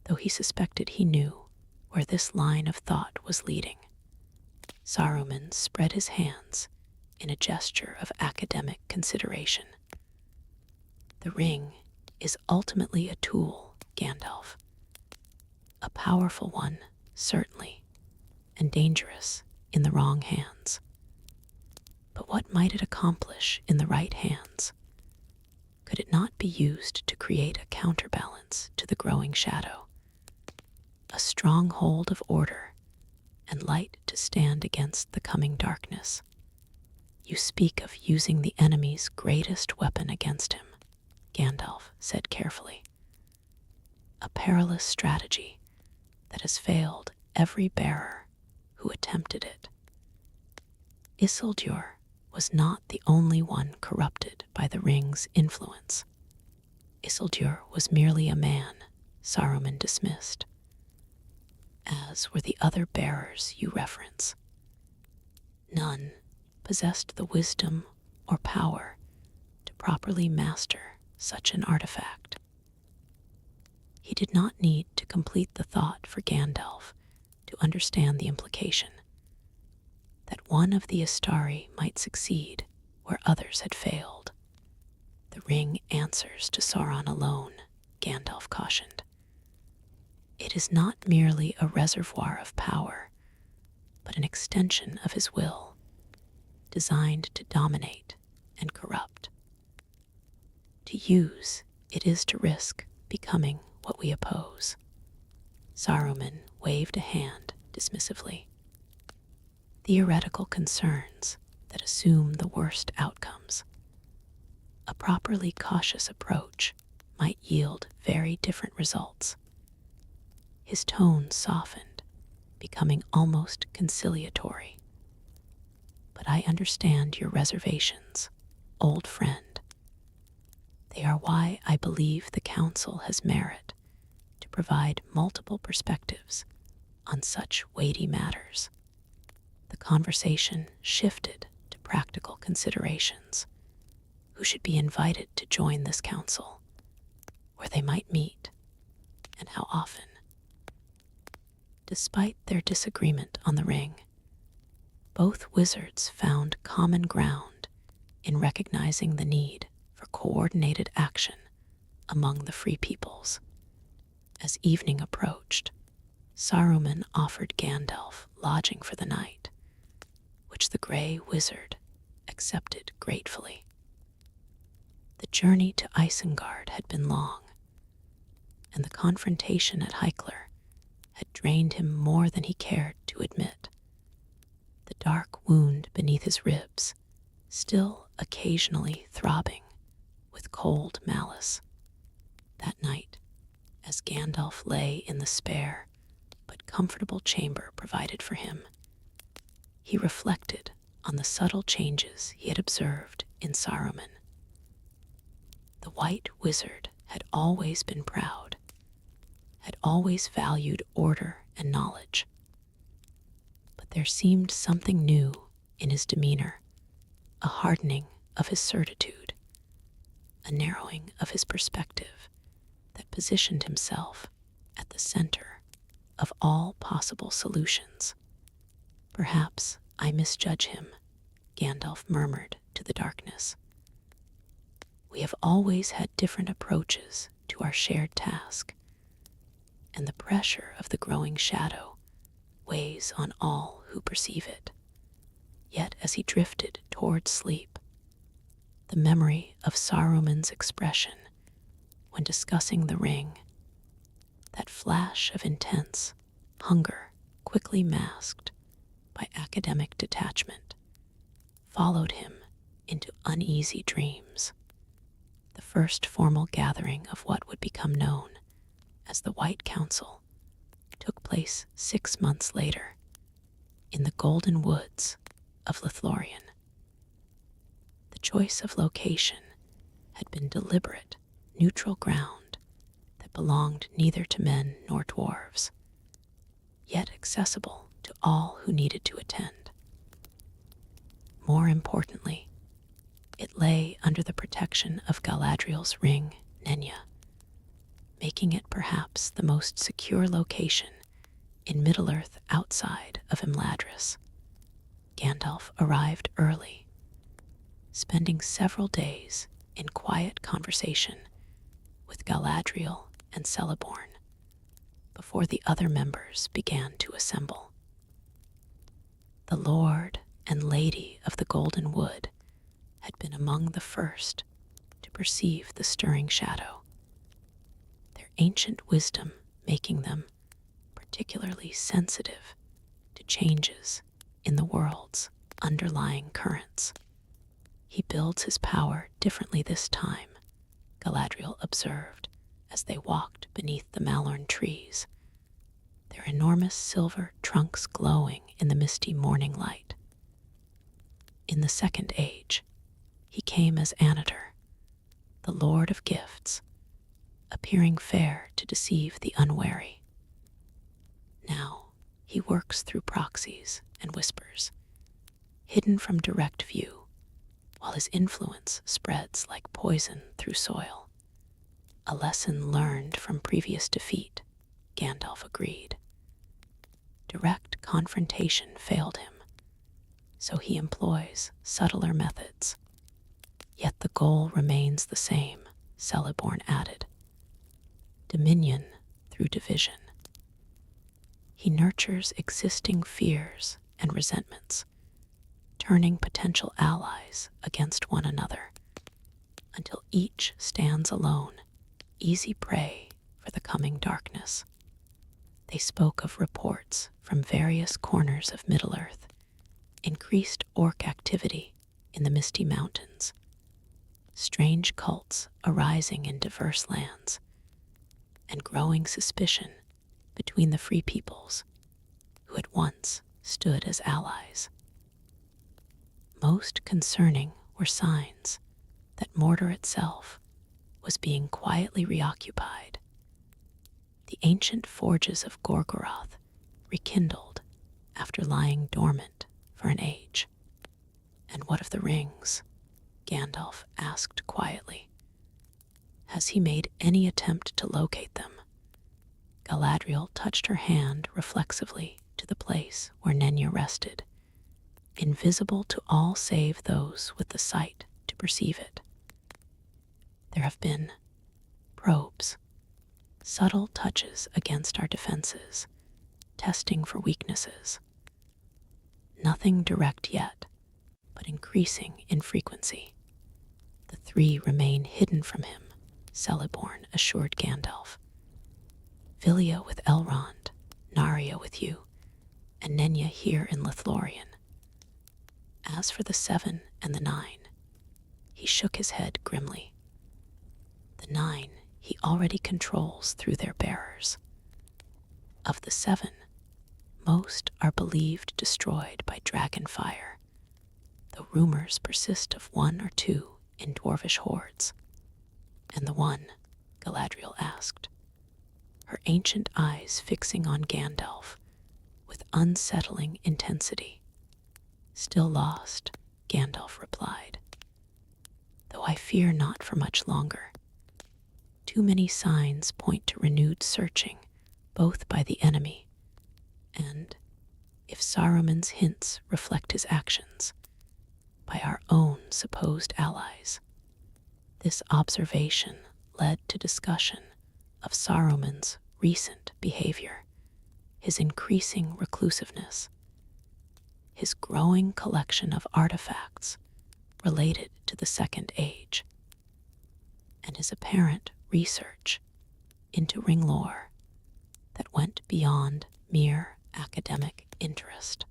though he suspected he knew where this line of thought was leading. Saruman spread his hands in a gesture of academic consideration. The ring is ultimately a tool, Gandalf. A powerful one, certainly, and dangerous in the wrong hands. But what might it accomplish in the right hands? Could it not be used to create a counterbalance to the growing shadow? A stronghold of order and light to stand against the coming darkness. You speak of using the enemy's greatest weapon against him, Gandalf said carefully. A perilous strategy that has failed every bearer who attempted it. Isildur was not the only one corrupted by the ring's influence. Isildur was merely a man Saruman dismissed, as were the other bearers you reference. None possessed the wisdom or power to properly master such an artifact. He did not need to complete the thought for Gandalf to understand the implication that one of the Astari might succeed where others had failed. The ring answers to Sauron alone, Gandalf cautioned. It is not merely a reservoir of power, but an extension of his will, designed to dominate and corrupt. To use, it is to risk becoming what we oppose. Saruman waved a hand dismissively. Theoretical concerns that assume the worst outcomes. A properly cautious approach might yield very different results. His tone softened, becoming almost conciliatory. But I understand your reservations, old friend. They are why I believe the Council has merit to provide multiple perspectives on such weighty matters. The conversation shifted to practical considerations. Who should be invited to join this council, where they might meet, and how often? Despite their disagreement on the ring, both wizards found common ground in recognizing the need for coordinated action among the free peoples. As evening approached, Saruman offered Gandalf lodging for the night, which the Grey Wizard accepted gratefully. The journey to Isengard had been long, and the confrontation at Heikler had drained him more than he cared to admit. The dark wound beneath his ribs still occasionally throbbing with cold malice. That night, as Gandalf lay in the spare but comfortable chamber provided for him, he reflected on the subtle changes he had observed in Saruman. The White Wizard had always been proud, had always valued order and knowledge. But there seemed something new in his demeanor, a hardening of his certitude, a narrowing of his perspective that positioned himself at the center of all possible solutions. Perhaps I misjudge him, Gandalf murmured to the darkness. We have always had different approaches to our shared task, and the pressure of the growing shadow weighs on all who perceive it. Yet as he drifted toward sleep, the memory of Saruman's expression when discussing the ring, that flash of intense hunger quickly masked by academic detachment, followed him into uneasy dreams. The first formal gathering of what would become known as the White Council took place 6 months later in the Golden Woods of Lothlorien. The choice of location had been deliberate, neutral ground that belonged neither to men nor dwarves, yet accessible to all who needed to attend. More importantly, it lay under the protection of Galadriel's ring, Nenya, making it perhaps the most secure location in Middle-earth outside of Imladris. Gandalf arrived early, spending several days in quiet conversation with Galadriel and Celeborn before the other members began to assemble. The Lord and Lady of the Golden Wood had been among the first to perceive the stirring shadow, their ancient wisdom making them particularly sensitive to changes in the world's underlying currents. He builds his power differently this time, Galadriel observed as they walked beneath the Malorn trees, their enormous silver trunks glowing in the misty morning light. In the Second Age, he came as Anator, the Lord of Gifts, appearing fair to deceive the unwary. Now he works through proxies and whispers, hidden from direct view, while his influence spreads like poison through soil. A lesson learned from previous defeat, Gandalf agreed. Direct confrontation failed him, so he employs subtler methods. Yet the goal remains the same, Celeborn added. Dominion through division. He nurtures existing fears and resentments, turning potential allies against one another, until each stands alone, easy prey for the coming darkness. They spoke of reports from various corners of Middle-earth, increased orc activity in the Misty Mountains, strange cults arising in diverse lands, and growing suspicion between the free peoples who had once stood as allies. Most concerning were signs that Mordor itself was being quietly reoccupied. The ancient forges of Gorgoroth rekindled after lying dormant for an age. And what of the rings? Gandalf asked quietly. Has he made any attempt to locate them? Galadriel touched her hand reflexively to the place where Nenya rested, invisible to all save those with the sight to perceive it. There have been probes, subtle touches against our defenses, testing for weaknesses. Nothing direct yet, but increasing in frequency. The three remain hidden from him, Celeborn assured Gandalf. Vilya with Elrond, Narya with you, and Nenya here in Lothlorien. As for the 7 and the 9, he shook his head grimly. The 9 he already controls through their bearers. Of the 7, most are believed destroyed by dragon fire, though rumors persist of 1 or 2 in dwarvish hordes. And the 1, Galadriel asked, her ancient eyes fixing on Gandalf with unsettling intensity. Still lost, Gandalf replied, though I fear not for much longer. Too many signs point to renewed searching, both by the enemy and, if Saruman's hints reflect his actions, by our own supposed allies. This observation led to discussion of Saruman's recent behavior, his increasing reclusiveness, his growing collection of artifacts related to the Second Age, and his apparent research into ring lore that went beyond mere academic interest.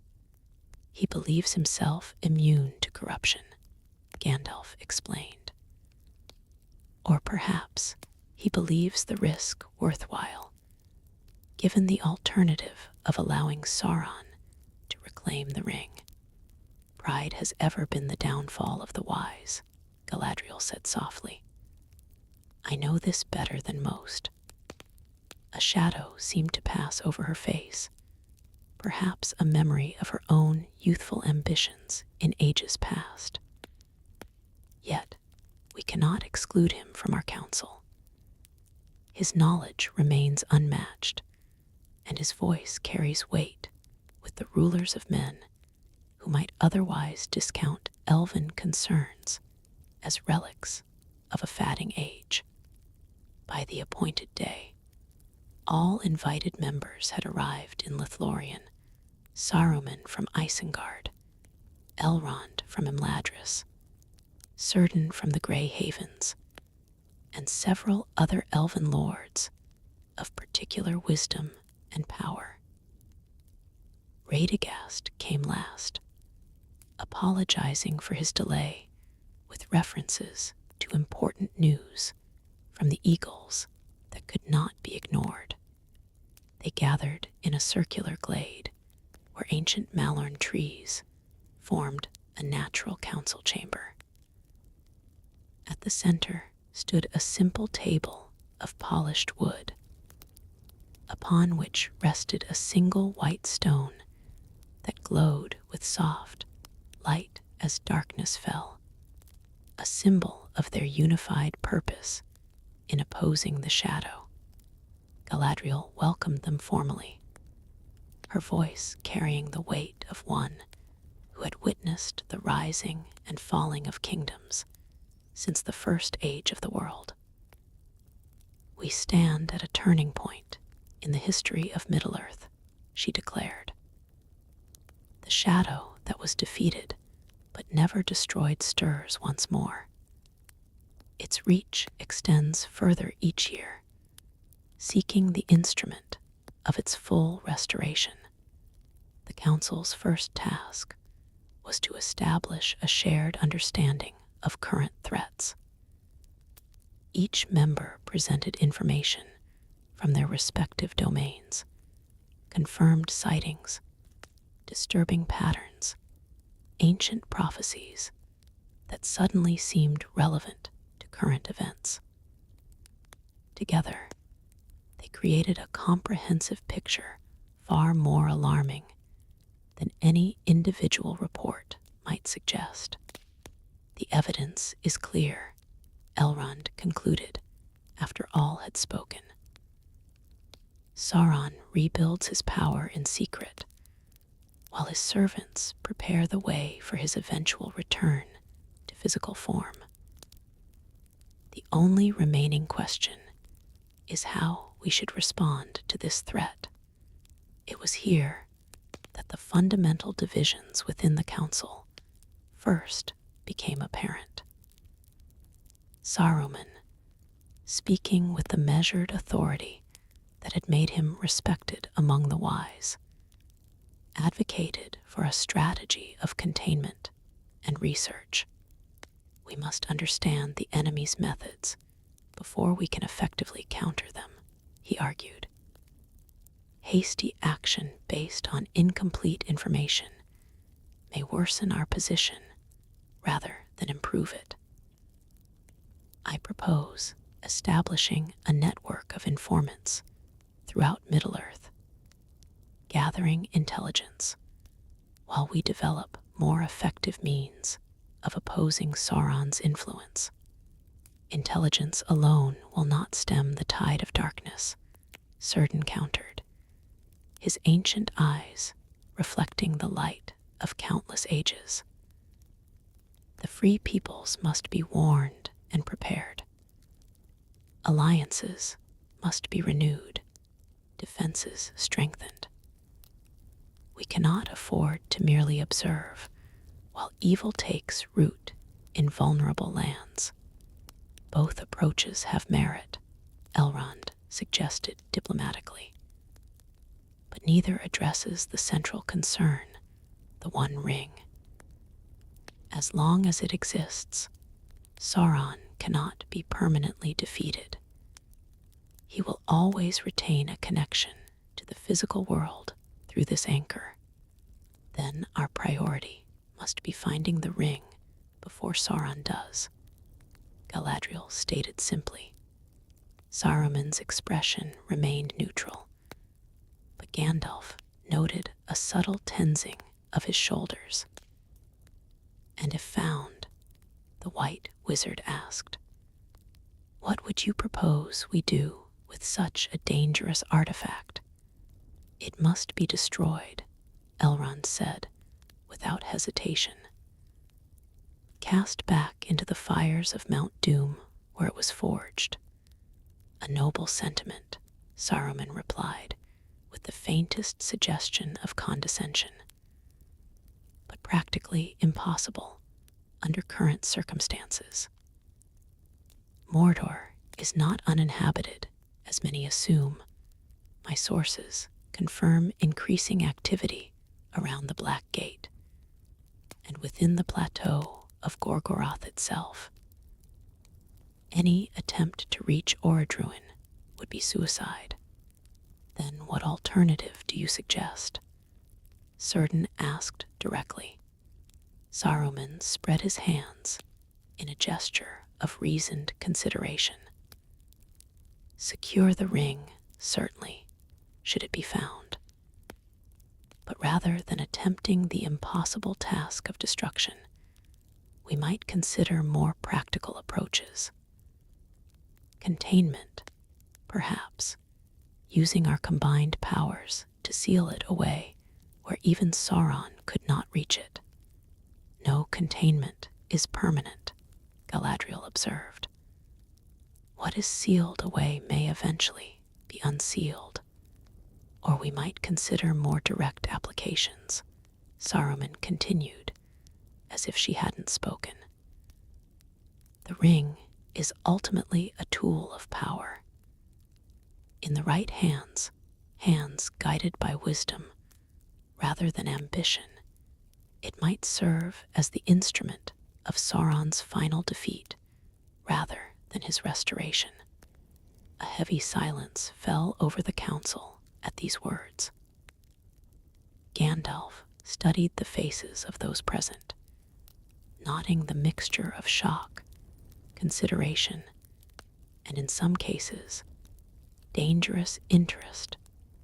He believes himself immune to corruption, Gandalf explained. Or perhaps he believes the risk worthwhile, given the alternative of allowing Sauron to reclaim the ring. Pride has ever been the downfall of the wise, Galadriel said softly. I know this better than most. A shadow seemed to pass over her face, perhaps a memory of her own youthful ambitions in ages past. Yet, we cannot exclude him from our council. His knowledge remains unmatched, and his voice carries weight with the rulers of men who might otherwise discount elven concerns as relics of a fading age. By the appointed day, all invited members had arrived in Lothlorien, Saruman from Isengard, Elrond from Imladris, Círdan from the Grey Havens, and several other elven lords of particular wisdom and power. Radagast came last, apologizing for his delay with references to important news from the eagles that could not be ignored. They gathered in a circular glade where ancient Malorn trees formed a natural council chamber. At the center stood a simple table of polished wood, upon which rested a single white stone that glowed with soft light as darkness fell, a symbol of their unified purpose in opposing the shadow. Galadriel welcomed them formally, her voice carrying the weight of one who had witnessed the rising and falling of kingdoms since the first age of the world. "We stand at a turning point in the history of Middle-earth," she declared. "The shadow that was defeated but never destroyed stirs once more. Its reach extends further each year, seeking the instrument of its full restoration. The Council's first task was to establish a shared understanding of current threats. Each member presented information from their respective domains, confirmed sightings, disturbing patterns, ancient prophecies that suddenly seemed relevant to current events. Together, they created a comprehensive picture far more alarming than any individual report might suggest. "The evidence is clear," Elrond concluded after all had spoken. "Sauron rebuilds his power in secret, while his servants prepare the way for his eventual return to physical form. The only remaining question is how we should respond to this threat." It was here that the fundamental divisions within the Council first became apparent. Saruman, speaking with the measured authority that had made him respected among the wise, advocated for a strategy of containment and research. "We must understand the enemy's methods before we can effectively counter them," he argued. "Hasty action based on incomplete information may worsen our position rather than improve it. I propose establishing a network of informants throughout Middle-earth, gathering intelligence while we develop more effective means of opposing Sauron's influence. Intelligence alone will not stem the tide of darkness," Círdan countered, his ancient eyes reflecting the light of countless ages. "The free peoples must be warned and prepared. Alliances must be renewed, defenses strengthened. We cannot afford to merely observe while evil takes root in vulnerable lands. Both approaches have merit," Elrond suggested diplomatically. "But neither addresses the central concern, the One Ring. As long as it exists, Sauron cannot be permanently defeated. He will always retain a connection to the physical world through this anchor. Then our priority must be finding the ring before Sauron does," Galadriel stated simply. Saruman's expression remained neutral, but Gandalf noted a subtle tensing of his shoulders. "And if found," the White Wizard asked, "what would you propose we do with such a dangerous artifact?" "It must be destroyed," Elrond said, without hesitation. "Cast back into the fires of Mount Doom where it was forged." "A noble sentiment," Saruman replied, with the faintest suggestion of condescension. "But practically impossible under current circumstances. Mordor is not uninhabited, as many assume. My sources confirm increasing activity around the Black Gate and within the plateau of Gorgoroth itself. Any attempt to reach Orodruin would be suicide. Then what alternative do you suggest? Círdan asked directly. Saruman spread his hands in a gesture of reasoned consideration. Secure the ring, certainly, should it be found. But rather than attempting the impossible task of destruction, we might consider more practical approaches. Containment, perhaps, using our combined powers to seal it away where even Sauron could not reach it. No containment is permanent, Galadriel observed. What is sealed away may eventually be unsealed, or we might consider more direct applications, Saruman continued, as if she hadn't spoken. The ring is ultimately a tool of power. In the right hands, hands guided by wisdom rather than ambition, it might serve as the instrument of Sauron's final defeat rather than his restoration. A heavy silence fell over the council at these words. Gandalf studied the faces of those present, noting the mixture of shock, consideration, and in some cases, dangerous interest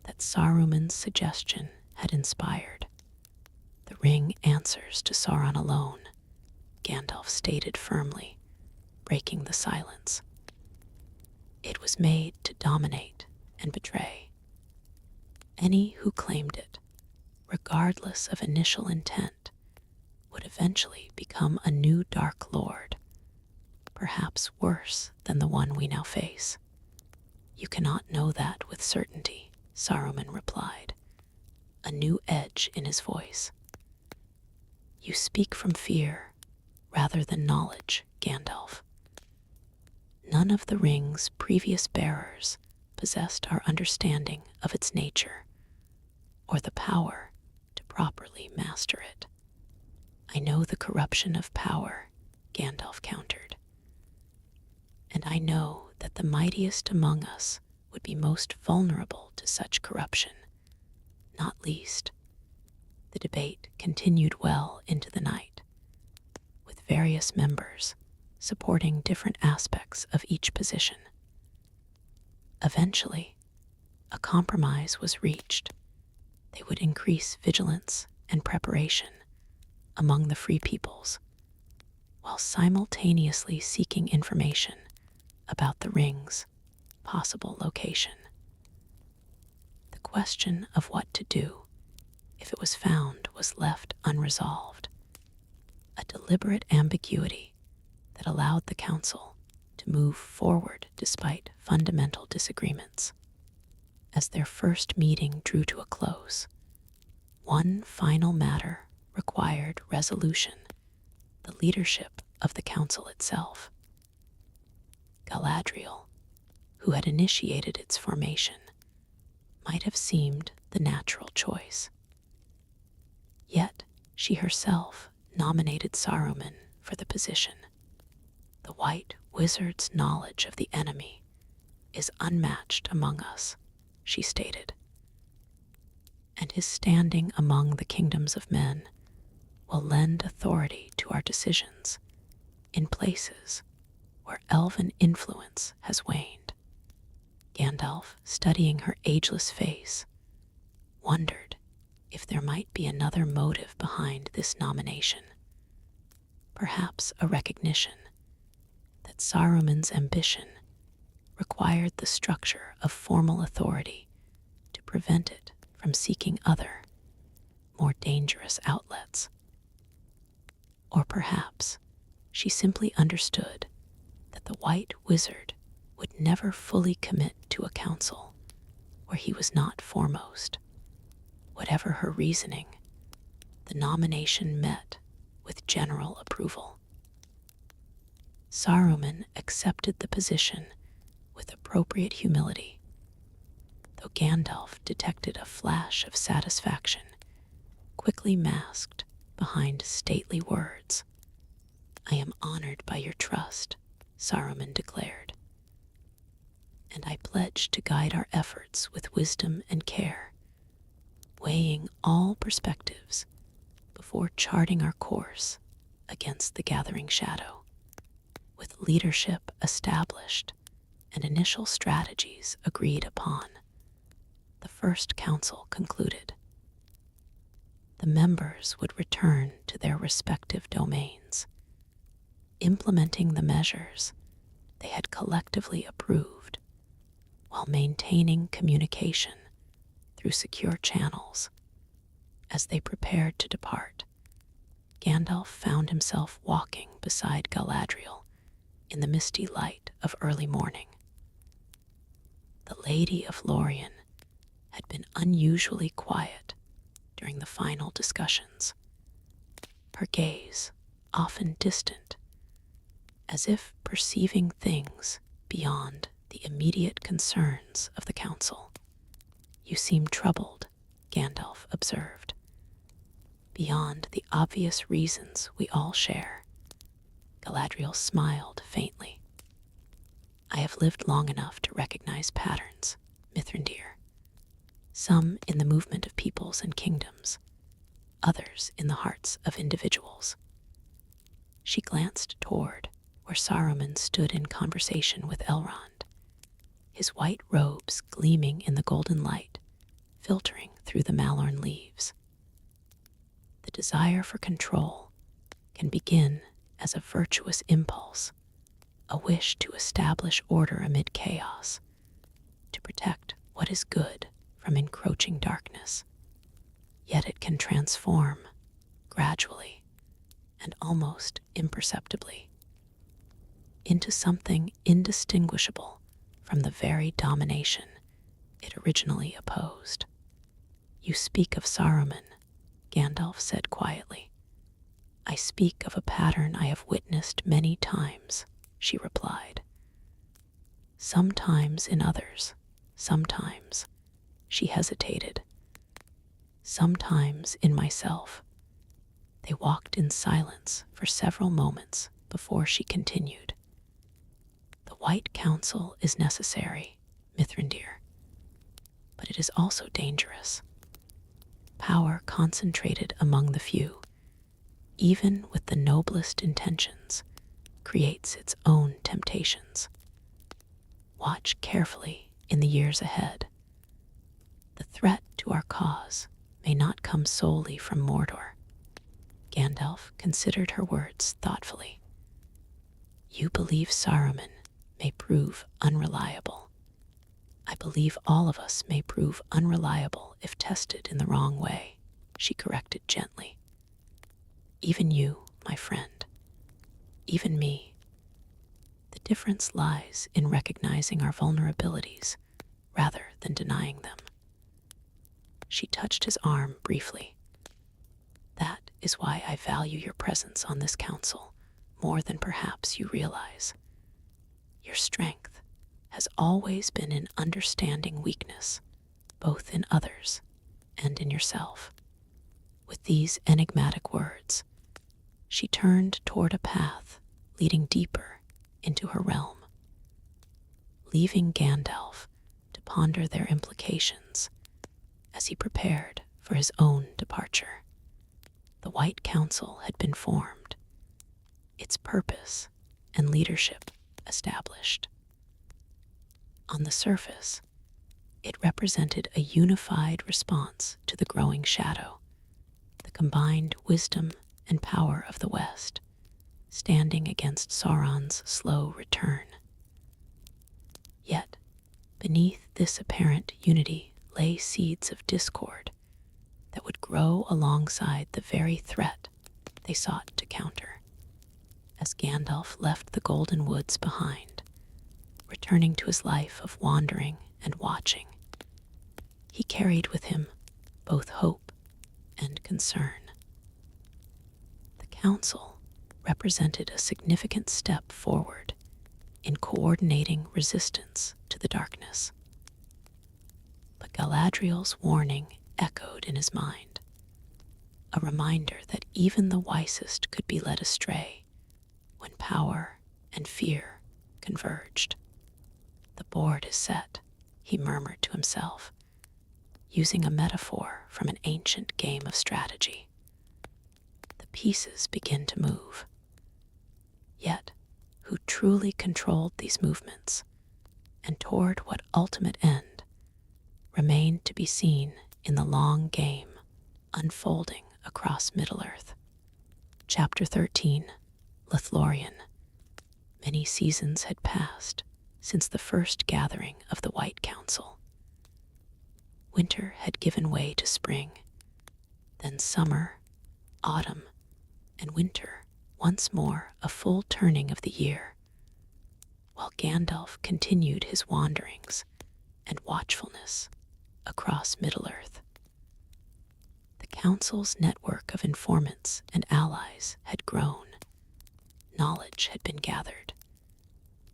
that Saruman's suggestion had inspired. The ring answers to Sauron alone, Gandalf stated firmly, breaking the silence. It was made to dominate and betray. Any who claimed it, regardless of initial intent, would eventually become a new Dark Lord, perhaps worse than the one we now face. You cannot know that with certainty, Saruman replied, a new edge in his voice. You speak from fear rather than knowledge, Gandalf. None of the ring's previous bearers possessed our understanding of its nature or the power to properly master it. I know the corruption of power, Gandalf countered. And I know that the mightiest among us would be most vulnerable to such corruption, not least. The debate continued well into the night, with various members supporting different aspects of each position. Eventually, a compromise was reached. They would increase vigilance and preparation among the free peoples, while simultaneously seeking information about the ring's possible location. The question of what to do if it was found was left unresolved, a deliberate ambiguity that allowed the council to move forward despite fundamental disagreements. As their first meeting drew to a close, one final matter required resolution, the leadership of the council itself. Galadriel, who had initiated its formation, might have seemed the natural choice. Yet she herself nominated Saruman for the position. The White Wizard's knowledge of the enemy is unmatched among us, she stated, and his standing among the kingdoms of men will lend authority to our decisions in places where elven influence has waned. Gandalf, studying her ageless face, wondered if there might be another motive behind this nomination, perhaps a recognition that Saruman's ambition required the structure of formal authority to prevent it from seeking other, more dangerous outlets. Or perhaps she simply understood that the White Wizard would never fully commit to a council where he was not foremost. Whatever her reasoning, the nomination met with general approval. Saruman accepted the position with appropriate humility, though Gandalf detected a flash of satisfaction quickly masked behind stately words. "I am honored by your trust," Saruman declared, "and I pledge to guide our efforts with wisdom and care, weighing all perspectives before charting our course against the gathering shadow." With leadership established and initial strategies agreed upon, the first council concluded. The members would return to their respective domains, implementing the measures they had collectively approved while maintaining communication through secure channels. As they prepared to depart, Gandalf found himself walking beside Galadriel in the misty light of early morning. The Lady of Lorien had been unusually quiet during the final discussions, her gaze often distant, as if perceiving things beyond the immediate concerns of the council. "You seem troubled," Gandalf observed, "beyond the obvious reasons we all share." Galadriel smiled faintly. "I have lived long enough to recognize patterns, Mithrandir. Some in the movement of peoples and kingdoms, others in the hearts of individuals." She glanced toward where Saruman stood in conversation with Elrond, his white robes gleaming in the golden light filtering through the malorn leaves. The desire for control can begin as a virtuous impulse, a wish to establish order amid chaos, to protect what is good from encroaching darkness. Yet it can transform, gradually and almost imperceptibly, into something indistinguishable from the very domination it originally opposed. "You speak of Saruman," Gandalf said quietly. "I speak of a pattern I have witnessed many times," she replied. "Sometimes in others, sometimes," she hesitated, "sometimes in myself." They walked in silence for several moments before she continued. "The White Council is necessary, Mithrandir, but it is also dangerous. Power concentrated among the few, even with the noblest intentions, creates its own temptations. Watch carefully in the years ahead. The threat to our cause may not come solely from Mordor." Gandalf considered her words thoughtfully. "You believe Saruman may prove unreliable. I believe all of us may prove unreliable if tested in the wrong way," she corrected gently. "Even you, my friend. Even me. The difference lies in recognizing our vulnerabilities rather than denying them." She touched his arm briefly. "That is why I value your presence on this council more than perhaps you realize. Your strength has always been in understanding weakness, both in others and in yourself." With these enigmatic words, she turned toward a path leading deeper into her realm, leaving Gandalf to ponder their implications as he prepared for his own departure. The White Council had been formed, its purpose and leadership established. On the surface, it represented a unified response to the growing shadow, the combined wisdom and power of the West, standing against Sauron's slow return. Yet, beneath this apparent unity lay seeds of discord that would grow alongside the very threat they sought to counter. As Gandalf left the Golden Woods behind, returning to his life of wandering and watching, he carried with him both hope and concern. The council represented a significant step forward in coordinating resistance to the darkness. But Galadriel's warning echoed in his mind. a reminder that even the wisest could be led astray when power and fear converged. "The board is set," he murmured to himself, using a metaphor from an ancient game of strategy. "The pieces begin to move." Yet, who truly controlled these movements, and toward what ultimate end, remained to be seen in the long game unfolding across Middle-earth. Chapter 13, Lothlorien. Many seasons had passed since the first gathering of the White Council. Winter had given way to spring, then summer, autumn, and winter, once more a full turning of the year, while Gandalf continued his wanderings and watchfulness across Middle-earth. The Council's network of informants and allies had grown, knowledge had been gathered,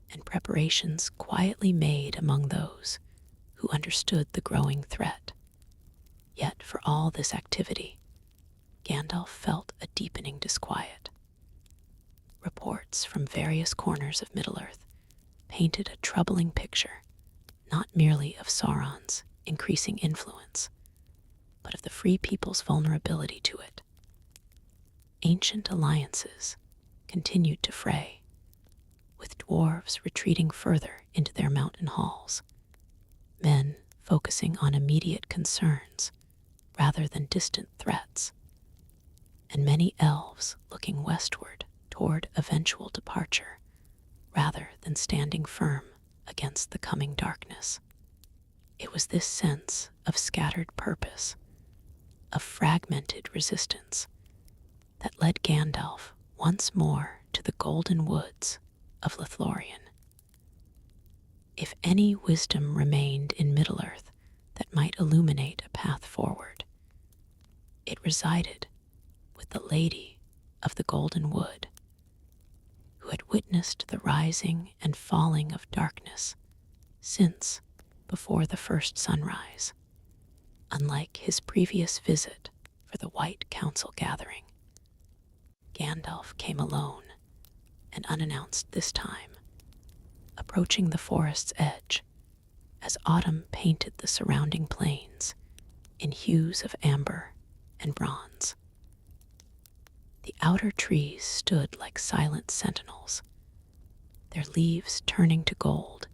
and preparations quietly made among those who understood the growing threat. Yet for all this activity, Gandalf felt a deepening disquiet. Reports from various corners of Middle-earth painted a troubling picture, not merely of Sauron's increasing influence, but of the Free People's vulnerability to it. Ancient alliances continued to fray, with dwarves retreating further into their mountain halls, men focusing on immediate concerns rather than distant threats, and many elves looking westward toward eventual departure rather than standing firm against the coming darkness. It was this sense of scattered purpose, of fragmented resistance, that led Gandalf once more to the golden woods of Lothlorien. If any wisdom remained in Middle-earth that might illuminate a path forward, it resided with the Lady of the Golden Wood, who had witnessed the rising and falling of darkness since before the first sunrise. Unlike his previous visit for the White Council gathering, Gandalf came alone and unannounced this time, approaching the forest's edge as autumn painted the surrounding plains in hues of amber and bronze. The outer trees stood like silent sentinels, their leaves turning to gold,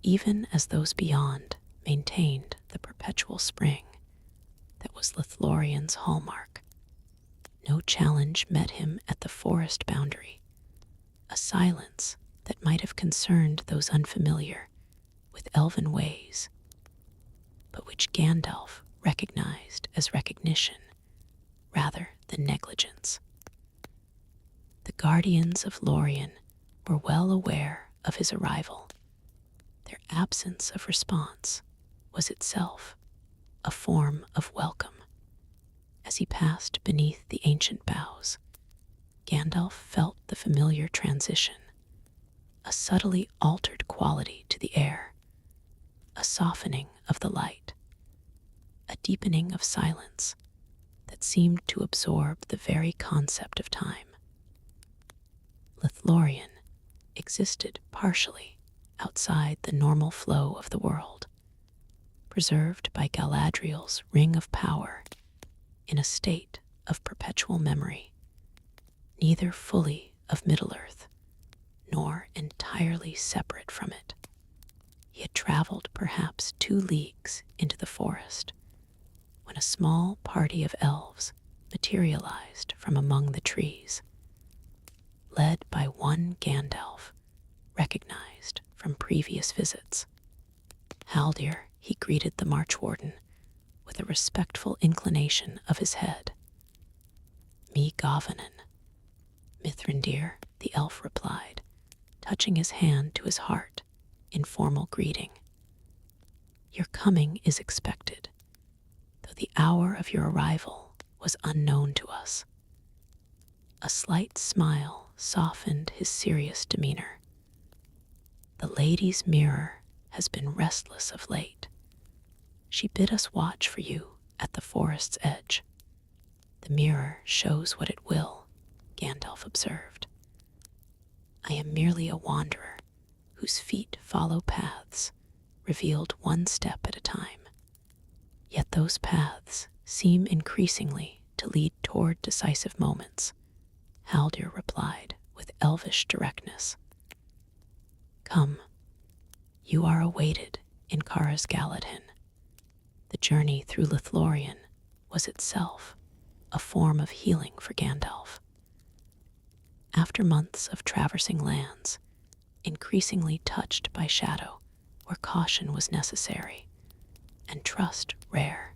even as those beyond maintained the perpetual spring that was Lothlorien's hallmark. No challenge met him at the forest boundary, a silence that might have concerned those unfamiliar with elven ways, but which Gandalf recognized as recognition rather than negligence. The guardians of Lorien were well aware of his arrival. Their absence of response was itself a form of welcome. As he passed beneath the ancient boughs, Gandalf felt the familiar transition, a subtly altered quality to the air, a softening of the light, a deepening of silence that seemed to absorb the very concept of time. Lothlorien existed partially outside the normal flow of the world, preserved by Galadriel's ring of power in a state of perpetual memory, neither fully of Middle-earth nor entirely separate from it. He had traveled perhaps 2 leagues into the forest when a small party of elves materialized from among the trees, led by one Gandalf recognized from previous visits. Haldir, he greeted the Marchwarden with a respectful inclination of his head. "Me Gavanen," Mithrandir, the elf replied, touching his hand to his heart in formal greeting. "Your coming is expected, though the hour of your arrival was unknown to us." A slight smile softened his serious demeanor. "The lady's mirror has been restless of late. She bid us watch for you at the forest's edge. The mirror shows what it will, Gandalf observed. I am merely a wanderer whose feet follow paths, revealed one step at a time. Yet those paths seem increasingly to lead toward decisive moments, Haldir replied with elvish directness. Come, you are awaited in Karas Galadhin. The journey through Lothlorien was itself a form of healing for Gandalf. After months of traversing lands, increasingly touched by shadow where caution was necessary and trust rare,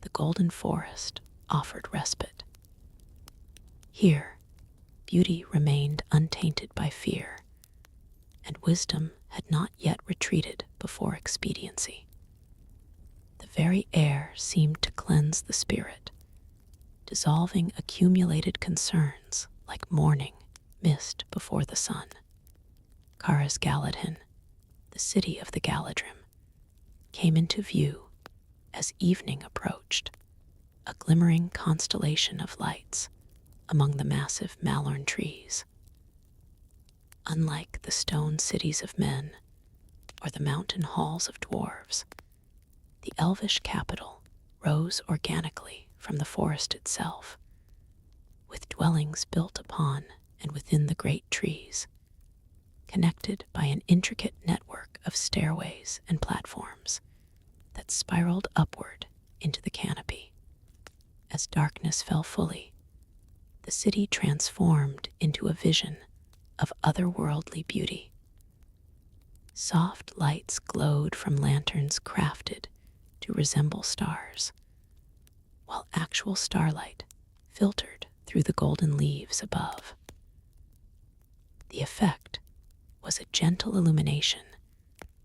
the Golden Forest offered respite. Here, beauty remained untainted by fear, and wisdom had not yet retreated before expediency. The very air seemed to cleanse the spirit, dissolving accumulated concerns like morning mist before the sun. Karas Galadhin, the city of the Galadrim, came into view as evening approached, a glimmering constellation of lights among the massive Malorn trees. Unlike the stone cities of men or the mountain halls of dwarves, the elvish capital rose organically from the forest itself, with dwellings built upon and within the great trees, connected by an intricate network of stairways and platforms that spiraled upward into the canopy. As darkness fell fully, the city transformed into a vision of otherworldly beauty. Soft lights glowed from lanterns crafted to resemble stars, while actual starlight filtered through the golden leaves above. The effect was a gentle illumination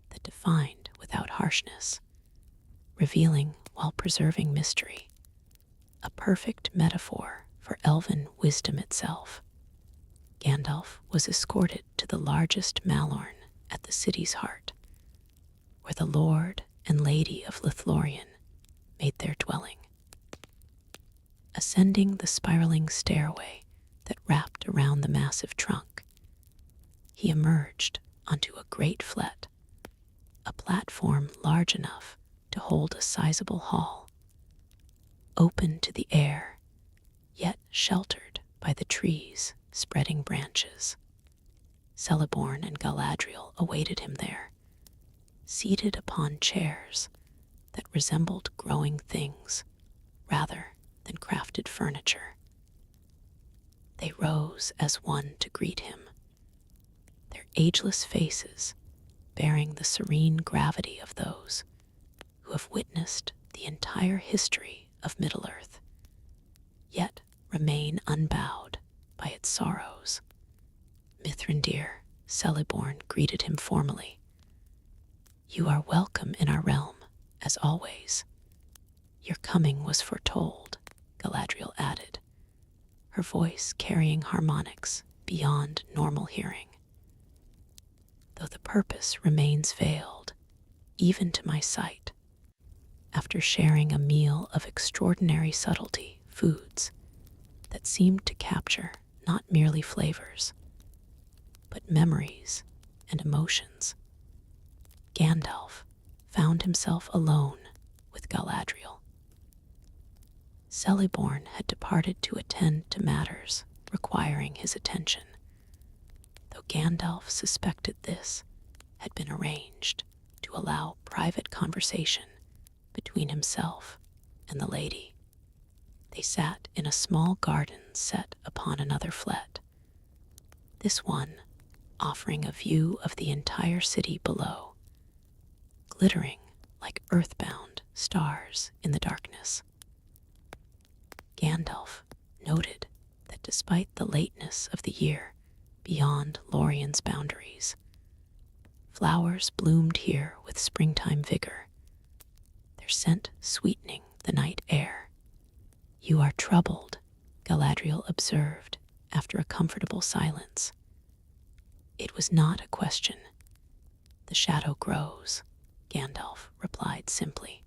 that defined without harshness, revealing while preserving mystery, a perfect metaphor for elven wisdom itself. Gandalf was escorted to the largest Malorn at the city's heart, where the Lord and Lady of Lothlorien made their dwelling. Ascending the spiraling stairway that wrapped around the massive trunk, he emerged onto a great flet, a platform large enough to hold a sizable hall, open to the air, yet sheltered by the trees' spreading branches. Celeborn and Galadriel awaited him there, seated upon chairs that resembled growing things rather than crafted furniture. They rose as one to greet him, their ageless faces bearing the serene gravity of those who have witnessed the entire history of Middle-earth, yet remain unbowed by its sorrows. Mithrandir, Celeborn greeted him formally. You are welcome in our realm, as always. Your coming was foretold, Galadriel added, her voice carrying harmonics beyond normal hearing. Though the purpose remains veiled, even to my sight, after sharing a meal of extraordinary subtlety, foods that seemed to capture not merely flavors, but memories and emotions, Gandalf found himself alone with Galadriel. Celeborn had departed to attend to matters requiring his attention, though Gandalf suspected this had been arranged to allow private conversation between himself and the lady. They sat in a small garden set upon another flet, this one offering a view of the entire city below, glittering like earthbound stars in the darkness. Gandalf noted that despite the lateness of the year beyond Lorien's boundaries, flowers bloomed here with springtime vigor, their scent sweetening the night air. You are troubled, Galadriel observed after a comfortable silence. It was not a question. The shadow grows, Gandalf replied simply.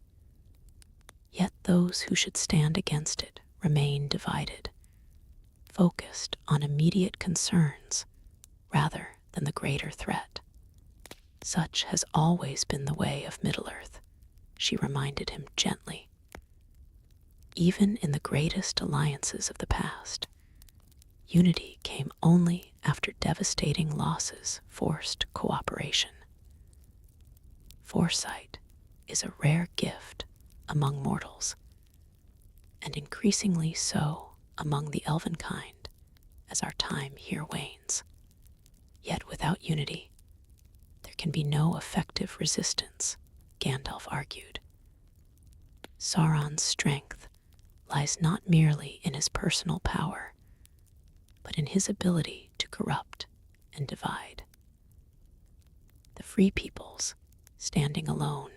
Yet those who should stand against it remain divided, focused on immediate concerns rather than the greater threat. Such has always been the way of Middle-earth, she reminded him gently. Even in the greatest alliances of the past, unity came only after devastating losses forced cooperation. Foresight is a rare gift among mortals, and increasingly so among the elven kind as our time here wanes. Yet without unity, there can be no effective resistance, Gandalf argued. Sauron's strength lies not merely in his personal power, but in his ability to corrupt and divide. The free peoples, standing alone,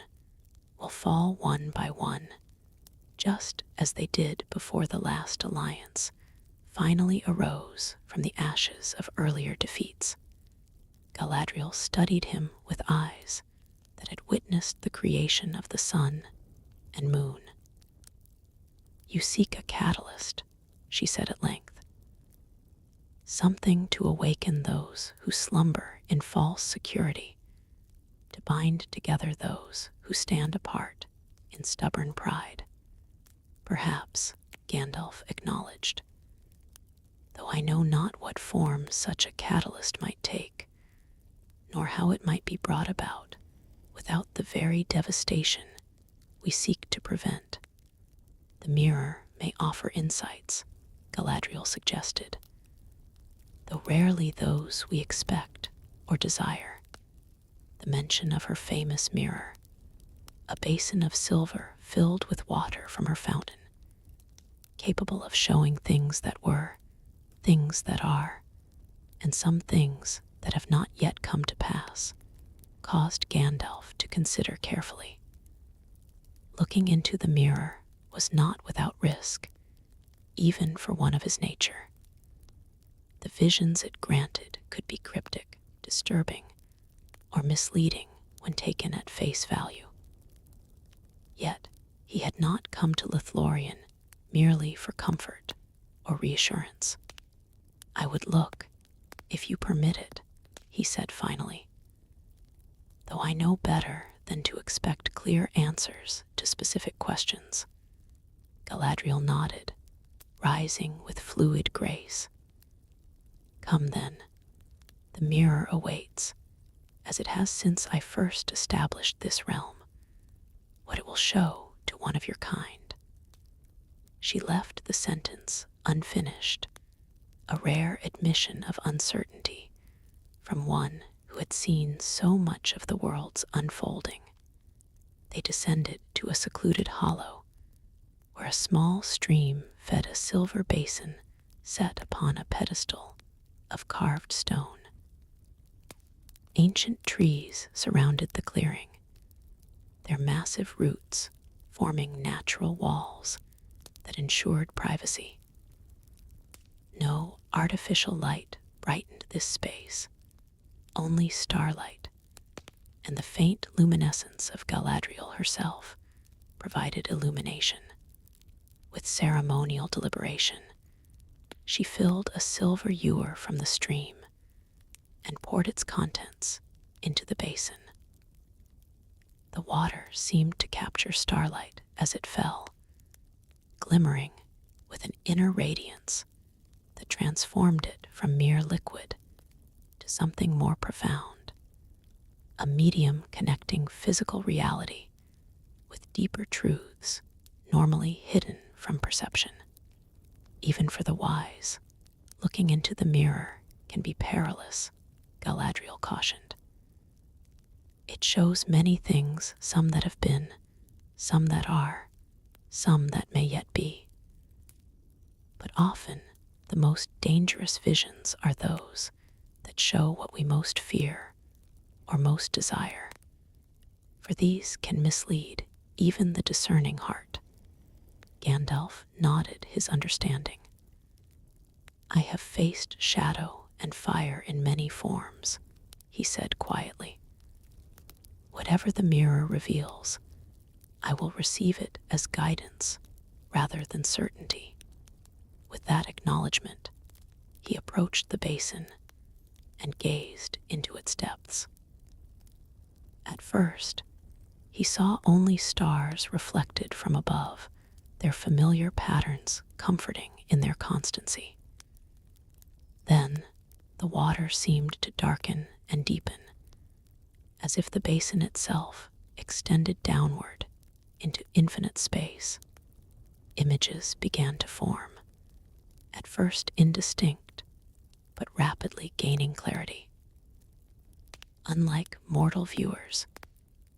will fall one by one, just as they did before the last alliance finally arose from the ashes of earlier defeats. Galadriel studied him with eyes that had witnessed the creation of the sun and moon. "You seek a catalyst," she said at length. "Something to awaken those who slumber in false security, to bind together those who stand apart in stubborn pride." "Perhaps," Gandalf acknowledged, "though I know not what form such a catalyst might take, nor how it might be brought about without the very devastation we seek to prevent." "The mirror may offer insights," Galadriel suggested, "though rarely those we expect or desire." The mention of her famous mirror, a basin of silver filled with water from her fountain, capable of showing things that were, things that are, and some things that have not yet come to pass, caused Gandalf to consider carefully. Looking into the mirror was not without risk, even for one of his nature. The visions it granted could be cryptic, disturbing, or misleading when taken at face value. Yet he had not come to Lothlorien merely for comfort or reassurance. "I would look, if you permit it," he said finally. "Though I know better than to expect clear answers to specific questions." Galadriel nodded, rising with fluid grace. "Come then. The mirror awaits, as it has since I first established this realm, what it will show to one of your kind." She left the sentence unfinished, a rare admission of uncertainty from one who had seen so much of the world's unfolding. They descended to a secluded hollow, where a small stream fed a silver basin set upon a pedestal of carved stone. Ancient trees surrounded the clearing, their massive roots forming natural walls that ensured privacy. No artificial light brightened this space, only starlight, and the faint luminescence of Galadriel herself provided illumination. With ceremonial deliberation, she filled a silver ewer from the stream and poured its contents into the basin. The water seemed to capture starlight as it fell, glimmering with an inner radiance that transformed it from mere liquid to something more profound, a medium connecting physical reality with deeper truths normally hidden from perception. Even for the wise, looking into the mirror can be perilous, Galadriel cautioned. It shows many things, some that have been, some that are, some that may yet be. But often, the most dangerous visions are those that show what we most fear or most desire, for these can mislead even the discerning heart. Gandalf nodded his understanding. "I have faced shadow and fire in many forms," he said quietly. "Whatever the mirror reveals, I will receive it as guidance rather than certainty." With that acknowledgement, he approached the basin and gazed into its depths. At first, he saw only stars reflected from above, their familiar patterns comforting in their constancy. Then, the water seemed to darken and deepen, as if the basin itself extended downward into infinite space. Images began to form, at first indistinct, but rapidly gaining clarity. Unlike mortal viewers,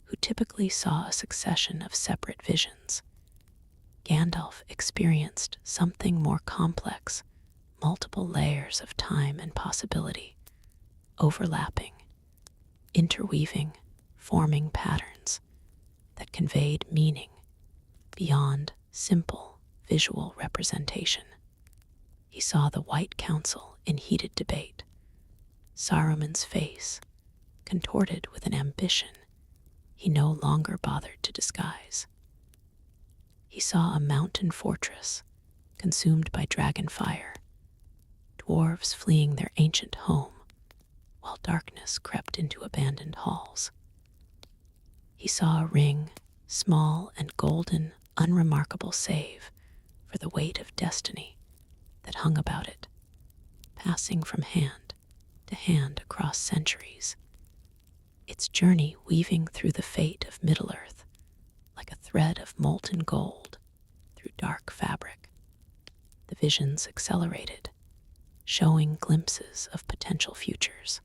who typically saw a succession of separate visions, Gandalf experienced something more complex, multiple layers of time and possibility, overlapping, interweaving, forming patterns that conveyed meaning beyond simple visual representation. He saw the White Council in heated debate, Saruman's face contorted with an ambition he no longer bothered to disguise. He saw a mountain fortress consumed by dragon fire, dwarves fleeing their ancient home, while darkness crept into abandoned halls. He saw a ring, small and golden, unremarkable save for the weight of destiny that hung about it, passing from hand to hand across centuries, its journey weaving through the fate of Middle-earth like a thread of molten gold through dark fabric. The visions accelerated, showing glimpses of potential futures.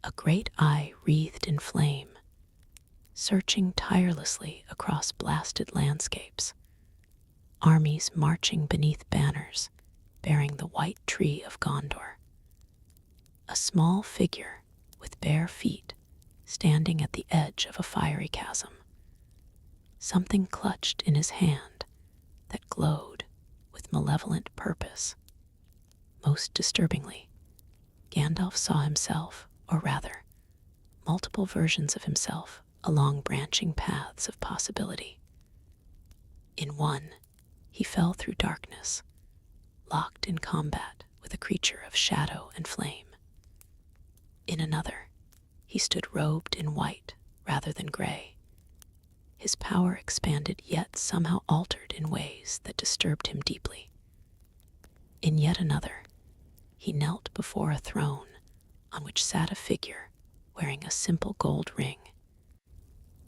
A great eye wreathed in flame, searching tirelessly across blasted landscapes, armies marching beneath banners bearing the white tree of Gondor. A small figure with bare feet standing at the edge of a fiery chasm, something clutched in his hand that glowed with malevolent purpose. Most disturbingly, Gandalf saw himself, or rather, multiple versions of himself along branching paths of possibility. In one, he fell through darkness, locked in combat with a creature of shadow and flame. In another, he stood robed in white rather than gray, his power expanded yet somehow altered in ways that disturbed him deeply. In yet another, he knelt before a throne on which sat a figure wearing a simple gold ring,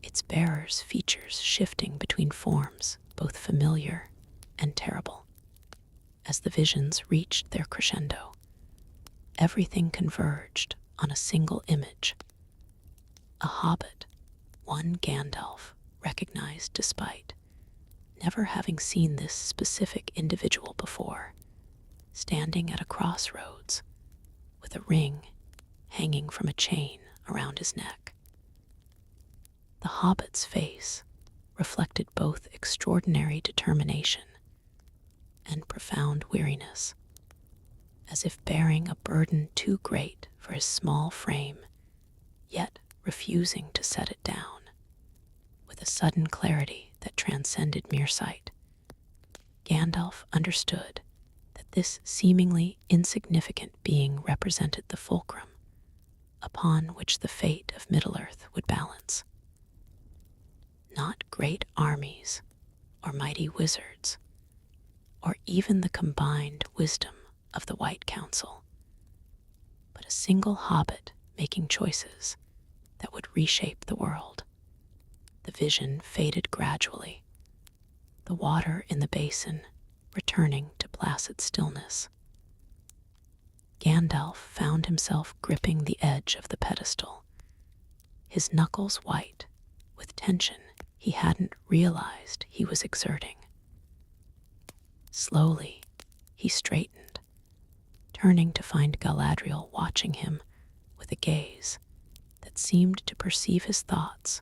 its bearer's features shifting between forms both familiar and terrible. As the visions reached their crescendo, everything converged on a single image. A hobbit, one Gandalf recognized despite never having seen this specific individual before, standing at a crossroads with a ring hanging from a chain around his neck. The hobbit's face reflected both extraordinary determination and profound weariness, as if bearing a burden too great for his small frame, yet refusing to set it down. With a sudden clarity that transcended mere sight, Gandalf understood that this seemingly insignificant being represented the fulcrum upon which the fate of Middle-earth would balance. Not great armies or mighty wizards, or even the combined wisdom of the White Council, but a single hobbit making choices that would reshape the world. The vision faded gradually, the water in the basin returning to placid stillness. Gandalf found himself gripping the edge of the pedestal, his knuckles white with tension he hadn't realized he was exerting. Slowly, he straightened, turning to find Galadriel watching him with a gaze that seemed to perceive his thoughts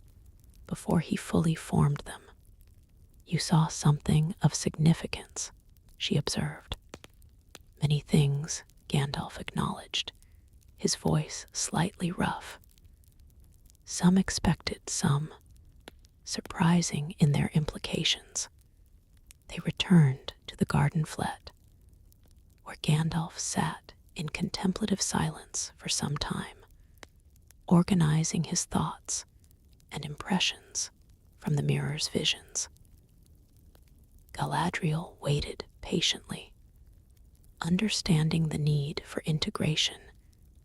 before he fully formed them. "You saw something of significance," she observed. "Many things," Gandalf acknowledged, his voice slightly rough. "Some expected, some surprising in their implications. They returned to the garden flet, where Gandalf sat in contemplative silence for some time, organizing his thoughts and impressions from the mirror's visions. Galadriel waited patiently, understanding the need for integration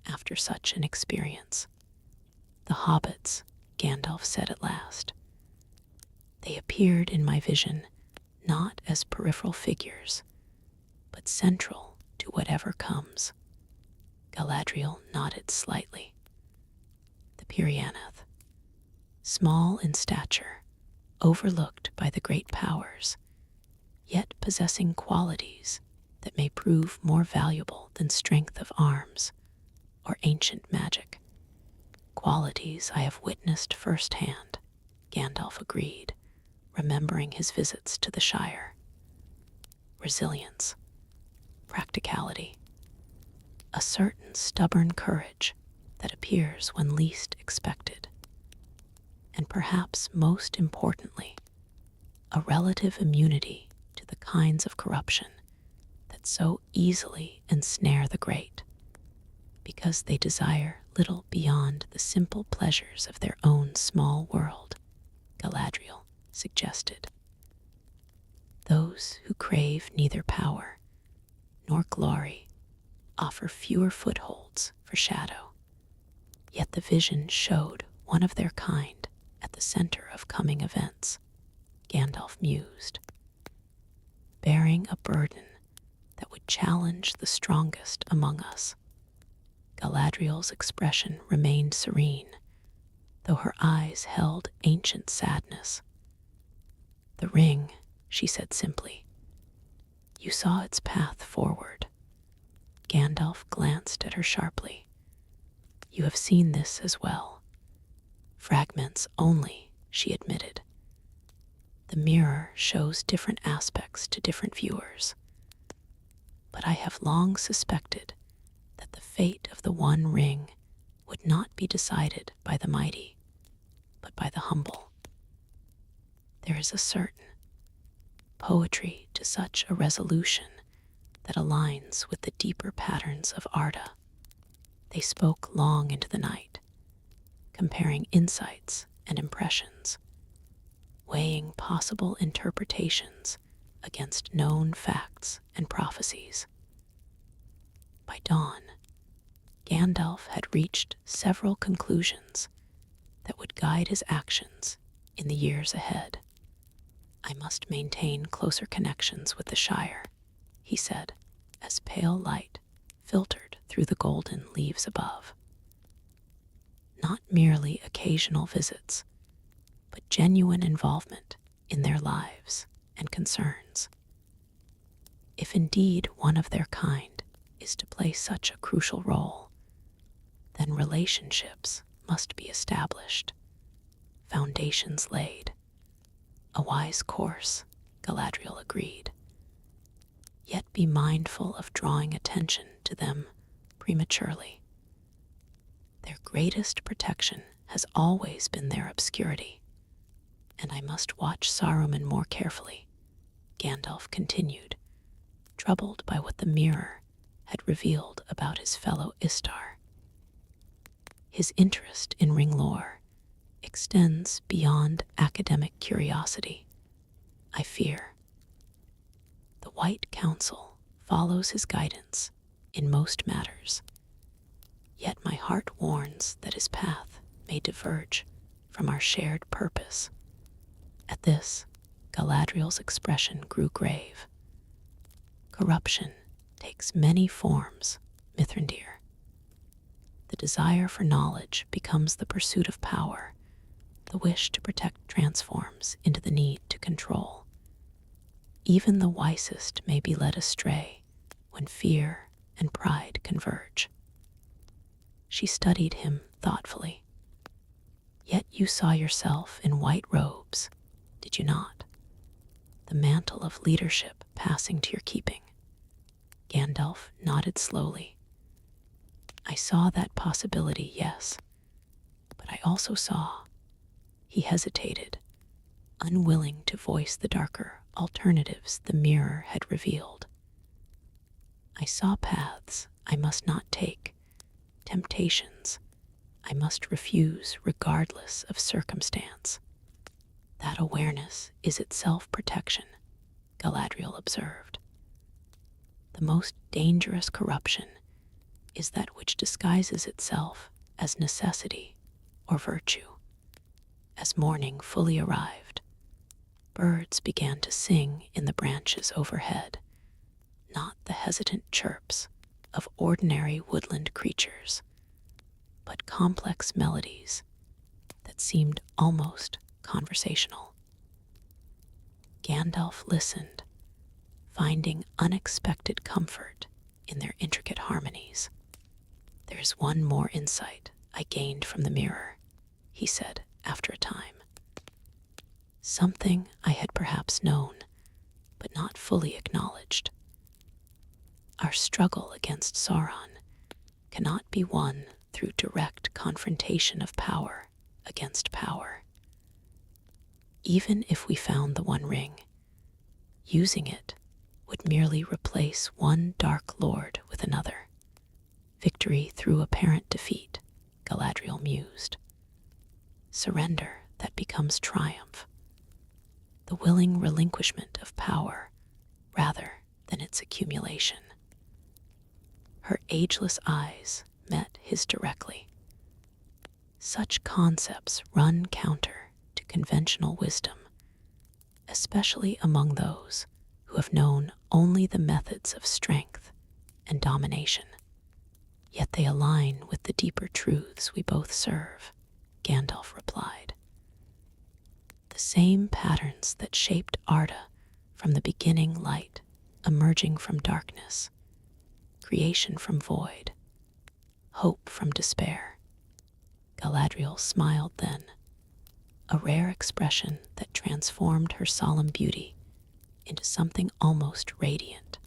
after such an experience. "The hobbits," Gandalf said at last. "They appeared in my vision not as peripheral figures, but central to whatever comes." Galadriel nodded slightly. The Pirianath, small in stature, overlooked by the great powers, yet possessing qualities that may prove more valuable than strength of arms or ancient magic. "Qualities I have witnessed firsthand," Gandalf agreed, remembering his visits to the Shire. "Resilience, practicality, a certain stubborn courage that appears when least expected, and perhaps most importantly, a relative immunity to the kinds of corruption that so easily ensnare the great, because they desire little beyond the simple pleasures of their own small world," Galadriel suggested. "Those who crave neither power nor glory offer fewer footholds for shadow, yet the vision showed one of their kind at the center of coming events," Gandalf mused. "Bearing a burden that would challenge the strongest among us." Galadriel's expression remained serene, though her eyes held ancient sadness. "The ring," she said simply. "You saw its path forward." Gandalf glanced at her sharply. "You have seen this as well." "Fragments only," she admitted. "The mirror shows different aspects to different viewers. But I have long suspected that the fate of the One Ring would not be decided by the mighty, but by the humble. There is a certain poetry to such a resolution that aligns with the deeper patterns of Arda." They spoke long into the night, comparing insights and impressions, weighing possible interpretations against known facts and prophecies. By dawn, Gandalf had reached several conclusions that would guide his actions in the years ahead. "I must maintain closer connections with the Shire," he said, as pale light filtered through the golden leaves above. "Not merely occasional visits, but genuine involvement in their lives and concerns. If indeed one of their kind is to play such a crucial role, then relationships must be established, foundations laid." "A wise course," Galadriel agreed. "Yet be mindful of drawing attention to them prematurely. Their greatest protection has always been their obscurity, and I must watch Saruman more carefully," Gandalf continued, troubled by what the mirror had revealed about his fellow Istar. "His interest in ring lore extends beyond academic curiosity, I fear. The White Council follows his guidance in most matters, yet my heart warns that his path may diverge from our shared purpose." At this, Galadriel's expression grew grave. "Corruption takes many forms, Mithrandir. The desire for knowledge becomes the pursuit of power. The wish to protect transforms into the need to control. Even the wisest may be led astray when fear and pride converge." She studied him thoughtfully. "Yet you saw yourself in white robes, did you not? The mantle of leadership passing to your keeping." Gandalf nodded slowly. "I saw that possibility, yes, but I also saw—" He hesitated, unwilling to voice the darker alternatives the mirror had revealed. I saw paths I must not take, temptations I must refuse regardless of circumstance. That awareness is itself protection, Galadriel observed. The most dangerous corruption is that which disguises itself as necessity or virtue. As morning fully arrived, birds began to sing in the branches overhead, not the hesitant chirps of ordinary woodland creatures, but complex melodies that seemed almost conversational. Gandalf listened, finding unexpected comfort in their intricate harmonies. "There's one more insight I gained from the mirror," he said after a time. "Something I had perhaps known, but not fully acknowledged. Our struggle against Sauron cannot be won through direct confrontation of power against power. Even if we found the One Ring, using it would merely replace one Dark Lord with another. Victory through apparent defeat," Galadriel mused. "Surrender that becomes triumph. The willing relinquishment of power rather than its accumulation." Her ageless eyes met his directly. Such concepts run counter to conventional wisdom, especially among those who have known only the methods of strength and domination. Yet they align with the deeper truths we both serve, Gandalf replied. The same patterns that shaped Arda from the beginning light emerging from darkness, creation from void, hope from despair. Galadriel smiled then, a rare expression that transformed her solemn beauty into something almost radiant.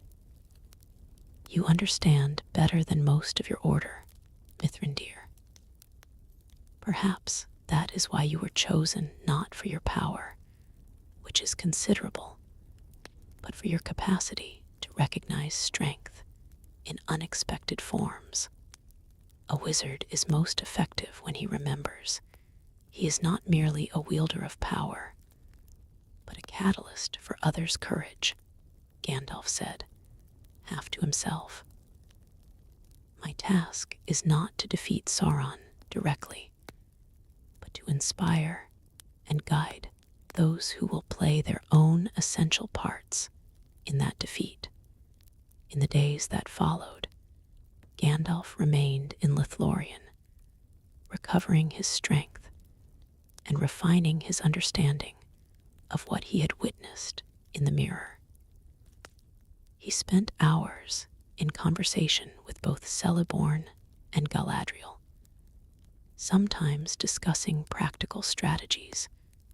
"You understand better than most of your order, Mithrandir. Perhaps that is why you were chosen not for your power, which is considerable, but for your capacity to recognize strength in unexpected forms. A wizard is most effective when he remembers he is not merely a wielder of power, but a catalyst for others' courage," Gandalf said, half to himself. "My task is not to defeat Sauron directly, but to inspire and guide those who will play their own essential parts in that defeat." In the days that followed, Gandalf remained in Lothlorien, recovering his strength and refining his understanding of what he had witnessed in the mirror. He spent hours in conversation with both Celeborn and Galadriel, sometimes discussing practical strategies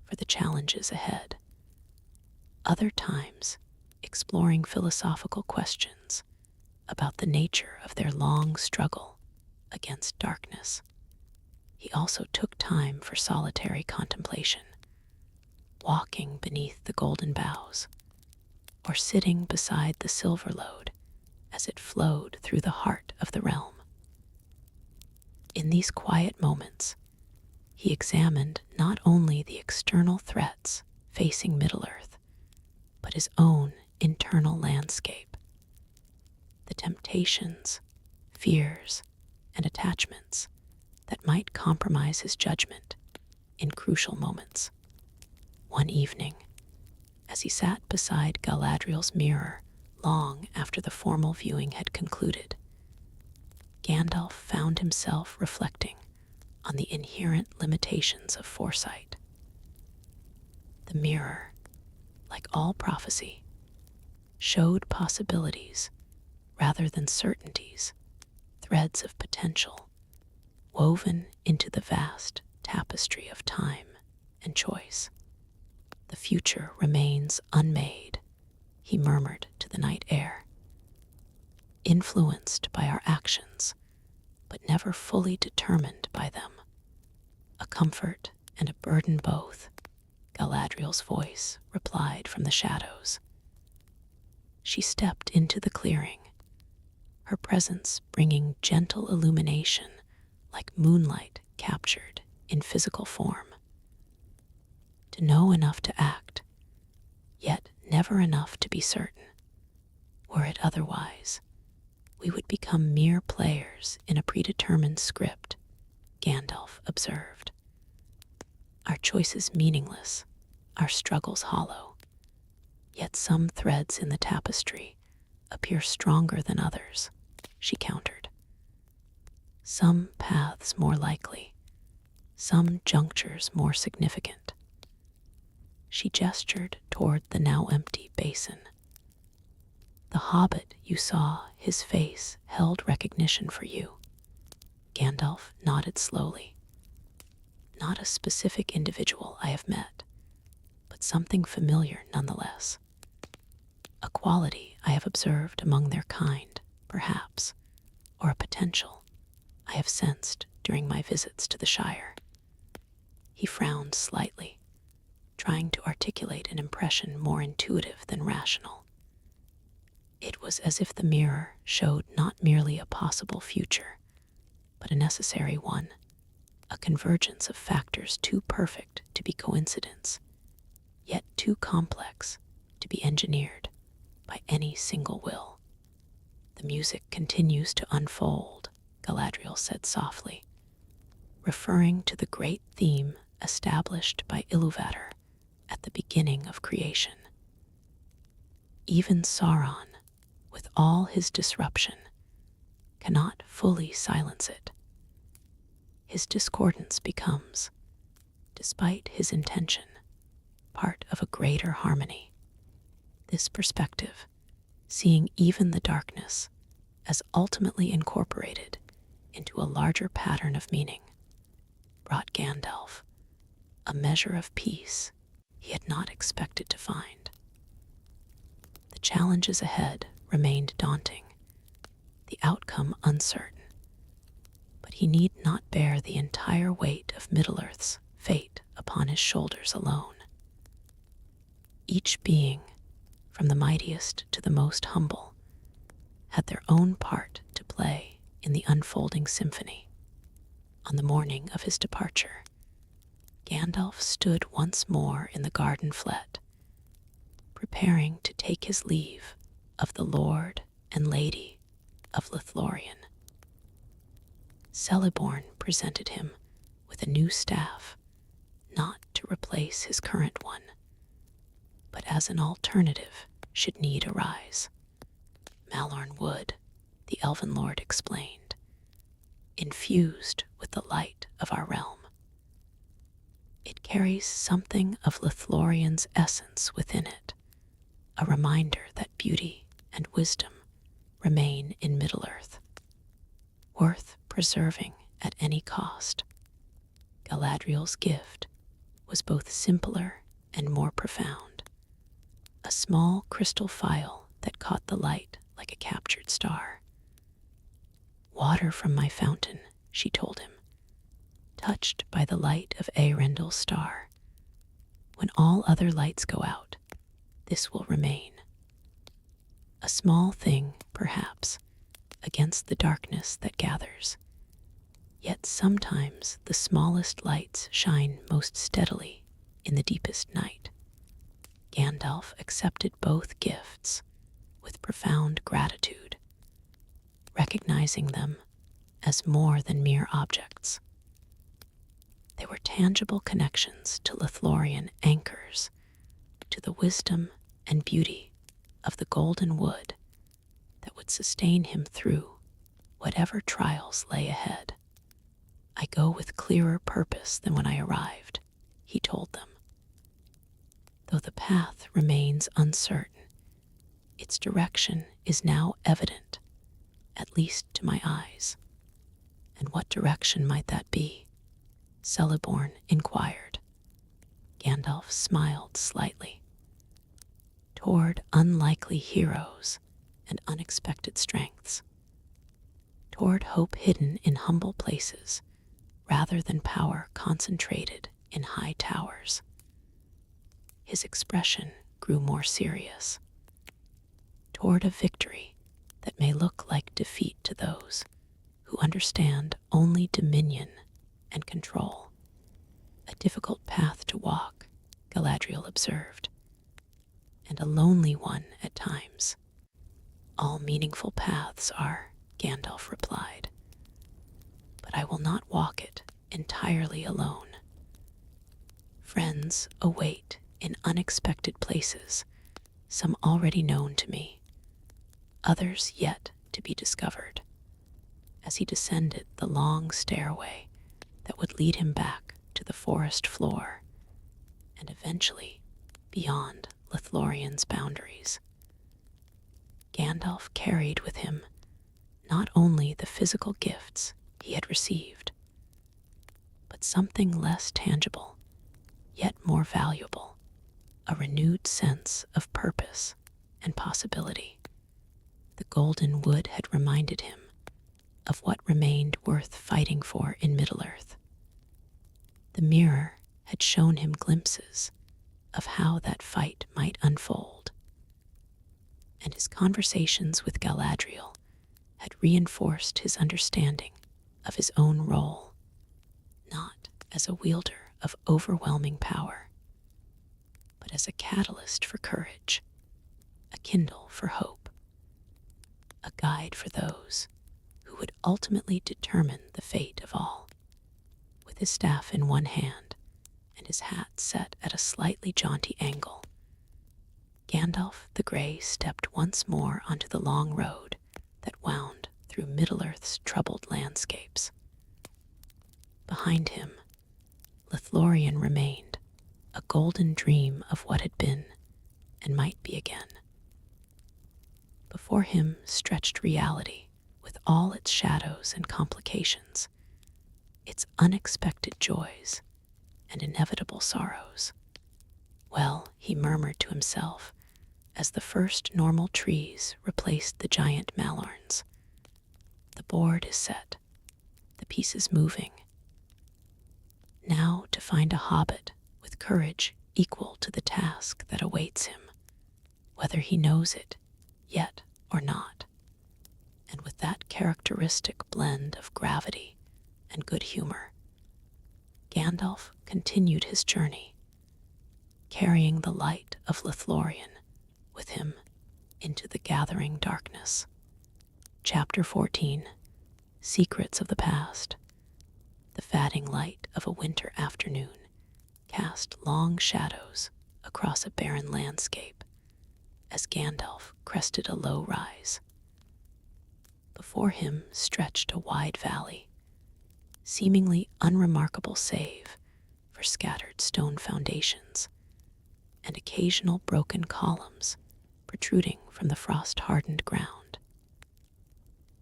for the challenges ahead, other times exploring philosophical questions about the nature of their long struggle against darkness. He also took time for solitary contemplation, walking beneath the golden boughs, or sitting beside the silver lode as it flowed through the heart of the realm. In these quiet moments, he examined not only the external threats facing Middle-earth, but his own internal landscape. The temptations, fears, and attachments that might compromise his judgment in crucial moments. One evening, as he sat beside Galadriel's mirror long after the formal viewing had concluded, Gandalf found himself reflecting on the inherent limitations of foresight. The mirror, like all prophecy, showed possibilities rather than certainties, threads of potential woven into the vast tapestry of time and choice. "The future remains unmade," he murmured to the night air, "influenced by our actions, but never fully determined by them, a comfort and a burden both, Galadriel's voice replied from the shadows. She stepped into the clearing, her presence bringing gentle illumination like moonlight captured in physical form. To know enough to act, yet never enough to be certain. Were it otherwise, we would become mere players in a predetermined script, Gandalf observed. Our choices meaningless, our struggles hollow. Yet some threads in the tapestry appear stronger than others, she countered. Some paths more likely, some junctures more significant. She gestured toward the now empty basin. The hobbit you saw, his face held recognition for you. Gandalf nodded slowly. Not a specific individual I have met, but something familiar nonetheless. A quality I have observed among their kind, perhaps, or a potential I have sensed during my visits to the Shire. He frowned slightly, trying to articulate an impression more intuitive than rational. It was as if the mirror showed not merely a possible future, but a necessary one, a convergence of factors too perfect to be coincidence, yet too complex to be engineered by any single will. The music continues to unfold, Galadriel said softly, referring to the great theme established by Iluvatar at the beginning of creation. Even Sauron, with all his disruption, cannot fully silence it. His discordance becomes, despite his intention, part of a greater harmony. This perspective, seeing even the darkness as ultimately incorporated into a larger pattern of meaning, brought Gandalf a measure of peace he had not expected to find. The challenges ahead remained daunting, the outcome uncertain, but he need not bear the entire weight of Middle-earth's fate upon his shoulders alone. Each being, from the mightiest to the most humble, had their own part to play in the unfolding symphony. On the morning of his departure, Gandalf stood once more in the garden flet, preparing to take his leave of the Lord and Lady of Lothlorien. Celeborn presented him with a new staff, not to replace his current one, but as an alternative should need arise. Malorn wood, the Elven Lord explained, infused with the light of our realm. It carries something of Lothlorien's essence within it, a reminder that beauty and wisdom remain in Middle-earth, worth preserving at any cost. Galadriel's gift was both simpler and more profound, a small crystal phial that caught the light like a captured star. Water from my fountain, she told him, touched by the light of Eärendil's star. When all other lights go out, this will remain. A small thing, perhaps, against the darkness that gathers. Yet sometimes the smallest lights shine most steadily in the deepest night. Gandalf accepted both gifts with profound gratitude, recognizing them as more than mere objects. They were tangible connections to Lothlorien anchors, to the wisdom and beauty of the golden wood that would sustain him through whatever trials lay ahead. I go with clearer purpose than when I arrived, he told them. Though the path remains uncertain, its direction is now evident, at least to my eyes. And what direction might that be? Celeborn inquired. Gandalf smiled slightly. Toward unlikely heroes and unexpected strengths. Toward hope hidden in humble places, rather than power concentrated in high towers. his expression grew more serious. Toward a victory that may look like defeat to those who understand only dominion and control. A difficult path to walk, Galadriel observed, and a lonely one at times. All meaningful paths are, Gandalf replied, but I will not walk it entirely alone. Friends await in unexpected places, some already known to me, others yet to be discovered. As he descended the long stairway that would lead him back to the forest floor, and eventually beyond Lithlorien's boundaries, Gandalf carried with him not only the physical gifts he had received, but something less tangible, yet more valuable, a renewed sense of purpose and possibility. The golden wood had reminded him of what remained worth fighting for in Middle-earth. The mirror had shown him glimpses of how that fight might unfold, and his conversations with Galadriel had reinforced his understanding of his own role, not as a wielder of overwhelming power, but as a catalyst for courage, a kindle for hope, a guide for those who would ultimately determine the fate of all. With his staff in one hand and his hat set at a slightly jaunty angle, Gandalf the Grey stepped once more onto the long road that wound through Middle-earth's troubled landscapes. Behind him, Lithlorien remained, a golden dream of what had been and might be again. Before him stretched reality with all its shadows and complications, its unexpected joys and inevitable sorrows. Well, he murmured to himself as the first normal trees replaced the giant malorns. The board is set, the pieces moving. Now to find a hobbit with courage equal to the task that awaits him, whether he knows it yet or not. And with that characteristic blend of gravity and good humor, Gandalf continued his journey, carrying the light of Lithlorien with him into the gathering darkness. Chapter 14, Secrets of the Past. The fading light of a winter afternoon cast long shadows across a barren landscape as Gandalf crested a low rise. Before him stretched a wide valley, seemingly unremarkable save for scattered stone foundations and occasional broken columns protruding from the frost-hardened ground.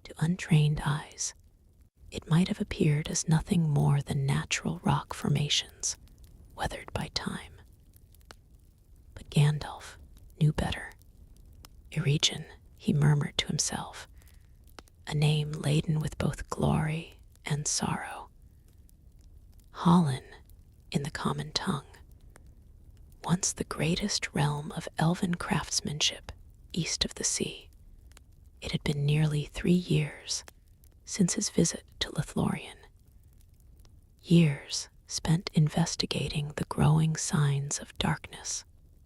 To untrained eyes, it might have appeared as nothing more than natural rock formations weathered by time. But Gandalf knew better. Eregion, he murmured to himself, a name laden with both glory and sorrow. Hallen, in the common tongue, once the greatest realm of elven craftsmanship east of the sea. It had been nearly 3 years since his visit to Lithlorien. Years spent investigating the growing signs of darkness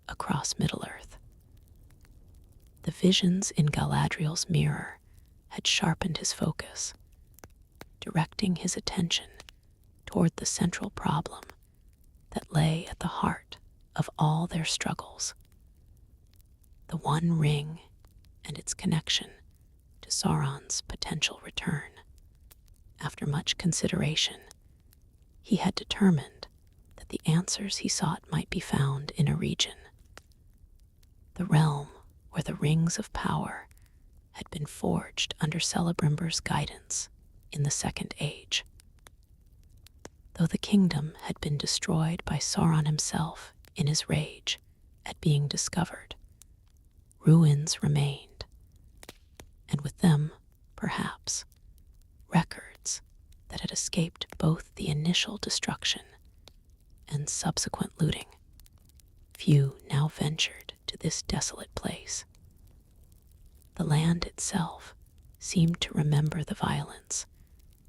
across Middle-earth. The visions in Galadriel's mirror had sharpened his focus, directing his attention toward the central problem that lay at the heart of all their struggles. The One Ring and its connection to Sauron's potential return. After much consideration, he had determined that the answers he sought might be found in Eregion, the realm where the rings of power had been forged under Celebrimber's guidance in the Second Age. Though the kingdom had been destroyed by Sauron himself in his rage at being discovered, ruins remained, and with them, perhaps, records that had escaped both the initial destruction and subsequent looting. few now ventured to this desolate place. The land itself seemed to remember the violence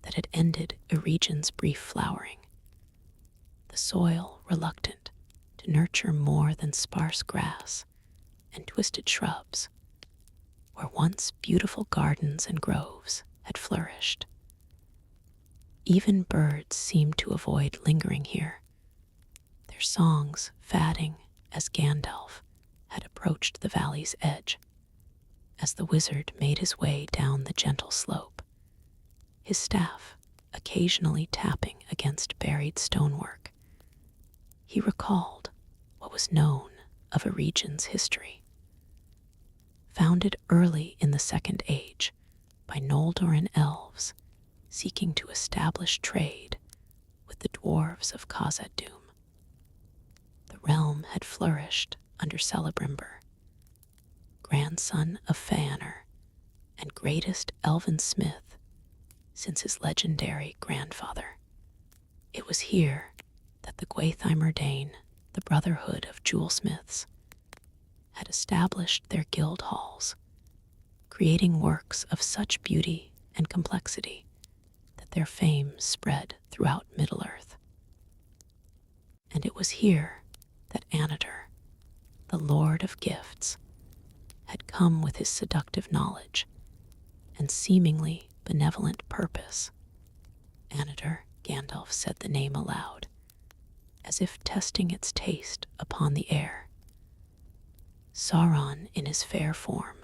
that had ended Eregin's brief flowering, the soil reluctant to nurture more than sparse grass and twisted shrubs, where once beautiful gardens and groves had flourished. Even birds seemed to avoid lingering here, their songs fading as Gandalf had approached the valley's edge. As the wizard made his way down the gentle slope, his staff occasionally tapping against buried stonework, he recalled what was known of Eregin's history. Founded early in the Second Age by Noldoran elves seeking to establish trade with the dwarves of Khazad-dûm, the realm had flourished under Celebrimbor, grandson of Feanor and greatest elven smith since his legendary grandfather. It was here that the Gwaitheimer Dane, the Brotherhood of Jewelsmiths, had established their guild halls, creating works of such beauty and complexity that their fame spread throughout Middle-earth. And it was here that Anatar, the Lord of Gifts, had come with his seductive knowledge and seemingly benevolent purpose. Anatar, Gandalf said the name aloud, as if testing its taste upon the air. Sauron in his fair form,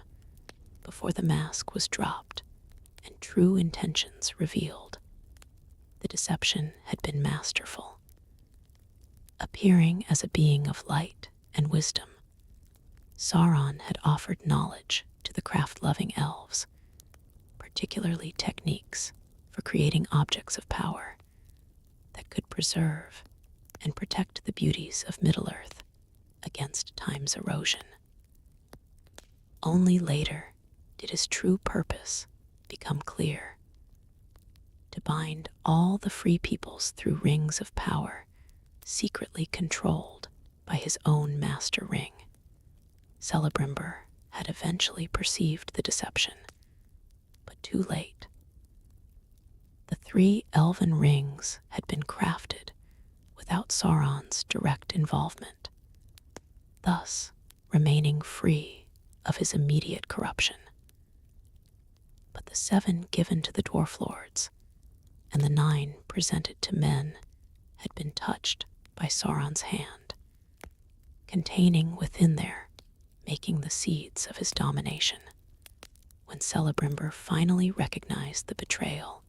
before the mask was dropped and true intentions revealed. The deception had been masterful. Appearing as a being of light and wisdom, Sauron had offered knowledge to the craft-loving elves, particularly techniques for creating objects of power that could preserve and protect the beauties of Middle-earth against time's erosion. Only later did his true purpose become clear: to bind all the free peoples through rings of power secretly controlled by his own master ring. Celebrimbor had eventually perceived the deception, but too late. The 3 elven rings had been crafted without Sauron's direct involvement, thus remaining free of his immediate corruption. But the 7 given to the dwarf lords and the 9 presented to men had been touched by Sauron's hand, containing within there, making the seeds of his domination. When Celebrimbor finally recognized the betrayal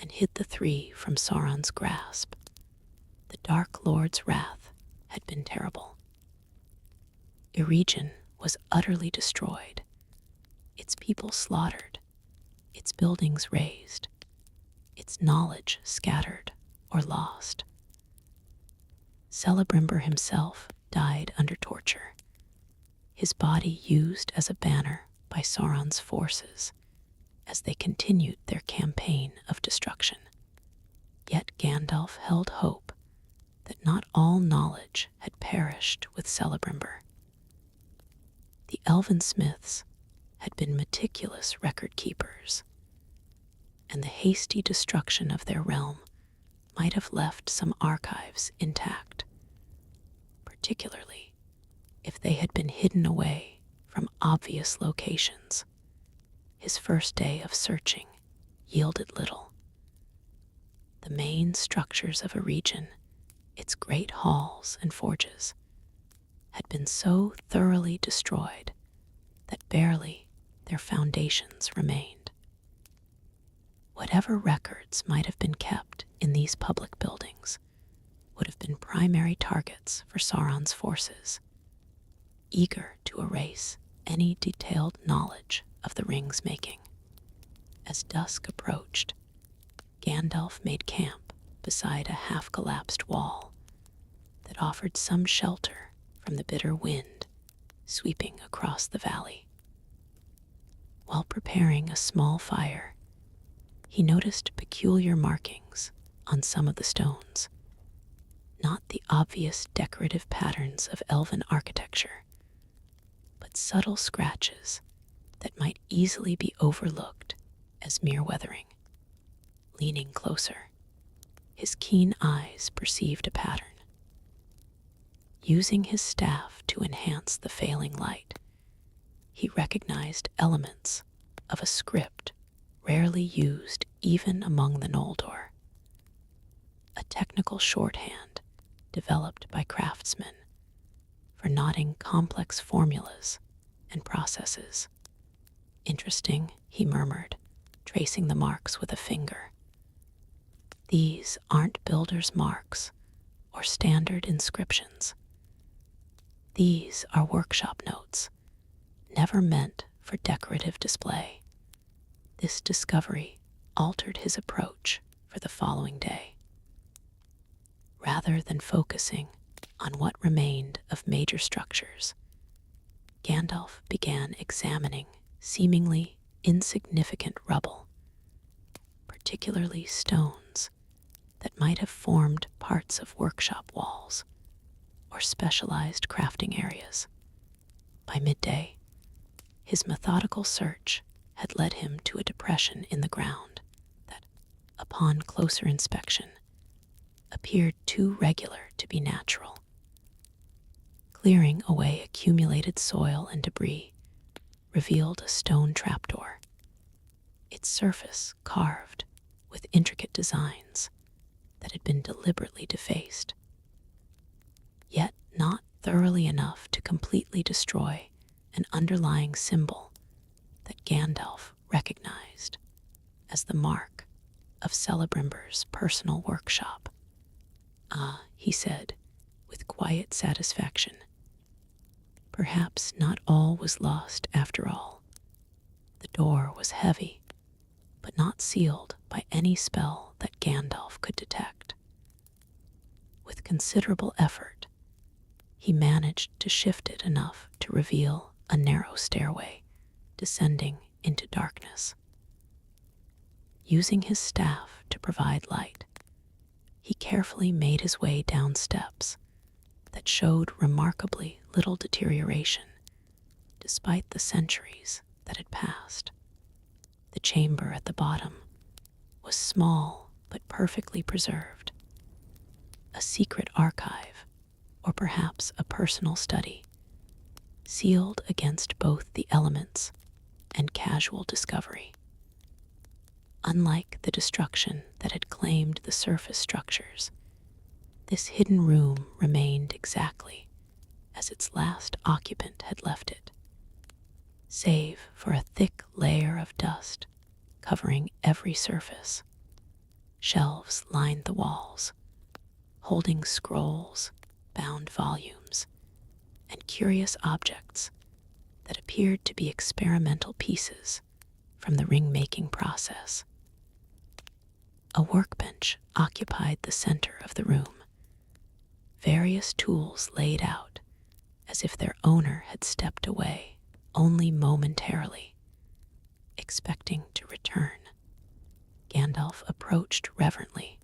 and hid the 3 from Sauron's grasp, the Dark Lord's wrath had been terrible. Eregin was utterly destroyed, its people slaughtered, its buildings razed, its knowledge scattered or lost. Celebrimbor himself died under torture, his body used as a banner by Sauron's forces as they continued their campaign of destruction. Yet Gandalf held hope that not all knowledge had perished with Celebrimbor. The elven smiths had been meticulous record keepers, and the hasty destruction of their realm might have left some archives intact, particularly if they had been hidden away from obvious locations. His first day of searching yielded little. The main structures of Eregin, its great halls and forges, had been so thoroughly destroyed that barely their foundations remained. Whatever records might have been kept in these public buildings would have been primary targets for Sauron's forces, eager to erase any detailed knowledge of the ring's making. As dusk approached, Gandalf made camp beside a half-collapsed wall that offered some shelter from the bitter wind sweeping across the valley. While preparing a small fire, he noticed peculiar markings on some of the stones, not the obvious decorative patterns of elven architecture, but subtle scratches that might easily be overlooked as mere weathering. Leaning closer, his keen eyes perceived a pattern. Using his staff to enhance the failing light, he recognized elements of a script rarely used even among the Noldor. A technical shorthand developed by craftsmen for knotting complex formulas and processes. Interesting, he murmured, tracing the marks with a finger. These aren't builders' marks or standard inscriptions. These are workshop notes, never meant for decorative display. This discovery altered his approach for the following day. Rather than focusing on what remained of major structures, Gandalf began examining seemingly insignificant rubble, particularly stones that might have formed parts of workshop walls or specialized crafting areas. By midday, his methodical search had led him to a depression in the ground that, upon closer inspection, appeared too regular to be natural. Clearing away accumulated soil and debris revealed a stone trapdoor, its surface carved with intricate designs that had been deliberately defaced, yet not thoroughly enough to completely destroy an underlying symbol that Gandalf recognized as the mark of Celebrimber's personal workshop. "Ah," he said, with quiet satisfaction. Perhaps not all was lost after all. The door was heavy, but not sealed by any spell that Gandalf could detect. With considerable effort, he managed to shift it enough to reveal a narrow stairway descending into darkness. Using his staff to provide light, he carefully made his way down steps that showed remarkably little deterioration despite the centuries that had passed. The chamber at the bottom was small but perfectly preserved, a secret archive, or perhaps a personal study, sealed against both the elements and casual discovery. Unlike the destruction that had claimed the surface structures, this hidden room remained exactly as its last occupant had left it, save for a thick layer of dust covering every surface. Shelves lined the walls, holding scrolls, bound volumes, and curious objects that appeared to be experimental pieces from the ring-making process. A workbench occupied the center of the room, various tools laid out as if their owner had stepped away only momentarily, expecting to return. Gandalf approached reverently,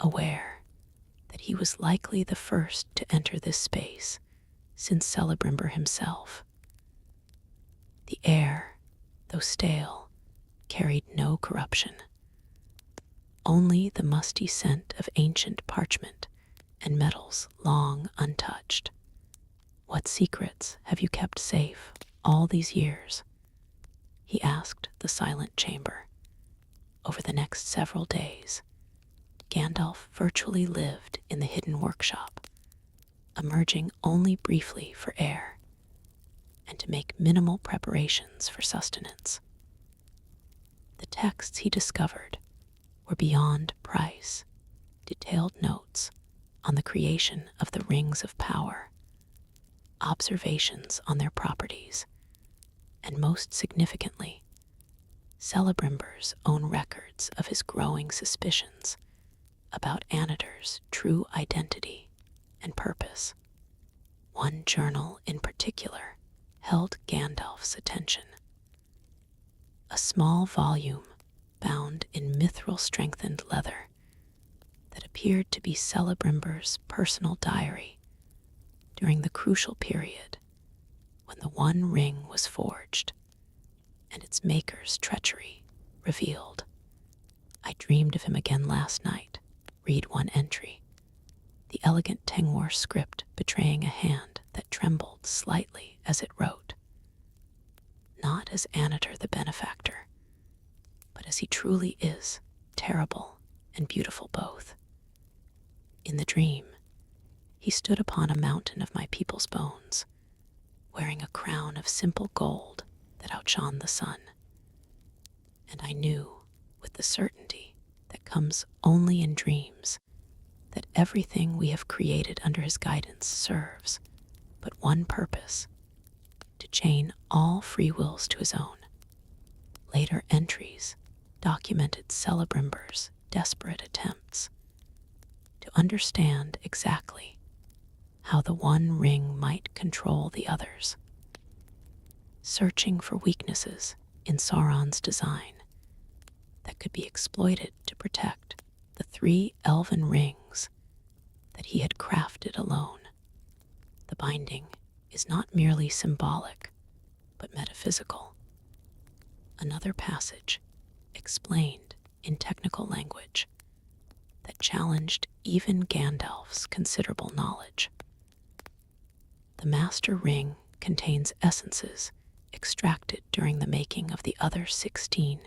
aware that he was likely the first to enter this space since Celebrimber himself. The air, though stale, carried no corruption, only the musty scent of ancient parchment and metals long untouched. "What secrets have you kept safe all these years?" he asked the silent chamber. Over the next several days, Gandalf virtually lived in the hidden workshop, emerging only briefly for air and to make minimal preparations for sustenance. The texts he discovered were beyond price, detailed notes on the creation of the rings of power, observations on their properties, and most significantly, Celebrimber's own records of his growing suspicions about Anadur's true identity and purpose. One journal in particular held Gandalf's attention. A small volume bound in mithril-strengthened leather that appeared to be Celebrimber's personal diary during the crucial period when the One Ring was forged and its maker's treachery revealed. I dreamed of him again last night. Read one entry. The elegant Tengwar script betraying a hand that trembled slightly as it wrote. Not as Anator the benefactor, but as he truly is, terrible and beautiful both. In the dream, he stood upon a mountain of my people's bones, wearing a crown of simple gold that outshone the sun. And I knew, with the certainty that comes only in dreams, that everything we have created under his guidance serves but one purpose: to chain all free wills to his own. Later entries documented Celebrimber's desperate attempts to understand exactly how the One Ring might control the others, searching for weaknesses in Sauron's design that could be exploited to protect the 3 elven rings that he had crafted alone. The binding is not merely symbolic, but metaphysical. Another passage explained in technical language that challenged even Gandalf's considerable knowledge. The Master Ring contains essences extracted during the making of the other 16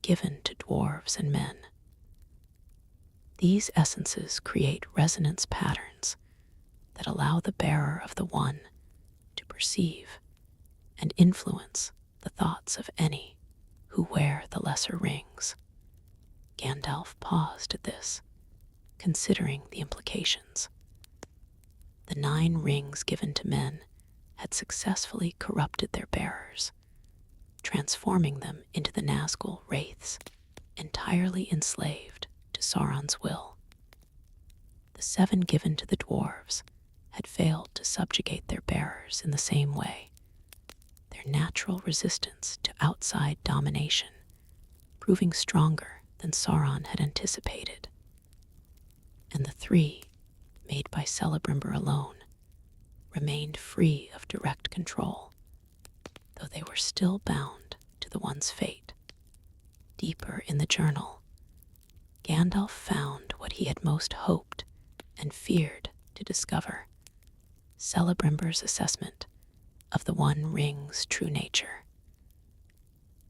given to dwarves and men. These essences create resonance patterns that allow the bearer of the One to perceive and influence the thoughts of any who wear the lesser rings. Gandalf paused at this, considering the implications. The 9 rings given to men had successfully corrupted their bearers, transforming them into the Nazgul wraiths, entirely enslaved to Sauron's will. The 7 given to the dwarves had failed to subjugate their bearers in the same way, their natural resistance to outside domination proving stronger than Sauron had anticipated. And the 3, made by Celebrimber alone, remained free of direct control, though they were still bound to the One's fate. Deeper in the journal, Gandalf found what he had most hoped and feared to discover: Celebrimber's assessment of the One Ring's true nature.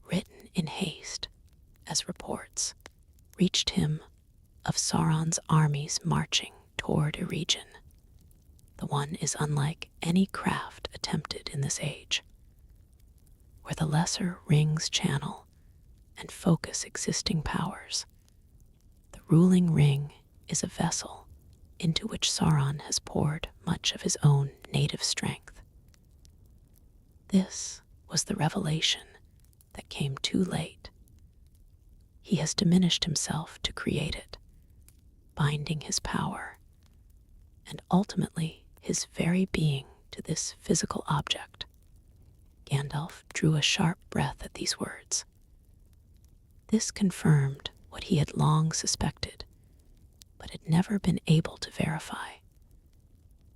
Written in haste, as reports reached him of Sauron's armies marching toward a region. The One is unlike any craft attempted in this age, where the lesser rings channel and focus existing powers. The ruling ring is a vessel into which Sauron has poured much of his own native strength. This was the revelation that came too late. He has diminished himself to create it, binding his power, and ultimately his very being to this physical object. Gandalf drew a sharp breath at these words. This confirmed what he had long suspected, but had never been able to verify: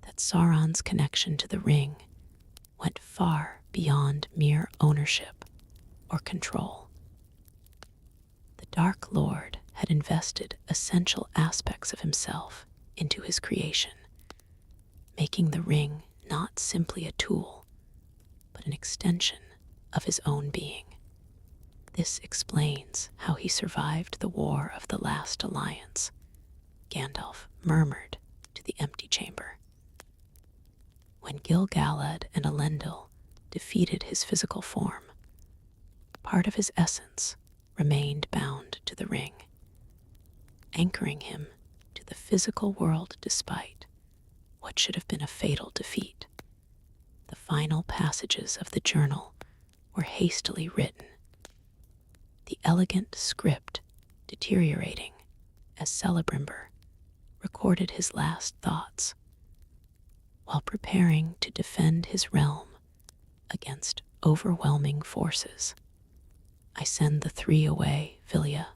that Sauron's connection to the ring went far beyond mere ownership or control. The Dark Lord had invested essential aspects of himself into his creation, making the ring not simply a tool, but an extension of his own being. This explains how he survived the War of the Last Alliance, Gandalf murmured to the empty chamber. When Gil-galad and Elendil defeated his physical form, part of his essence remained bound to the ring, anchoring him to the physical world despite what should have been a fatal defeat. The final passages of the journal were hastily written, the elegant script deteriorating as Celebrimber recorded his last thoughts while preparing to defend his realm against overwhelming forces. I send the 3 away, Vilya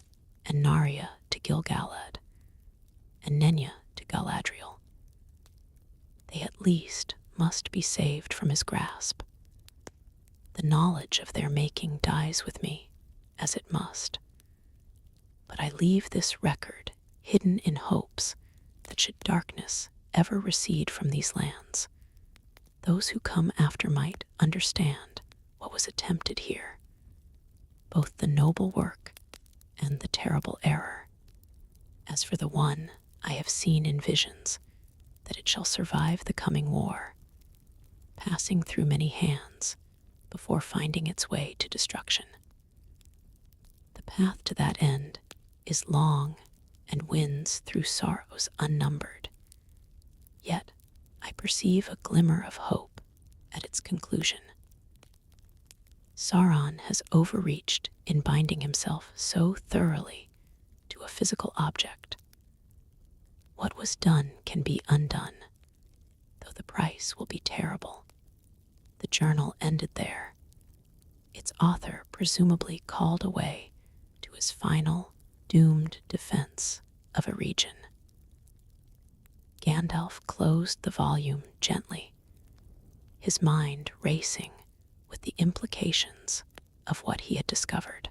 and Narya, to Gil-galad, and Nenya to Galadriel. They at least must be saved from his grasp. The knowledge of their making dies with me, as it must. But I leave this record hidden in hopes that should darkness ever recede from these lands, those who come after might understand what was attempted here, both the noble work and the terrible error. As for the one I have seen in visions, that it shall survive the coming war, passing through many hands before finding its way to destruction. The path to that end is long and winds through sorrows unnumbered, yet I perceive a glimmer of hope at its conclusion. Sauron has overreached in binding himself so thoroughly to a physical object. What was done can be undone, though the price will be terrible. The journal ended there, its author presumably called away to his final, doomed defense of a region. Gandalf closed the volume gently, his mind racing with the implications of what he had discovered.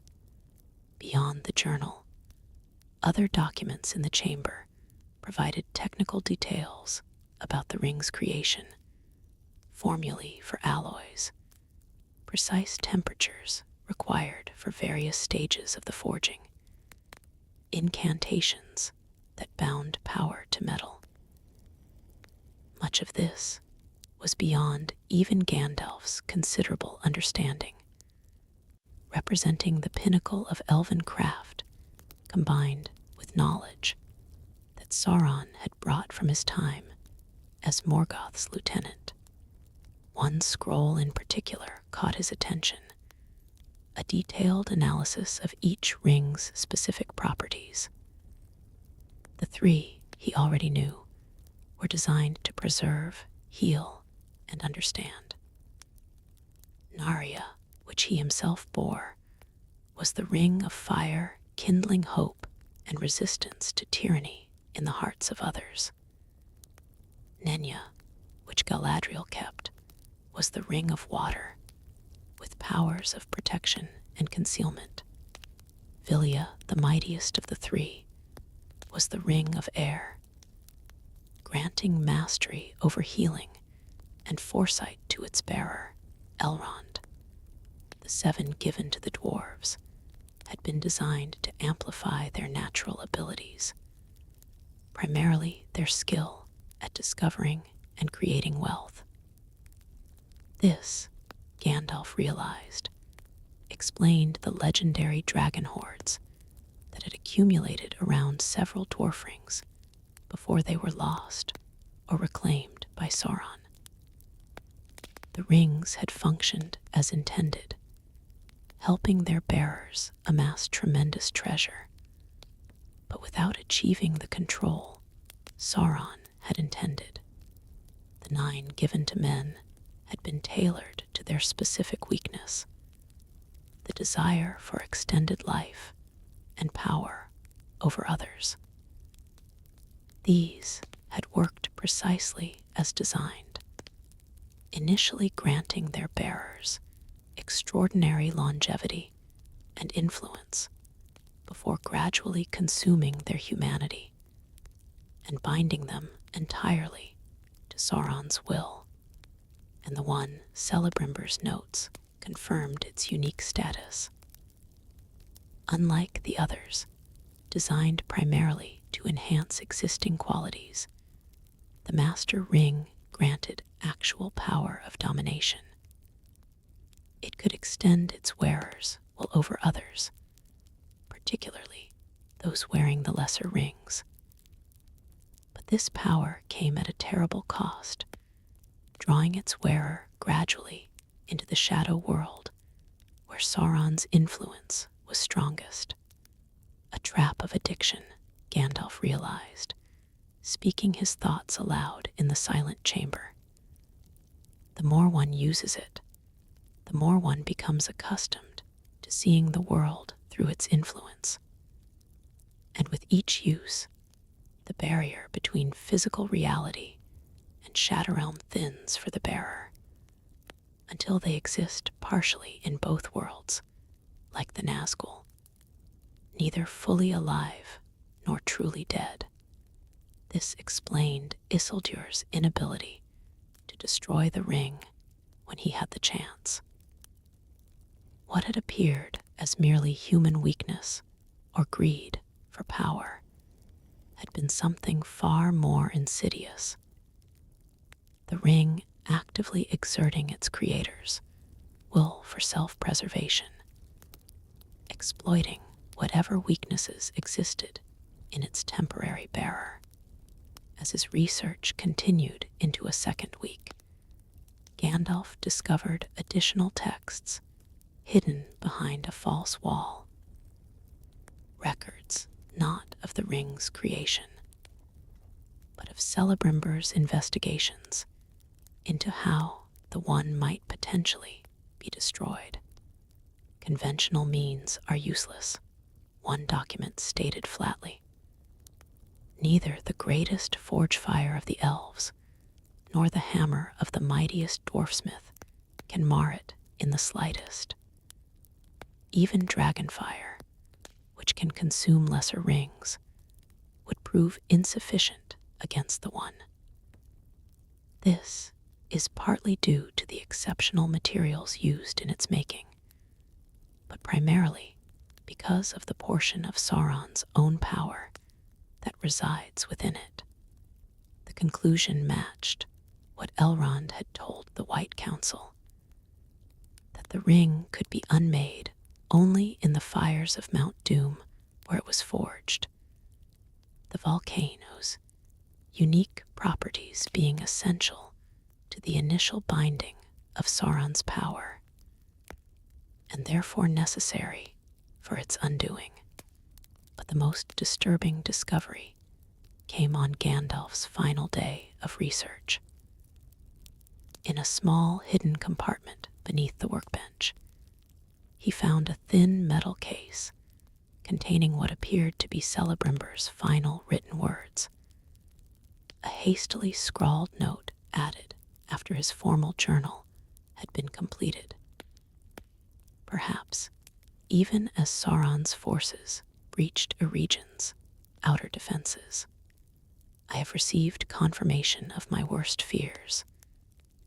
Beyond the journal, other documents in the chamber provided technical details about the ring's creation, formulae for alloys, precise temperatures required for various stages of the forging, incantations that bound power to metal. Much of this was beyond even Gandalf's considerable understanding, representing the pinnacle of elven craft combined with knowledge that Sauron had brought from his time as Morgoth's lieutenant. One scroll in particular caught his attention, a detailed analysis of each ring's specific properties. The three, he already knew, were designed to preserve, heal, and understand. Narya, which he himself bore, was the ring of fire kindling hope and resistance to tyranny in the hearts of others. Nenya, which Galadriel kept, was the ring of water, with powers of protection and concealment. Vilya, the mightiest of the three, was the ring of air, granting mastery over healing and foresight to its bearer, Elrond. The seven given to the dwarves had been designed to amplify their natural abilities, primarily their skill at discovering and creating wealth. This, Gandalf realized, explained the legendary dragon hordes that had accumulated around several dwarf rings before they were lost or reclaimed by Sauron. The rings had functioned as intended, helping their bearers amass tremendous treasure, but without achieving the control Sauron had intended. The 9 given to men had been tailored to their specific weakness, the desire for extended life and power over others. These had worked precisely as designed, initially granting their bearers extraordinary longevity and influence before gradually consuming their humanity and binding them entirely to Sauron's will. And the one Celebrimber's notes confirmed its unique status. Unlike the others, designed primarily to enhance existing qualities, the Master Ring granted actual power of domination. It could extend its wearers will over others, particularly those wearing the lesser rings. But this power came at a terrible cost, drawing its wearer gradually into the shadow world where Sauron's influence was strongest. A trap of addiction, Gandalf realized, speaking his thoughts aloud in the silent chamber. The more one uses it, the more one becomes accustomed to seeing the world through its influence. And with each use, the barrier between physical reality and shadow realm thins for the bearer, until they exist partially in both worlds, like the Nazgul, neither fully alive nor truly dead. This explained Isildur's inability to destroy the ring when he had the chance. What had appeared as merely human weakness or greed for power had been something far more insidious. The ring actively exerting its creator's will for self-preservation, exploiting whatever weaknesses existed in its temporary bearer. As his research continued into a second week, Gandalf discovered additional texts hidden behind a false wall. Records not of the ring's creation, but of Celebrimber's investigations into how the one might potentially be destroyed. Conventional means are useless, one document stated flatly. Neither the greatest forge fire of the elves nor the hammer of the mightiest dwarfsmith can mar it in the slightest. Even dragonfire, which can consume lesser rings, would prove insufficient against the one. This is partly due to the exceptional materials used in its making, but primarily because of the portion of Sauron's own power that resides within it. The conclusion matched what Elrond had told the White Council, that the ring could be unmade only in the fires of Mount Doom where it was forged, the volcano's unique properties being essential to the initial binding of Sauron's power, and therefore necessary for its undoing. But the most disturbing discovery came on Gandalf's final day of research. In a small hidden compartment beneath the workbench, he found a thin metal case containing what appeared to be Celebrimber's final written words, a hastily scrawled note added after his formal journal had been completed. Perhaps, even as Sauron's forces breached Eregions' outer defenses, I have received confirmation of my worst fears.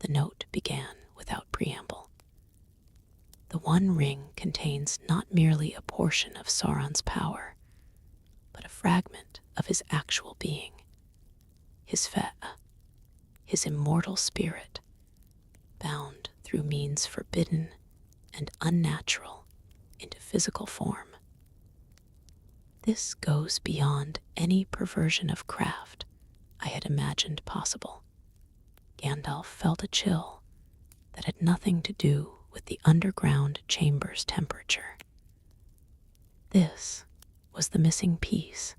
The note began without preamble. The One Ring contains not merely a portion of Sauron's power, but a fragment of his actual being, his Fe'a, his immortal spirit, bound through means forbidden and unnatural into physical form. This goes beyond any perversion of craft I had imagined possible. Gandalf felt a chill that had nothing to do with the underground chamber's temperature. This was the missing piece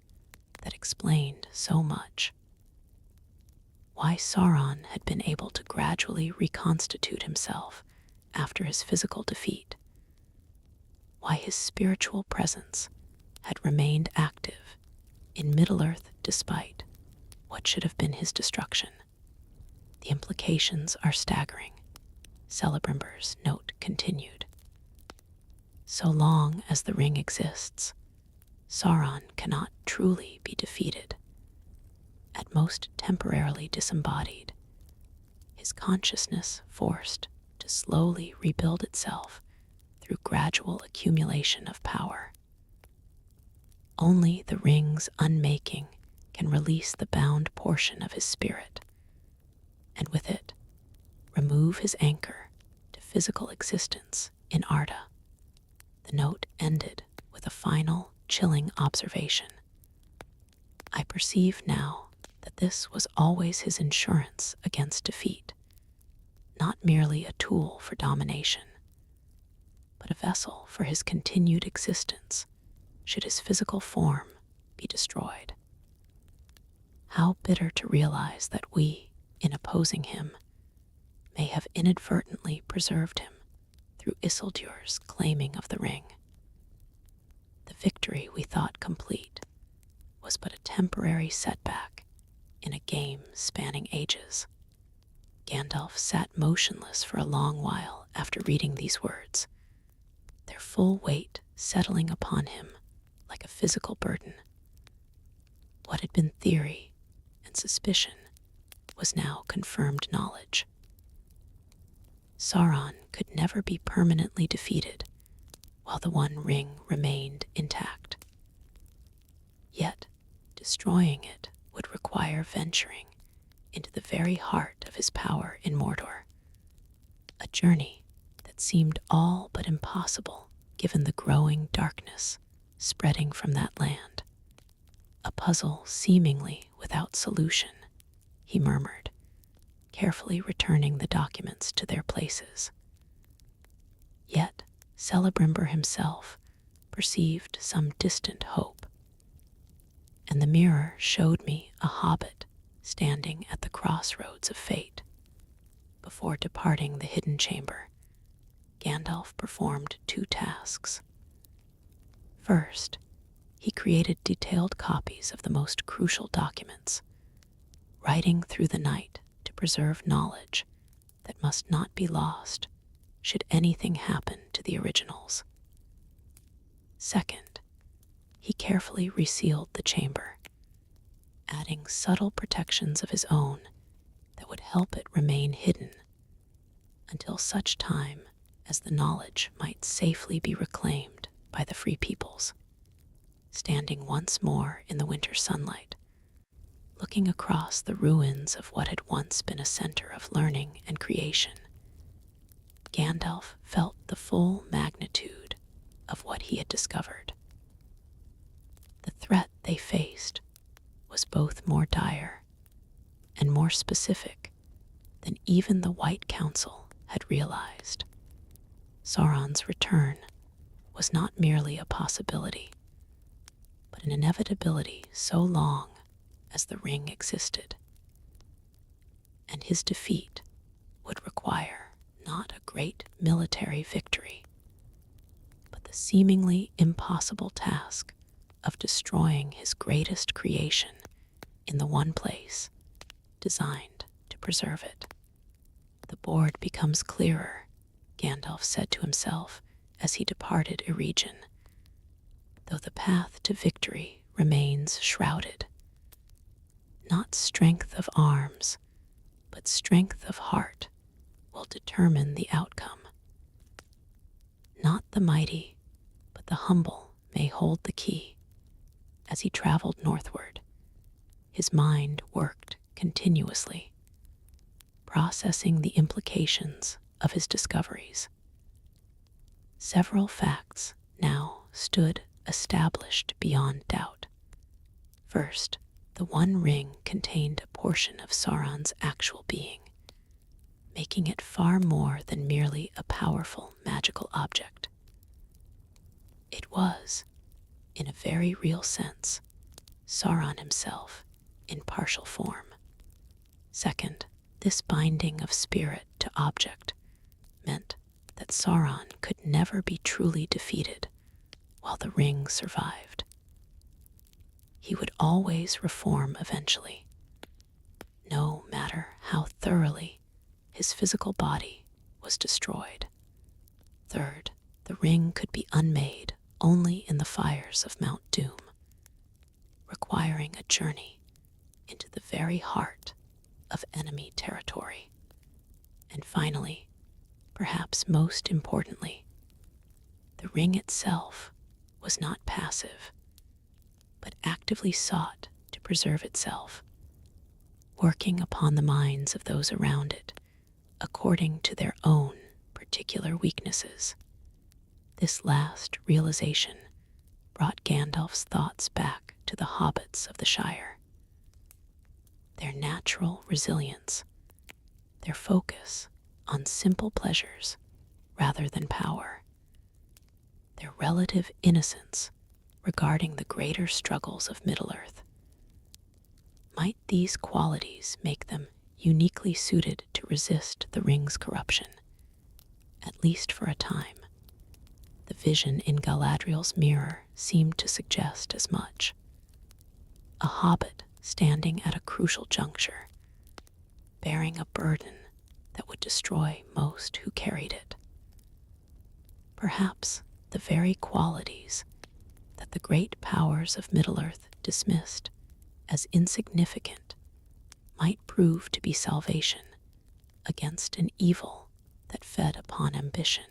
that explained so much. Why Sauron had been able to gradually reconstitute himself after his physical defeat. Why his spiritual presence had remained active in Middle-earth despite what should have been his destruction. The implications are staggering, Celebrimber's note continued. So long as the ring exists, Sauron cannot truly be defeated. At most temporarily disembodied, his consciousness forced to slowly rebuild itself through gradual accumulation of power. Only the ring's unmaking can release the bound portion of his spirit, and with it, remove his anchor to physical existence in Arda. The note ended with a final, chilling observation. I perceive now that this was always his insurance against defeat, not merely a tool for domination, but a vessel for his continued existence should his physical form be destroyed. How bitter to realize that we, in opposing him, may have inadvertently preserved him through Isildur's claiming of the ring. The victory we thought complete was but a temporary setback in a game spanning ages. Gandalf sat motionless for a long while after reading these words, their full weight settling upon him like a physical burden. What had been theory and suspicion was now confirmed knowledge. Sauron could never be permanently defeated while the One Ring remained intact. Yet, destroying it would require venturing into the very heart of his power in Mordor, a journey that seemed all but impossible given the growing darkness spreading from that land. A puzzle seemingly without solution, he murmured, carefully returning the documents to their places. Yet Celebrimbor himself perceived some distant hope, and the mirror showed me a hobbit standing at the crossroads of fate. Before departing the hidden chamber, Gandalf performed 2 tasks. First, he created detailed copies of the most crucial documents, writing through the night to preserve knowledge that must not be lost should anything happen to the originals. Second, he carefully resealed the chamber, adding subtle protections of his own that would help it remain hidden until such time as the knowledge might safely be reclaimed by the free peoples. Standing once more in the winter sunlight, looking across the ruins of what had once been a center of learning and creation, Gandalf felt the full magnitude of what he had discovered. The threat they faced was both more dire and more specific than even the White Council had realized. Sauron's return was not merely a possibility, but an inevitability so long as the ring existed. And his defeat would require not a great military victory, but the seemingly impossible task of destroying his greatest creation in the one place designed to preserve it. The board becomes clearer, Gandalf said to himself as he departed Eregion, though the path to victory remains shrouded. Not strength of arms, but strength of heart will determine the outcome. Not the mighty, but the humble may hold the key. As he traveled northward, his mind worked continuously, processing the implications of his discoveries. Several facts now stood established beyond doubt. First, the One Ring contained a portion of Sauron's actual being, making it far more than merely a powerful magical object. It was, in a very real sense, Sauron himself in partial form. Second, this binding of spirit to object meant that Sauron could never be truly defeated while the ring survived. He would always reform eventually, no matter how thoroughly his physical body was destroyed. Third, the ring could be unmade only in the fires of Mount Doom, requiring a journey into the very heart of enemy territory. And finally, perhaps most importantly, the ring itself was not passive, but actively sought to preserve itself, working upon the minds of those around it according to their own particular weaknesses. This last realization brought Gandalf's thoughts back to the hobbits of the Shire. Their natural resilience, their focus on simple pleasures rather than power, their relative innocence regarding the greater struggles of Middle-earth. Might these qualities make them uniquely suited to resist the ring's corruption, at least for a time? The vision in Galadriel's mirror seemed to suggest as much. a hobbit standing at a crucial juncture, bearing a burden that would destroy most who carried it. Perhaps the very qualities that the great powers of Middle-earth dismissed as insignificant might prove to be salvation against an evil that fed upon ambition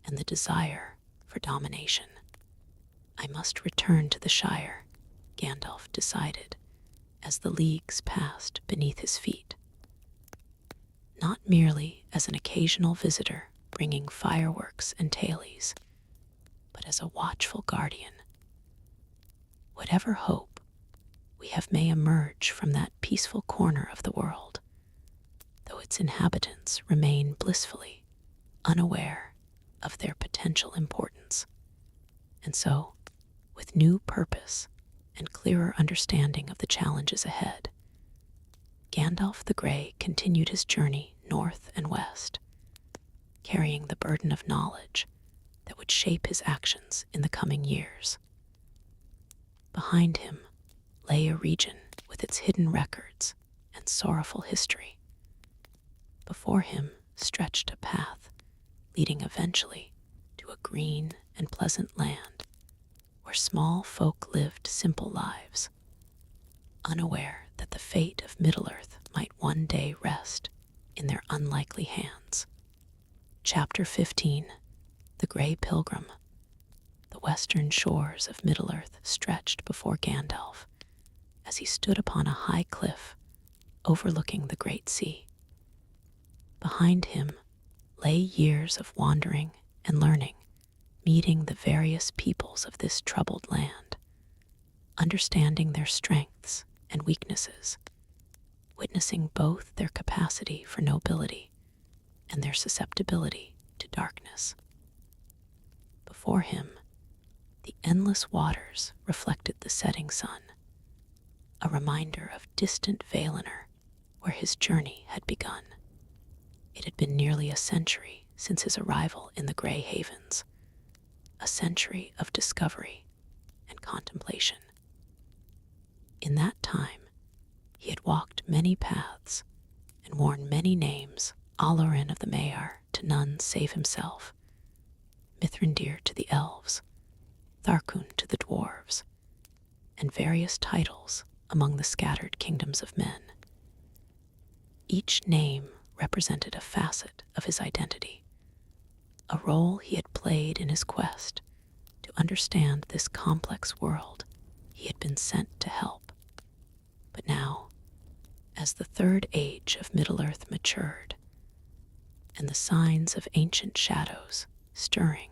and the desire for domination. I must return to the Shire, Gandalf decided as the leagues passed beneath his feet. Not merely as an occasional visitor bringing fireworks and tailies, but as a watchful guardian. Whatever hope we have may emerge from that peaceful corner of the world, though its inhabitants remain blissfully unaware of their potential importance. And so, with new purpose and clearer understanding of the challenges ahead, Gandalf the Grey continued his journey north and west, carrying the burden of knowledge that would shape his actions in the coming years. Behind him lay a region with its hidden records and sorrowful history. Before him stretched a path leading eventually to a green and pleasant land where small folk lived simple lives, unaware that the fate of Middle-earth might one day rest in their unlikely hands. Chapter 15: The Grey Pilgrim. The western shores of Middle-earth stretched before Gandalf as he stood upon a high cliff overlooking the great sea. Behind him lay years of wandering and learning, meeting the various peoples of this troubled land, understanding their strengths and weaknesses, witnessing both their capacity for nobility and their susceptibility to darkness. Before him, the endless waters reflected the setting sun, a reminder of distant Valinor, where his journey had begun. It had been nearly a century since his arrival in the Grey Havens, a century of discovery and contemplation. In that time, he had walked many paths and worn many names, Olorin of the Maiar to none save himself, Mithrandir to the elves, Tharkun to the dwarves, and various titles among the scattered kingdoms of men. Each name represented a facet of his identity, a role he had played in his quest to understand this complex world he had been sent to help. But now, as the third age of Middle-earth matured, and the signs of ancient shadows stirring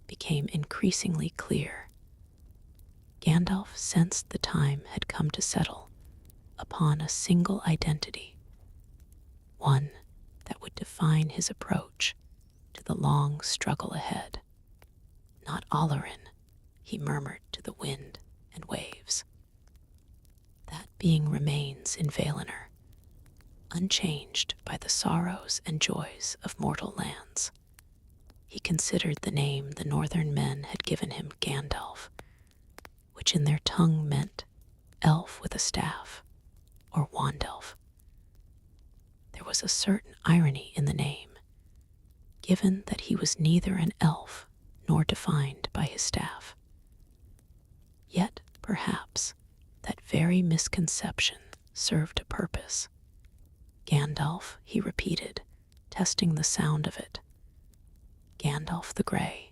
became increasingly clear, Gandalf sensed the time had come to settle upon a single identity, one that would define his approach to the long struggle ahead. Not Olorin, he murmured to the wind and waves. That being remains in Valinor, unchanged by the sorrows and joys of mortal lands. He considered the name the northern men had given him Gandalf, which in their tongue meant elf with a staff, or wandelf. There was a certain irony in the name, given that he was neither an elf nor defined by his staff. Yet, perhaps, that very misconception served a purpose. Gandalf, he repeated, testing the sound of it. Gandalf the Grey.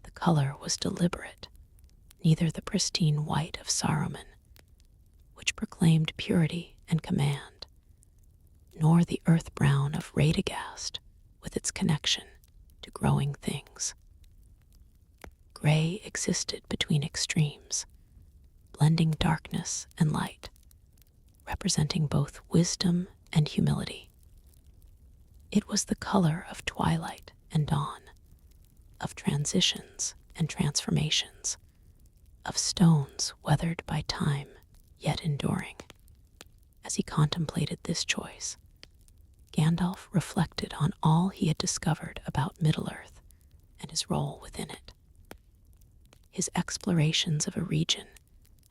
The color was deliberate, neither the pristine white of Saruman, which proclaimed purity and command, nor the earth brown of Radagast with its connection to growing things. Grey existed between extremes, blending darkness and light, representing both wisdom and humility. It was the color of twilight and dawn, of transitions and transformations, of stones weathered by time yet enduring. As he contemplated this choice, Gandalf reflected on all he had discovered about Middle-earth and his role within it. His explorations of a region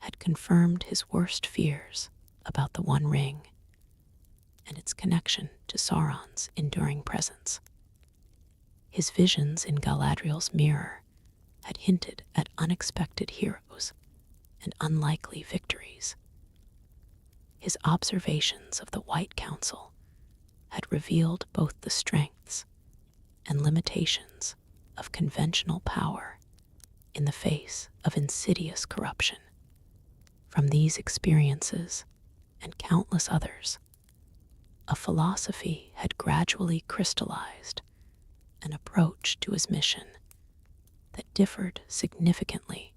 had confirmed his worst fears about the One Ring and its connection to Sauron's enduring presence. His visions in Galadriel's mirror had hinted at unexpected heroes and unlikely victories. His observations of the White Council had revealed both the strengths and limitations of conventional power in the face of insidious corruption. From these experiences and countless others, a philosophy had gradually crystallized, an approach to his mission that differed significantly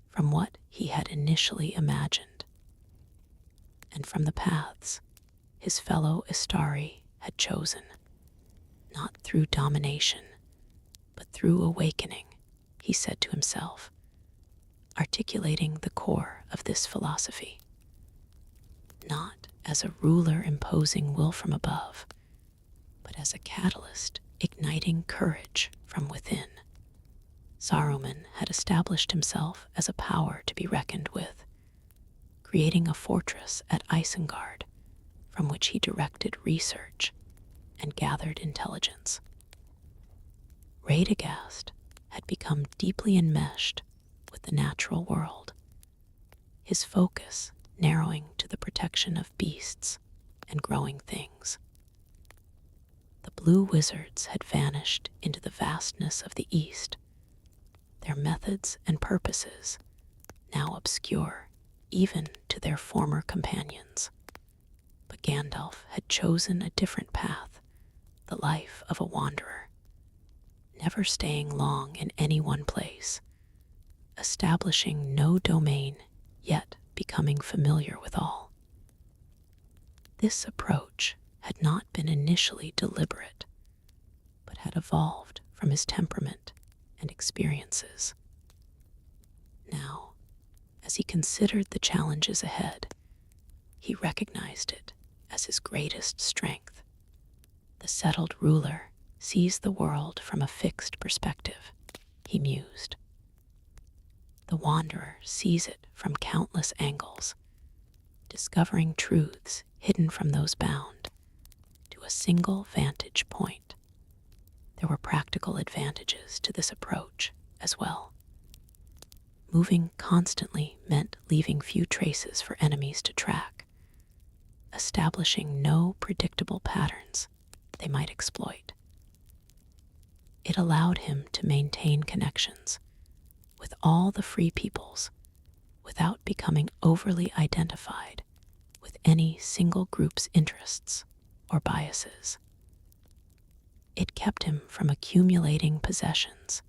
from what he had initially imagined, and from the paths his fellow Istari had chosen, not through domination, but through awakening, he said to himself, articulating the core of this philosophy. Not as a ruler imposing will from above, but as a catalyst igniting courage from within. Saruman had established himself as a power to be reckoned with, creating a fortress at Isengard from which he directed research and gathered intelligence. Radagast had become deeply enmeshed with the natural world, his focus narrowing to the protection of beasts and growing things. The blue wizards had vanished into the vastness of the east, their methods and purposes now obscure even to their former companions. But Gandalf had chosen a different path, the life of a wanderer, never staying long in any one place, establishing no domain, yet becoming familiar with all. This approach had not been initially deliberate, but had evolved from his temperament and experiences. Now, as he considered the challenges ahead, he recognized it as his greatest strength. The settled ruler sees the world from a fixed perspective, he mused. The wanderer sees it from countless angles, discovering truths hidden from those bound to a single vantage point. There were practical advantages to this approach as well. Moving constantly meant leaving few traces for enemies to track, establishing no predictable patterns they might exploit. It allowed him to maintain connections with all the free peoples without becoming overly identified with any single group's interests or biases. It kept him from accumulating possessions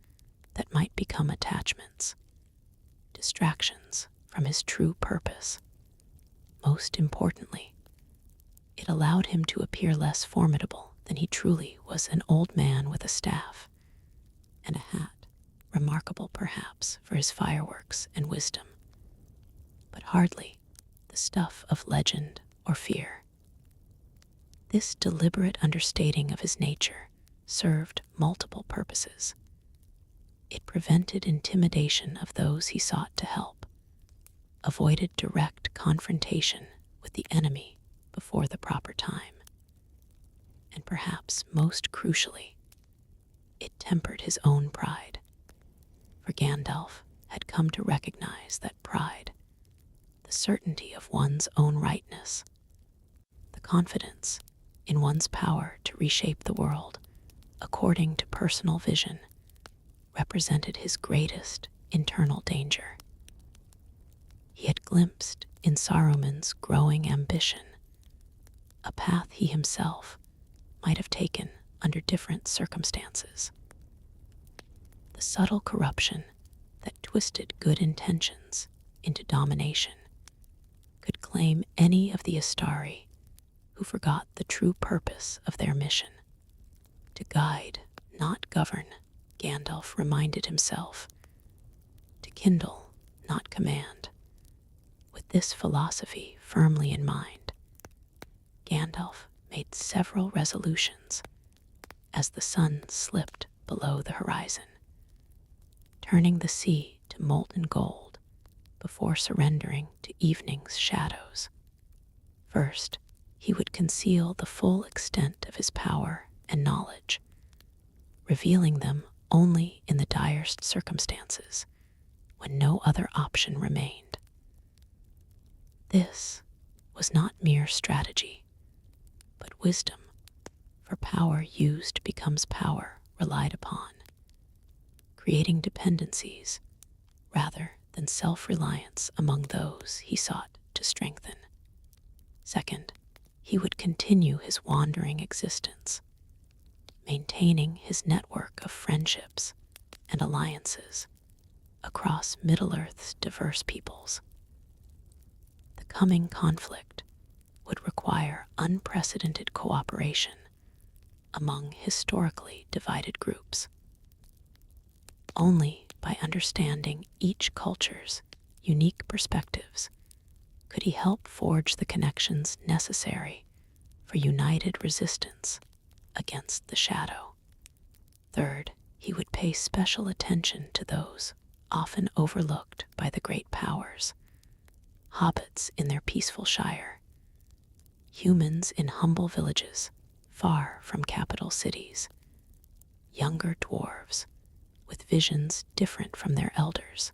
that might become attachments, distractions from his true purpose. Most importantly, it allowed him to appear less formidable than he truly was, an old man with a staff and a hat, remarkable perhaps for his fireworks and wisdom, but hardly the stuff of legend or fear. This deliberate understating of his nature served multiple purposes. It prevented intimidation of those he sought to help, avoided direct confrontation with the enemy before the proper time, and perhaps most crucially, it tempered his own pride. For Gandalf had come to recognize that pride, the certainty of one's own rightness, the confidence in one's power to reshape the world according to personal vision, represented his greatest internal danger. He had glimpsed in Saruman's growing ambition a path he himself might have taken under different circumstances. The subtle corruption that twisted good intentions into domination could claim any of the Istari who forgot the true purpose of their mission. To guide, not govern, Gandalf reminded himself. To kindle, not command. With this philosophy firmly in mind, Gandalf made several resolutions as the sun slipped below the horizon, turning the sea to molten gold before surrendering to evening's shadows. First, he would conceal the full extent of his power and knowledge, revealing them only in the direst circumstances, when no other option remained. This was not mere strategy, but wisdom, for power used becomes power relied upon, creating dependencies rather than self-reliance among those he sought to strengthen. Second, he would continue his wandering existence, maintaining his network of friendships and alliances across Middle-earth's diverse peoples. The coming conflict would require unprecedented cooperation among historically divided groups. Only by understanding each culture's unique perspectives could he help forge the connections necessary for united resistance against the shadow. Third, he would pay special attention to those often overlooked by the great powers: hobbits in their peaceful shire, humans in humble villages far from capital cities, younger dwarves with visions different from their elders,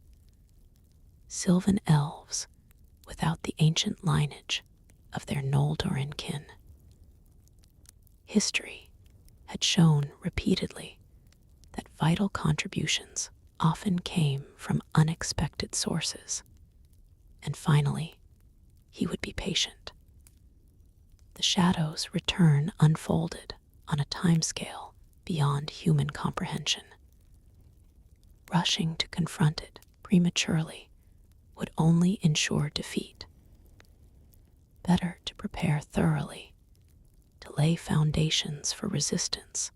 sylvan elves without the ancient lineage of their Noldorin kin. History had shown repeatedly that vital contributions often came from unexpected sources. And finally, he would be patient. The shadow's return unfolded on a timescale beyond human comprehension. Rushing to confront it prematurely would only ensure defeat. Better to prepare thoroughly, to lay foundations for resistance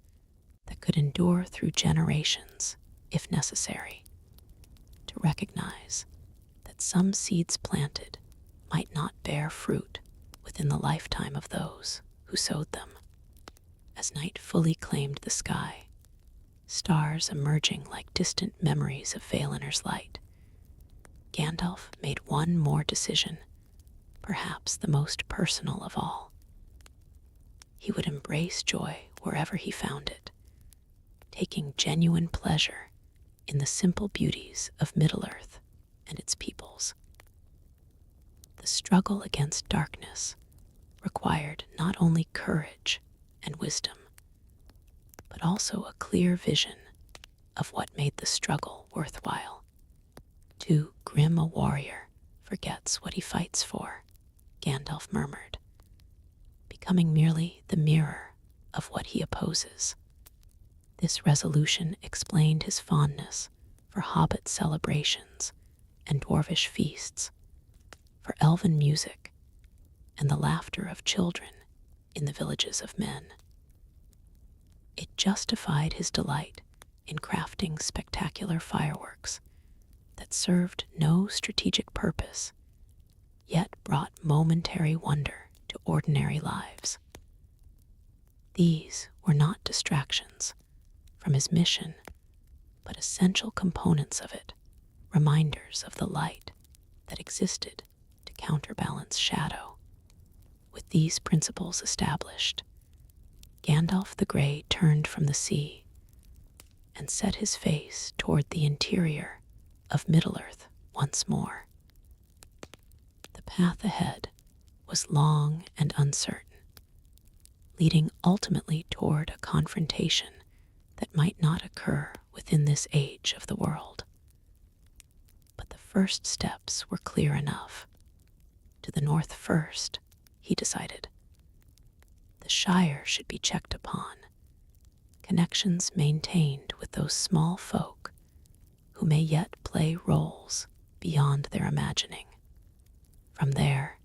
that could endure through generations if necessary, to recognize that some seeds planted might not bear fruit within the lifetime of those who sowed them. As night fully claimed the sky, stars emerging like distant memories of Valinor's light, Gandalf made one more decision, perhaps the most personal of all. He would embrace joy wherever he found it, taking genuine pleasure in the simple beauties of Middle-earth and its peoples. The struggle against darkness required not only courage and wisdom, but also a clear vision of what made the struggle worthwhile. Too grim a warrior forgets what he fights for, Gandalf murmured, becoming merely the mirror of what he opposes. This resolution explained his fondness for hobbit celebrations and dwarvish feasts, for elven music and the laughter of children in the villages of men. It justified his delight in crafting spectacular fireworks that served no strategic purpose, yet brought momentary wonder to ordinary lives. These were not distractions from his mission, but essential components of it, reminders of the light that existed to counterbalance shadow. With these principles established, Gandalf the Grey turned from the sea and set his face toward the interior of Middle-earth once more. The path ahead was long and uncertain, leading ultimately toward a confrontation that might not occur within this age of the world. But the first steps were clear enough. To the north first, he decided. The Shire should be checked upon, connections maintained with those small folk who may yet play roles beyond their imagining. From there,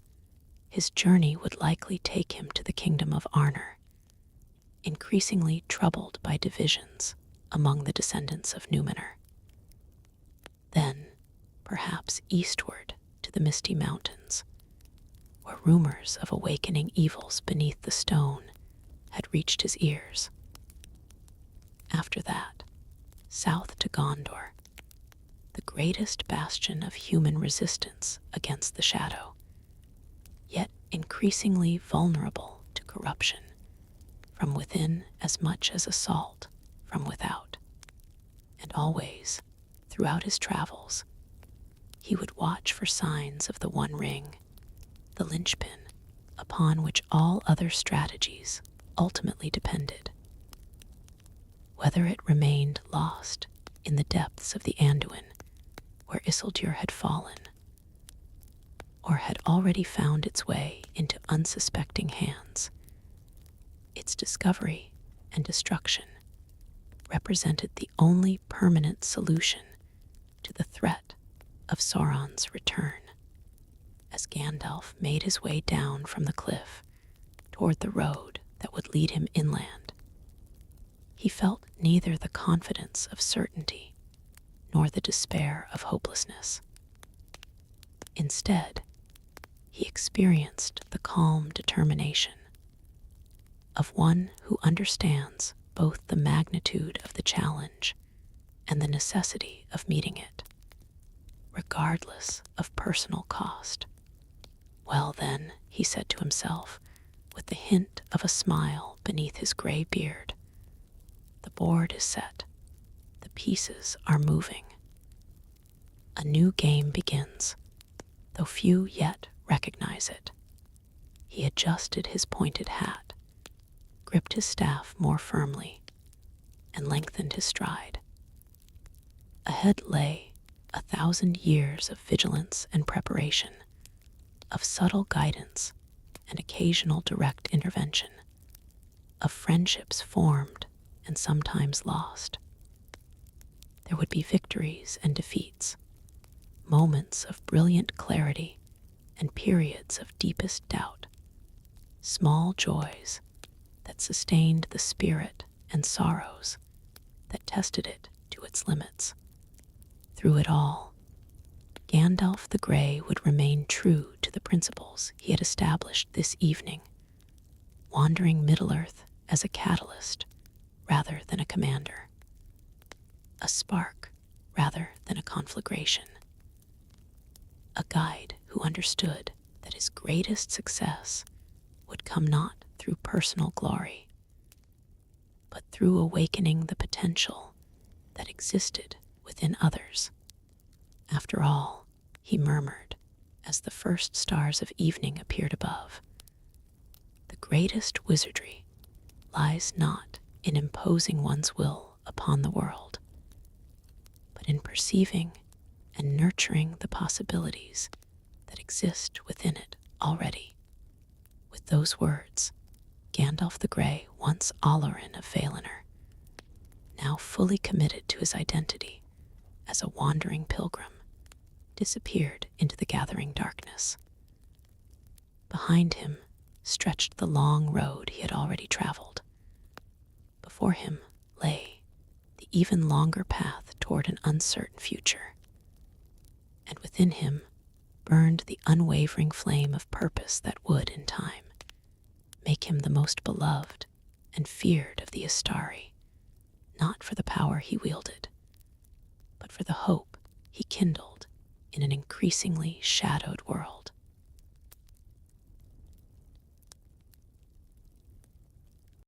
his journey would likely take him to the kingdom of Arnor, increasingly troubled by divisions among the descendants of Númenor. Then, perhaps eastward to the Misty Mountains, where rumors of awakening evils beneath the stone had reached his ears. After that, south to Gondor, the greatest bastion of human resistance against the shadow, yet increasingly vulnerable to corruption from within as much as assault from without. And always, throughout his travels, he would watch for signs of the One Ring, the linchpin upon which all other strategies ultimately depended. Whether it remained lost in the depths of the Anduin, where Isildur had fallen, or had already found its way into unsuspecting hands, its discovery and destruction represented the only permanent solution to the threat of Sauron's return. As Gandalf made his way down from the cliff toward the road that would lead him inland, he felt neither the confidence of certainty nor the despair of hopelessness. Instead, he experienced the calm determination of one who understands both the magnitude of the challenge and the necessity of meeting it, regardless of personal cost. Well then, he said to himself, with the hint of a smile beneath his gray beard, the board is set, the pieces are moving. A new game begins, though few yet recognize it. He adjusted his pointed hat, gripped his staff more firmly, and lengthened his stride. Ahead lay 1,000 years of vigilance and preparation, of subtle guidance and occasional direct intervention, of friendships formed and sometimes lost. There would be victories and defeats, moments of brilliant clarity and periods of deepest doubt, small joys that sustained the spirit and sorrows that tested it to its limits. Through it all, Gandalf the Grey would remain true to the principles he had established this evening, wandering Middle-earth as a catalyst rather than a commander, a spark rather than a conflagration, a guide who understood that his greatest success would come not through personal glory, but through awakening the potential that existed within others. After all, he murmured as the first stars of evening appeared above, the greatest wizardry lies not in imposing one's will upon the world, but in perceiving and nurturing the possibilities that exist within it already. With those words, Gandalf the Grey, once Olorin of Valinor, now fully committed to his identity as a wandering pilgrim, disappeared into the gathering darkness. Behind him stretched the long road he had already traveled. Before him lay the even longer path toward an uncertain future. And within him burned the unwavering flame of purpose that would, in time, make him the most beloved and feared of the Astari, not for the power he wielded, but for the hope he kindled in an increasingly shadowed world.